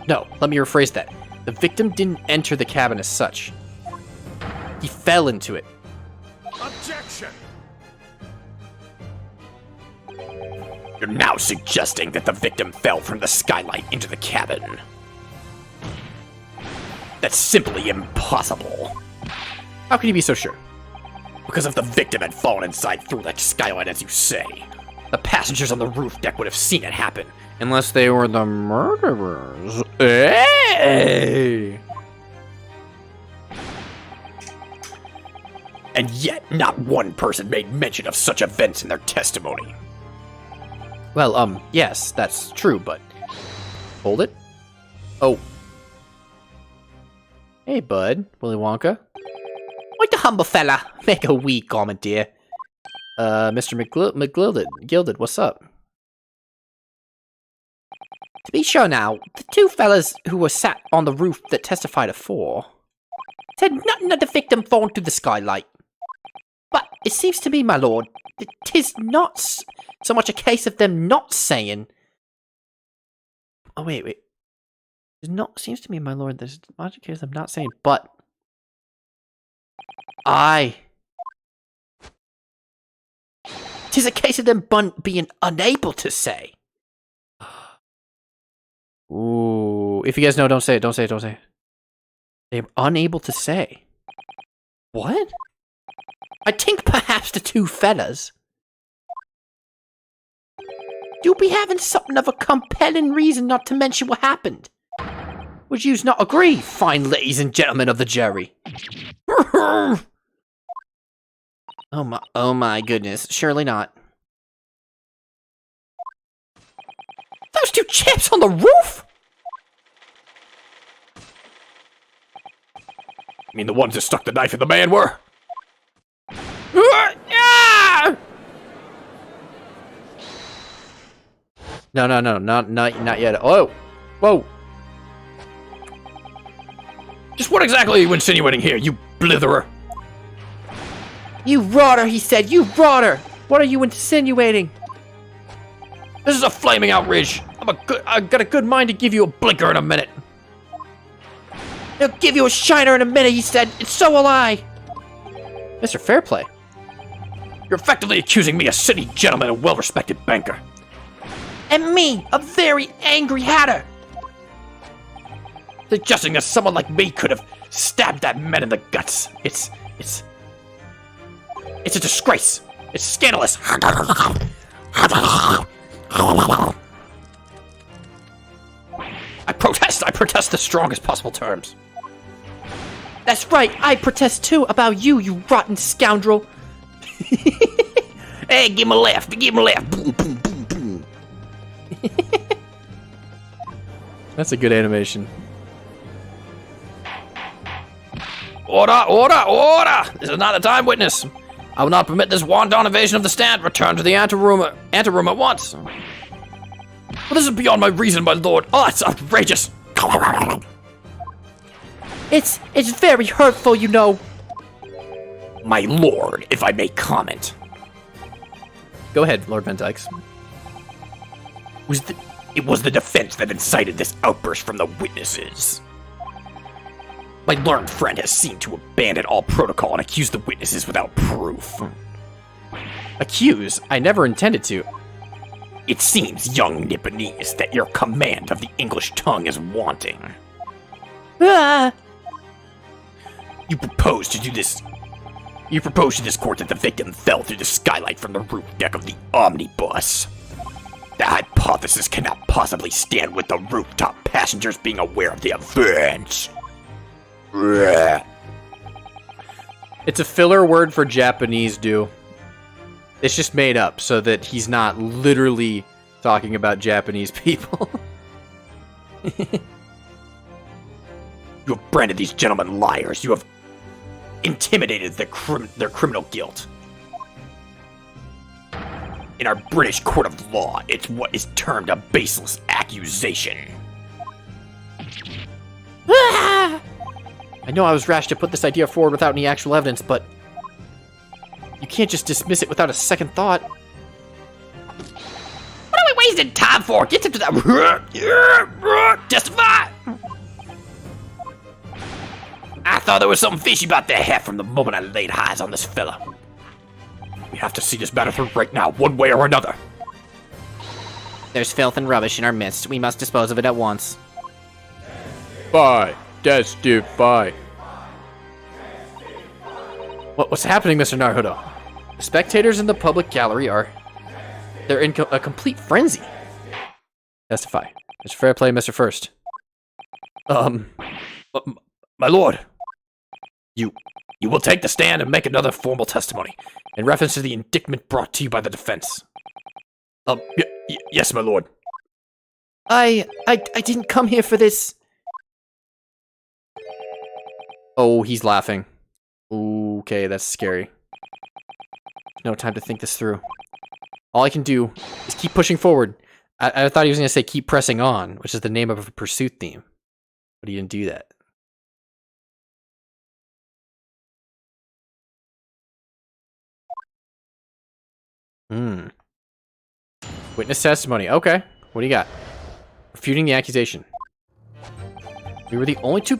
No, let me rephrase that. The victim didn't enter the cabin as such. He fell into it. Objection! You're now suggesting that the victim fell from the skylight into the cabin. That's simply impossible. How can you be so sure? Because if the victim had fallen inside through that skylight, as you say, the passengers on the roof deck would have seen it happen. Unless they were the murderers. Hey! And yet, not one person made mention of such events in their testimony. Well, yes, that's true, but... Hold it. Oh. Hey, bud. Willy Wonka. Like the humble fella, make a wee comment, dear. Mr. Gilded, what's up? To be sure now, the two fellas who were sat on the roof that testified afore said nothing of the victim falling through the skylight. But it seems to me, my lord, that 'tis not so much a case of them not saying... Oh, wait. Seems to me, my lord, there's not a case of them not saying, but... Tis a case of them being unable to say. Ooh. If you guys know, don't say it. They're unable to say. What? I think perhaps the two fellas do be having something of a compelling reason not to mention what happened. Would yous not agree, fine ladies and gentlemen of the jury? Oh my goodness. Surely not. Those two chaps on the roof? You mean the ones that stuck the knife in the man were? No, not yet. Oh, whoa. Just what exactly are you insinuating here, you blitherer? You rotter, he said. You rotter. What are you insinuating? This is a flaming outrage. I've got a good mind to give you a blinker in a minute. He'll give you a shiner in a minute, he said. And so will I. Mr. Fairplay. You're effectively accusing me, a city gentleman and well-respected banker. And me, a very angry hatter. Suggesting that someone like me could have stabbed that man in the guts. It's a disgrace. It's scandalous. I protest the strongest possible terms. That's right, I protest too about you, you rotten scoundrel. Hey, give him a laugh. Give him a laugh. Boom, boom, boom, boom. That's a good animation. Order, order, order! This is not the time, witness. I will not permit this wanton invasion of the stand. Return to the anteroom at once. Well, this is beyond my reason, my lord. Oh, it's outrageous. It's very hurtful, you know. My lord, if I may comment. Go ahead, Lord Van Dykes. It was the defense that incited this outburst from the witnesses. My learned friend has seemed to abandon all protocol and accuse the witnesses without proof. Accuse? I never intended to. It seems, young Nipponese, that your command of the English tongue is wanting. Ah! You propose to this court that the victim fell through the skylight from the roof deck of the omnibus. The hypothesis cannot possibly stand with the rooftop passengers being aware of the events. It's a filler word for Japanese, dude. It's just made up so that he's not literally talking about Japanese people. You have branded these gentlemen liars. You have intimidated their criminal guilt. In our British court of law, it's what is termed a baseless accusation. Ah! I know I was rash to put this idea forward without any actual evidence, but you can't just dismiss it without a second thought. What are we wasting time for? Get into that. Testify! I thought there was something fishy about that hat from the moment I laid eyes on this fella. We have to see this matter through right now, one way or another. There's filth and rubbish in our midst. We must dispose of it at once. Bye. Testify. What's happening, Mr. Naruto? The spectators in the public gallery they're in a complete frenzy. Testify. Mr. Fairplay, Mr. First. My lord, you will take the stand and make another formal testimony in reference to the indictment brought to you by the defense. Yes, my lord. I didn't come here for this. Oh, he's laughing. Okay, that's scary. No time to think this through. All I can do is keep pushing forward. I thought he was going to say keep pressing on, which is the name of a pursuit theme. But he didn't do that. Witness testimony. Okay. What do you got? Refuting the accusation. We were the only two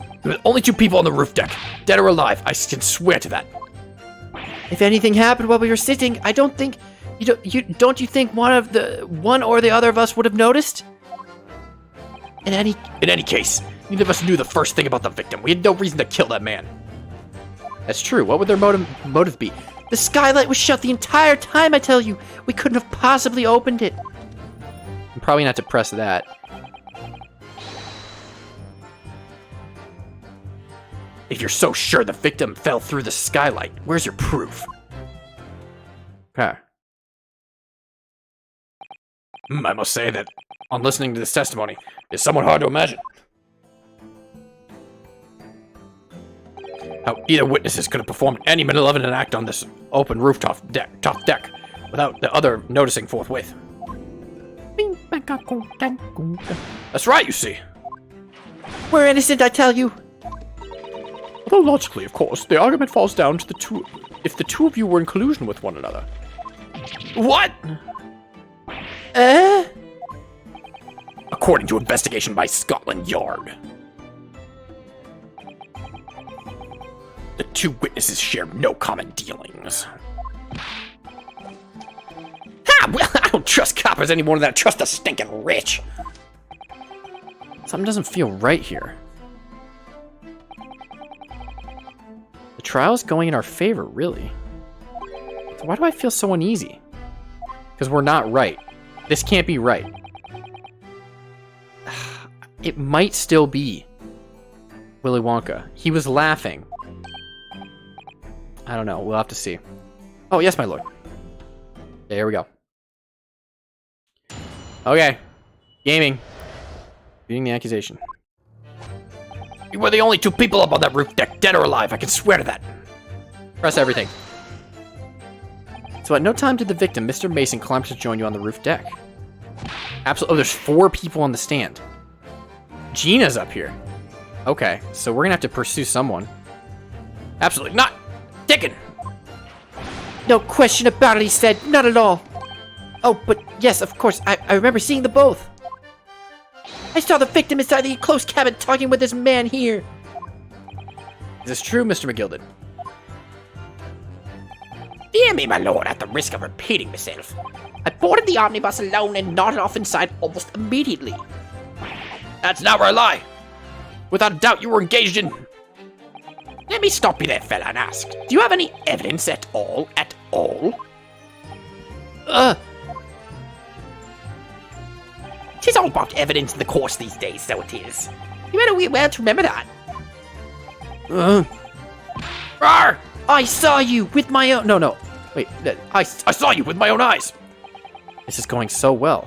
people on the roof deck, dead or alive. I can swear to that. If anything happened while we were sitting, I don't think don't you think one or the other of us would have noticed? In any case, neither of us knew the first thing about the victim. We had no reason to kill that man. That's true. What would their motive be? The skylight was shut the entire time, I tell you. We couldn't have possibly opened it. I'm probably not to press that. If you're so sure the victim fell through the skylight, where's your proof? Okay. I must say that, on listening to this testimony, it's somewhat hard to imagine. how either witnesses could have performed any malevolent act on this open rooftop deck without the other noticing forthwith. That's right, you see. We're innocent, I tell you. Although logically, of course, the argument falls down to if the two of you were in collusion with one another. What? According to investigation by Scotland Yard, the two witnesses share no common dealings. Ha! Well, I don't trust coppers any more than I trust the stinking rich. Something doesn't feel right here. The trial's going in our favor, really. So why do I feel so uneasy? Because we're not right. This can't be right. It might still be Willy Wonka. He was laughing. I don't know. We'll have to see. Oh, yes, my lord. There we go. Okay. Gaming. Beating the accusation. You were the only two people up on that roof deck, dead or alive. I can swear to that. Press everything. So at no time did the victim, Mr. Mason, climb to join you on the roof deck. Absolutely. Oh, there's 4 people on the stand. Gina's up here. Okay, so we're gonna have to pursue someone. Absolutely not. Dickon. No question about it, he said. Not at all. Oh, but yes, of course. I remember seeing the both. I saw the victim inside the enclosed cabin talking with this man here. Is this true, Mr. McGilded? Dear me, my lord, at the risk of repeating myself, I boarded the omnibus alone and nodded off inside almost immediately. That's not where I lie. Without a doubt, you were engaged in... Let me stop you there, fella, and ask, do you have any evidence at all? Tis all about evidence in the course these days, so it is. You better well to remember that. Rawr! I saw you with my own... No. Wait, I saw you with my own eyes. this is going so well.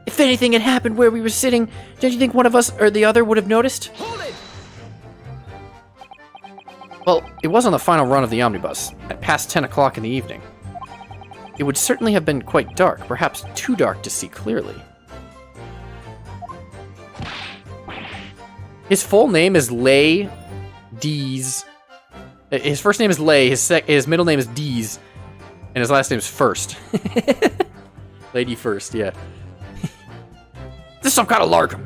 If anything had happened where we were sitting, don't you think one of us or the other would have noticed? Hold it! Well, it was on the final run of the omnibus, at past 10 o'clock in the evening. It would certainly have been quite dark, perhaps too dark to see clearly. His full name is Lay Dees. His first name is Lay, his middle name is Dees, and his last name is First. Lady First, yeah. This is some kind of lark.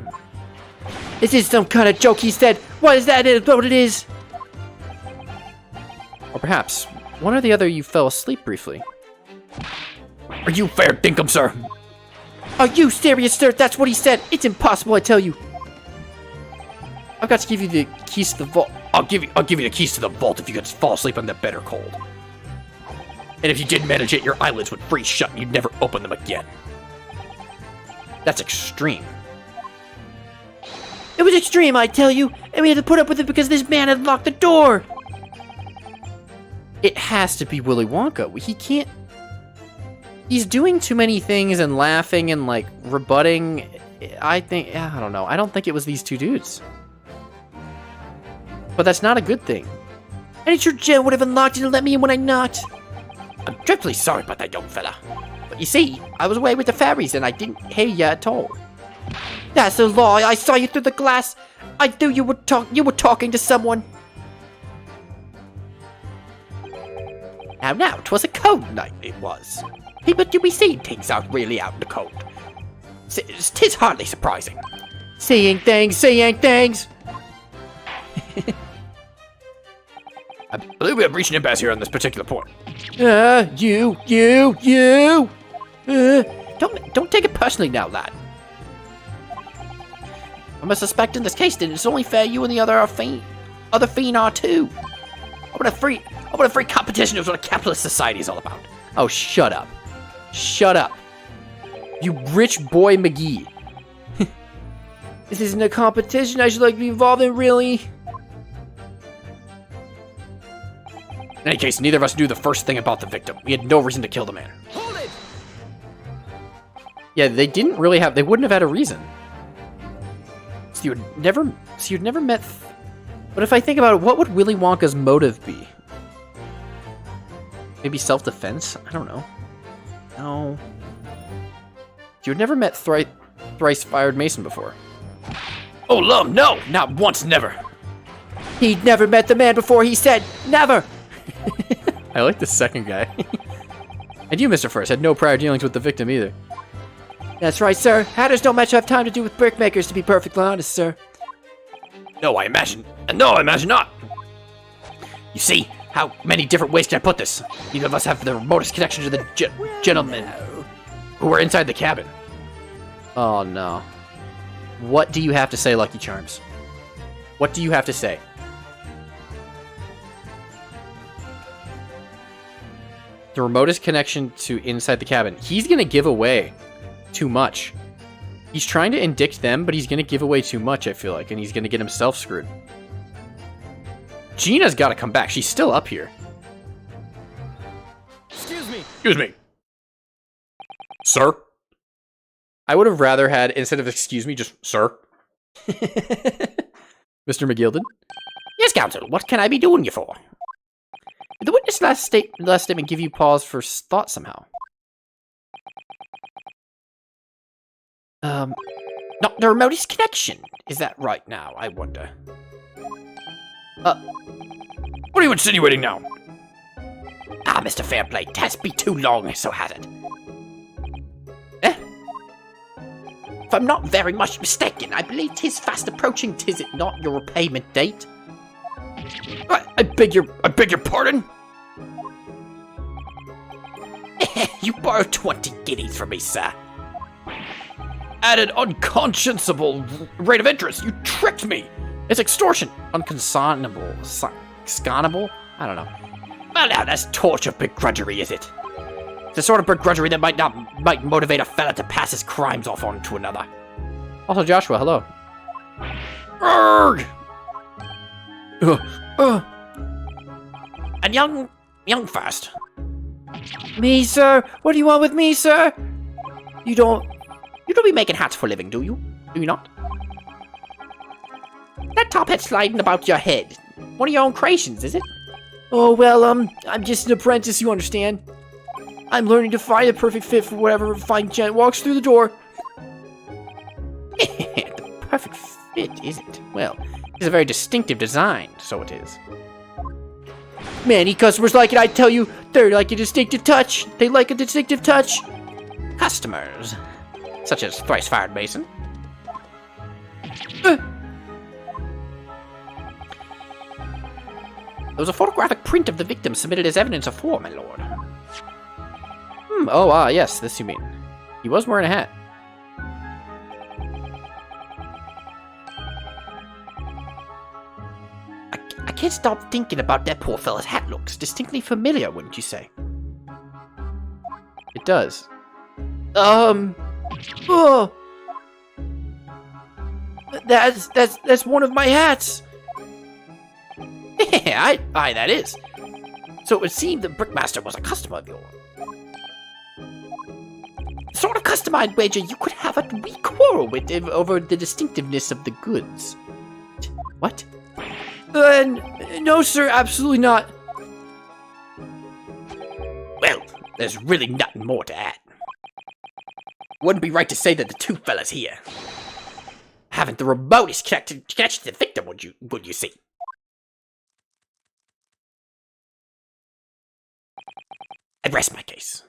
This is some kind of joke, he said. What is that? What it is? Or perhaps, one or the other you fell asleep briefly. Are you fair dinkum, sir? Are you serious, sir? That's what he said. It's impossible, I tell you. I've got to give you the keys to the vault. I'll give you the keys to the vault if you could fall asleep on the bed or cold. And if you did manage it, your eyelids would freeze shut and you'd never open them again. That's extreme. It was extreme, I tell you. And we had to put up with it because this man had locked the door. It has to be Willy Wonka. He can't... He's doing too many things and laughing and, like, rebutting. I don't know. I don't think it was these two dudes. But that's not a good thing. And it's your Jen would have unlocked it and let me in when I knocked. I'm dreadfully sorry about that, young fella. But you see, I was away with the fairies and I didn't hear you at all. That's a lie. I saw you through the glass. I knew you were talking to someone. Now, 'twas a cold night, it was. People do be seeing things out really out in the cold. 'Tis hardly surprising. Seeing things. I believe we have reached an impasse here on this particular point. You. Don't take it personally now, lad. I'm a suspect in this case, then it's only fair you and the other fiend are too. I want a free competition is what a capitalist society is all about. Oh, shut up. Shut up. You rich boy McGee. This isn't a competition I should like to be involved in, really. In any case, neither of us knew the first thing about the victim. We had no reason to kill the man. Hold it! Yeah, they didn't really have. They wouldn't have had a reason. So you'd never met. But if I think about it, what would Willy Wonka's motive be? Maybe self-defense? I don't know. No. You'd never met thrice-fired Mason before. Oh, Lum, no! Not once, never! He'd never met the man before, he said, never! I like the second guy. And you, Mr. First, had no prior dealings with the victim either. That's right, sir. Hatters don't much have time to do with brickmakers, to be perfectly honest, sir. No, I imagine not. You see, how many different ways can I put this? Neither of us have the remotest connection to the gentlemen who were inside the cabin. Oh, no. What do you have to say, Lucky Charms? What do you have to say? The remotest connection to inside the cabin. He's gonna give away too much. He's trying to indict them, but he's gonna give away too much, I feel like, and he's gonna get himself screwed. Gina's gotta come back. She's still up here. Excuse me. Excuse me. Sir? I would have rather had, instead of excuse me, just sir. Mr. McGilded? Yes, counsel. What can I be doing you for? Did the witness last statement give you pause for thought somehow? Not the remotest connection. Is that right now, I wonder? What are you insinuating now? Ah, Mr. Fairplay, 'tas be too long, so has it. If I'm not very much mistaken, I believe 'tis fast approaching, 'tis it not, your repayment date? I beg your pardon? You borrowed 20 guineas from me, sir. At an unconscionable rate of interest, you tricked me! It's extortion! Unconscionable. Sconable? I don't know. Well, now that's torture begrudgery, is it? The sort of begrudgery that might motivate a fella to pass his crimes off on to another. Also, Joshua, hello. Urgh! And young first. Me, sir? What do you want with me, sir? You don't be making hats for a living, do you? Do you not? That top hat sliding about your head. One of your own creations, is it? Oh, well, I'm just an apprentice, you understand. I'm learning to find a perfect fit for whatever fine gent walks through the door. The perfect fit, is it? Well, it's a very distinctive design, so it is. Many customers like it, I tell you. They like a distinctive touch. They like a distinctive touch. Customers, such as thrice-fired Mason. There was a photographic print of the victim submitted as evidence afore, my lord. Oh, yes, this you mean. He was wearing a hat. I can't stop thinking about that poor fella's hat. Looks distinctly familiar, wouldn't you say? It does. Oh. That's one of my hats. Aye, that is. So it would seem the Brickmaster was a customer of yours. The sort of customer I'd wager you could have a wee quarrel with over the distinctiveness of the goods. What? No, sir, absolutely not. Well, there's really nothing more to add. Wouldn't be right to say that the two fellas here haven't the remotest connection to the victim, would you see? I'd rest my case.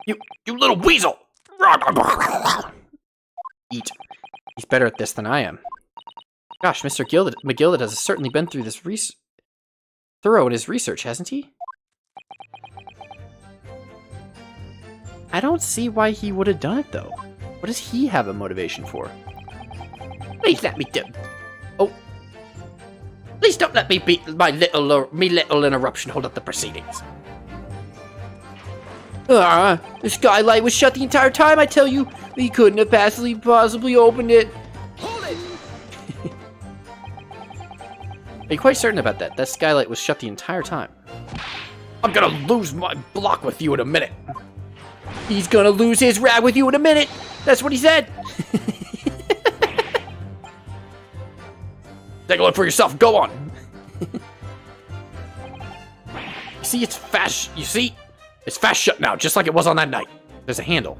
You little weasel! Eat. He's better at this than I am. Gosh, Mr. McGilded has certainly been through this thorough in his research, hasn't he? I don't see why he would have done it, though. What does he have a motivation for? Please let me do. Oh. Please don't let me beat my little interruption hold up the proceedings. The skylight was shut the entire time, I tell you. We couldn't have possibly opened it. Hold it! Are you quite certain about that? That skylight was shut the entire time. I'm gonna lose my block with you in a minute. He's gonna lose his rag with you in a minute. That's what he said. Take a look for yourself. Go on. You see, it's fast. You see? It's fast shut now, just like it was on that night. There's a handle.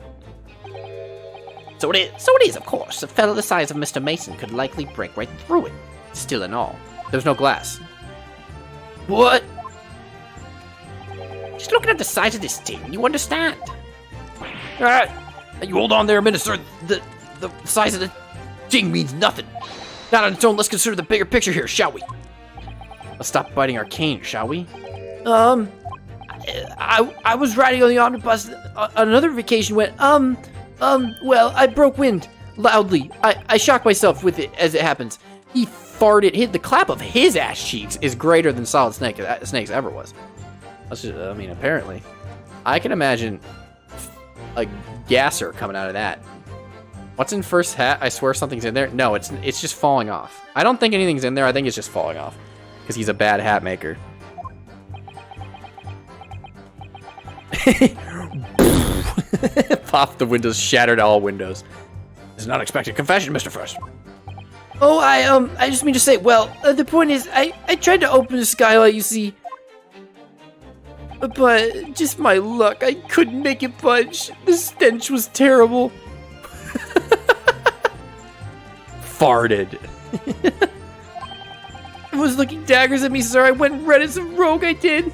So it is, of course. A fellow the size of Mr. Mason could likely break right through it. Still and all. There's no glass. What? Just looking at the size of this thing, you understand? Alright. You hold on there a minute, sir. The size of the thing means nothing. Not on its own, let's consider the bigger picture here, shall we? Let's stop biting our cane, shall we? I was riding on the omnibus on another vacation when, well, I broke wind loudly. I shocked myself with it as it happens. He farted. The clap of his ass cheeks is greater than Solid Snake's ever was. That's just, I mean, apparently. I can imagine a gasser coming out of that. What's in first hat? I swear something's in there. No, it's just falling off. I don't think anything's in there. I think it's just falling off. Because he's a bad hat maker. Pop the windows, shattered all windows. It's an unexpected confession, Mr. First. Oh, I just mean to say, well, the point is, I tried to open the skylight, you see. But just my luck, I couldn't make it budge. The stench was terrible. Farted. It was looking daggers at me, sir. I went red as a rogue, I did.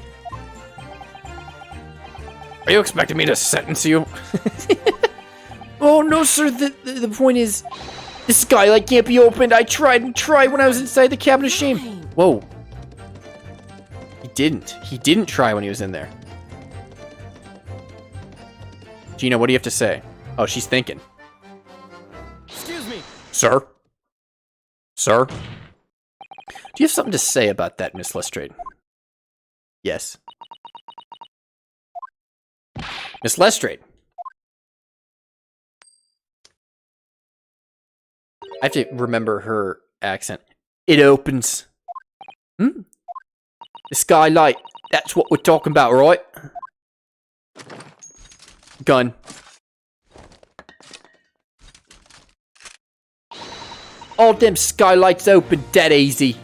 Are you expecting me to sentence you? Oh, no, sir. The point is, the skylight can't be opened. I tried and tried when I was inside the cabin of shame. Whoa. He didn't try when he was in there. Gina, what do you have to say? Oh, she's thinking. Excuse me. Sir? Sir? Do you have something to say about that, Miss Lestrade? Yes. Miss Lestrade. I have to remember her accent. It opens. Hmm? The skylight. That's what we're talking about, right? Gun. All them skylights open dead easy.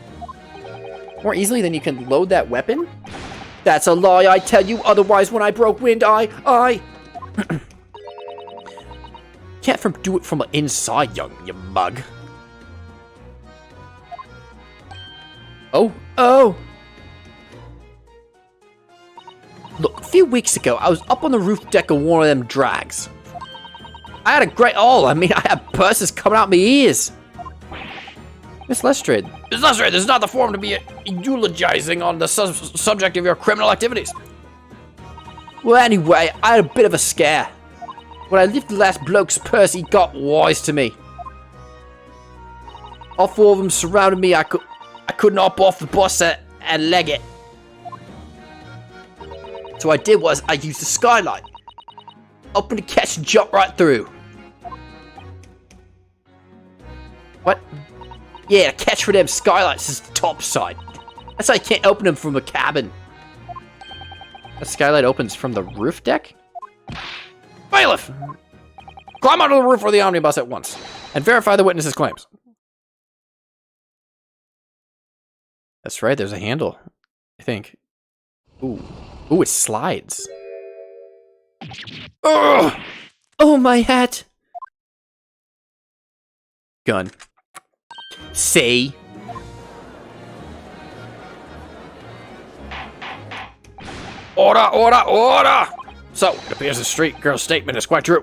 More easily than you can load that weapon? That's a lie, I tell you. Otherwise, when I broke wind, I... Can't do it from inside, you mug. Oh. Look, a few weeks ago, I was up on the roof deck of one of them drags. I had a great haul. I mean, I had purses coming out my ears. Miss Lestrade. Miss Lestrade, this is not the forum to be eulogizing on the subject of your criminal activities. Well, anyway, I had a bit of a scare. When I lifted the last bloke's purse, he got wise to me. All four of them surrounded me. I couldn't hop off the bus and leg it. So what I did was, I used the skylight. Opened the catch and jumped right through. What? Yeah, the catch for them skylights is the top side. That's why I can't open them from a cabin. The skylight opens from the roof deck? Bailiff! Climb onto the roof of the omnibus at once, and verify the witness's claims. That's right, there's a handle. I think. Ooh, it slides. Ugh! Oh, my hat! Gun. See? Order! So, it appears the street girl's statement is quite true.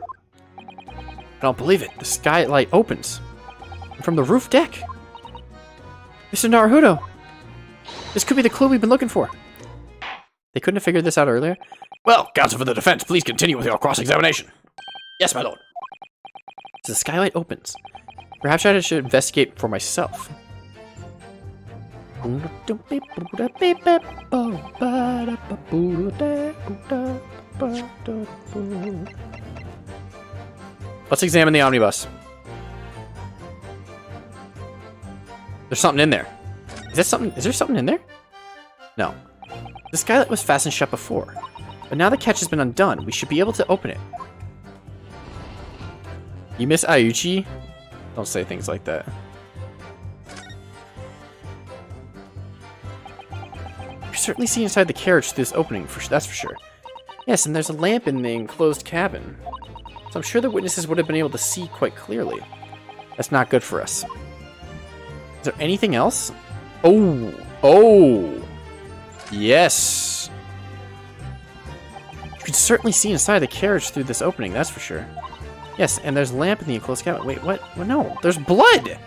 I don't believe it. The skylight opens. From the roof deck. Mr. Naruto. This could be the clue we've been looking for. They couldn't have figured this out earlier? Well, counsel for the defense, please continue with your cross-examination. Yes, my lord. So the skylight opens. Perhaps I should investigate for myself. Let's examine the omnibus. There's something in there. Is there something in there? No. The skylight was fastened shut before, but now the catch has been undone. We should be able to open it. You miss Ayuchi? Don't say things like that. You certainly see inside the carriage through this opening, that's for sure. Yes, and there's a lamp in the enclosed cabin, so I'm sure the witnesses would have been able to see quite clearly. That's not good for us. Is there anything else? Oh! Oh! Yes! You can certainly see inside the carriage through this opening, that's for sure. Yes, and there's a lamp in the enclosed cabin. Wait, what? Well, no, there's blood!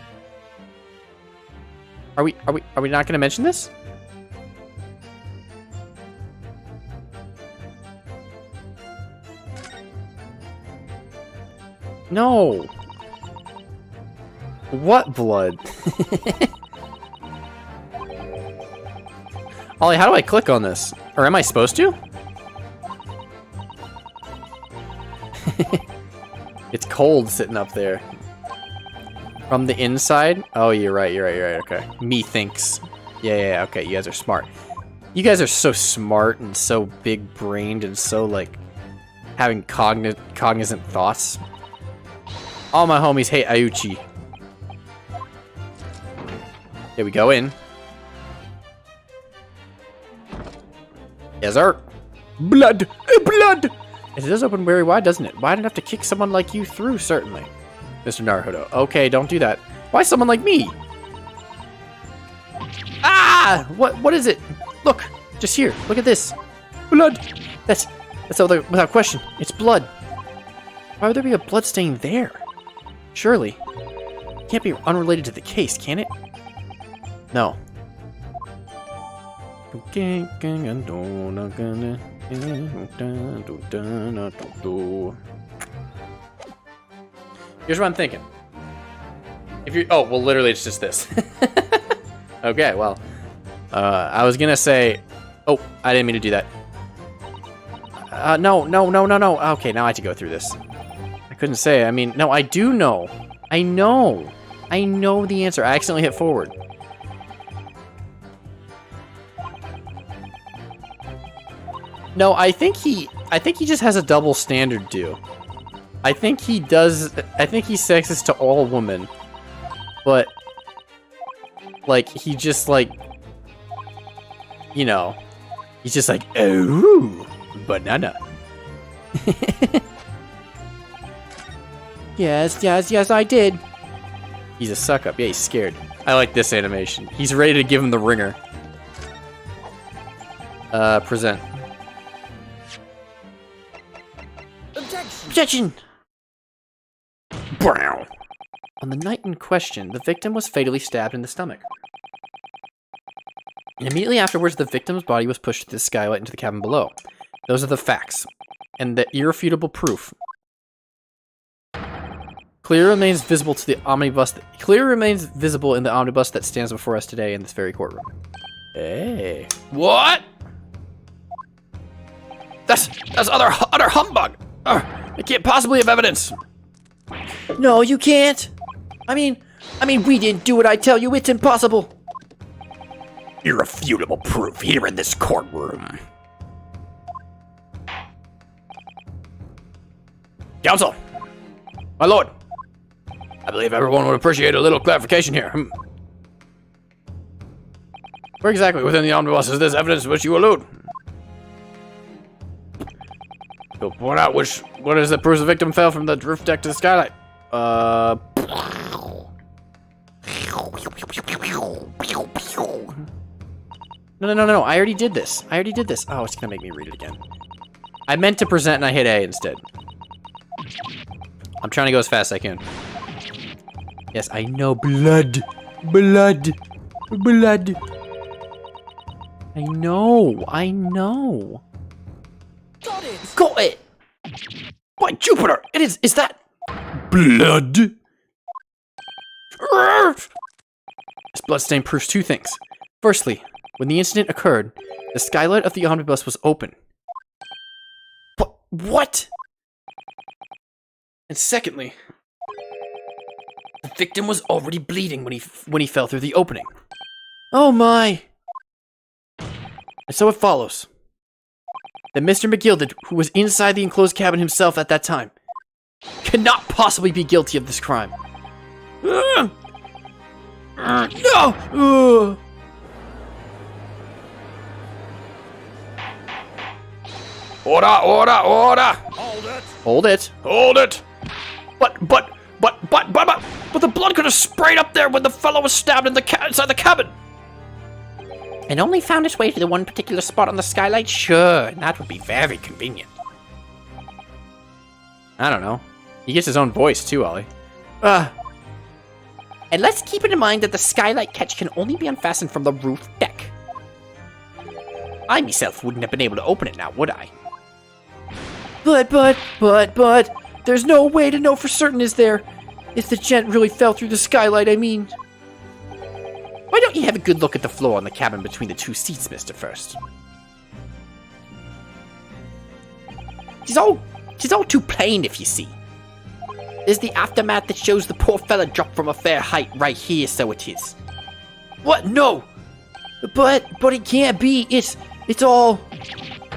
Are we not gonna mention this? No! What blood? Ollie, how do I click on this? Or am I supposed to? It's cold sitting up there. From the inside? Oh, you're right, okay. Methinks. Yeah, okay, you guys are smart. You guys are so smart and so big-brained and so, like, having cognizant thoughts. All my homies hate Ayuchi. Here we go in. Yes, sir. Blood! Blood! It does open very wide, doesn't it? Why did I have to kick someone like you through, certainly? Mr. Naruhodo. Okay, don't do that. Why someone like me? Ah! What is it? Look! Just here. Look at this. Blood! That's without question. It's blood. Why would there be a blood stain there? Surely. It can't be unrelated to the case, can it? No. Here's what I'm thinking. If you oh, well, literally, it's just this. Okay, well, I was gonna say, oh, I didn't mean to do that. No. Okay, now I have to go through this. I couldn't say. I mean, no, I do know. I know the answer. I accidentally hit forward. No, I think he just has a double standard due. I think he's sexist to all women. But like he just like you know, he's just like, oh, banana. Yes, I did. He's a suck up. Yeah, he's scared. I like this animation. He's ready to give him the ringer. Present. Objection! Brown. On the night in question, the victim was fatally stabbed in the stomach. And immediately afterwards, the victim's body was pushed through the skylight into the cabin below. Those are the facts. And the irrefutable proof. Clearly remains visible in the omnibus that stands before us today in this very courtroom. Hey. What? That's utter humbug. It can't possibly have evidence. No, you can't. I mean, we didn't do it. I tell you, it's impossible. Irrefutable proof here in this courtroom. Counsel, my lord, I believe everyone would appreciate a little clarification here. Where exactly within the omnibus is this evidence to which you allude? You'll point out what is that proves the victim fell from the roof deck to the skylight. No. I already did this. Oh, it's gonna make me read it again. I meant to present and I hit A instead. I'm trying to go as fast as I can. Yes, I know. Blood. I know. Got it. By Jupiter, is that Blood. This bloodstain proves two things. Firstly, when the incident occurred, the skylight of the omnibus was open. What? And secondly, the victim was already bleeding when he fell through the opening. Oh my! And so it follows that Mr. McGilded, who was inside the enclosed cabin himself at that time, cannot possibly be guilty of this crime. No! Order, order, order! Hold it. Hold it! But the blood could have sprayed up there when the fellow was stabbed in inside the cabin! And only found its way to the one particular spot on the skylight? Sure, that would be very convenient. I don't know. He gets his own voice too, Ollie. And let's keep it in mind that the skylight catch can only be unfastened from the roof deck. I myself wouldn't have been able to open it now, would I? But, there's no way to know for certain, is there? If the gent really fell through the skylight, I mean. Why don't you have a good look at the floor in the cabin between the two seats, mister, first? She's all too plain, if you see. There's the aftermath that shows the poor fella dropped from a fair height right here, so it is. What? No! But it can't be. It's all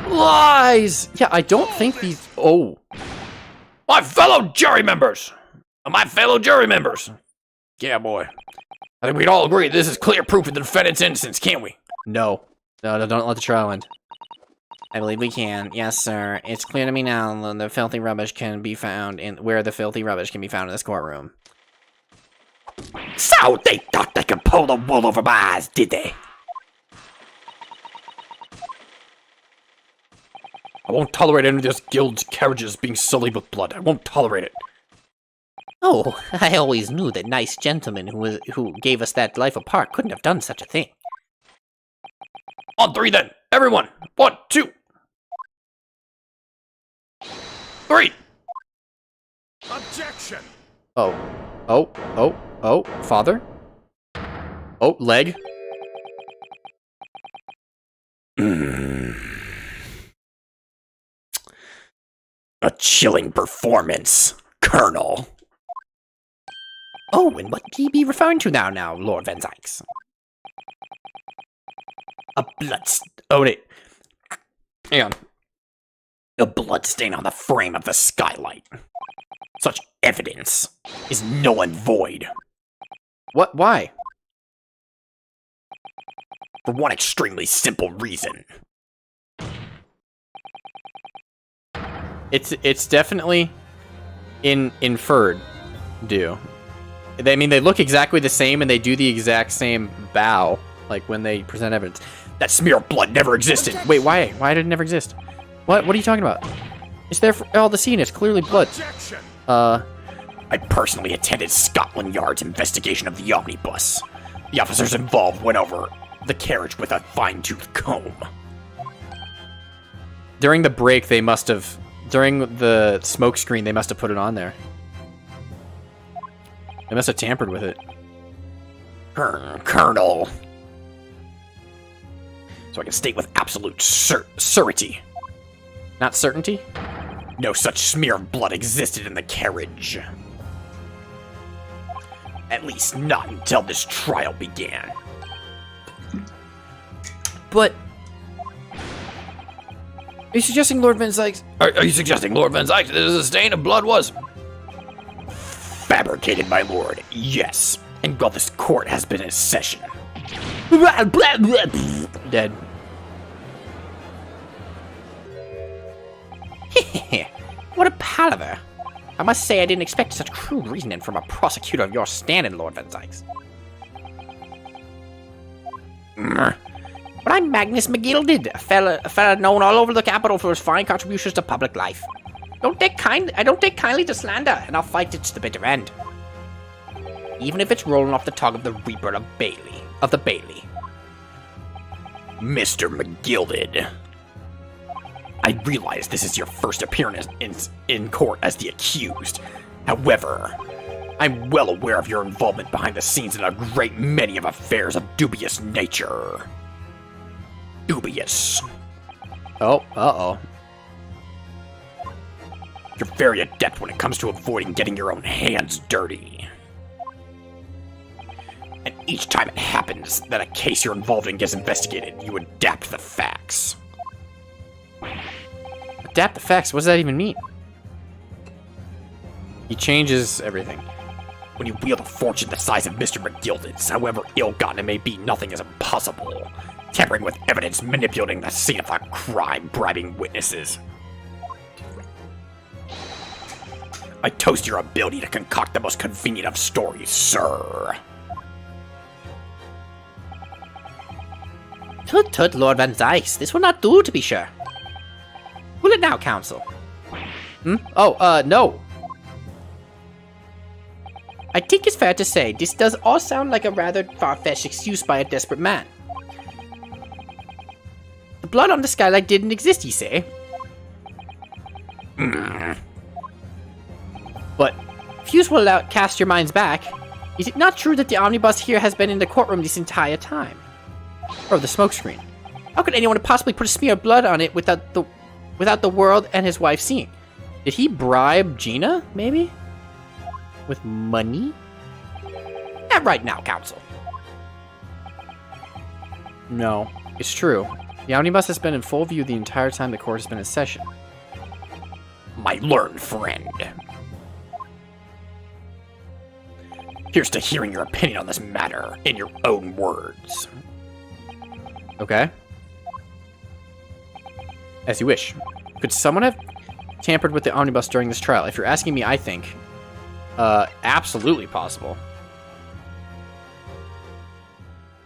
lies! Yeah, I don't think these... Oh. My fellow jury members! Yeah, boy. I think we'd all agree this is clear proof of the defendant's innocence, can't we? No, don't let the trial end. I believe we can. Yes, sir. It's clear to me now that the filthy rubbish can be found in where the filthy rubbish can be found in this courtroom. So they thought they could pull the wool over my eyes, did they? I won't tolerate any of this guild's carriages being sullied with blood. I won't tolerate it. Oh, I always knew that nice gentleman who gave us that life apart couldn't have done such a thing. On three then, everyone. 1, 2, 3. Objection! Oh, father? Oh, leg? A chilling performance, Colonel. Oh, and what do you be referring to now, Lord Van Zykes? A blood... Oh, wait. Hang on. A blood stain on the frame of the skylight. Such evidence is null and void. What? Why? For one extremely simple reason. It's definitely inferred. They look exactly the same and they do the exact same bow, like when they present evidence. That smear of blood never existed. Wait, why? Why did it never exist? What are you talking about? It's there for all the scene. It's clearly blood. Objection! I personally attended Scotland Yard's investigation of the omnibus. The officers involved went over the carriage with a fine-tooth comb. During the break, they must have... During the smoke screen, they must have put it on there. They must have tampered with it. Colonel. So I can state with absolute certainty. Not certainty? No such smear of blood existed in the carriage. At least not until this trial began. But... Are you suggesting Lord Van Zykes... Are you suggesting Lord Van Zykes the stain of blood was... fabricated, my lord, yes. And while this court has been in session... Dead. What a palaver. I must say I didn't expect such crude reasoning from a prosecutor of your standing, Lord Van Zykes. But I'm Magnus McGilded, a fella known all over the capital for his fine contributions to public life. I don't take kindly to slander, and I'll fight it to the bitter end. Even if it's rolling off the tongue of the Reaper of the Bailey. Mr. McGilded, I realize this is your first appearance in court as the accused. However, I'm well aware of your involvement behind the scenes in a great many of affairs of dubious nature. Dubious. Oh, uh-oh. You're very adept when it comes to avoiding getting your own hands dirty. And Each time it happens that a case you're involved in gets investigated, you adapt the facts. Adapt the facts? What does that even mean? He changes everything. When you wield a fortune the size of Mr. McGilden's, however ill-gotten it may be, nothing is impossible. Tampering with evidence, manipulating the scene of a crime, bribing witnesses. I toast your ability to concoct the most convenient of stories, sir. Tut tut, Lord Van Zyx. This will not do, to be sure. Will it now, Council? Oh, no. I think it's fair to say this does all sound like a rather far-fetched excuse by a desperate man. The blood on the skylight didn't exist, you say? But if you will cast your minds back, is it not true that the omnibus here has been in the courtroom this entire time? Or the smokescreen. How could anyone possibly put a smear of blood on it without the world and his wife seeing? Did he bribe Gina, maybe? With money? Not right now, Council. No, it's true. The omnibus has been in full view the entire time the court has been in session. My learned friend. Here's to hearing your opinion on this matter in your own words. Okay. As you wish. Could someone have tampered with the omnibus during this trial? If you're asking me, I think absolutely possible.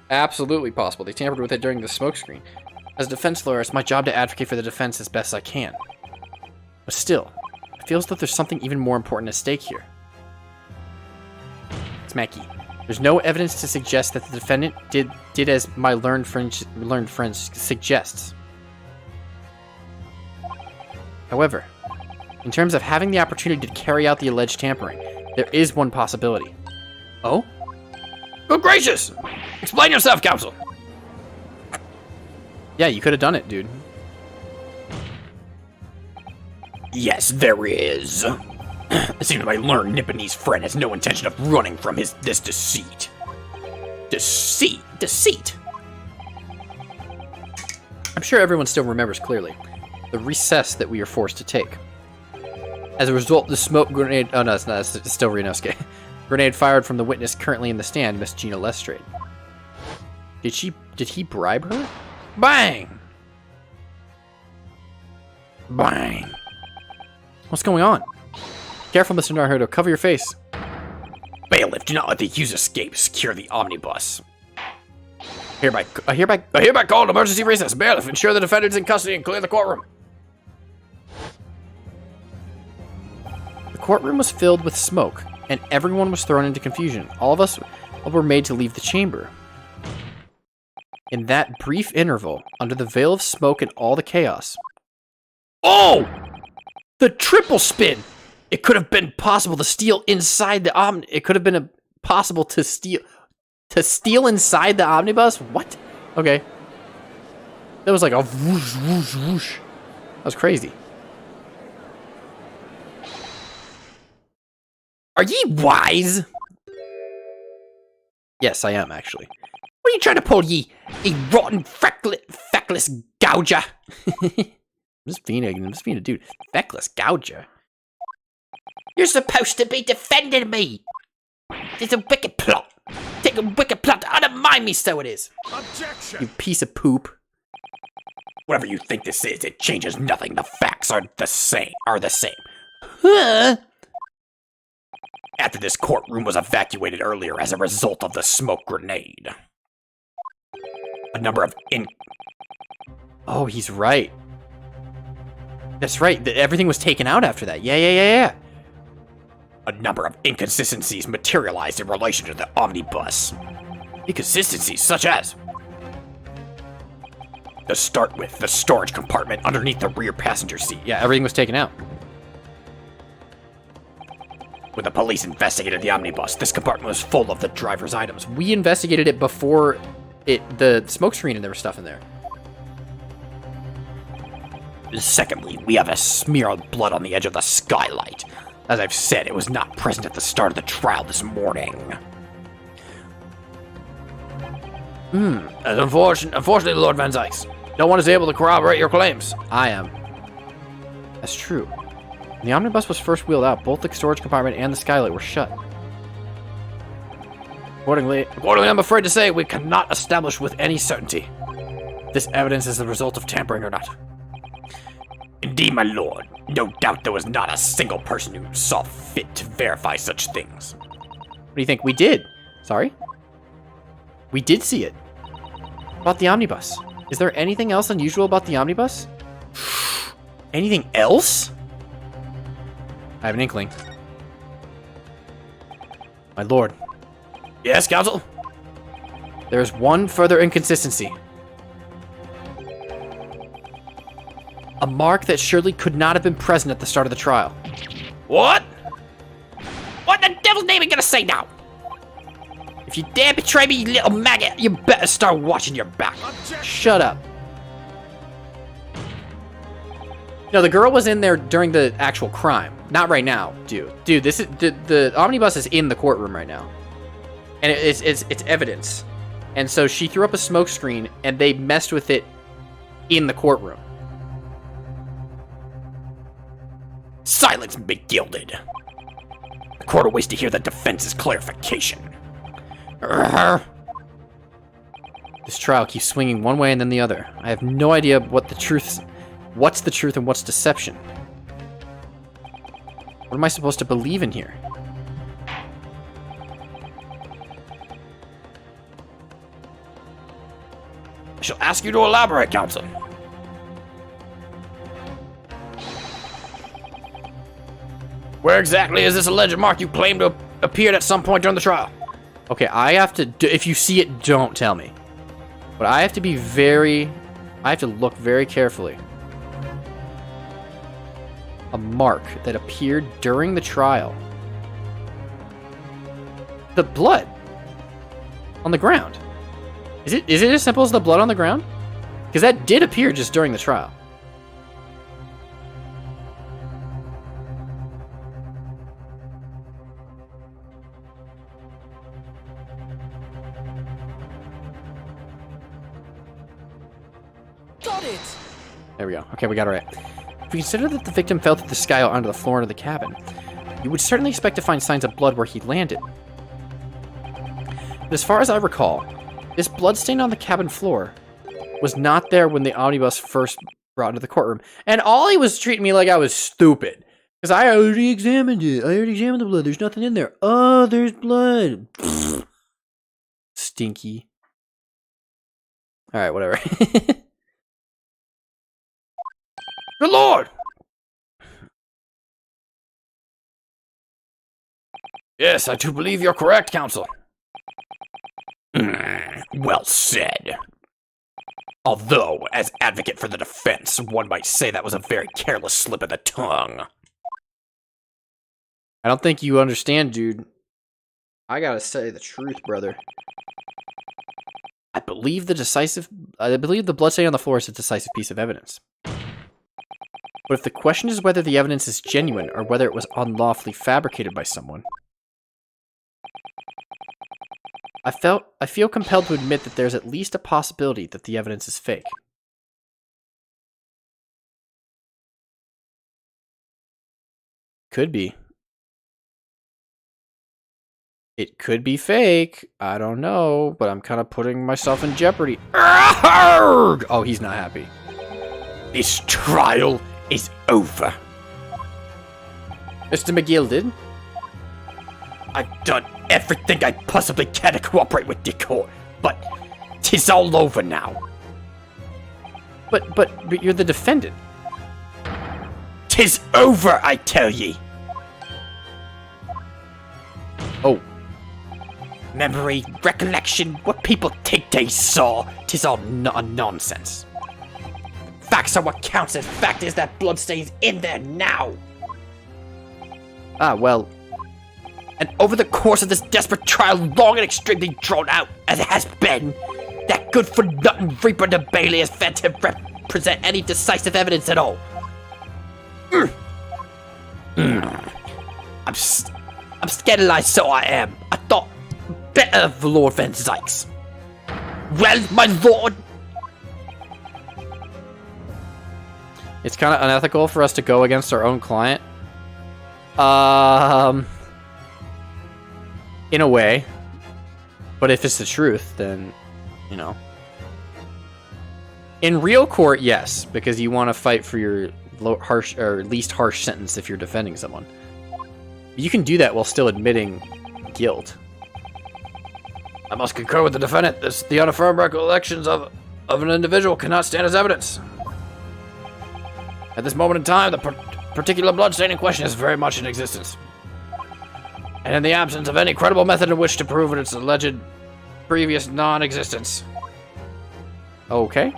Absolutely possible. They tampered with it during the smokescreen. As a defense lawyer, it's my job to advocate for the defense as best I can. But still, it feels that there's something even more important at stake here. Smacky. There's no evidence to suggest that the defendant did as my learned friend suggests. However, in terms of having the opportunity to carry out the alleged tampering, there is one possibility. Oh? Good gracious! Explain yourself, Counsel! Yeah, you could have done it, dude. Yes, there is. It seems my learned Nipponese friend has no intention of running from this deceit. Deceit! I'm sure everyone still remembers clearly the recess that we are forced to take. As a result, the smoke grenade... Oh, no, it's not. It's still Renosuke. Grenade fired from the witness currently in the stand, Miss Gina Lestrade. Did he bribe her? Bang! Bang! What's going on? Careful, Mr. Naruto. Cover your face. Bailiff, do not let the accused escape. Secure the omnibus. I hereby call an emergency recess. Bailiff, ensure the defendant is in custody and clear the courtroom. The courtroom was filled with smoke, and everyone was thrown into confusion. All of us were made to leave the chamber. In that brief interval, under the veil of smoke and all the chaos... Oh! The triple spin! It could have been possible to steal inside the It could have been possible to steal inside the omnibus? What? Okay. That was like a whoosh, whoosh, whoosh. That was crazy. Are ye wise? Yes, I am, actually. What are you trying to pull, ye rotten, feckless gouger? I'm just being a dude. Feckless gouger? You're supposed to be defending me. It's a wicked plot. Take a wicked plot to undermine me, so it is. Objection! You piece of poop. Whatever you think this is, it changes nothing. The facts are the same. Huh? After this courtroom was evacuated earlier as a result of the smoke grenade, a number of Oh, he's right. That's right. Everything was taken out after that. Yeah. A number of inconsistencies materialized in relation to the omnibus. Inconsistencies such as... To start with, the storage compartment underneath the rear passenger seat. Yeah, everything was taken out. When the police investigated the omnibus, this compartment was full of the driver's items. We investigated it before the smoke screen and there was stuff in there. Secondly, we have a smear of blood on the edge of the skylight. As I've said, it was not present at the start of the trial this morning. Unfortunately, Lord Van Zykes, no one is able to corroborate your claims. I am. That's true. When the omnibus was first wheeled out, both the storage compartment and the skylight were shut. Accordingly, I'm afraid to say we cannot establish with any certainty if this evidence is the result of tampering or not. Indeed, my lord, no doubt there was not a single person who saw fit to verify such things. What do you think? We did. Sorry? We did see it. About the omnibus. Is there anything else unusual about the omnibus? Anything else? I have an inkling. My lord. Yes, counsel? There is one further inconsistency. A mark that surely could not have been present at the start of the trial. What? What the devil's name are you gonna say now? If you dare betray me, you little maggot, you better start watching your back. Shut up. No, the girl was in there during the actual crime. Not right now, dude. Dude, this is the omnibus is in the courtroom right now. And it's evidence. And so she threw up a smoke screen and they messed with it in the courtroom. Silence, McGilded. The court awaits to hear the defense's clarification. This trial keeps swinging one way and then the other. I have no idea what's the truth and what's deception. What am I supposed to believe in here? I shall ask you to elaborate, counsel. Where exactly is this alleged mark you claim to have appeared at some point during the trial? Okay, I have to... If you see it, don't tell me. But I have to be very... I have to look very carefully. A mark that appeared during the trial. The blood. On the ground. Is it as simple as the blood on the ground? Because that did appear just during the trial. Got it! There we go. Okay, we got it right. If we consider that the victim fell through the sky or onto the floor of the cabin, you would certainly expect to find signs of blood where he landed. But as far as I recall, this blood stain on the cabin floor was not there when the omnibus first brought into the courtroom. And Ollie was treating me like I was stupid. Because I already examined it. I already examined the blood. There's nothing in there. Oh, there's blood. Stinky. Alright, whatever. Good lord! Yes, I do believe you're correct, counsel. Well said. Although, as advocate for the defense, one might say that was a very careless slip of the tongue. I don't think you understand, dude. I gotta say the truth, brother. I believe the bloodstain on the floor is a decisive piece of evidence. But if the question is whether the evidence is genuine or whether it was unlawfully fabricated by someone, I feel compelled to admit that there's at least a possibility that the evidence is fake. Could be. It could be fake. I don't know, but I'm kind of putting myself in jeopardy. Oh, he's not happy. This trial is over. Mr. McGilded? I've done everything I possibly can to cooperate with the court, but 'tis all over now. But you're the defendant. 'Tis over, I tell ye. Oh. Memory, recollection, what people think they saw, 'tis all nonsense. Facts are what counts, and fact is that bloodstain's in there now. Ah, well. And over the course of this desperate trial, long and extremely drawn out as it has been, that good-for-nothing Reaper de Bailey has failed to represent any decisive evidence at all. I'm scandalized, so I am. I thought better of Lord Van Zykes. Well, my lord. It's kind of unethical for us to go against our own client. In a way. But if it's the truth, then, you know. In real court, yes, because you want to fight for your harsh or least harsh sentence if you're defending someone. You can do that while still admitting guilt. I must concur with the defendant. The unaffirmed recollections of an individual cannot stand as evidence. At this moment in time, the particular bloodstain in question is very much in existence. And in the absence of any credible method in which to prove its alleged previous non-existence. Okay.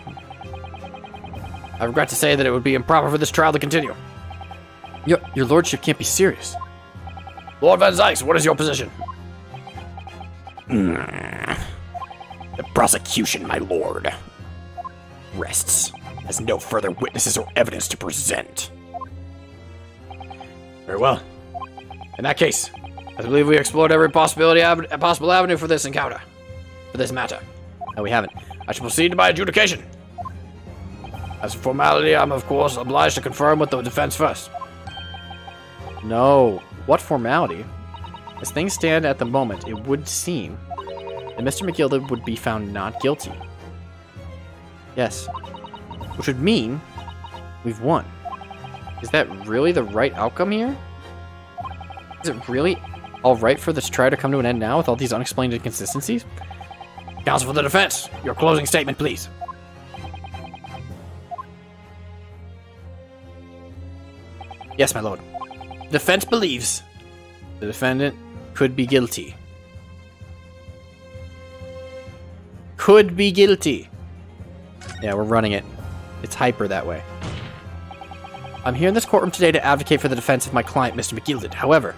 I regret to say that it would be improper for this trial to continue. Your lordship can't be serious. Lord Van Zykes, what is your position? The prosecution, my lord, rests, has no further witnesses or evidence to present. Very well. In that case, I believe we explored every possible avenue for this encounter, for this matter. No, we haven't. I shall proceed to my adjudication. As a formality, I'm of course obliged to confirm with the defense first. No. What formality? As things stand at the moment, it would seem that Mr. McGilda would be found not guilty. Yes. Which would mean we've won. Is that really the right outcome here? Is it really alright for this trial to come to an end now with all these unexplained inconsistencies? Counsel for the defense, your closing statement, please. Yes, my lord. Defense believes the defendant could be guilty. Could be guilty. Yeah, we're running it. It's hyper that way. I'm here in this courtroom today to advocate for the defense of my client, Mr. McGilded. However,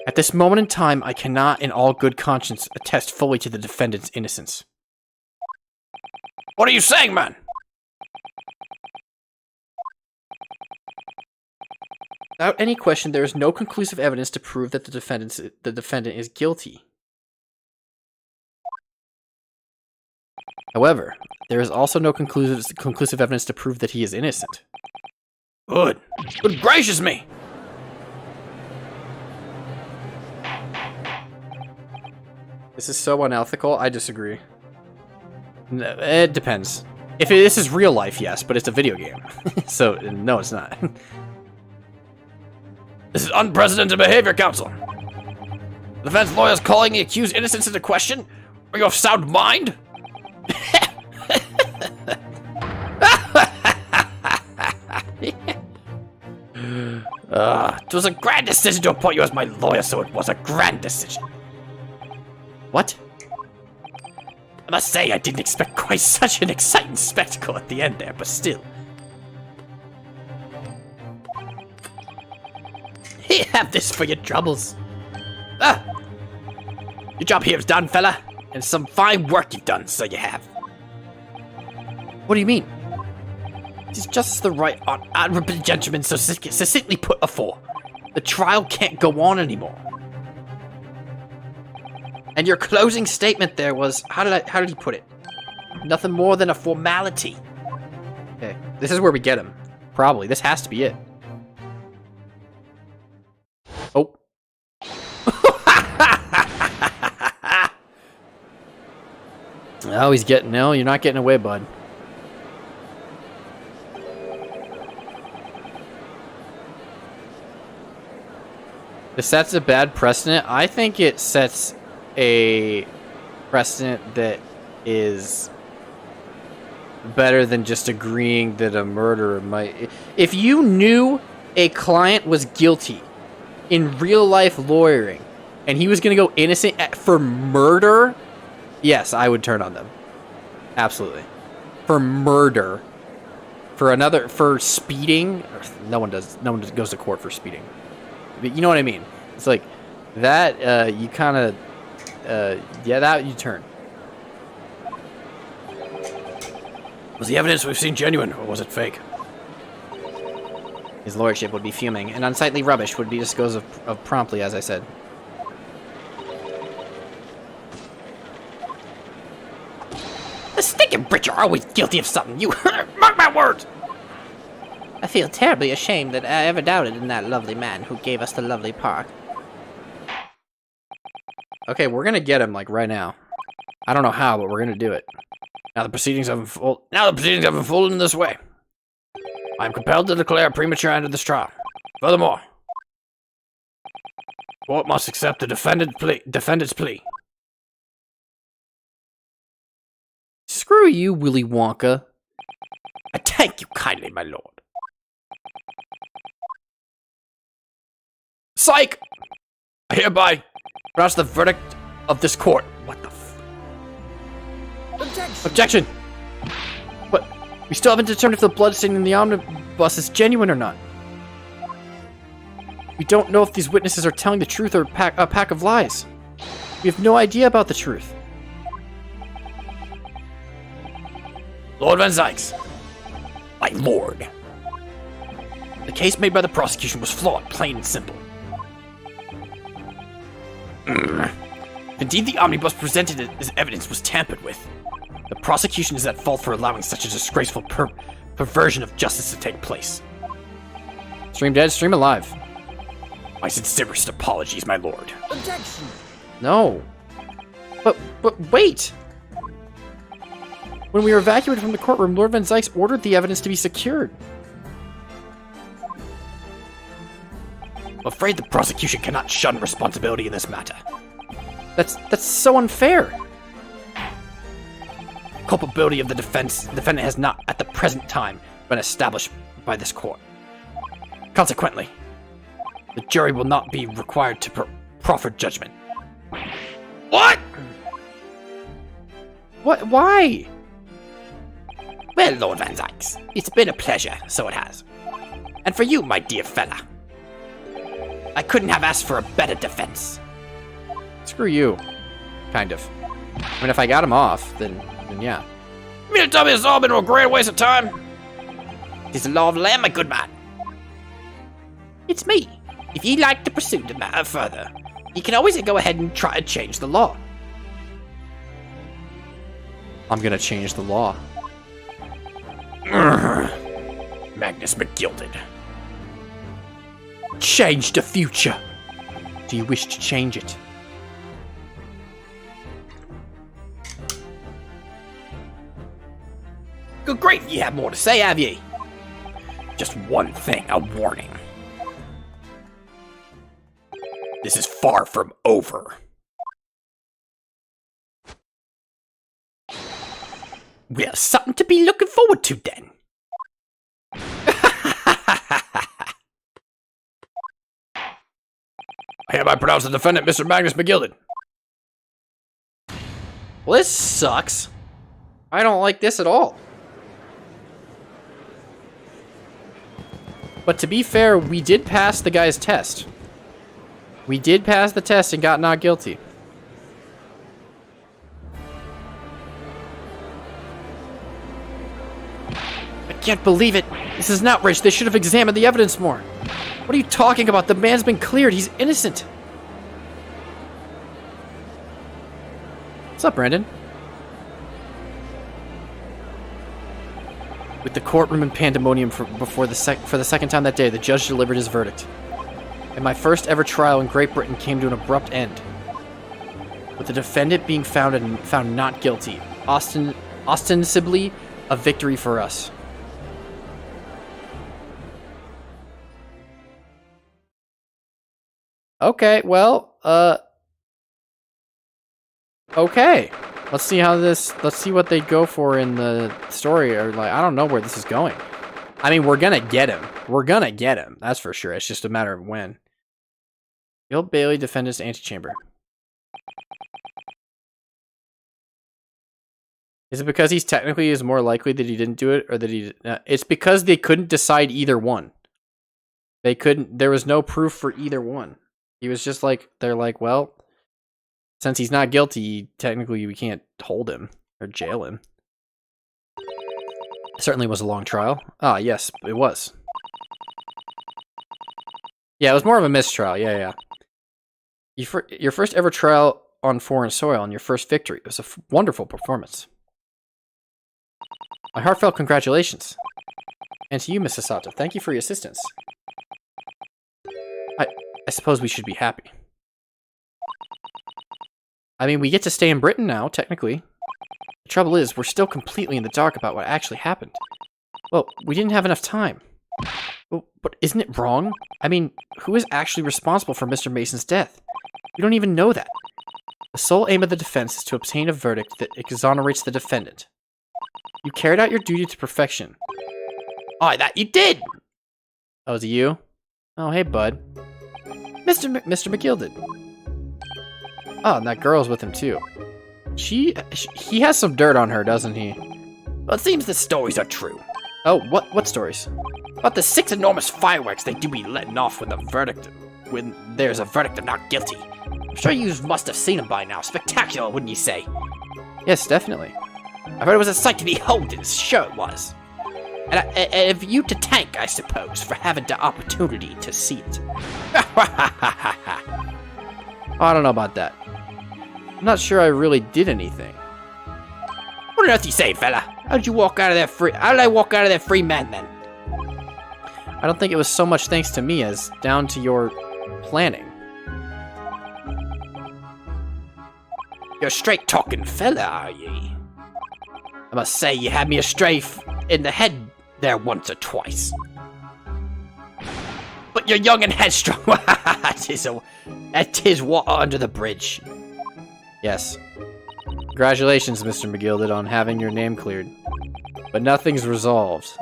at this moment in time, I cannot, in all good conscience, attest fully to the defendant's innocence. What are you saying, man? Without any question, there is no conclusive evidence to prove that the defendant is guilty. However, there is also no conclusive evidence to prove that he is innocent. Good. Good gracious me! This is so unethical, I disagree. No, it depends. If this is real life, yes, but it's a video game. So, no, it's not. This is unprecedented behavior, counsel. The defense lawyers calling the accused innocence into question? Are you of sound mind? It was a grand decision to appoint you as my lawyer, so it was a grand decision. What? I must say, I didn't expect quite such an exciting spectacle at the end there, but still. Here, have this for your troubles. Your job here is done, fella, and some fine work you've done, so you have. What do you mean? It is just the right honorable gentleman so succinctly put afore. The trial can't go on anymore. And your closing statement there was, how did he put it? Nothing more than a formality. Okay, this is where we get him. Probably. This has to be it. Oh. Oh, he's getting... No, you're not getting away, bud. This sets a bad precedent. I think it sets a precedent that is better than just agreeing that a murderer might... If you knew a client was guilty in real life lawyering and he was going to go innocent for murder, yes, I would turn on them. Absolutely. For murder. For speeding, no one goes to court for speeding. But you know what I mean? It's like that you kind of yeah, that you turn. Was the evidence we've seen genuine, or was it fake? His lordship would be fuming, and unsightly rubbish would be disposed of promptly, as I said. think you're rich are always guilty of something. You mark my words. I feel terribly ashamed that I ever doubted in that lovely man who gave us the lovely park. Okay, we're gonna get him, like, right now. I don't know how, but we're gonna do it. Now the proceedings have unfolded in this way. I am compelled to declare a premature end of this trial. Furthermore, court must accept the defendant's plea. Screw you, Willy Wonka. I thank you kindly, my lord. Psych! I hereby pronounce the verdict of this court. What the f— Objection! Objection! But we still haven't determined if the blood stain in the omnibus is genuine or not. We don't know if these witnesses are telling the truth or a pack of lies. We have no idea about the truth. Lord Van Zykes, my lord. The case made by the prosecution was flawed, plain and simple. Indeed, the omnibus presented as evidence was tampered with. The prosecution is at fault for allowing such a disgraceful perversion of justice to take place. Stream dead, stream alive. My sincerest apologies, my lord. Objection! No. But wait! When we were evacuated from the courtroom, Lord Van Zykes ordered the evidence to be secured. I'm afraid the prosecution cannot shun responsibility in this matter. That's so unfair. Culpability of the defendant has not, at the present time, been established by this court. Consequently, the jury will not be required to proffer judgment. What? What? Why? Well, Lord Van Zykes, it's been a pleasure, so it has. And for you, my dear fella, I couldn't have asked for a better defense. Screw you. Kind of. I mean, if I got him off, then yeah. You mean to tell me it's all been a great waste of time? It is the law of the land, my good man. It's me. If you'd like to pursue the matter further, you can always go ahead and try to change the law. I'm gonna change the law. Magnus McGilded. Change the future. Do you wish to change it? Good grief, you have more to say, have ye? Just one thing, a warning. This is far from over. Well, something to be looking forward to, then. I hereby pronounce the defendant, Mr. Magnus McGilded. Well, this sucks. I don't like this at all. But to be fair, we did pass the guy's test. We did pass the test and got not guilty. I can't believe it. This is an outrage. They should have examined the evidence more. What are you talking about? The man's been cleared. He's innocent. What's up, Brandon? With the courtroom in pandemonium for the second time that day, the judge delivered his verdict. And my first ever trial in Great Britain came to an abrupt end, with the defendant being found not guilty. Ostensibly a victory for us. Okay, well, okay. Let's see what they go for in the story, or like, I don't know where this is going. I mean, we're gonna get him. We're gonna get him. That's for sure. It's just a matter of when. Bill Bailey, defendant's antechamber. Is it because he's technically is more likely that he didn't do it, or that he? It's because they couldn't decide either one. They couldn't. There was no proof for either one. He was just like, they're like, well, since he's not guilty, technically we can't hold him or jail him. It certainly was a long trial. Ah, yes, it was. Yeah, it was more of a mistrial. Yeah. Your first ever trial on foreign soil and your first victory. It was a wonderful performance. My heartfelt congratulations. And to you, Mrs. Sato, thank you for your assistance. I suppose we should be happy. I mean, we get to stay in Britain now, technically. The trouble is, we're still completely in the dark about what actually happened. Well, we didn't have enough time. But isn't it wrong? I mean, who is actually responsible for Mr. Mason's death? We don't even know that. The sole aim of the defense is to obtain a verdict that exonerates the defendant. You carried out your duty to perfection. Aye, that you did! Oh, is it you? Oh, hey, bud. Mr. McGill did. Oh, and that girl's with him, too. He has some dirt on her, doesn't he? Well, it seems the stories are true. Oh, what stories? About the 6 enormous fireworks they do be letting off when there's a verdict of not guilty. I'm sure you must have seen them by now. Spectacular, wouldn't you say? Yes, definitely. I heard it was a sight to behold, and sure it was. And of you to thank, I suppose, for having the opportunity to see it. I don't know about that. I'm not sure I really did anything. What on earth you say, fella? How did I walk out of there free man, then? I don't think it was so much thanks to me as down to your planning. You're a straight-talking fella, are ye? I must say you had me a strafe in the head there once or twice. But you're young and headstrong. It is water under the bridge. Yes. Congratulations, Mr. McGilded, on having your name cleared. But nothing's resolved.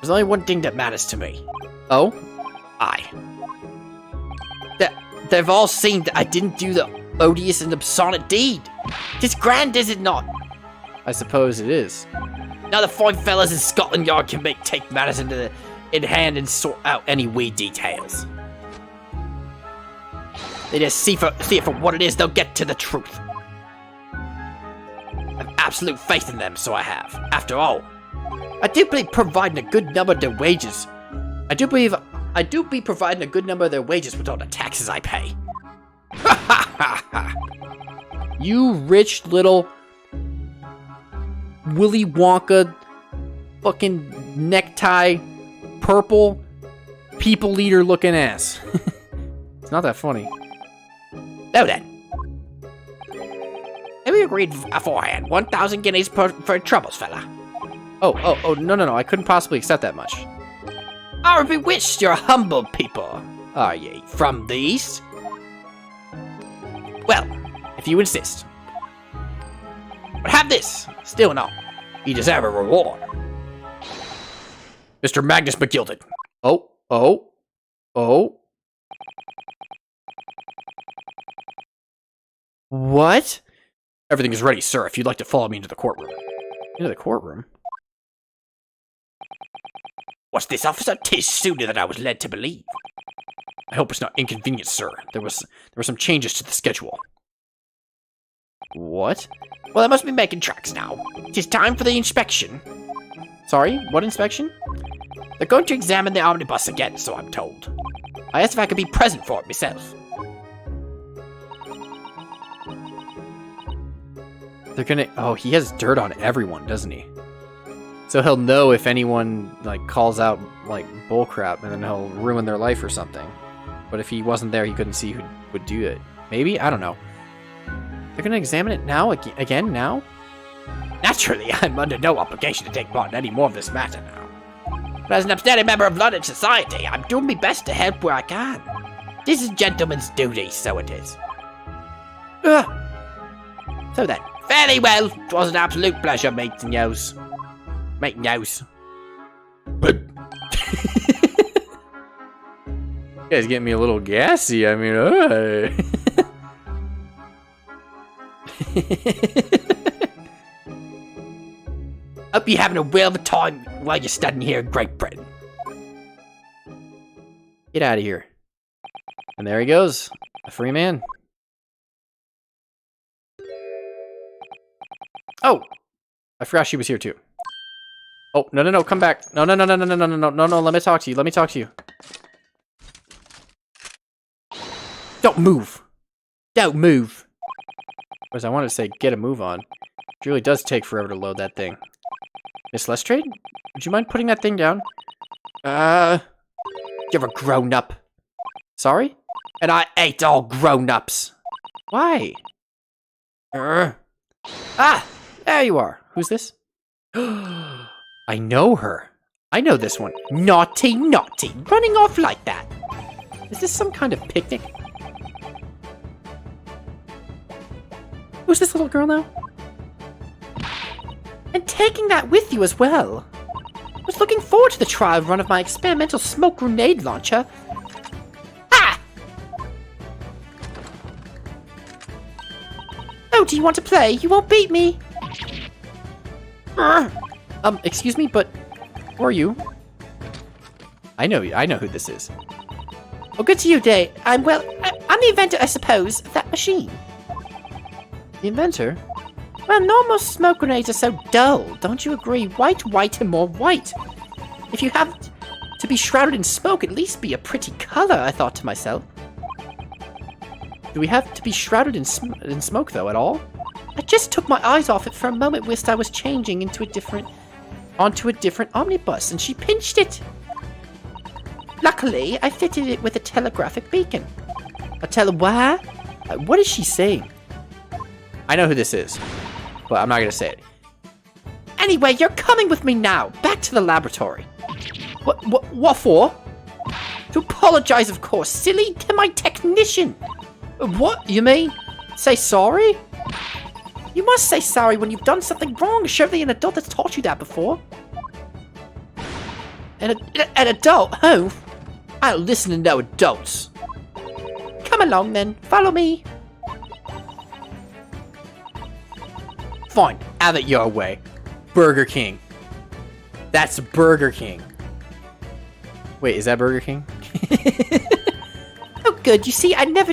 There's only one thing that matters to me. Oh? Aye. They've all seen that I didn't do the odious and absonant deed. 'Tis grand, is it not? I suppose it is. Now the fine fellas in Scotland Yard can take matters in hand and sort out any weird details. They just see it for what it is, they'll get to the truth. I've absolute faith in them, so I have. After all, I do believe providing a good number of their wages. I do be providing a good number of their wages with all the taxes I pay. You rich little Willy Wonka fucking necktie purple people leader looking ass. It's not that funny. Now then. Have we agreed beforehand? 1,000 guineas for troubles, fella. Oh, no, I couldn't possibly accept that much. Are bewitched, you're humble people, are ye? From the east? Well, if you insist. But have this, still not. You deserve a reward. Mr. Magnus McGilded. Oh. What? Everything is ready, sir, if you'd like to follow me into the courtroom. Into the courtroom? What's this, officer? 'Tis sooner than I was led to believe. I hope it's not inconvenient, sir. There were some changes to the schedule. What? Well, I must be making tracks now. 'Tis time for the inspection. Sorry, what inspection? They're going to examine the omnibus again, so I'm told. I asked if I could be present for it myself. They're gonna... Oh, he has dirt on everyone, doesn't he? So he'll know if anyone, like, calls out, like, bullcrap, and then he'll ruin their life or something. But if he wasn't there, he couldn't see who would do it. Maybe? I don't know. They're gonna examine it now? Again? Now? Naturally, I'm under no obligation to take part in any more of this matter now. But as an upstanding member of London society, I'm doing my best to help where I can. This is gentleman's duty, so it is. So then, fairly well. It was an absolute pleasure meeting yous. Meeting yous. You guys getting me a little gassy, I mean, Hope you're having a whale of a time while you're studying here in Great Britain. Get out of here. And there he goes. A free man. Oh! I forgot she was here too. Oh, no, come back. No, let me talk to you. Don't move. Don't move. Whereas I wanted to say get a move on. It really does take forever to load that thing. Miss Lestrade? Would you mind putting that thing down? You're a grown-up. Sorry? And I hate all grown-ups. Why? Ah! There you are. Who's this? I know her. I know this one. Naughty, naughty. Running off like that. Is this some kind of picnic? Who's this little girl now? And taking that with you as well. I was looking forward to the trial run of my experimental smoke grenade launcher. Ah! Oh, do you want to play? You won't beat me. Excuse me, but who are you? I know who this is. Oh, good to you, Day. I'm the inventor, I suppose, of that machine. The inventor? Well, normal smoke grenades are so dull, don't you agree? White, white, and more white. If you have to be shrouded in smoke, at least be a pretty color, I thought to myself. Do we have to be shrouded in smoke, though, at all? I just took my eyes off it for a moment whilst I was changing onto a different omnibus, and she pinched it. Luckily, I fitted it with a telegraphic beacon. What? What is she saying? I know who this is, but I'm not gonna say it. Anyway, you're coming with me now, back to the laboratory. What for? To apologize, of course, silly, to my technician. What? You mean? Say sorry? You must say sorry when you've done something wrong. Surely an adult has taught you that before. An adult? Who? I don't listen to no adults. Come along then, follow me. Fine, have it your way. Burger King. That's Burger King. Wait, is that Burger King? Oh, good. You see, I never...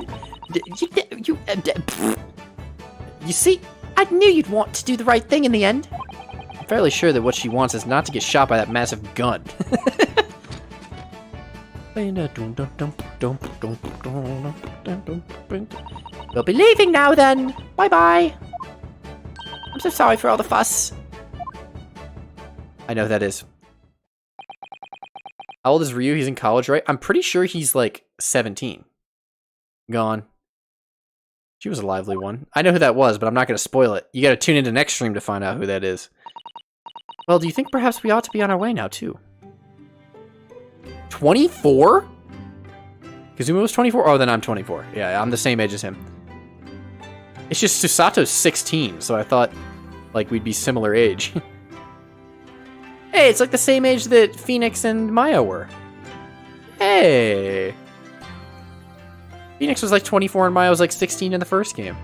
You see, I knew you'd want to do the right thing in the end. I'm fairly sure that what she wants is not to get shot by that massive gun. We'll be leaving now then. Bye-bye. I'm so sorry for all the fuss. I know who that is. How old is Ryu? He's in college, right? I'm pretty sure he's like 17. Gone. She was a lively one. I know who that was, but I'm not going to spoil it. You got to tune into next stream to find out who that is. Well, do you think perhaps we ought to be on our way now, too? 24? Kazuma was 24? Oh, then I'm 24. Yeah, I'm the same age as him. It's just Susato's 16, so I thought, like, we'd be similar age. Hey, it's like the same age that Phoenix and Maya were. Hey! Phoenix was like 24 and Maya was like 16 in the first game.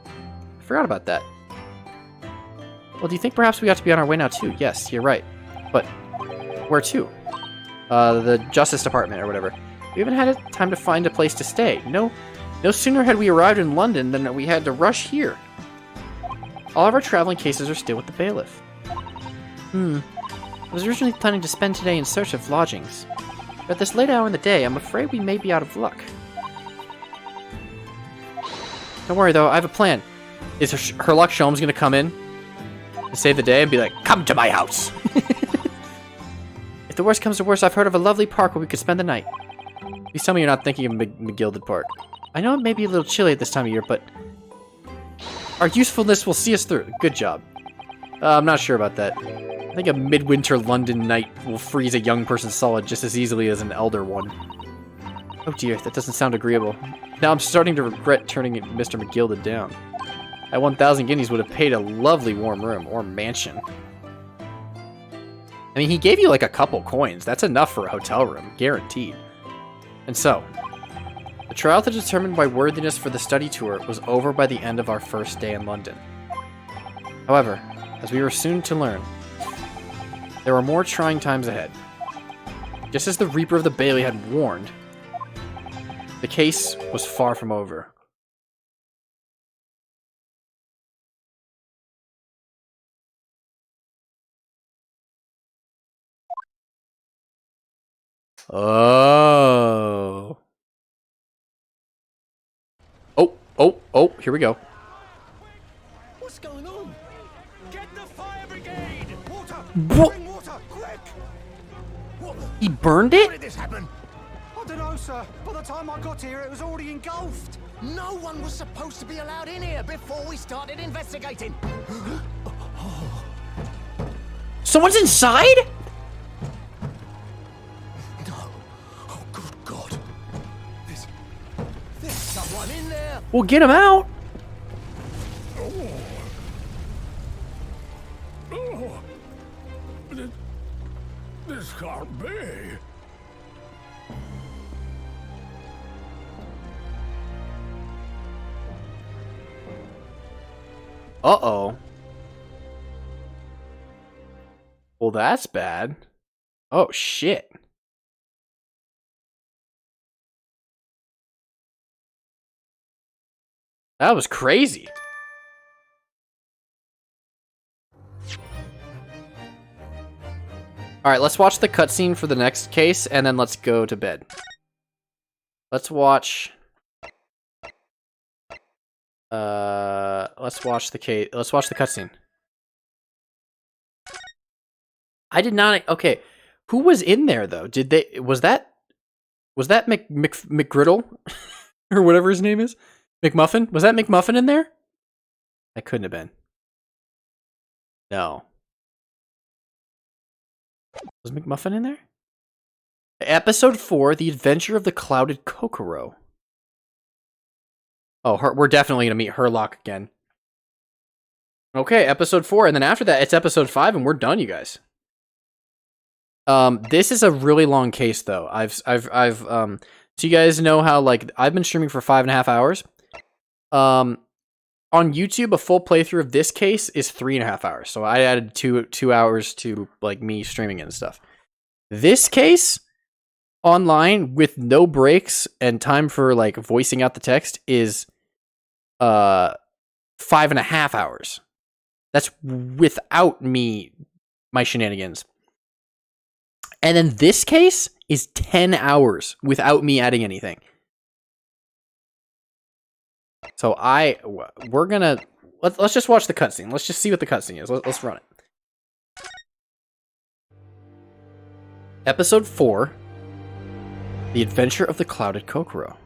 I forgot about that. Well, do you think perhaps we ought to be on our way now, too? Yes, you're right. But where to? The Justice Department or whatever. We haven't had time to find a place to stay. No sooner had we arrived in London than we had to rush here. All of our traveling cases are still with the bailiff. I was originally planning to spend today in search of lodgings. But at this late hour in the day, I'm afraid we may be out of luck. Don't worry though, I have a plan. Is Herlock Sholmes gonna come in to save the day and be like, come to my house? If the worst comes to worst, I've heard of a lovely park where we could spend the night. Please tell me you're not thinking of McGilded Park. I know it may be a little chilly at this time of year, but our usefulness will see us through. Good job. I'm not sure about that. I think a midwinter London night will freeze a young person solid just as easily as an elder one. Oh dear, that doesn't sound agreeable. Now I'm starting to regret turning Mr. McGilded down. At 1,000 guineas would have paid a lovely warm room, or mansion. I mean, he gave you like a couple coins. That's enough for a hotel room, guaranteed. And so, the trial to determine my worthiness for the study tour was over by the end of our first day in London. However, as we were soon to learn, there were more trying times ahead. Just as the Reaper of the Bailey had warned, the case was far from over. Oh. Oh, here we go. What's going on? Get the fire brigade! Water! What? Bring water, quick! He burned How it? did this happen? I don't know, sir. By the time I got here, it was already engulfed. No one was supposed to be allowed in here before we started investigating. Someone's inside? No. Oh, good God. There's someone in there. Well, get him out. This can't be. Uh-oh. Well, that's bad. Oh, shit. That was crazy. Alright, let's watch the cutscene for the next case, and then let's go to bed. Let's watch... let's watch the case. Let's watch the cutscene. I did not... Okay, who was in there, though? Did they... Was that McGriddle? Or whatever his name is? McMuffin? Was that McMuffin in there? That couldn't have been. No. Was McMuffin in there? Episode 4, The Adventure of the Clouded Kokoro. Oh, we're definitely going to meet Herlock again. Okay, episode 4, and then after that, it's episode 5, and we're done, you guys. This is a really long case, though. So you guys know how, like, I've been streaming for 5.5 hours. On YouTube, a full playthrough of this case is 3.5 hours. So I added two hours to, like, me streaming it and stuff. This case, online, with no breaks and time for, like, voicing out the text, is 5.5 hours. That's without my shenanigans. And then this case is 10 hours without me adding anything. So we're gonna let's just watch the cutscene. Let's just see what the cutscene is. Let's run it. Episode 4, The Adventure of the Clouded Kokoro.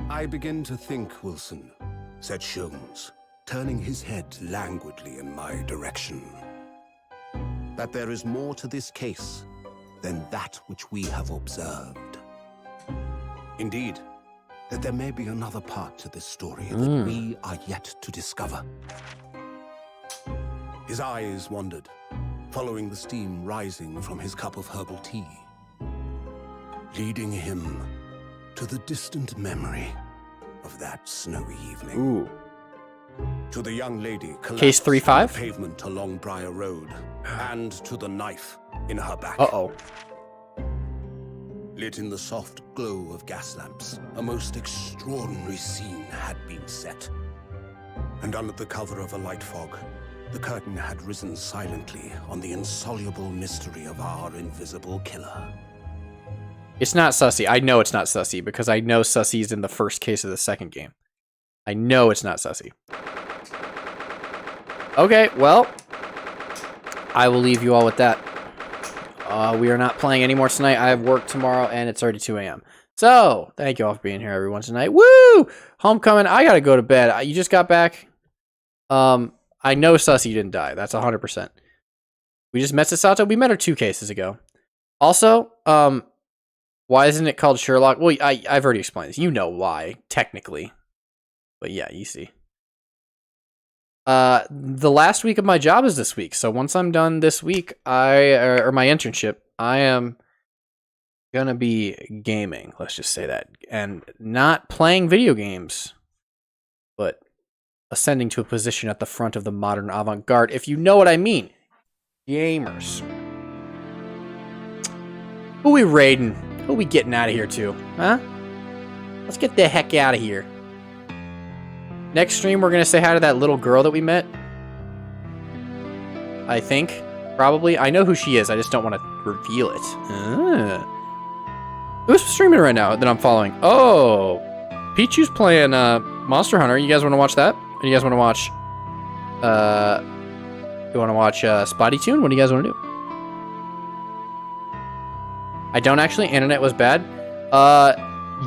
I begin to think, Wilson, said Sholmes, turning his head languidly in my direction, that there is more to this case than that which we have observed. Indeed, that there may be another part to this story that we are yet to discover. His eyes wandered, following the steam rising from his cup of herbal tea, leading him to the distant memory of that snowy evening. Ooh. To the young lady Case collapsed 3-5? on the pavement along Briar Road, and to the knife in her back. Uh-oh. Lit in the soft glow of gas lamps, a most extraordinary scene had been set. And under the cover of a light fog, the curtain had risen silently on the insoluble mystery of our invisible killer. It's not Sussy. I know it's not Sussy because I know Sussy's in the first case of the second game. I know it's not Sussy. Okay, well, I will leave you all with that. We are not playing anymore tonight. I have work tomorrow, and it's already 2 a.m. So, thank you all for being here, everyone, tonight. Woo! Homecoming. I gotta go to bed. You just got back. I know Sussy didn't die. That's 100%. We just met Sasato. We met her 2 cases ago. Also, why isn't it called Sherlock? Well, I've already explained this. You know why, technically. But yeah, you see. The last week of my job is this week. So once I'm done this week, or my internship, I am gonna be gaming. Let's just say that. And not playing video games, but ascending to a position at the front of the modern avant-garde, if you know what I mean. Gamers. Who we raiding? Who we getting out of here to? Huh? Let's get the heck out of here. Next stream, we're going to say hi to that little girl that we met. I think. Probably. I know who she is. I just don't want to reveal it. Who's streaming right now that I'm following? Oh, Pichu's playing Monster Hunter. You guys want to watch that? Or you guys want to watch? You want to watch Spotty Tune? What do you guys want to do? I don't actually. Internet was bad.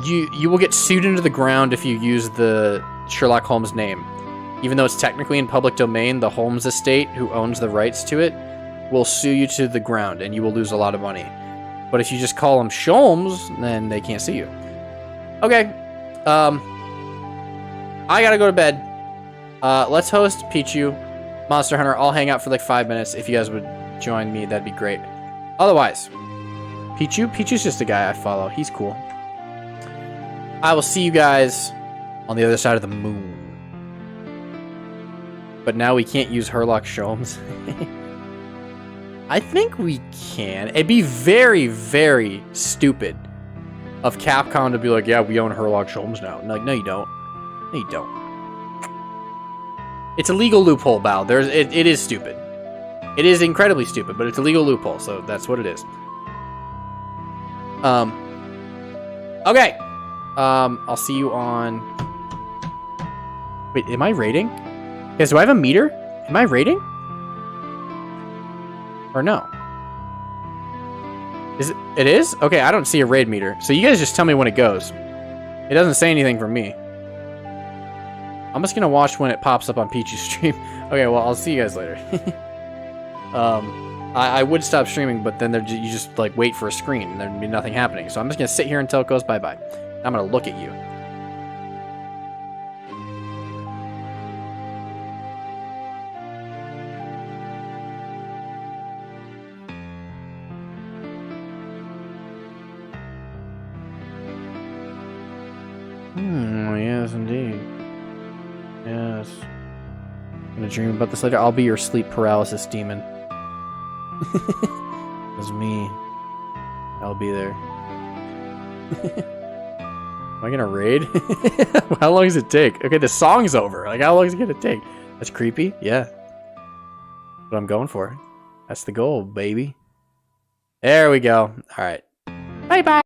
You will get sued into the ground if you use the Sherlock Holmes name. Even though it's technically in public domain, the Holmes estate, who owns the rights to it, will sue you to the ground, and you will lose a lot of money. But if you just call them Sholmes, then they can't sue you. Okay. I gotta go to bed. Let's host Pichu, Monster Hunter. I'll hang out for like 5 minutes. If you guys would join me, that'd be great. Otherwise, Pichu's just a guy I follow. He's cool. I will see you guys on the other side of the moon. But now we can't use Herlock Sholmes. I think we can. It'd be very, very stupid of Capcom to be like, yeah, we own Herlock Sholmes now. Like, no, you don't. No, you don't. It's a legal loophole, Bao. It is stupid. It is incredibly stupid, but it's a legal loophole, so that's what it is. Okay. I'll see you on... Wait, am I raiding? Guys, do I have a meter? Am I raiding? Or no? Is it? It is? Okay, I don't see a raid meter. So you guys just tell me when it goes. It doesn't say anything from me. I'm just gonna watch when it pops up on Peachy's stream. Okay, well, I'll see you guys later. I would stop streaming, but then you just like wait for a screen and there'd be nothing happening. So I'm just gonna sit here until it goes bye-bye. I'm gonna look at you. Yes, indeed. Yes. I'm gonna dream about this later. I'll be your sleep paralysis demon. It's me. I'll be there. Am I gonna raid? How long does it take? Okay, the song's over. Like, how long is it gonna take? That's creepy. Yeah. That's what I'm going for. That's the goal, baby. There we go. All right. Bye-bye.